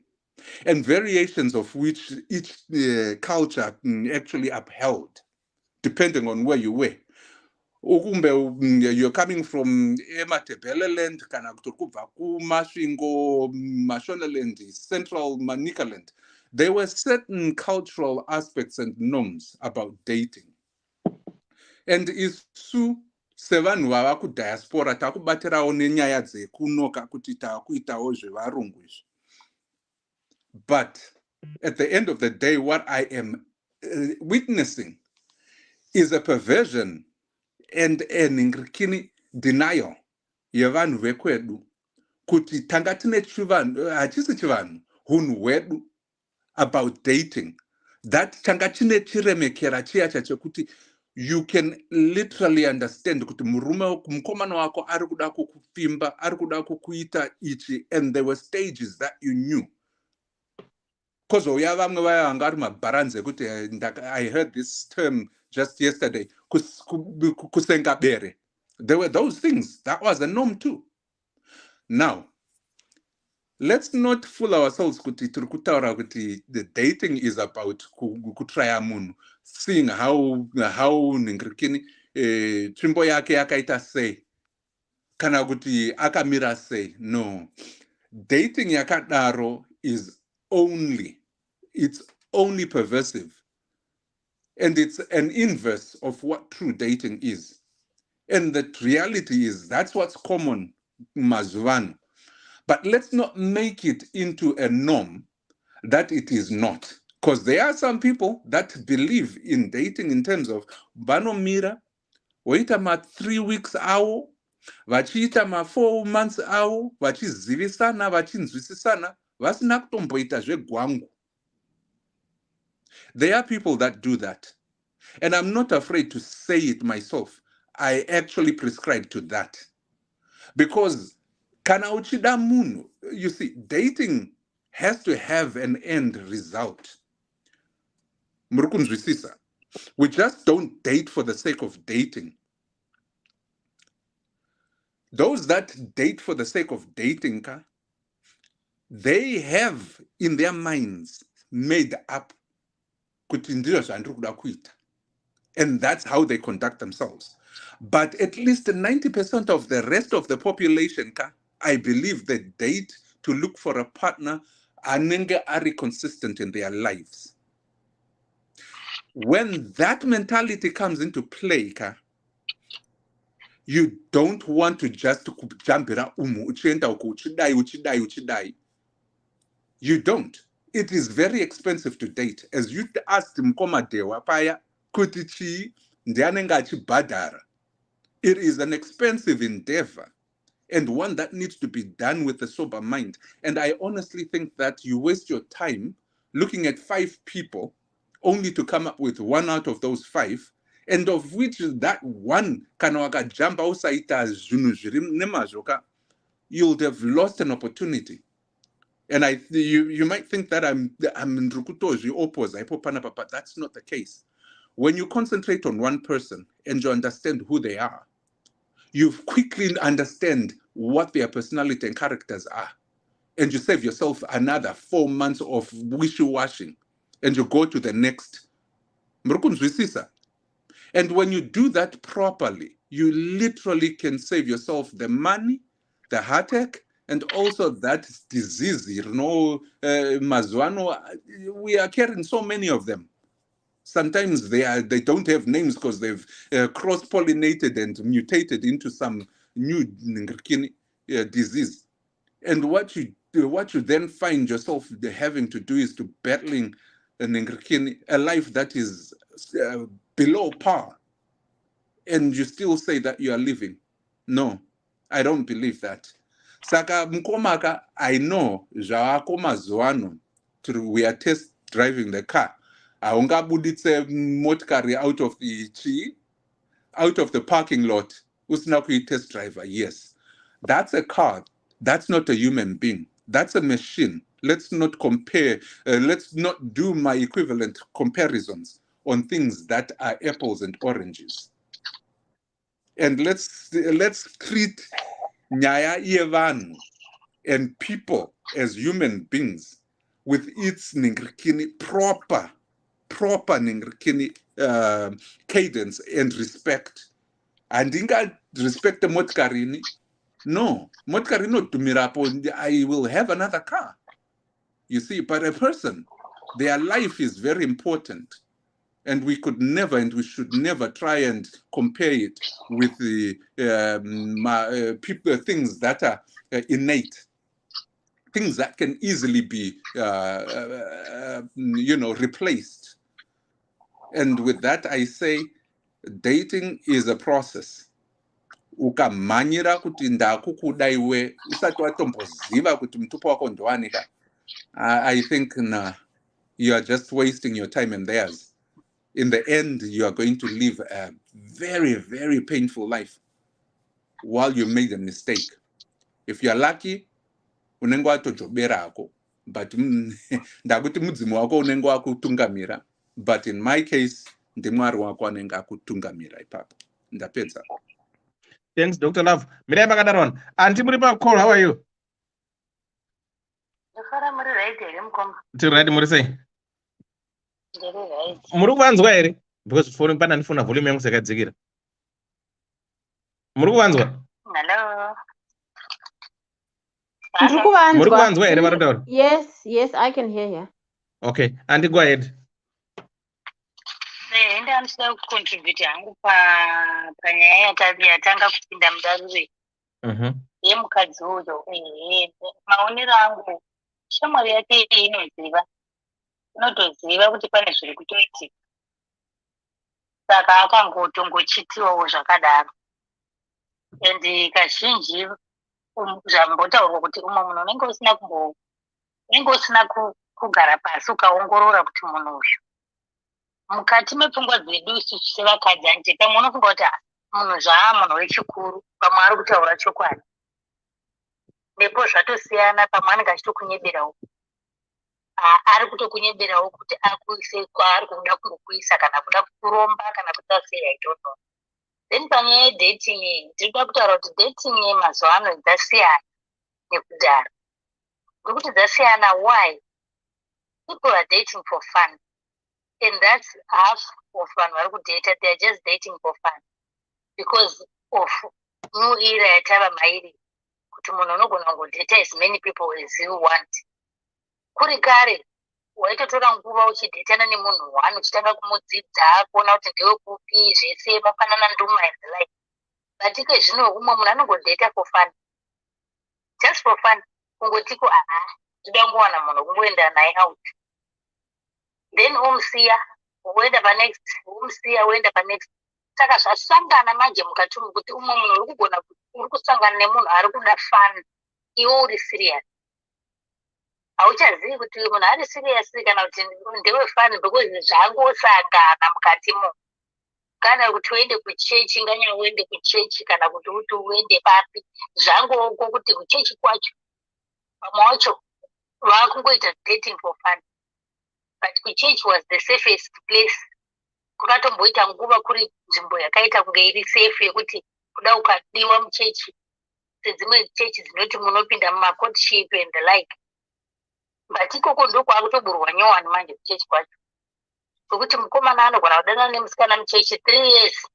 S8: and variations of which each culture actually upheld, depending on where you were. You're coming from Ematebeleland, kana kubva kumasvingo, Mashonaland, Central Manicaland. There were certain cultural aspects and norms about dating. And isu sevanhu vava kudiaspora takubatirawo nenyaya dzekunoka kuti takuitawo zvevarungu izvi. But at the end of the day, what I am witnessing is a perversion and an denial yevanhu vekwedu kuti tanga tine hachisi chivanhu hunhu hwedu about dating, that tanga tine chiremekera chiya chekuti you can literally understand kuti mukomana wako ari kuda kukupimba, ari kuda kukuita ichi, and there were stages that you knew. Because I heard this term just yesterday, kusengabere. There were those things. That was a norm too. Now, let's not fool ourselves kuti the dating is about kutraya munhu, seeing how ningirikini tsvimbo yake yakaita sei kana kuti akamira sei. No, dating yakadaro is it's only perversive, and it's an inverse of what true dating is. And the reality is that's what's common mazuvano. But let's not make it into a norm that it is not, because there are some people that believe in dating in terms of banomira waita ma 3 weeks awo, vachiita ma 4 months awo, vachizivisana, vachinzwisisana, vasina kutomboita zvegwangu. There are people that do that. And I'm not afraid to say it myself. I actually prescribe to that. Because kana uchida munhu, you see, dating has to have an end result. Murukunzwisisa. We just don't date for the sake of dating. Those that date for the sake of dating, they have in their minds made up kuti ndizvo zvandiri kuda kuita. And that's how they conduct themselves. But at least 90% of the rest of the population, I believe, they date to look for a partner anenge are consistent in their lives. When that mentality comes into play, you don't want to just jambira uchienda uku uchidai. You don't. It is very expensive to date. As you asked Mkoma Dewa paya kutichi ndianenga chibadara. It is an expensive endeavor, and one that needs to be done with a sober mind. And I honestly think that you waste your time looking at 5 people only to come up with 1 out of those 5, and of which that one kanawaka jamba usaita zunuzhirim nemajoka, you'll have lost an opportunity. And you might think that I'm in Rukutoji opposite, but that's not the case. When you concentrate on one person and you understand who they are, you quickly understand what their personality and characters are. And you save yourself another 4 months of wishy-washing, and you go to the next. And when you do that properly, you literally can save yourself the money, the heartache, and also that disease, Mazuano. We are carrying so many of them. Sometimes they don't have names because they've cross-pollinated and mutated into some new disease. And what you then find yourself having to do is to battling a life that is below par, and you still say that you are living. No, I don't believe that. Saka mkomaka, I know Jaako Mazuano, we are test driving the car. Aungabuditse motkari out of the parking lot. Usnaku test driver, yes. That's a car. That's not a human being. That's a machine Let's not compare, let's not do my equivalent comparisons on things that are apples and oranges. And let's treat nyaya yevanhu and people as human beings with its ningirikini proper ningirikini cadence and respect. Handinga respect motikarini. No, motikari inotumirapo, I will have another car. You see, but a person, their life is very important. And we could never and we should never try and compare it with the people, things that are innate, things that can easily be, replaced. And with that, I say, dating is a process. Ukamanyira kuti ndakukuda iwe usati watomboziva kuti mutupo wako ndowanika. I think you are just wasting your time and theirs. In the end, you are going to live a very, very painful life while you made a mistake. If you are lucky, unenge watojoberako, but ndakuti mudzimu wako unenge wakutungamira. But in my case, ndimwari wako anenge akutungamira ipapo. Ndapedza.
S4: Thanks, Dr. Love. Mirai Makadaron. Auntie Muripa call, how are you? Ready, Murisei. Muri kuvanzwa here? Because phone pana ndifuna volume yangu sakadzikira. Muri kuvanzwa?
S13: Hello.
S10: Muri
S4: kuvanzwa here marutaura?
S10: Yes, I can hear you.
S4: Okay, and go ahead.
S13: Ndinoda kucontribute hangu panyaya yatanga kupinda mudarure yemukadzi uyo. Maonero angu shamwari yake inotoziva kuti pane zviri kutoitika, saka akangotongochitiwawo zvakadaro. And kazhinji zvambotaurwa kuti umwe munhu unenge usina kugara pasi ukaongorora kuti munhu uyu mukati mepfungwa dzedu isusu sevakadzi anje pamwe unofunga kuti munhu munhu wechikuru, pamwe ari kutaura chokwadi, ndipo zvatosiyana. Pamwe anenge achitokunyeberawo, ari kutokunyeberawo kuti akuise kwaari kuda kungokuisa kana kuda kuromba kana kuda sei, I don't know. Then panyaya yedating ndinoda kutaura kuti dating yemazuva ano dzasiyana nekudhara, nokuti dzasiyana. Why? People are dating for fun. And that's half of fun. They are just dating for fun because of new era yatava mairi kuti munhu unogona kungodata as many people as you want. Kuri kare waitotora nguva uchidetana nemunhu wani uchitanga kumudzidza kuona kuti ndewe kupi zvese mafanana nduma and the like. But ike zvino umwe munhu anongodata for fun, just for fun, kungotiko toda kungowana munhu kungoenda naye out, then umsiya uenda panext, umsiya uenda panext. Saka zvasangana manje mukati umu kuti umwe munhu uri kugona uri kusangana nemunhu ari kuda fun, iwe uri serious. Hauchazivi kuti uyu munhu ari serious kana kuti ndewe fun, because zvangosangana mukatimo. Kana kuti uende kuchechi, nganya uende kuchechi, kana kuti uende papi, zvangoko kuti kuchechi kwacho pamwe wacho vakungoita dating for fun. But kuchechi was the safest place. Kukatomboita nguva kuri nzvimbo yakaita kunge iri safe yekuti kuda ukadiwa muchechi sedzimwe chechi dzinoti munopinda mumacourtship and the like. But ikoko ndokwakutoburwa nyowani manje kuchechi kwacho, kwekuti mukomana anogona kudanana nemusikana muchechi 3 years,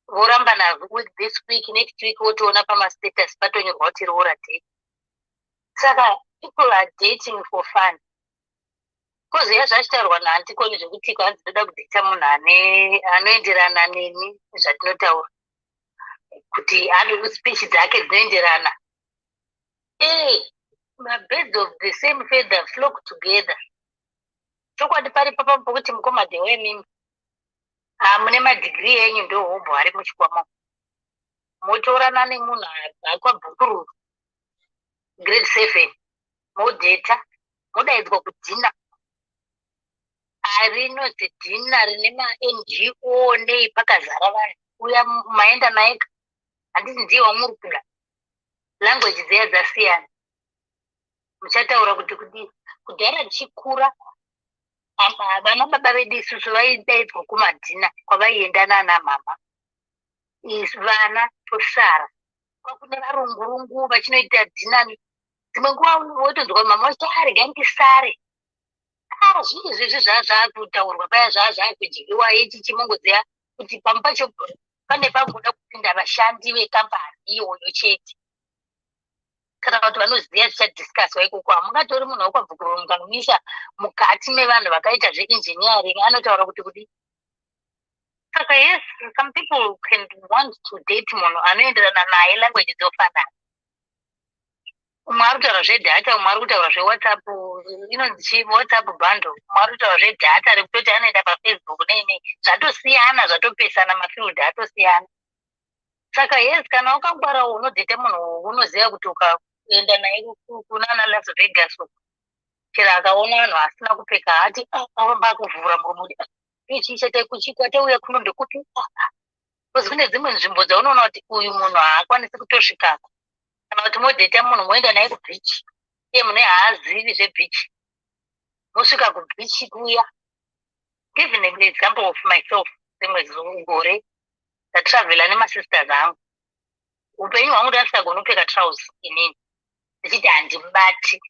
S13: voramba nazvo week this week, next week wotoona pamastatus patonyorwa kuti roora date. Saka people are dating for fun. Because yazvachitaurwa naantikoni zvekuti kwanzi ndoda kudhita munhu anoenderana neni zvatinotaura kuti ane speech dzake dzinoenderana. Birds of the same feather flock together. Chokwadi pari papa pokuti mukomadhe wemimi mune madegree enyu ndohobho ari muchikwama, motorana nemunhu akwabhukuru grade 7, modheta, modaidzwa kudhina, rinonzi dhina rine ma-NGO nei pakazara vanhu, uya maenda naye, handiti ndiye wamuri kuda. Language dzeya dzasiyana. muchataura kuti kudhara tichikura vana baba vedu isusu vaidaidzwa kumadhina kwavaienda nana mama. Vana tosara kune varungurungu vachinoita dhinani. Dzimwe nguva wotonzwa mama wati arega ndisare. Zvinhu izvezvi zvazvaakutaurwa paya zvazvaakudyiwa ichi chimongoziya kuti pamwe pacho pane pagoda kupinda vashandi vekambani iyoyo chete. Kana kuti vanoziya zvichadhiskaswa ikoko hamungatori munhu wakabvukura mukamumisa mukati mevanhu vakaita zveinjiniyaring anotaura kuti saka yes, some people can want to date munhu anoenderana naye language dzofanana. Umwe ari kutaura zvedhata, umwe ari kutaura zvewhatsapp, inonzi whatsapp bundle, umwe ari kutaura zvedhata rekutoti anoenda pafacebook nei zvatosiyana, zvatopesana mafield atosiyana. Saka yes, kana wakangwara unodhete munhu unoziva kuti ukaenda naye kunana Las Vegas chero akaona vanhu asina kupfeka hati avamba kuvhura muromo ichi chatakuchikwatauya kuno ndekuti kozi kune dzimwe nzvimbo dzaunoona kuti uyu munhu haakwanisi kutosvikako. Kana kuti modheta munhu moenda naye kubhichi iye munhu haazivi zvebhichi mosvika kubhichi kuya. Give an example of myself. Rimwe gore ndatravela nemasisters angu. Upenyu hwangu ndasingagoni kupfeka trousers inini ndichiti handibati.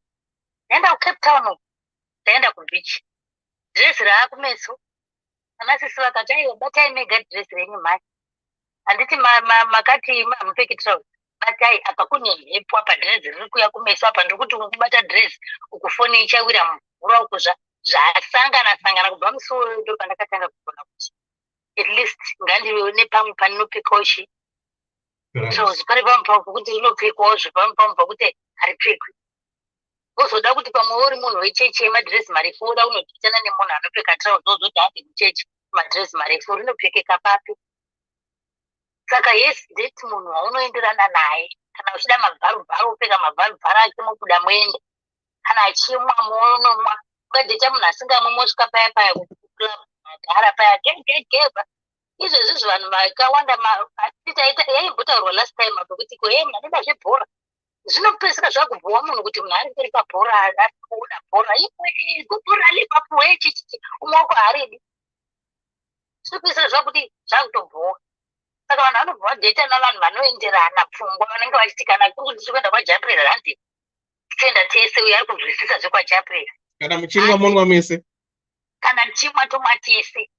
S13: Ndaenda kuCape Town, ndaenda kubhichi, dress raakumeso. Anasisi vakati aiwa batai mega dress renyu mhai. Handiti makati hamupfeki trousers. Batai apa kune mhepo apa dress riri kuya kumeso apa ndikuti ukubata dress ukufoni ichawira mvura uko zvasangana kubva musoro ndo pandakatanga kuona kuti at least ngandiwe nepamwe paninopfekawo trousers pari pamwe kuti rinopfekwawo zvepamwe pakuti haripfekwi. Wozoda kuti pamwe uri munhu wechechi yemadress marefu woda unodhitana nemunhu anopfeka trousers wozoti handi muchechi madress marefu rinopfekeka papi. Saka yes, date munhu waunoenderana naye. Kana uchida mabharubharu upfeka mabharubharu achimokuda muende. Kana achimwa munomwa. Ukadheta munhu asingamwe mosvika paya magara paya geba. Izvezvi vanhu vakawanda yaimbotaurwa last time pekuti mnanoda zvebhora. Zvinopedzisira zvakubhuwa munhu kuti munhu ari kuri pabhora ari kuona bhora. Bhora Liverpool chichi umwako haridi. Zvinopedzisira zvakuti zvakutobhuwa. Saka vanhu vanobva vadheta navanhu vanoenderana pfungwa vanenge vachiti kana kuri kuti tikuenda kwaJapril handi tenda tese uyo ari kunzwisisa zvekwaJapril.
S4: Kana muchimwa monwa mese.
S13: Kana muchimwa tomwa tese.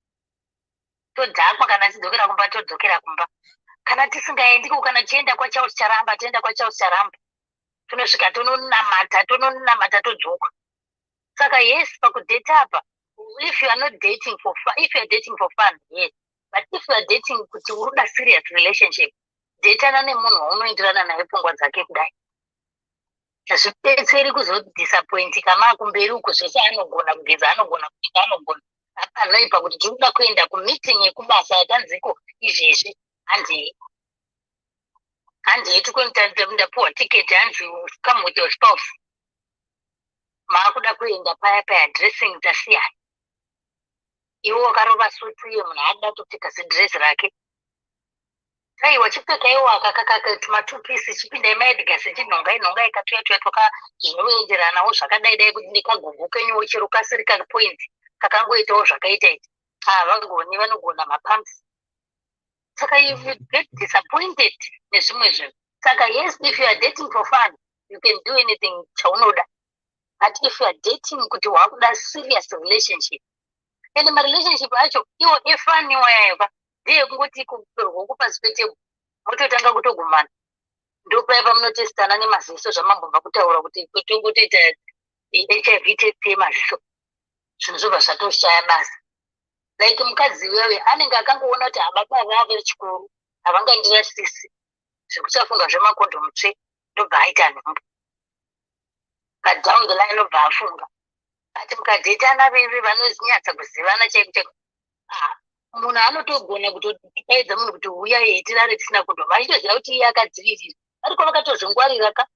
S13: Todhakwa kana tidzokera kumba todzokera kumba. Kana tisingaendiko kana tienda kwaCharles Charamba tienda kwaCharles Charamba. Tunosvika tononamata todzoka. Saka yes, pakudheta apa, if you are not dating for fun, if you are dating for fun, yes. But if you are dating kuti uruda serious relationship, dhetana nemunhu waunoenderana naye pfungwa dzake kudai. Hazvipedzeri kuzodisappointi kama kumberi uko zvese anogona kugeza, anogona kupika, anogona. Apanoipa kuti tinoda kuenda kumeeting yekubasa yatanziko izvezvi handei. Handei ndapuwa tiketi hanzi come with your spouse. Maakuda kuenda paya dressing dzasiyana. Iwo wakarova sutu iye munhu haada kupfeka zidress rake. Aiwa chipfeka iwo akakaka tumatupisi chipinda imaedhigasi chinhonga ikatoyatoya zvinoenderanawo zvakadai kuti ndikagugu kenyuwo chero kasiri kapoint kakangoitawo zvakaita iti. Havagoni vanogona mapamps. Saka you get disappointed nezvimwe zvinhu. Saka yes, if you are dating for fun, you can do anything chaunoda. But if you are dating kuti wakuda serious relationship, and my relationship acho iwo efani wayayo ndiye kungoti kuperwa kupasi petebhu mototanga kutogumana. Ndopaya pamunotestana nemaziso zvamambobva kutaura kuti kwetongotoita HIV test yemaziso zvinhu zvobva zvatoshaya basa. Like mukadzi wewe anenge akangoona kuti ababa vavo vechikuru havangandirasisi zvekuchafunga zvemakondomu tsve ndobva aita nhumbu. But down the line obva afunga. Ati mukadhetana veve vanonyatsa kuzivana chaiko. Munhu anotogona kutodaidza munhu kuti uya tirare tisina kondomu. Achitoziva kuti iye akadzivirira. Ariko vakatozvingwarira ka.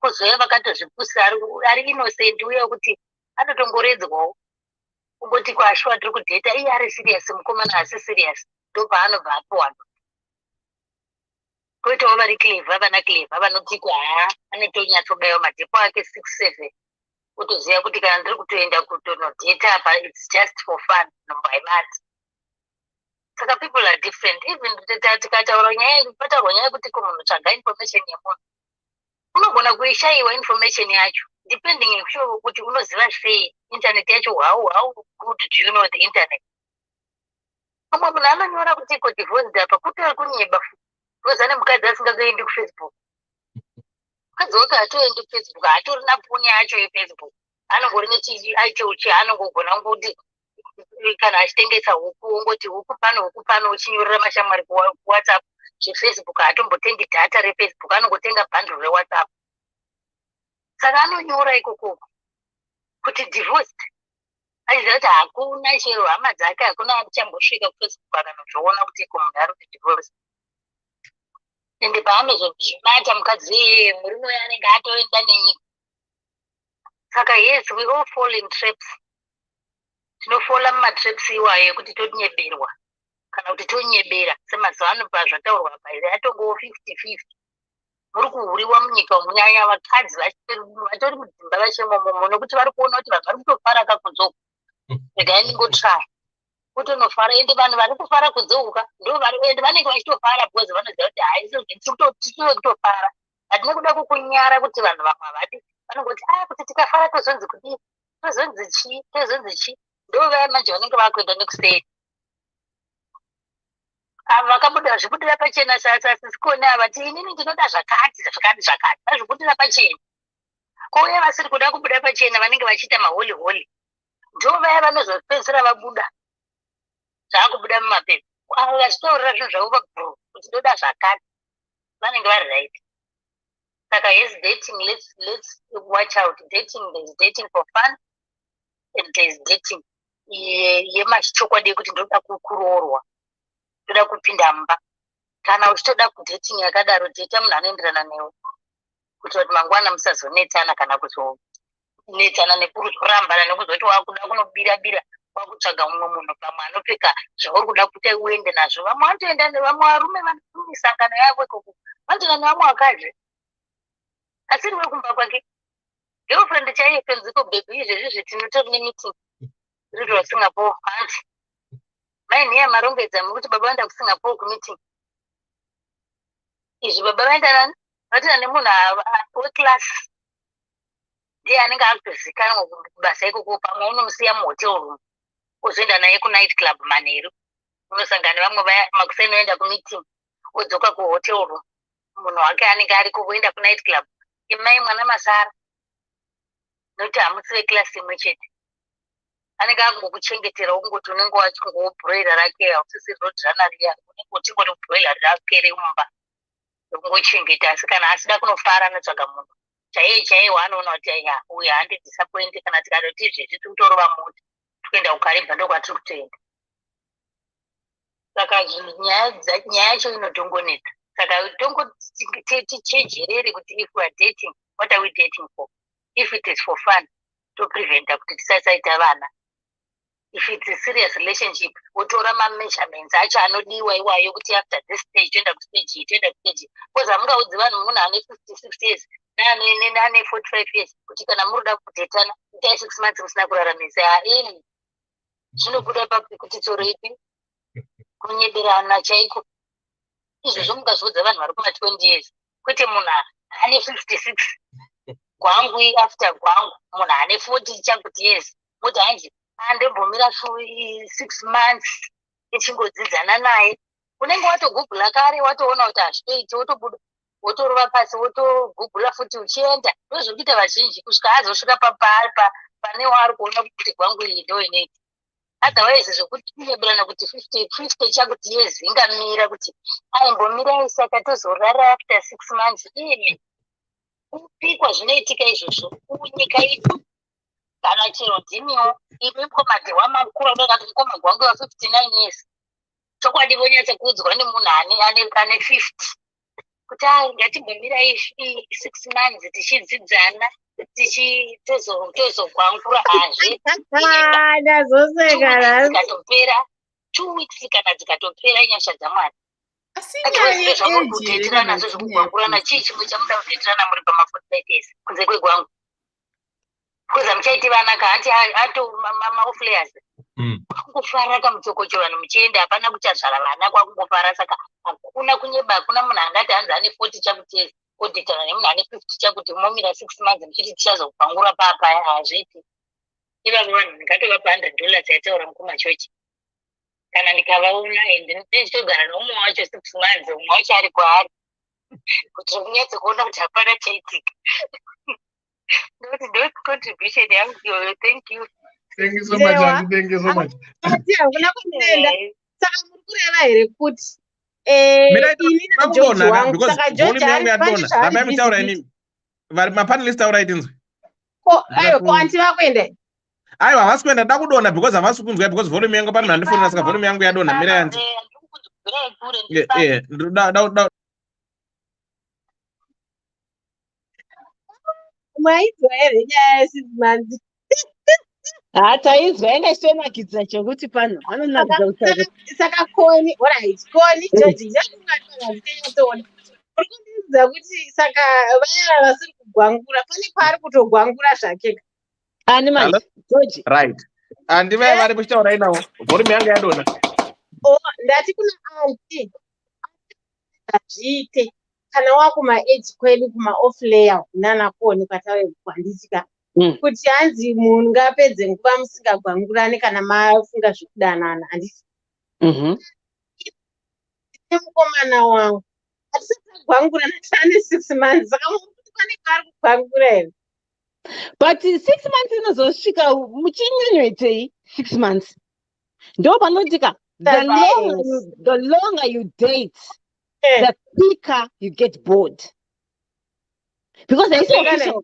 S13: Kozouya vakatozvipusira ari innocent uya kuti anotongoredzwawo. Kungoti kwashwa tiri kudheta iye ari serious mukomana asi serious. Ndopaanobva apuwa. koitawo vari clever, vana clever vanoti anotonyatsobayiwa madhepo ake 6-7 utoziva kuti kana ndiri kutoenda kutonodheta apa it's just for fun nombaimati. Saka people are different. Even tikataura nyaya yekupataurwa nyaya yekuti munhu tsvaga information yemunhu unogona kuishayiwa information yacho depending kuti unoziva sei internet yacho. How good do you know the internet? Amwe munhu anonyora kuti iko divorced apa kutori kunyeba because ane mukadzi asingazoendi kufacebook. Mukadzi wake hatoendi kufacebook, hatorina foni yacho yefacebook, anongori nechiacho chaanongogona kuti kana achitengesa huku ongoti huku pano uchinyorera mashamwari kuwhatsapp. zvefacebook hatombotengi data refacebook, anongotenga bhandle rewhatsapp. Saka anonyora ikoko kuti divorced, achiziva kuti hakuna chero hama dzake hakuna achambosvika kufacebook akanozviona kuti iko munhu ari kuti divorced. Ende paanozozvibata mukadzi iyeye murume uyo anenge atoenda nenyika. Saka yes, we all fall in traps. Tinofola mumatraps iwayo ekuti totinyeberwa kana kuti tonyebera semazuva ano pazvataurwa apa atongowo 50-50. Muri kuhuriwa munyika munyanya vakadzi vatori mudzimba vachimomomo nokuti vari kuona kuti vanhu vari kutofara kakudzoka. Regai ndingotraya kutonofara, ende vanhu vari kufara kudzouka ende vanenge vachitofara because vanoziva kuti haisi kutofara. Hatina kuda kukunyara kuti vanhu vamwe havadi vanongoti kuti tikafara tozonzi kudii, tozonzi chii. Ndovaya manje vanenge vakuenda nekuseri. Ava vakabuda zvibudira pachena sasisikoni ava ti inini ndinoda zvakati vazvibudira pachena. Kouya vasiri kuda kubuda pachena vanenge vachiita maholi. Ndovaya vanozopedzisira vabuda zvaakubuda mumapepa. Ava vachitaurira zvinhu zvavo pagroup kuti ndoda zvakati vanenge vari right. Saka yes, dating, let's watch out. Dating, there is dating for fun and there is dating yemashichokwadi ekuti ndoda kuroorwa, ndoda kupinda mumba. Kana uchitoda kudating yakadaro, deta munhu anoenderana newe kuti mangwana musazonetsana kana kuzonetsana nekuzorambana nekuzoti wakuda kunobira wakutsvaga mumwe munhu pamwe anopfeka zvauri kuda kuti uende nazvo. Vamwe vanotoenda nevamwe varume vanomisangano yavo ikoko vanotoenda nevamwe vakadzi asiri wekumba kwake. Girlfriend chaiye penziko bhebhi izvezvi tinotori nemeeting tiri kuSingapore anti mainiya marongedza mukuti baba vaenda kuSingapore kumeeting. Izvi baba vaenda nani vatenda nemunhu weclass ndiye anenge akutozikanwa kubasa ikoko. Pamwe unomusiya muhotel room ozoenda naye kunight club manheru, unosangana vamwe vaya makuseni oenda kumeeting odzoka kuhotel room, munhu wake anenge ariko voenda kunight club. Imai mwana masara nokuti hamusi veclass imwe chete. Anenge angokuchengetera ungoti unenge wachingobhuroira rake hausisiri rodzana riya, unenge uchingori bhuroira rake remumba rokungochengeta. Asi kana asida kunofara anotsvaga munhu chaiye waanoona kuti uyu handidisappointi kana tikatoti izvezvi tiri kutorova mota tokuenda kukaribha ndokwatiri kutoenda. Saka nyaya yacho inotongoneta. Saka tichenjerere kuti if we are dating, what are we dating for? If it is for fun, to prevent kuti tisasaita vana. If it's a serious relationship, wotora ma-measurements acho anodiwa iwayo kuti after this stage toenda kustage. Because hamungaudzi vanhu munhu ane 56 years neane 45 years kuti kana muri kuda kudetana itai 6 months musina kuraramisa. Ini zvinobuda kuti tsoro ipi kunyeberana chaiko. Izvozvo mungazvodza vanhu vari kuma-20 years kwete munhu ane 56 gwangu after gwangu munhu ane 40 chakuti years moti hanji andembomira 6 months ichingodzidzana naye. Unenge watogugula kare watoona kuti hazvitoiti, wotobuda wotorova pasi wotogugula futi uchienda. Ndozvokuita vazhinji kusvika azosvika pane waari kuona kuti gwangu iyi ndo inoita. Otherwise zvokuti kunyeberana kuti 50 chakuti years ingamira kuti aimbomira isaka tozorara after 6 months. Kupikwa zvinoitika izvozvo kunyika yedu kana chero ndimiwo imi mukomadhewa makuru akati mukoma gwangu wa 59 years chokwadi vonyatsa kuudzwa nemunhu ane 50 kuti ngatimbomira 6 months tichidzidzana tozogwangura hazve
S10: ndazoseka
S13: dzikatopera 2 weeks kana dzikatopera inyasha dzamwari
S9: asi
S13: otherwise
S9: nyaya
S13: ndozvamuri
S9: yeeji
S13: kudheterana nazvo zvekugwangurana chii chimwe chamuda kudheterana muri pamafotilaitesi kunze kwegwangu kuza muchaiti vana kaanti ato maoflayers kwakungofara kamutsokocho vanhu muchienda hapana kuchazvara vana kwakungofara saka hakuna kunyeba hakuna munhu angati hanzi ane 40 chakutezi odheterana nemunhu ane 50 chakuti momira 6 months muchiti tichazokupangura papaya hazviti ivavo vanhu ndingatovapa $100 yataura mukumachochi kana ndikavaona and ndichitogara noumwe wacho 6 months umwe wacho ari kwaari kuti munyatse kuona kuti hapana chaitika ndokuti contribution yangu iyoyo. Thank you.
S14: Thank you so much, Auntie. Thank you so much.
S6: Hakuna kuenda. Saka muri kureva here kuti ini
S4: George
S6: wangu saka George ari panje zvaari
S4: mapanelist taura itinzwe
S6: ayo ko anti vakuenda
S4: aiwa havasi kuenda da kudonha because havasi kunzwa because volume yangu pane mandifonera saka volume yangu yadonha mira anti
S6: mwaizwa here nyaya ye6 months taizwa ingaisonakidza chokuti pano vanonakidza kuti saka koni orit koni George nyakungatonyatsoona uri kundiudza kuti saka vaya vasiri kugwangura pane paari kutogwangura zvake ani manje George
S4: right andivai vari kuchitaura inawo volume yangu yadonha
S6: ndati kuna anti azviite kana wakumaage kwedu kumaoflayer kunana koni kwatawe kwanditika kuti hanzi munhu ngapedze nguva musingagwangurani kana mafunga zvekudanana handisi nemukomana wangu hatisagwangurana tane 6 months saka mukuti pane kari kugwangura here
S12: but 6 months inozosvika muchinyonyoitei 6 months ndo panotika the longer you date the quicker you get bored because there is official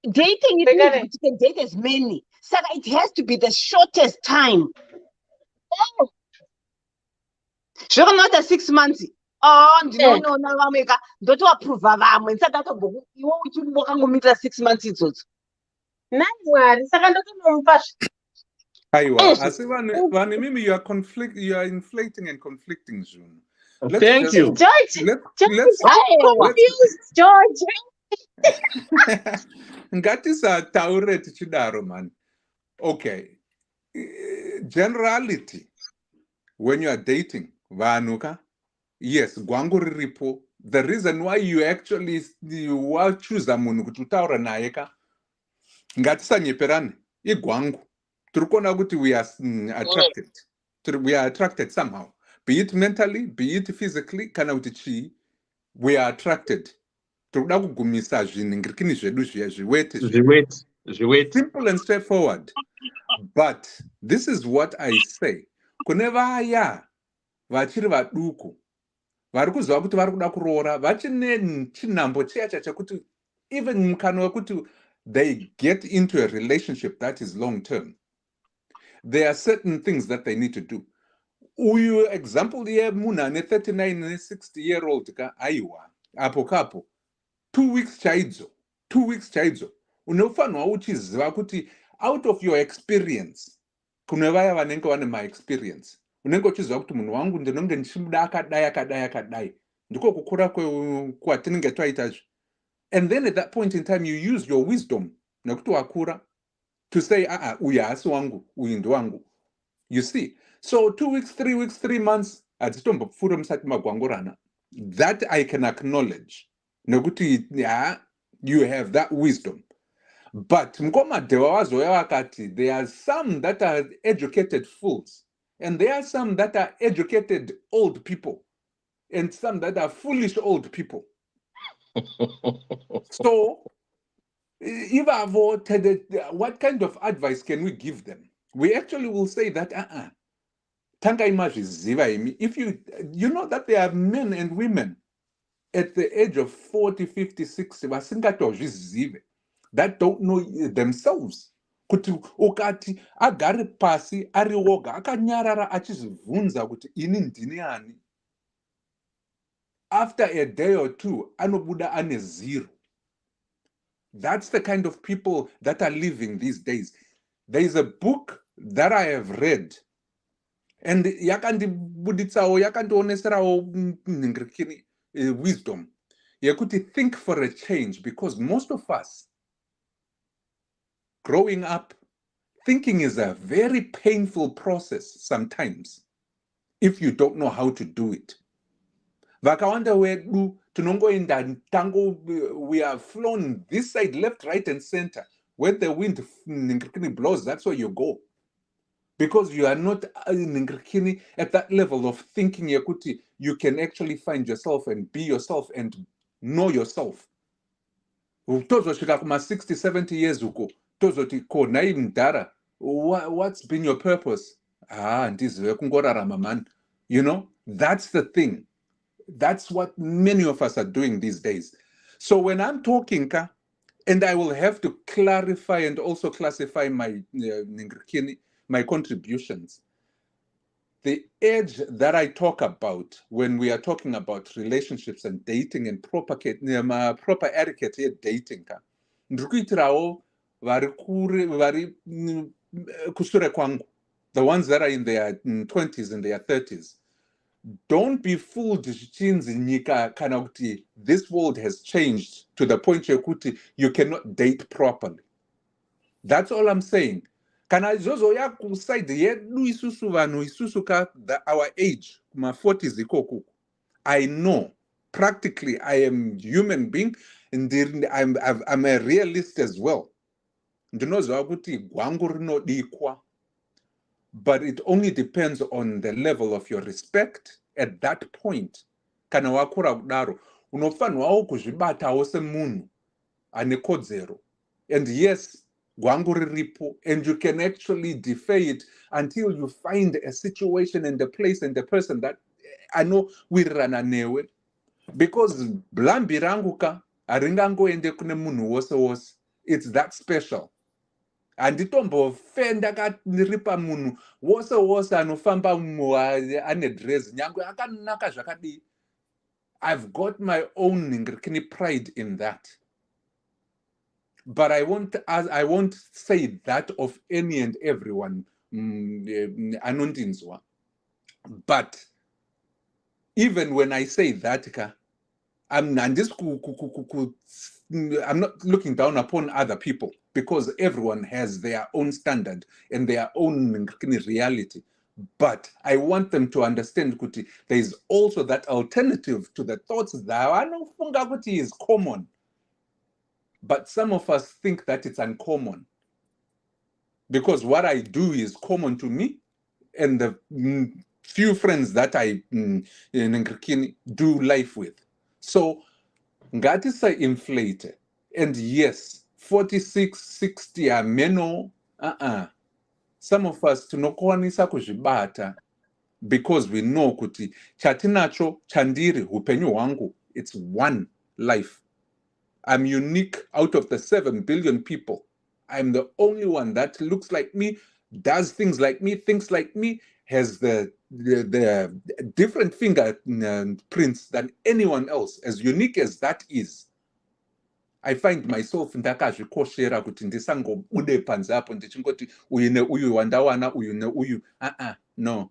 S12: dating it means you can date as many so it has to be the shortest time zvakanota 6 months ndinonona vamwe ka ndotoapprova vamwe saka iwe wakangomitira 6 months idzodzo
S6: nai mwari saka ndotonomupa
S8: aiwa asi vanhu mimi you are inflating and conflicting zvinhu.
S4: Thank you
S6: George. George
S8: ngatisataure tichidaro man. Okay, generality when you are dating vanhu ka yes gwangu riripo. The reason why you actually choose munhu kuti utaura naye ka ngatisanyeperane igwangu tiri kuona kuti we are attracted we are attracted somehow, be it mentally, be it physically, kana kuti chii we are attracted. Toda kugumisa zviningirikini zvedu zviya zviwete simple and straightforward. But this is what I say, kune vaya vachiri vaduku vari kuziva kuti vari kuda kuroora vachine chinhambo chiya chakuti even mukana wekuti they get into a relationship that is long term, there are certain things that they need to do. Uyu example yemunhu ane 39 ne 60 year old ka aiwa apo kapo 2 weeks chaidzo unofanirwa uchiziva kuti out of your experience kune vaya vanenge vane my experience unenge uchiziva kuti munhu wangu ndinenge ndichimuda akadai ndiko kukura kwatinenge twaitazvo. And then at that point in time you use your wisdom nekuti wakura to say uyu haasi wangu uyu ndiwangu, you see. So 2 weeks 3 weeks 3 months hadzitombopfuura musati magwangurana. That I can acknowledge nekuti you have that wisdom. But mkomadhewa wazoya wakati there are some that are educated fools and there are some that are educated old people and some that are foolish old people. So what kind of advice can we give them? We actually will say that tanga imazviziva imi. If you know that there are men and women at the age of 40, 50, 60 vasingatozvizive, that don't know themselves. Kuti ukati agari pasi ari woga akanyarara achizvibvunza kuti ini ndini ani. After a day or two anobuda ane zero. That's the kind of people that are living these days. There is a book that I have read. and yakandibuditsawo yakandioneserawo wisdom yekuti think for a change, because most of us growing up, thinking is a very painful process sometimes if you don't know how to do it. Vakawanda wedu tinongoenda tango, we are flown this side, left, right, and center. Where the wind blows, that's where you go. Because you are not at that level of thinking yakuti, you can actually find yourself and be yourself and know yourself. Tozosvika kuma 60, 70 years uko, tozoti ko nai mdara, what's been your purpose? Ndizive kungorarama man. You know, that's the thing. That's what many of us are doing these days. So when I'm talking, and I will have to clarify and also classify my my contributions. The edge that I talk about when we are talking about relationships and dating and proper etiquette here dating, ndikuitirawo vari kusure kwangu, the ones that are in their 20s and their 30s. Don't be fooled, this world has changed to the point yekuti you cannot date properly. That's all I'm saying. Kana zozoya kuside yedu isusu vanu isusu ka our age, my 40s ikoku. I know practically I am human being and I'm a realist as well. Ndinoziva kuti gwangu rinodikwa. But it only depends on the level of your respect at that point. Kana wakura kudaro, unofanwawo kuzvibatawo semunhu ane kodzero. And yes, gwangu riripo, and you can actually defy it until you find a situation and a place and the person that I know wirirana newe. Because blambi rangu ka haringangoende kune munhu wose wose. It's that special. Handitombofe ndakaripa munhu wose wose anofamba ane dress nyangwe akanaka zvakadii. I've got my own pride in that. But I won't say that of any and everyone. Anondinzwa. But even when I say that, I'm not looking down upon other people, because everyone has their own standard and their own reality. But I want them to understand kuti there is also that alternative to the thoughts that is common. But some of us think that it's uncommon. Because what I do is common to me, and the few friends that I do life with. So, ngatisa inflated. And yes, 46, 60 ameno, some of us tinokwanisa kuzvibata because we know kuti chatinacho chandiri upenyu wangu, it's one life. I'm unique out of the 7 billion people. I'm the only one that looks like me, does things like me, thinks like me, has the different fingerprints than anyone else, as unique as that is. I find myself ndakazvikoshera kuti ndisangobude panze apo ndichingoti uyu neuyu wandawana uyu neuyu. No.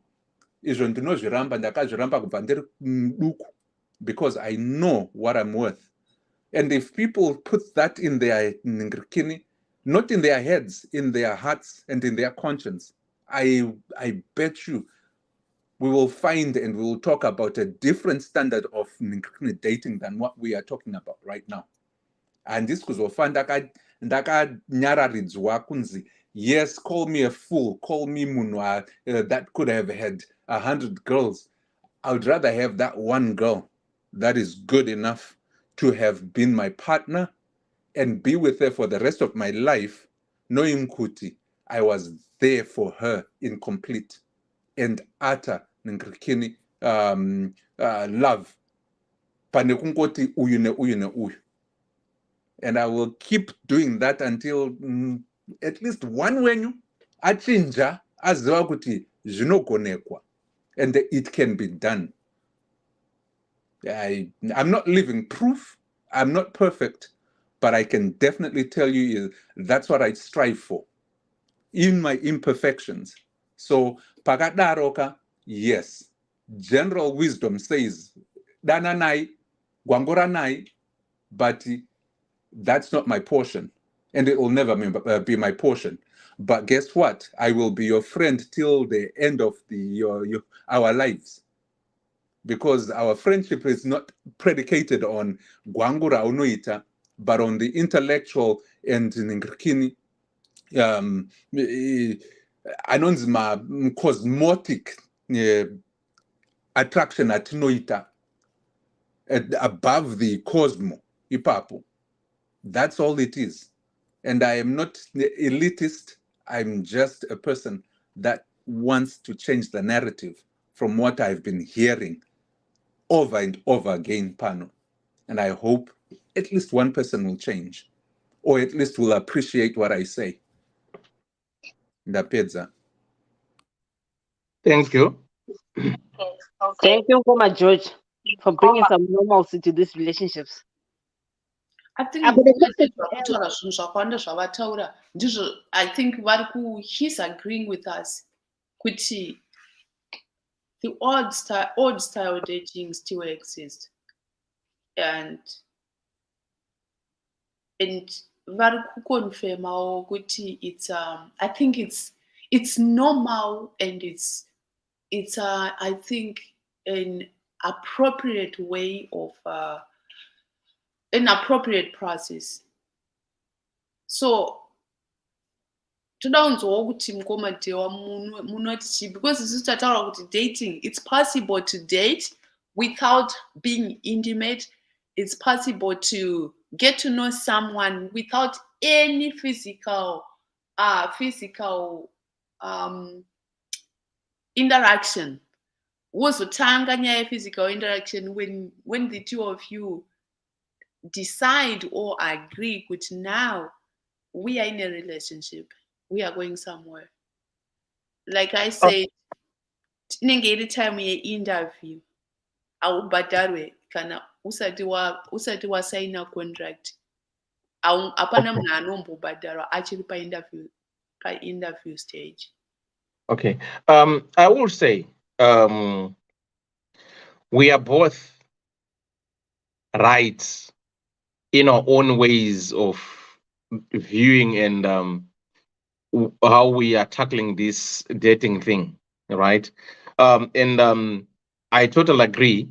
S8: Izvo ndinozviramba, ndakazviramba kubva ndiri duku, because I know what I'm worth. And if people put that in their not in their heads, in their hearts and in their conscience, I bet you we will find and we will talk about a different standard of dating than what we are talking about right now. And this kuzofa ndakanyararidzwa kunzi, yes, call me a fool, call me munhu that could have had 100 girls. I would rather have that one girl that is good enough to have been my partner and be with her for the rest of my life, knowing kuti I was there for her in complete and utter love. Pane kungoti uyu neuyu neuyu. And I will keep doing that until at least one wenyu achinja aziva kuti zvinogonekwa, and it can be done. I'm not living proof. I'm not perfect, but I can definitely tell you that's what I strive for in my imperfections. So pakadaroka yes, general wisdom says, Dananai, Gwangoranai, but that's not my portion. And it will never be my portion. But guess what? I will be your friend till the end of our lives. Because our friendship is not predicated on Gwangura Unuita, but on the intellectual and Ngirikini anonzima cosmotic attraction atinoita above the cosmo ipapo. That's all it is. And I am not elitist. I'm just a person that wants to change the narrative from what I've been hearing over and over again, Pano. And I hope at least one person will change, or at least will appreciate what I say. Ndapedza.
S4: Thank you.
S12: Thank you, Koma George, for bringing some normalcy to these relationships.
S9: I think
S12: I could have just said
S9: kutaura zvinhu zvakawanda zvavataura ndizvo I think he's agreeing with us kuti the old style dating still exists, and vari kuconfirmawo kuti it's I think it's normal, and it's I think an appropriate way of an appropriate process. So toda kunzwawo kuti mukoma Dewa munoti chii, because isusu tataura kuti dating, it's possible to date without being intimate. It's possible to get to know someone without any physical interaction. Wozotanga nyaya physical interaction when the two of you decide or agree that now we are in a relationship, we are going somewhere. Like I said, tinenge iri time ye-interview aubhadharwe kana usati wasaina contract. Hapana munhu anombobhadharwa achiri pa-interview stage.
S4: Okay. I will say we are both right in our own ways of viewing and how we are tackling this dating thing, right? And I totally agree,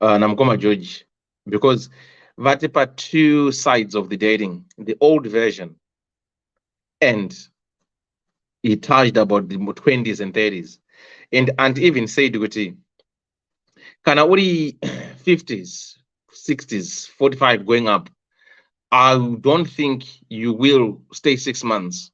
S4: Namkoma George, because Vatipa two sides of the dating, the old version, and he touched about the 20s and 30s, and even said kuti kana uri 50s, 60s, 45 going up, I don't think you will stay 6 months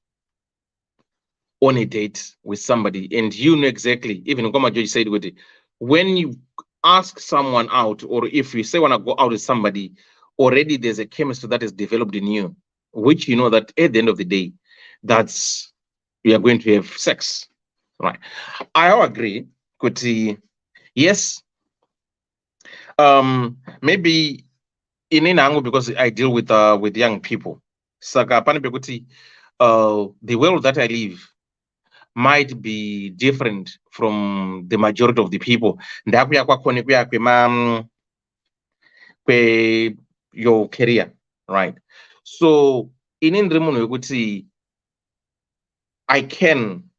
S4: on a date with somebody, and you know exactly, even Ngoma George said kuti, when you ask someone out, or if you say want to go out with somebody, already there's a chemistry that is developed in you, which you know that at the end of the day, that's you are going to have sex, right? I agree kuti, yes, maybe in Inango, because I deal with young people, saka pani pekuti the world that I live might be different from the majority of the people. Ndakuya kwakone kuya kwe your career, right? So in munhu wekuti I can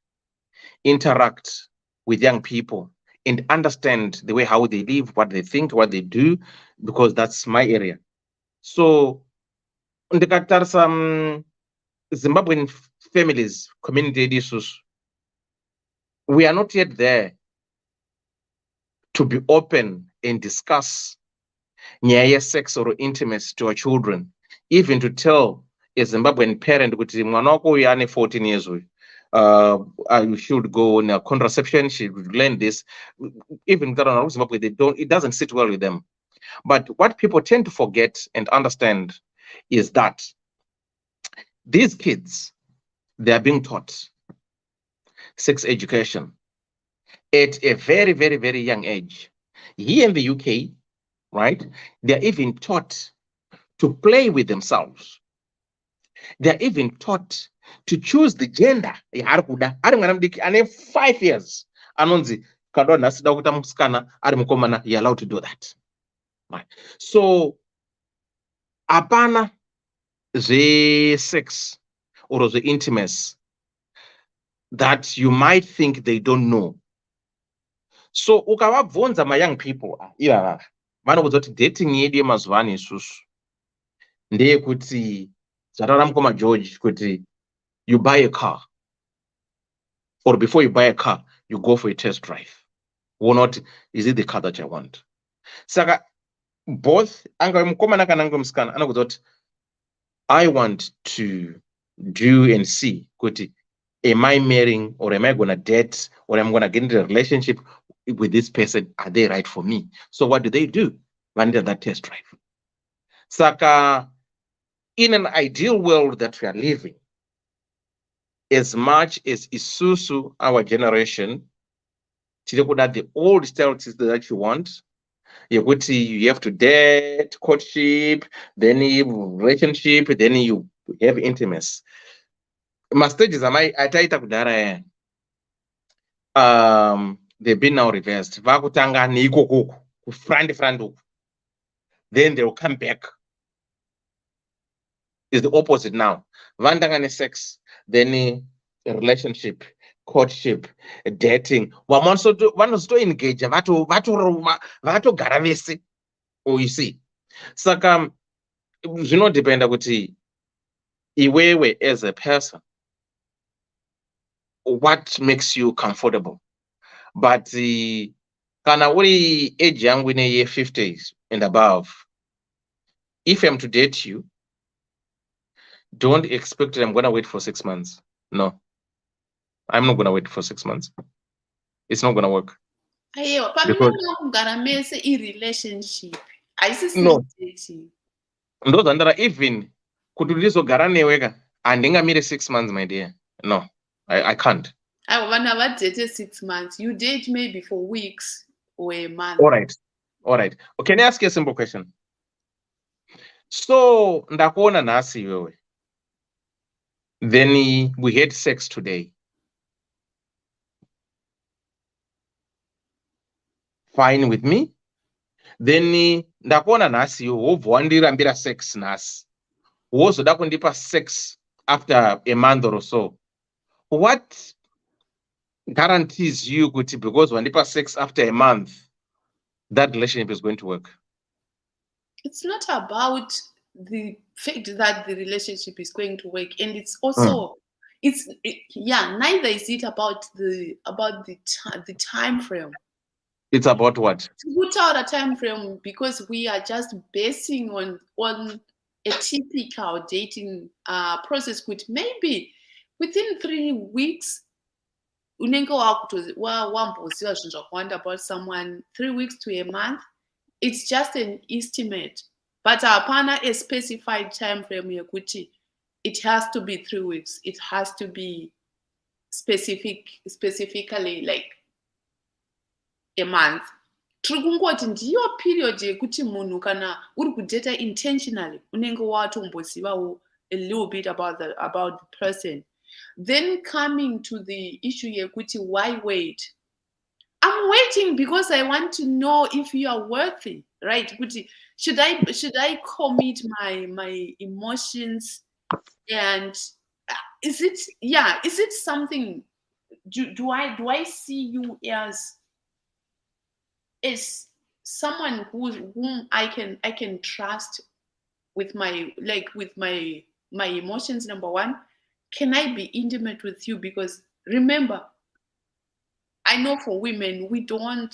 S4: interact with young people and understand the way how they live, what they think, what they do, because that's my area. So ndikatarisa some Zimbabwean families, community issues, we are not yet there to be open and discuss nyaya sex or intimacy to our children, even to tell a Zimbabwean parent kuti mwana wako uyu ane 14 years you should go on a contraception, she should learn this. Even Zimbabwe, it doesn't sit well with them. But what people tend to forget and understand is that these kids, they are being taught sex education at a very, very, very young age. Here in the UK, right, they're even taught to play with themselves. They're even taught to choose the gender. Ari mwana mudiki ane 5 years, anonzi Kana nhasi da kuita musikana ari mukomana, you're allowed to do that. Right. So hapana sex or the intimacy that you might think they don't know. So ukavabvunza my young people ivava vanokudza kuti dating yedu yemazuva ano isusu ndeyekuti zvataura mukoma George kuti you buy a car, or before you buy a car you go for a test drive. Or not, is it the car that I want? Saka both angave mukomana kana angave musikana anokudza kuti I want to do and see kuti am I marrying, or am I going to date, or am I going to get into a relationship with this person? Are they right for me? So what do? When did that test drive? Saka, in an ideal world that we are living, as much as isusu, our generation, that the old stereotypes that you want, you have to date, courtship, then you relationship, then you have intimacy. My stages ataita kudhara they've been now reversed. Vakutanga niko kuku front uku, then they will come back. It's the opposite now. Vandanga sex, then a relationship, courtship, dating. Vanosto engage vato gara vese. Oh, you see. Saka zvinodependa kuti iwewe as a person, what makes you comfortable. But kana uri age yangu ine ye 50s and above, if I'm to date you, don't expect that I'm gonna wait for 6 months. No, I'm not gonna wait for 6 months. It's not gonna work.
S9: Relationship.
S4: No. Ndozandara even kuti ndizogara neweka handingamire 6 months, my dear. No, I can't.
S9: I want to date 6 months. You date maybe for weeks or a month.
S4: All right. Can I ask you a simple question? So ndakuona nasi wewe, then we had sex today. Fine with me. Then ndakuona nasi wobva wandirambira sex nasi, wozoda kundipa sex after a month or so. What guarantees you kuti because wandipa sex after a month that relationship is going to work?
S9: It's not about the fact that the relationship is going to work, and it's also neither is it about the time frame.
S4: It's about what?
S9: To put out a time frame, because we are just basing on a typical dating process, which maybe within 3 weeks unenge wamboziva zvinhu zvakawanda about someone. 3 weeks to a month, it's just an estimate, but hapana a specified time frame yekuti it has to be 3 weeks, it has to be specifically like a month. Tiri kungoti ndiyo period yekuti munhu kana uri kudata intentionally unenge watombozivawo a little bit about the person. Then coming to the issue yekuti why wait? I'm waiting because I want to know if you are worthy, right? Should I commit my emotions, and is it something? Do I see you as someone whom I can trust with my emotions? Number one, can I be intimate with you? Because remember, I know for women, we don't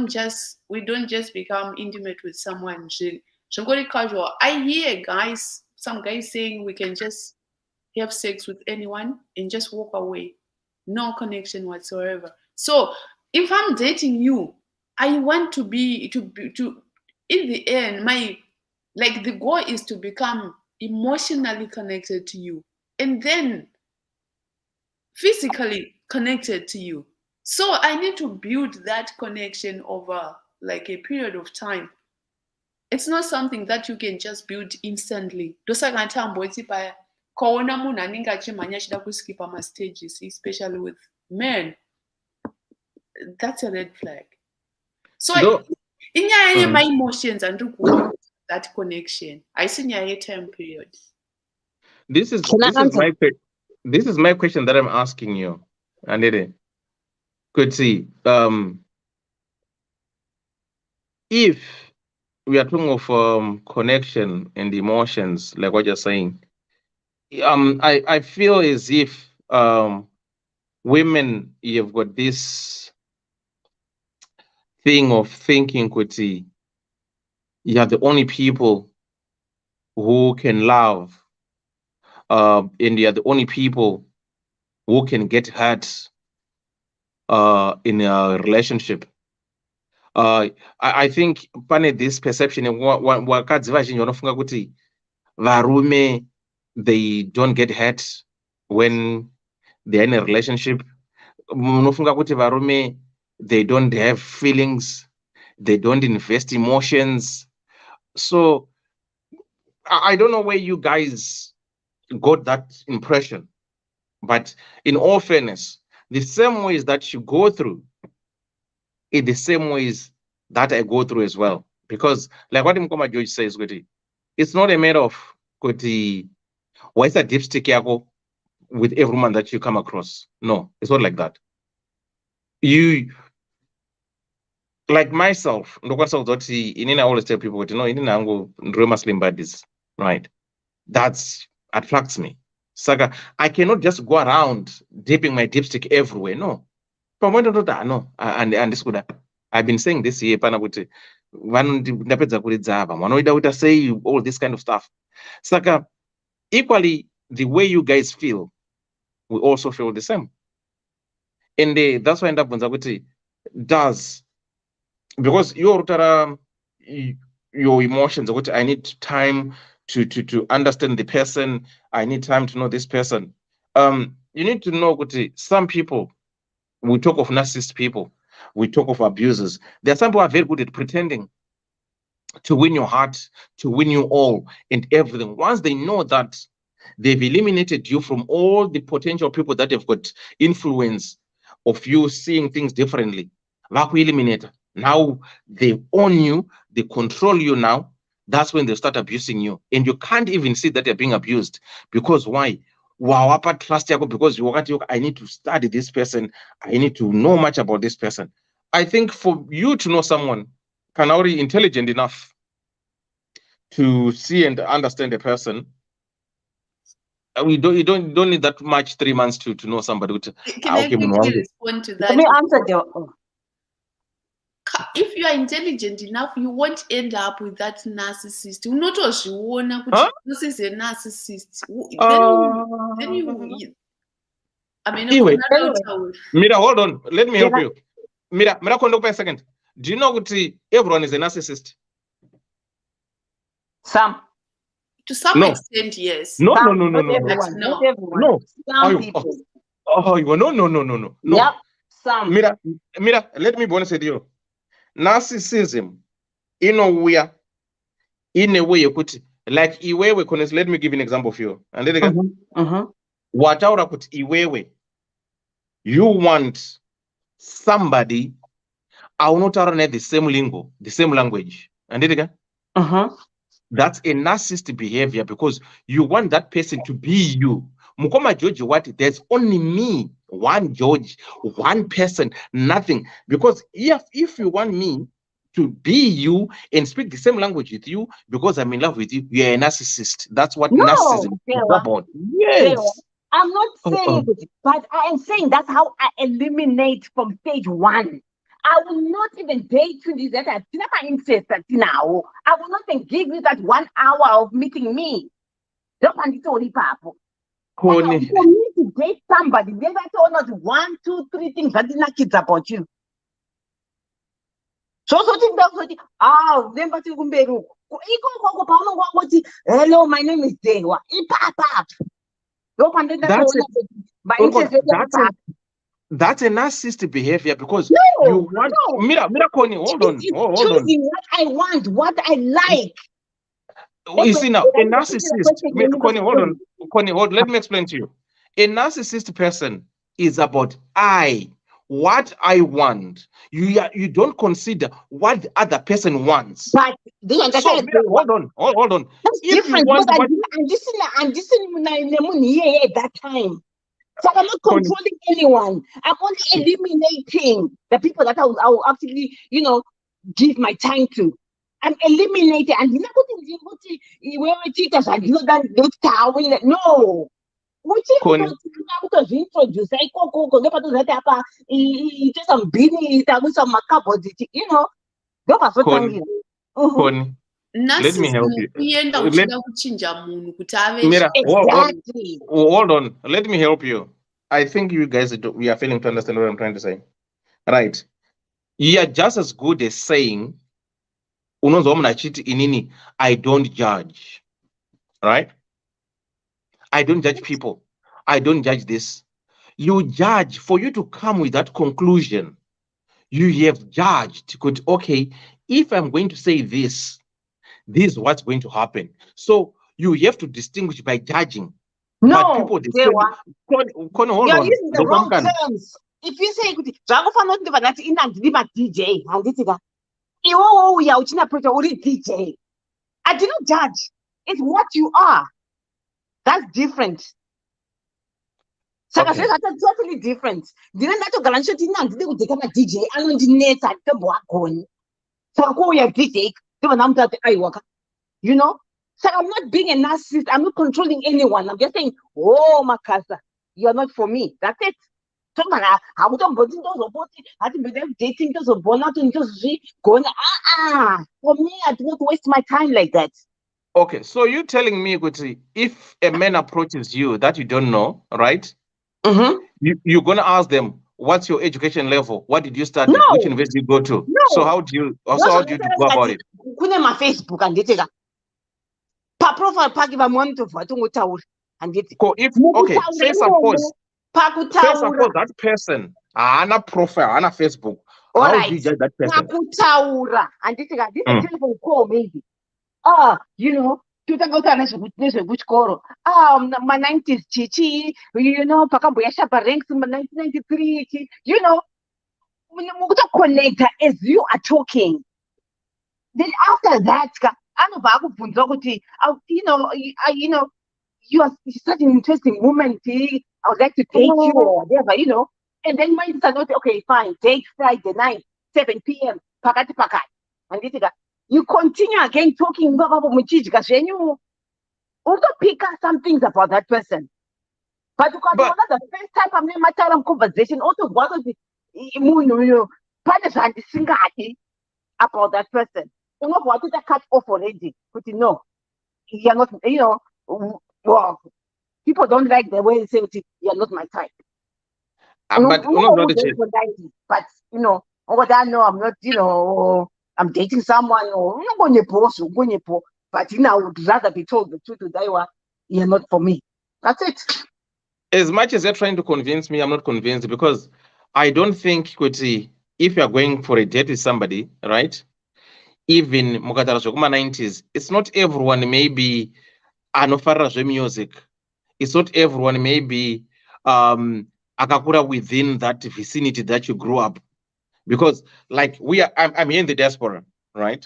S9: just become intimate with someone. Casual. I hear some guys saying we can just have sex with anyone and just walk away, no connection whatsoever. So if I'm dating you, I want to in the end, the goal is to become emotionally connected to you, and then physically connected to you. So I need to build that connection over like a period of time. It's not something that you can just build instantly. Kaona munhu anenge achimhanya achida kuskipa mastages, especially with men. that's a red flag. So
S4: No.
S9: in my emotions and that connection, I see your time period.
S4: This is my question that I'm asking you, Anede. Could see if we are talking of connection and emotions, like what you're saying, I feel as if women, you've got this thing of thinking, Kuti, you are the only people who can love, and you are the only people who can get hurt in a relationship. I think pane this perception wakadzi vazhinji vanofunga kuti varume, they don't get hurt when they're in a relationship. Munofunga kuti varume, they don't have feelings, they don't invest emotions. So I don't know where you guys got that impression, but in all fairness, the same ways that you go through, in the same ways that I go through as well. Because like what Mkoma George says, it's not a matter of why is a dipstick yako with every man that you come across. No, it's not like that. You, like myself, I always tell people, in Muslim buddies, right? That's attracts me. Saga, I cannot just go around dipping my dipstick everywhere. No. No. And this could I've been saying this year, Panabuti, say all this kind of stuff. Saka, equally, the way you guys feel, we also feel the same. And that's why Ndapunzabuti does, because your emotions, I need time to understand the person, I need time to know this person. You need to know some people, we talk of narcissist people, we talk of abusers. There are some people who are very good at pretending to win your heart, to win you all and everything. Once they know that they've eliminated you from all the potential people that have got influence of you seeing things differently, now they own you, they control you now. That's when they start abusing you. And you can't even see that they're being abused. Because why? Trust because I need to study this person, I need to know much about this person. I think for you to know someone can already intelligent enough to see and understand a person, you don't need that much 3 months to know somebody.
S9: Can I quickly respond to that?
S12: Let me answer
S9: if you are intelligent enough, you won't end up with that narcissist. Not this is a narcissist. Then you I mean,
S4: anyway, Mira, hold on. Let me help you. Mira, a second. Do you know what everyone is a narcissist?
S12: Some.
S9: To some extent, yes.
S4: No.
S12: Not everyone.
S4: No.
S12: Some people.
S4: No.
S12: Yep. Some.
S4: Mira, let me be honest with you. Narcissism, in a way you put like Iwewe, let me give you an example for you. And then again, what I put Iwewe, you want somebody I will not have the same lingo, the same language. And then again, that's a narcissistic behavior because you want that person to be you. Mukoma George, what? There's only me, one George, one person, nothing. Because if you want me to be you and speak the same language with you because I'm in love with you, you're a narcissist. That's what narcissism is about. Yes.
S12: I'm not saying it, but I am saying that's how I eliminate from stage one. I will not even date you that I never interest now. I will not even give you that 1 hour of meeting me. Don't want to only people. For me to date somebody, then I told not 1, 2, 3 things that did not kids about you. So then but you hello, my name is Dewa.
S4: That's a narcissistic behavior because you want Mira Connie, hold on.
S12: What I want, what I like.
S4: You see now, a narcissist, Connie, hold on. Connie, let me explain to you. A narcissist person is about I what I want. You don't consider what the other person wants.
S12: But do you
S4: So
S12: understand?
S4: Mira, hold on.
S12: That's
S4: If you
S12: different
S4: want
S12: because
S4: what
S12: I'm just at that time. So I'm not
S4: Connie,
S12: controlling anyone. I'm only eliminating the people that I'll actually, give my time to. I'm eliminating. And no.
S4: Connie,
S12: Introduce
S4: Connie, Connie, let me help you.
S9: Kuenda
S4: Let
S9: uchida kuchinja munhu kuti ave
S4: Mira,
S12: Exactly.
S4: hold on. Let me help you. I think you guys we are failing to understand what I'm trying to say. Right. You are just as good as saying, unonzwa munhu achiti inini, I don't judge. Right? I don't judge people. I don't judge this. You judge. For you to come with that conclusion, you have judged. Good, okay, if I'm going to say this is what's going to happen. So you have to distinguish by judging. But
S12: No,
S4: people, they
S12: they
S4: say,
S12: were.
S4: hold
S12: You're
S4: on.
S12: using the wrong terms. If you say DJ, DJ. I did not judge. It's what you are. That's different.
S4: Okay.
S12: That's totally different. Didn't that garanti DJ? I don't need that the one. So you're DJ. You know? So I'm not being a narcissist. I'm not controlling anyone. I'm just saying, oh, Makasa, you're not for me. That's it. So I wouldn't body those about it. I think them dating those of bonnet and just going, for me, I don't waste my time like that.
S4: Okay, so you're telling me, Guti, if a man approaches you that you don't know, right? You're gonna ask them, what's your education level? What did you study?
S12: No.
S4: Which university you go to?
S12: No.
S4: So how do you go about it?
S12: My Facebook and it. Pa profile paki ba monitor for to and it.
S4: Okay, say suppose that person ana profile, ana Facebook. How do you judge that person?
S12: And this is a telephone call maybe. Which call? My 90s chichi, Pakamboya Shaba ranks in 1993, connect as you are talking. Then after that, you are such an interesting woman. I would like to date you or whatever, and then mine are not okay, fine, date Friday night, 7 p.m. Pakati. And this is you continue again talking you also pick up some things about that person. But the first time I'm in my conversation, also what was the about that person. You know what is a cut off already? But you're not, well, people don't like the way you say you're not my type. But what I know, I'm not, I'm dating someone or but I would rather be told the truth that you're not for me. That's it.
S4: As much as they're trying to convince me, I'm not convinced because I don't think, Kuti, if you're going for a date with somebody, right? Even Mukatara Shokuma 90s, it's not everyone maybe anofarra music. It's not everyone maybe akakura within that vicinity that you grew up. Because like I'm here in the diaspora, right?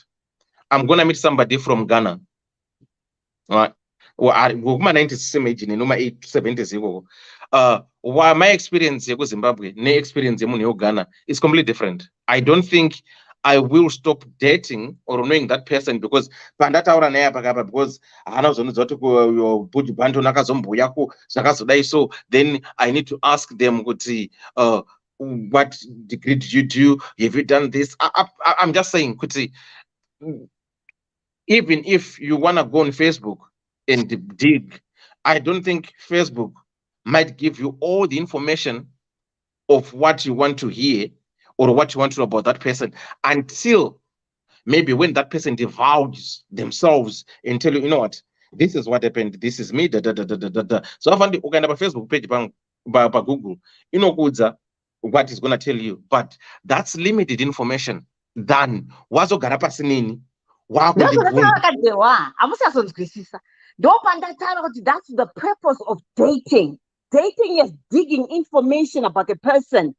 S4: I'm gonna meet somebody from Ghana. Right. Well, 90s age in 70s. Why my experience in Zimbabwe, my experience in Ghana is completely different. I don't think I will stop dating or knowing that person because because so then I need to ask them what degree did you do? Have you done this? I'm just saying, Kuti, even if you want to go on Facebook and dig, I don't think Facebook might give you all the information of what you want to hear or what you want to know about that person until maybe when that person divulges themselves and tell you, you know what, this is what happened, this is me, So I found the Facebook page by Google, what is going to tell you, but that's limited information than wazogara pasinini.
S12: That's the purpose of dating. Dating is digging information about the person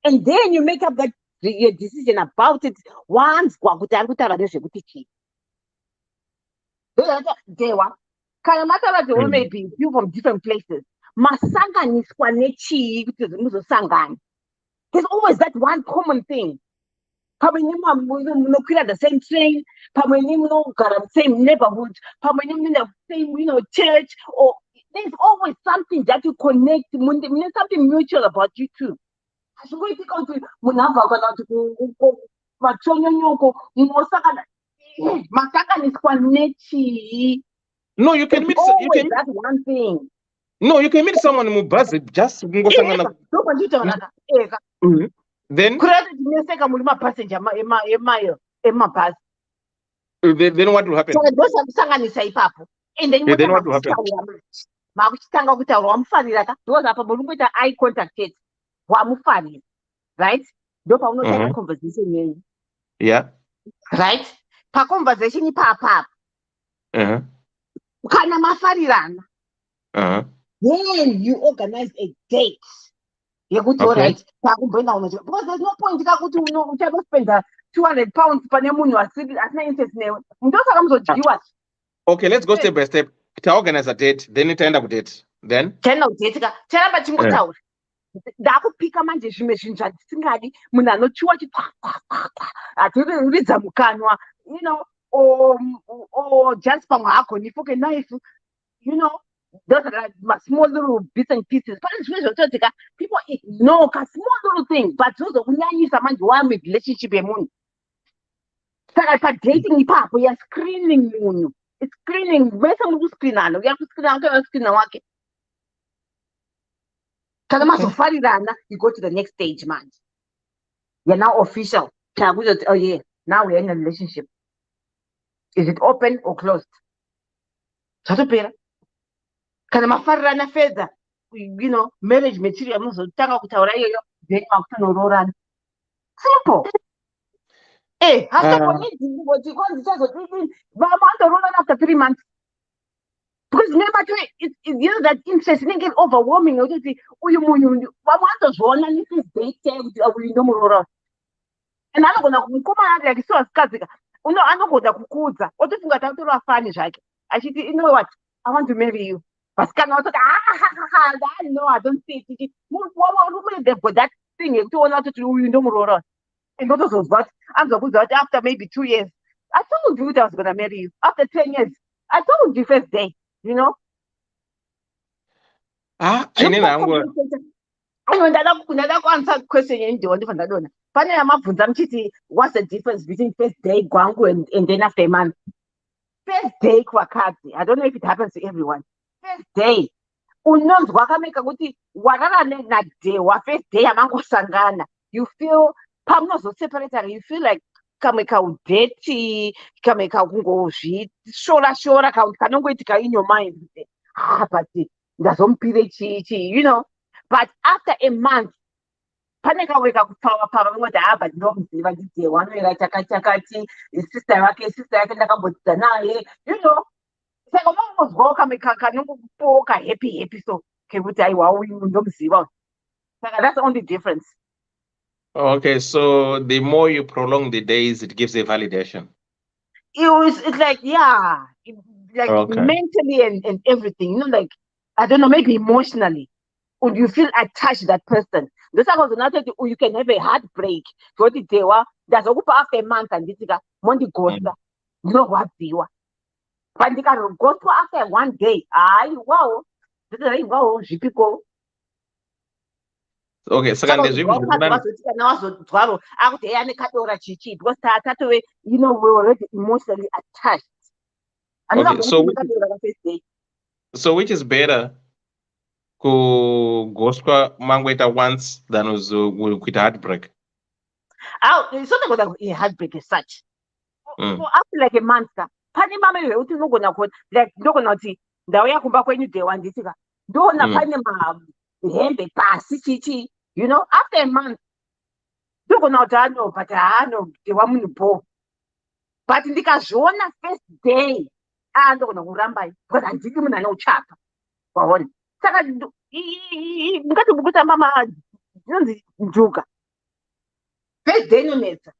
S12: And then you make up that your decision about it once kwakuti ari kutaura nezvekuti chii. Dewa kana mataura dewa maybe you from different places masanganiswa nechii kuti muzosangana. There's always that one common thing. Pamwe munokwira the same train, pamwe munogara the same neighborhood, pamwe mune the same church, or there's always something that you connect, something mutual about you too. Azvingoitika kuti munhu abva kana kuti vachonyonyoko munosangana masanganiswa nechii.
S4: No, you can meet
S12: that one thing.
S4: No, you can meet someone mubhazi just kungosangana. Then
S12: kuratidzineseka muri mapassenger emabhazi.
S4: Then what will happen?
S12: Ndosakusanganisa ipapo. And then
S4: what will happen?
S12: Makuchitanga kutaura wamufarira ka ndozapa muringoita eye contact chete wamufarira, right? Ndopaunotaura conversation yenyu.
S4: Yeah.
S12: Right? Paconversation ipapapo kana mafarirana, then you organize a date yekuti alright takumboenda unocho, because there's no point kakuti uchatospenda 200 pounds pane munhu asina interest newe, ndosaka muzodyiwa.
S4: Okay, let's go step by step. Organize a date, then itaenda kudate, then
S12: taenda kudate ka charamba chingotaura ndakupika manje zvimwe zvinhu zvandisingadi, munhu anochiwa atiridza mukanwa, or just pamwe hagoni fuke knife, those are like small little bits and pieces. But people ignore a small little thing, but those are one with relationship. Saka dating ipapo ya screening munhu. It's screening. Besa munhu screenana, uya screenana wake. Kana mazofarirana, you go to the next stage, man. You're now official. Oh yeah, now we're in a relationship. Is it open or closed? Zvatopera. Kana mafarirana fedha, marriage material muzotanga kutaura iyoyo, then makutonoroorana. Simple. After after 3 months. Because remember, it's that interest get overwhelming. And I'm gonna come like so skaziga. Anogoda kukuza. Otofunga takutora fani zvake. Achiti, you know what? I want to marry you. But can also no, I don't see it. They've got that thing to and what was what? I'm supposed that after maybe 2 years. I told you that I was gonna marry you. After 10 years, I told you first day,
S4: I mean, I'm going.
S12: Another answer question in the one. What's the difference between first day Gwangu and then after a month? First day kwakati. I don't know if it happens to everyone. First day. Unonzi wakameka kuti warara na day wa first day amango sangana. You feel pamnozo separate, you feel like kameka udeti, kameka kungozvi shora kanongoitika in your mind. But ndazompire chichi, But after a month, paneka weka kupawa but ndomuziva ndide wanoera chakati sister yake ndakambodza naye, saka mangozwawo kameka kanongopoka happy so kekuti aiwa uyu ndomuziva. Saka that's the only difference.
S4: Okay, so the more you prolong the days, it gives a validation.
S12: It's like, yeah, mentally and everything, like, I don't know, maybe emotionally. Would you feel attached to that person? This was another thing, you can have a heartbreak. There's a group after a month and this is a Monday ghost. What do but they can go to after 1 day. Wow. This is wow, people.
S4: Okay, so can
S12: we we're already emotionally attached.
S4: Okay, so which is better? Ku gospa mangweta once than will quit heartbreak.
S12: It's not a heartbreak as such. So after like a month, pani mama uti nogona like ndogona uti ndawo yakumba kwenyu day one ndisika ndona pane mahembe pasi chichi, after a month ndogona uti but dewa munhu po, but ndikazviona first day ndogona kuramba because handiti munhu anouchapa waona. Saka ngati bukuta mama dzinonzi njuga birthday inonetsa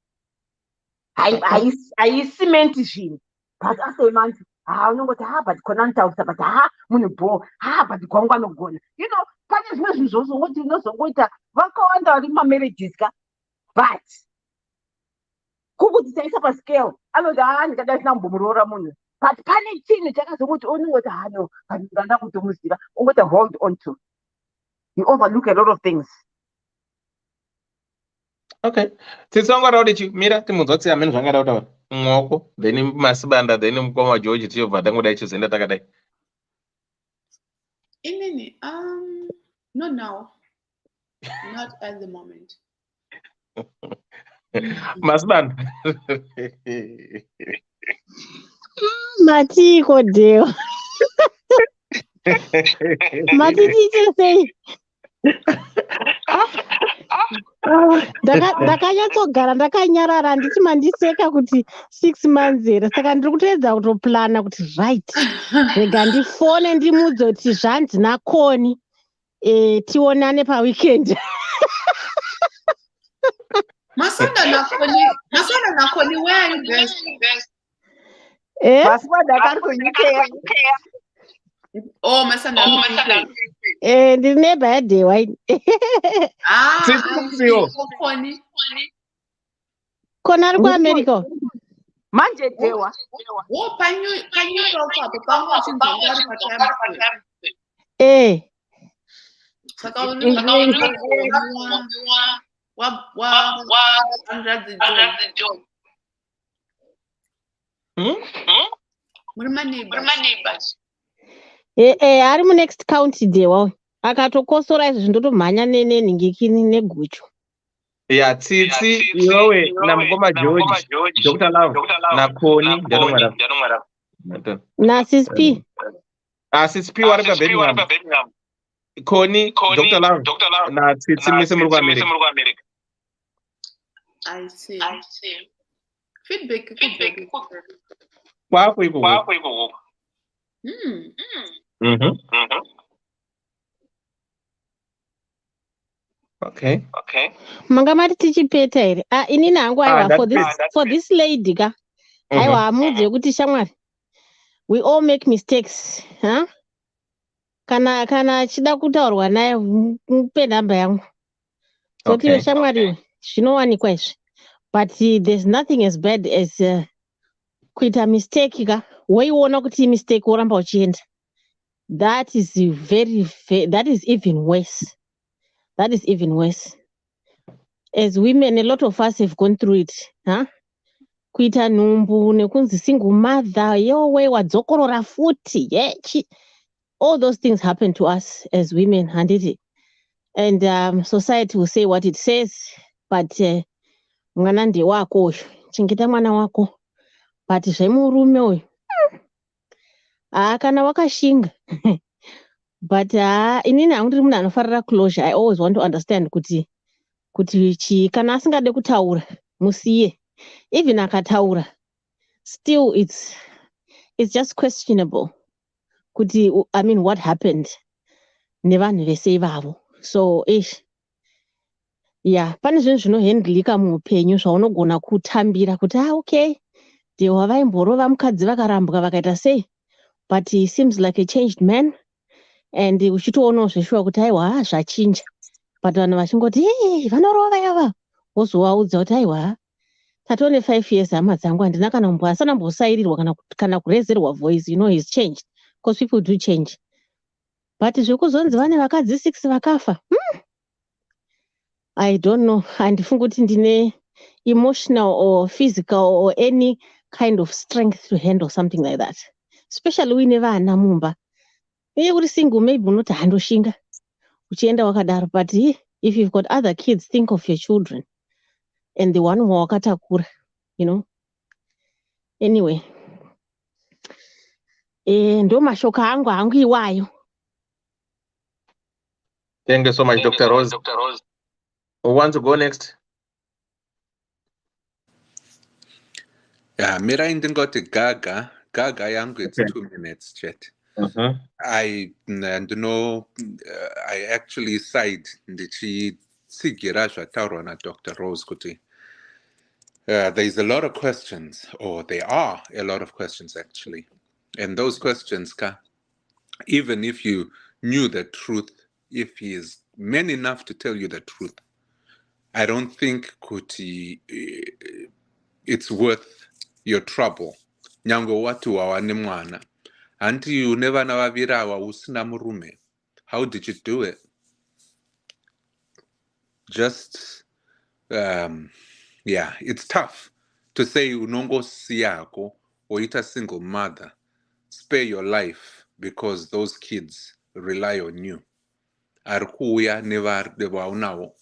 S12: haisimenti zvinhu but asemanzi unongoti but kona nitaurisa but munhu bo but gwangu anogona pane zvimwe zvinhu zvozongoti unozongoita vakawanda vari mumarriages ka but kukuti taisa pascale anoti ndikada isina kumbomuroora munhu but pane chinhu chakazongoti unongoti no ndanda kutomuziva ungoti hold on to. You overlook a lot of things.
S4: Okay. Titsongora kuti mira timunzotsi amene zvangada kutaura. Mwoko, then masibanda, then mukoma George tiyobva tangoda ichizoenda takadai.
S9: Inini, not now. Not at the moment.
S4: Masibanda.
S10: Matiko deo. Matiti sei. Ndakanyatsogara ndakanyarara nditi mandiseka kuti 6 months here saka ndiri kutoedza kutoplana kuti right rega ndifone ndimudze kuti zvanzi nakoni tionane paweekend.
S9: Masanda nakoni, where are you guys?
S12: Masanda kari kuUK.
S9: Oh, Masanda.
S10: Ndiri neighbor yaDewa.
S9: Koni.
S10: Kona ari kuAmerica.
S12: Manje Dewa.
S9: Oh, panyu talk about Saka
S10: ari munext county Dewa. Akatokosora izvi zvindotomhanya nenhingikini neguchu.
S4: Yeah, Tsitsi, iwewe namukoma George, Dr. Love, na Koni, ndanomwara.
S10: Na CSP.
S4: CSP wari pa Birmingham. Koni, Dr. Love, na Tsitsi mise muri kwa America.
S9: I see. Feedback.
S4: Kwako iko. Okay.
S10: Manga mati tichipeta here. Inini hangu aiwa for this lady ka. Aiwa amudze kuti shamwari. We all make mistakes, huh? Kana chida kutaurwa naye mupe namba yangu. Toti shamwari zvinowanikwa izvi. But there's nothing as bad as kuita mistake ka. Weiona kuti mistake woramba uchienda. That is even worse. That is even worse. As women, a lot of us have gone through it. Huh? Kuita numbu, nekunzi single mother, yowe wadzokorora futi. All those things happen to us as women, and society will say what it says, but mwana ndi wako uyu, chengeta mwana wako. But zvemurume uyu, kana wakashinga. But inini handiri munhu anofarira closure. I always want to understand kuti kana asingade kutaura musiye. Even akataura, still it's just questionable. Kuti what happened nevanhu vese ivavo. So yeah, pane zvinhu zvinohandlika muupenyu zvaunogona kutambira kuti okay, Dewa vaimborova mukadzi vakarambwa vakaita sei, but he seems like a changed man. And uchitoonawo zveshuwa kuti aiwa zvachinja. But vanhu vachingoti vanorova yava. Wozovaudza kuti aiwa tatone 5 years hama dzangu handina kana asana mbosairirwa kana kurezerwa voice. He's changed. Because people do change. But zvekuzonzi vane vakadzi 6 vakafa. I don't know. Handifungi kuti ndine emotional or physical or any kind of strength to handle something like that. Especially uine vana mumba. Uri single, maybe unoti handoshinga uchienda wakadaro, but if you've got other kids, think of your children and the one wakatakura, Anyway, ndo mashoka hangu iwayo.
S4: Thank you so much, Dr. Rose. Who wants to go next?
S8: Yeah, mira indingoti Gaga yangu, it's 2 minutes, chat. I actually side ndichitsigira zvataurwa naDr. Rose kuti there's a lot of questions, or there are a lot of questions actually. And those questions, even if you knew the truth, if he is man enough to tell you the truth, I don't think it's worth your trouble. Nyango watu wawane mwana. Anti unevana vavirawa usina murume. How did you do it? Just, yeah, it's tough to say unongo siyako or a single mother. Spare your life because those kids rely on you. Arkuya never now.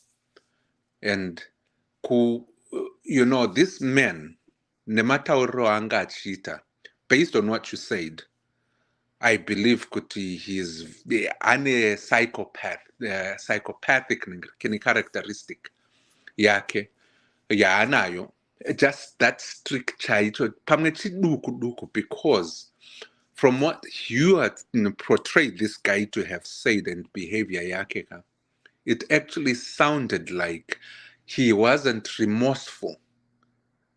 S8: And this man, Nematauro anga chita, based on what you said, I believe kuti he's a psychopath, psychopathic characteristic yake ya anayo, just that strict chaicho pamwe chiduku because from what you had portrayed this guy to have said and behavior yake, it actually sounded like he wasn't remorseful.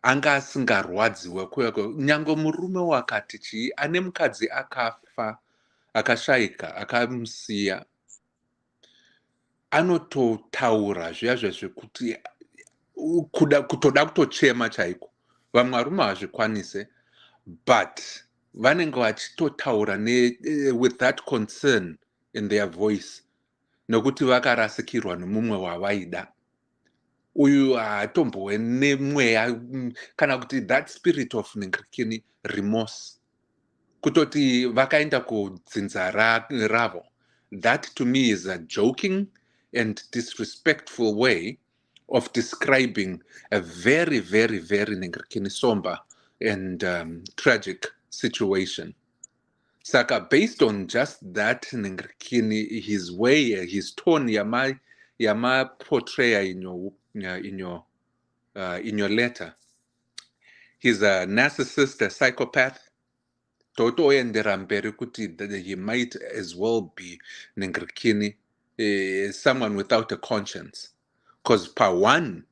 S8: Anga asingarwadziwe kweko nyango murume wakati chii ane mukadzi akafa akashaika akamusiya anototaura zviya zvezvekuti kutoda kutochema chaiko. Vamwe varume havazvikwanise, but vanenge vachitotaura with that concern in their voice nokuti vakarasikirwa nemumwe wavaida. Uyu hatombowe nemweya kana kuti that spirit of remorse kutoti vakaenda kudzinza ravo. That to me is a joking and disrespectful way of describing a very, very, very somber and tragic situation. Saka, based on just that, his way, his tone, yama portrayal in your letter, he's a narcissist, a psychopath. Toto enderambere kuti that he might as well be someone without a conscience. Because per one,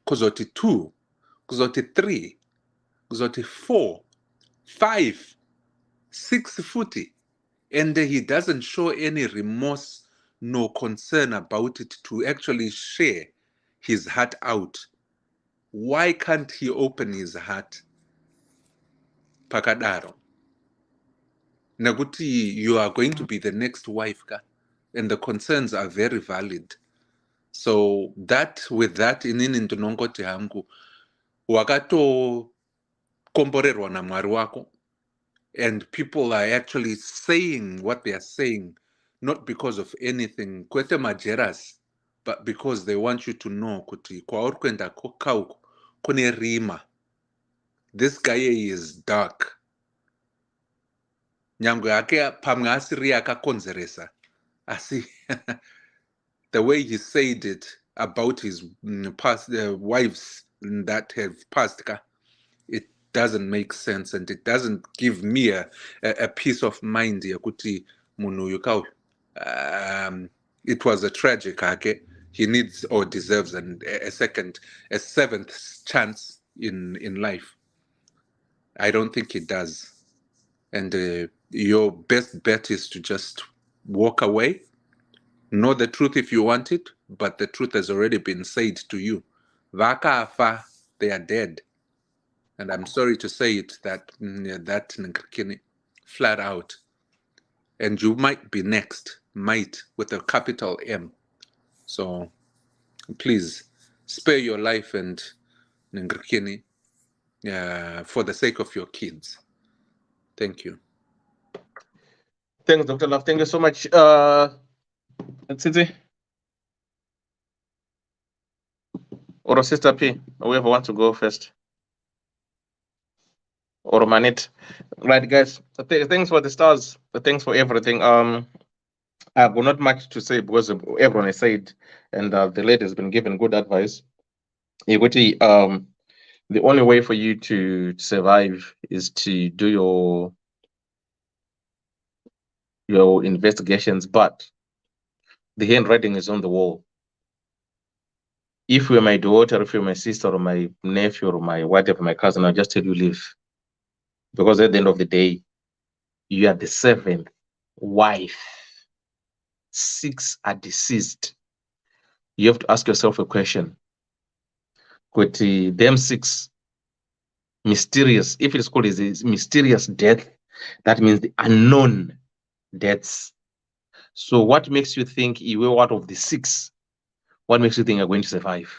S8: kuzoti two, kuzoti three, kuzoti 4, 5, 6 footy, and he doesn't show any remorse no concern about it to actually share his heart out. Why can't he open his heart? Pakadaro. Naguti, you are going to be the next wife, and the concerns are very valid. So with that, inini ndinongoti hangu wakato komborerwa na mwari wako, and people are actually saying what they are saying not because of anything kwete majeras, but because they want you to know kuti kwauri kuenda kauko kune rima. This guy is dark. Nyango yake pamwe asiri akakonzeresa asi the way he said it about his past wives that have passed, it doesn't make sense, and it doesn't give me a peace of mind. It was a tragic. He needs or deserves a seventh chance in life. I don't think he does. And your best bet is to just walk away. Know the truth if you want it, but the truth has already been said to you. Vakafa, they are dead. And I'm sorry to say it that flat out. And you might be next, might with a capital M. So please spare your life and for the sake of your kids. Thank you.
S4: Thanks, Dr. Love. Thank you so much. Tsitsi or Sister P, whoever wants to go first, or Manit. Right, guys. Thanks for the stars. Thanks for everything. I've got not much to say because everyone has said, and the lady has been given good advice. The only way for you to survive is to do your investigations, but the handwriting is on the wall. If you're my daughter, if you're my sister or my nephew or my whatever, my cousin, I'll just tell you leave. Because at the end of the day, you are the 7th wife. 6 are deceased. You have to ask yourself a question. With them 6 mysterious, if it's called a mysterious death, that means the unknown deaths. So what makes you think you were out of the 6? What makes you think you're going to survive?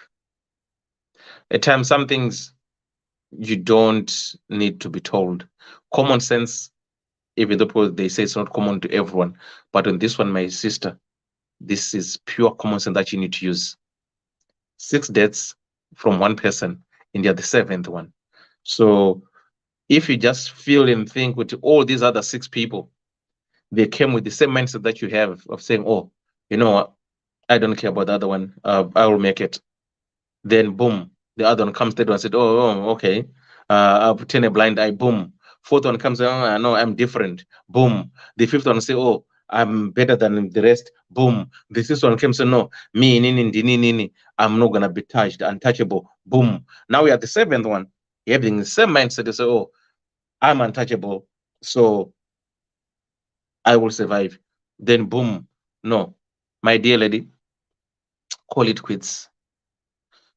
S4: At times, some things you don't need to be told. Common sense, even though they say it's not common to everyone, but on this one, my sister, this is pure common sense that you need to use. 6 deaths from one person, and you're the 7th one. So if you just feel and think with all these other 6 people, they came with the same mindset that you have of saying, oh, you know what, I don't care about the other one, I will make it. Then boom, the other one comes, third one said, oh okay, I'll turn a blind eye, boom. 4th one comes, oh, I know I'm different, boom. The 5th one say, oh, I'm better than the rest, boom. The 6th one comes, say, no, me, nini, I'm not gonna be touched, untouchable, boom. Now we are the 7th one, having the same mindset. They say, oh, I'm untouchable, so I will survive. Then boom, no, my dear lady, call it quits.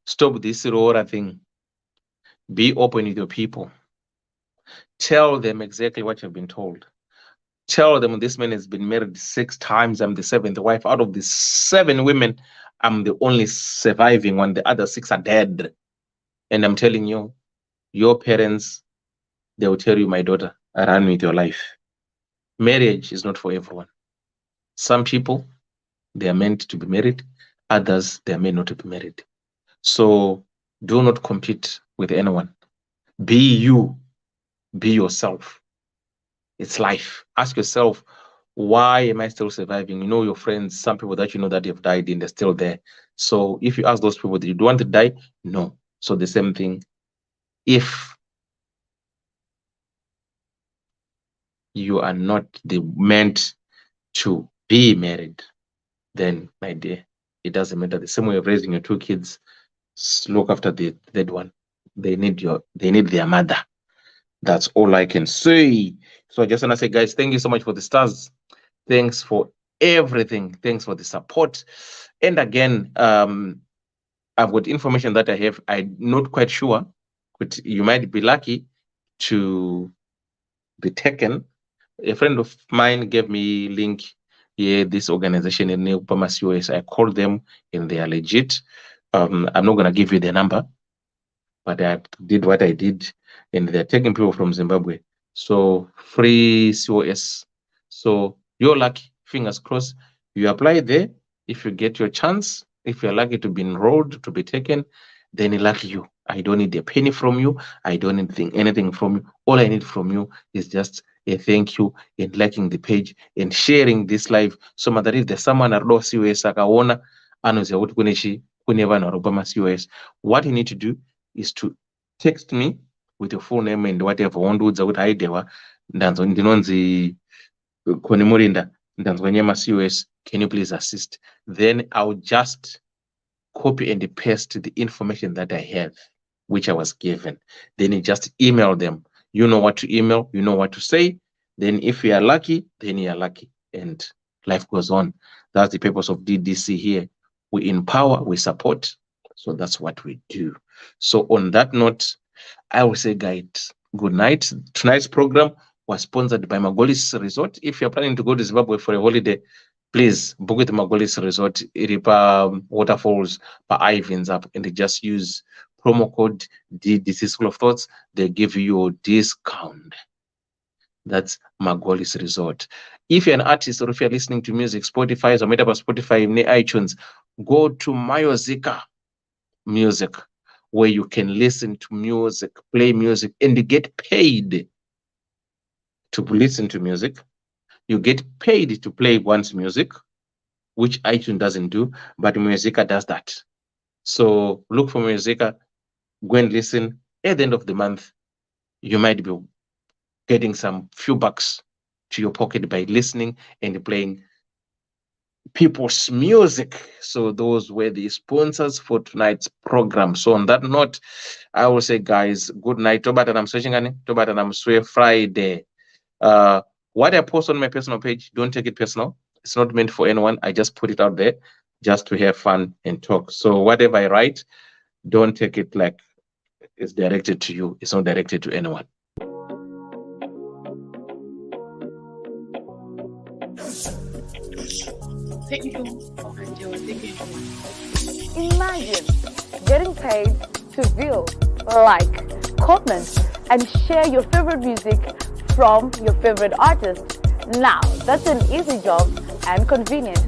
S4: Stop this Aurora thing. Be open with your people. Tell them exactly what you've been told. Tell them this man has been married 6 times. I'm the 7th wife. Out of the 7 women, I'm the only surviving one. The other 6 are dead. And I'm telling you, your parents, they will tell you, my daughter, run with your life. Marriage is not for everyone. Some people, they are meant to be married. Others, they are meant not to be married. So do not compete with anyone. Be you. Be yourself. It's life. Ask yourself, why am I still surviving? You know your friends, some people that you know that they've died and they're still there. So if you ask those people, do you want to die? No. So the same thing. If you are not meant to be married, then my dear, it doesn't matter. The same way of raising your 2 kids, look after the third one. They need their mother. That's all I can say. So I just want to say, guys, thank you so much for the stars. Thanks for everything. Thanks for the support. And again, I've got information that I have. I'm not quite sure, but you might be lucky to be taken. A friend of mine gave me link here, this organization in New Palmas, US. I called them and they are legit. I'm not going to give you the number, but I did what I did, and they're taking people from Zimbabwe. So free COS. So you're lucky, fingers crossed. You apply there. If you get your chance, if you're lucky to be enrolled, to be taken, then lucky you. I don't need a penny from you. I don't need anything from you. All I need from you is just a thank you and liking the page and sharing this live, so that if there's someone at COS akaona anoziva kuti kune vanhu vari pamaCOS, what you need to do is to text me with your full name and whatever. Wondiudza kuti haidhewa ndinonzi Koni Murinda, ndanzwa nyama COS, can you please assist? Then I'll just copy and paste the information that I have, which I was given. Then you just email them. You know what to email, you know what to say. Then if you are lucky, then you are lucky, and life goes on. That's the purpose of DDC here. We empower, we support. So that's what we do. So on that note, I will say, guys, good night. Tonight's program was sponsored by Magolis Resort. If you're planning to go to Zimbabwe for a holiday, please book at Magolis Resort. Iripa waterfalls, pa Ivins up, and they just use promo code Ddc Skool of Thoughts. They give you a discount. That's Magolis Resort. If you're an artist or if you're listening to music, Spotify or made up of Spotify, iTunes, go to Myozika Music, where you can listen to music, play music, and you get paid to listen to music. You get paid to play one's music, which iTunes doesn't do, but Musica does that. So look for Musica, go and listen. At the end of the month, you might be getting some few bucks to your pocket by listening and playing people's music. So those were the sponsors for tonight's program. So on that note, I will say, guys, good night. Tobatanam Swe Friday. What I post on my personal page, don't take it personal. It's not meant for anyone. I just put it out there just to have fun and talk. So whatever I write, don't take it like it's directed to you. It's not directed to anyone.
S2: Imagine getting paid to view, like, comment, and share your favorite music from your favorite artist. Now, that's an easy job and convenient.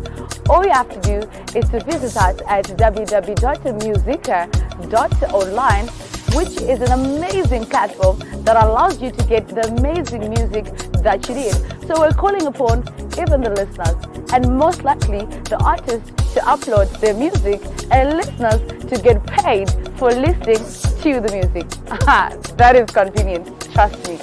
S2: All you have to do is to visit us at www.musica.online, which is an amazing platform that allows you to get the amazing music that you need. So we're calling upon even the listeners, and most likely the artists, to upload their music, and listeners to get paid for listening to the music. That is convenient, trust me.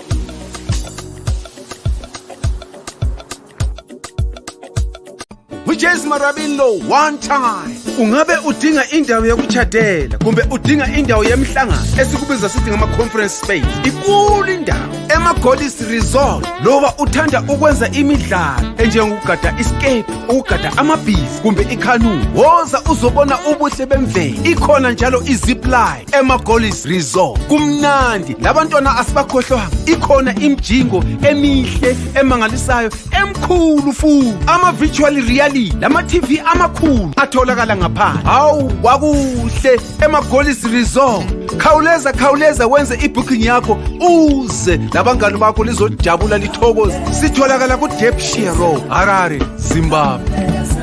S3: Which is Marabino one time. Ungabe udinga indawo yokuchadela kumbe udinga indawo yemhlangano esikubiza sithi ngama conference space. Ikulu indawo ema-Goddess Resort. Loba uthanda ukwenza imidlalo enjengokugada escape, ukugada amabhizi kumbe ikanu. Woza uzobona ubuhle bemvelo. Ikhona njalo izipline ema-Goddess Resort. Kumnandi labantwana asibakhohlwanga. Ikhona imjingo emihle emangalisayo emkhulu futhi. Ama-virtual reality lama TV amakhulu atholakala ngaphandle. Hawu wakuhle ema-Goddess Resort. Khawuleza wenze ibooking yakho uze labangani bakho lizojabula lithokoze. Sitholakala ku Depshire Road, Harare, Zimbabwe.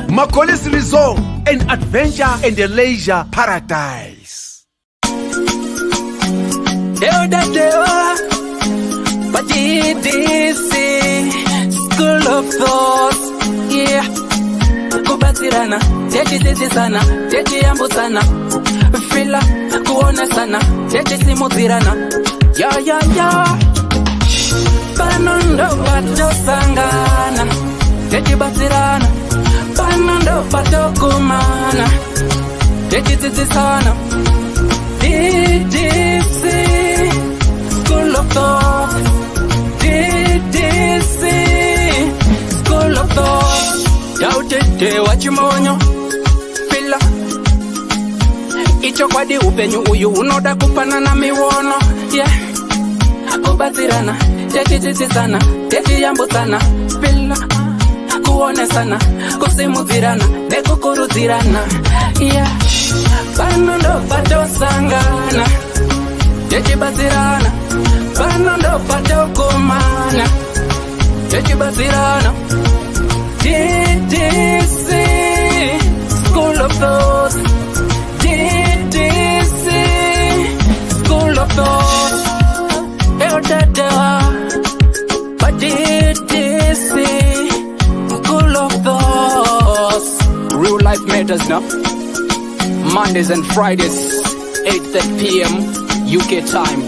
S3: Ma-Goddess Resort, an adventure and a leisure paradise.
S1: Ddc Skool of Thoughts, yeah. Kubatirana, sana, yambutana, fila, kuona sana, simutirana, ya. Panondo pato sangana, batirana, panondo pato kumana, sana, Ddc Skool of Thoughts, Ddc Skool of Thoughts. Yautete wachimonyo fila icho kwadi upenyu uyu unoda kupana na miwono, yeah. Kubatirana, sana, yambutana, fila kuone sana, kusimutirana, nekukurutirana, yeah. Panondo pato sangana, batirana, panondo pato kumana, batirana. Ddc Skool of Thoughts, Ddc Skool of Thoughts. But Ddc Skool of Thoughts. Real life matters now. Mondays and Fridays, 8:30 p.m. UK time.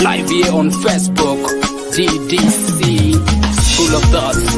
S1: Live here on Facebook. Ddc Skool of Thoughts.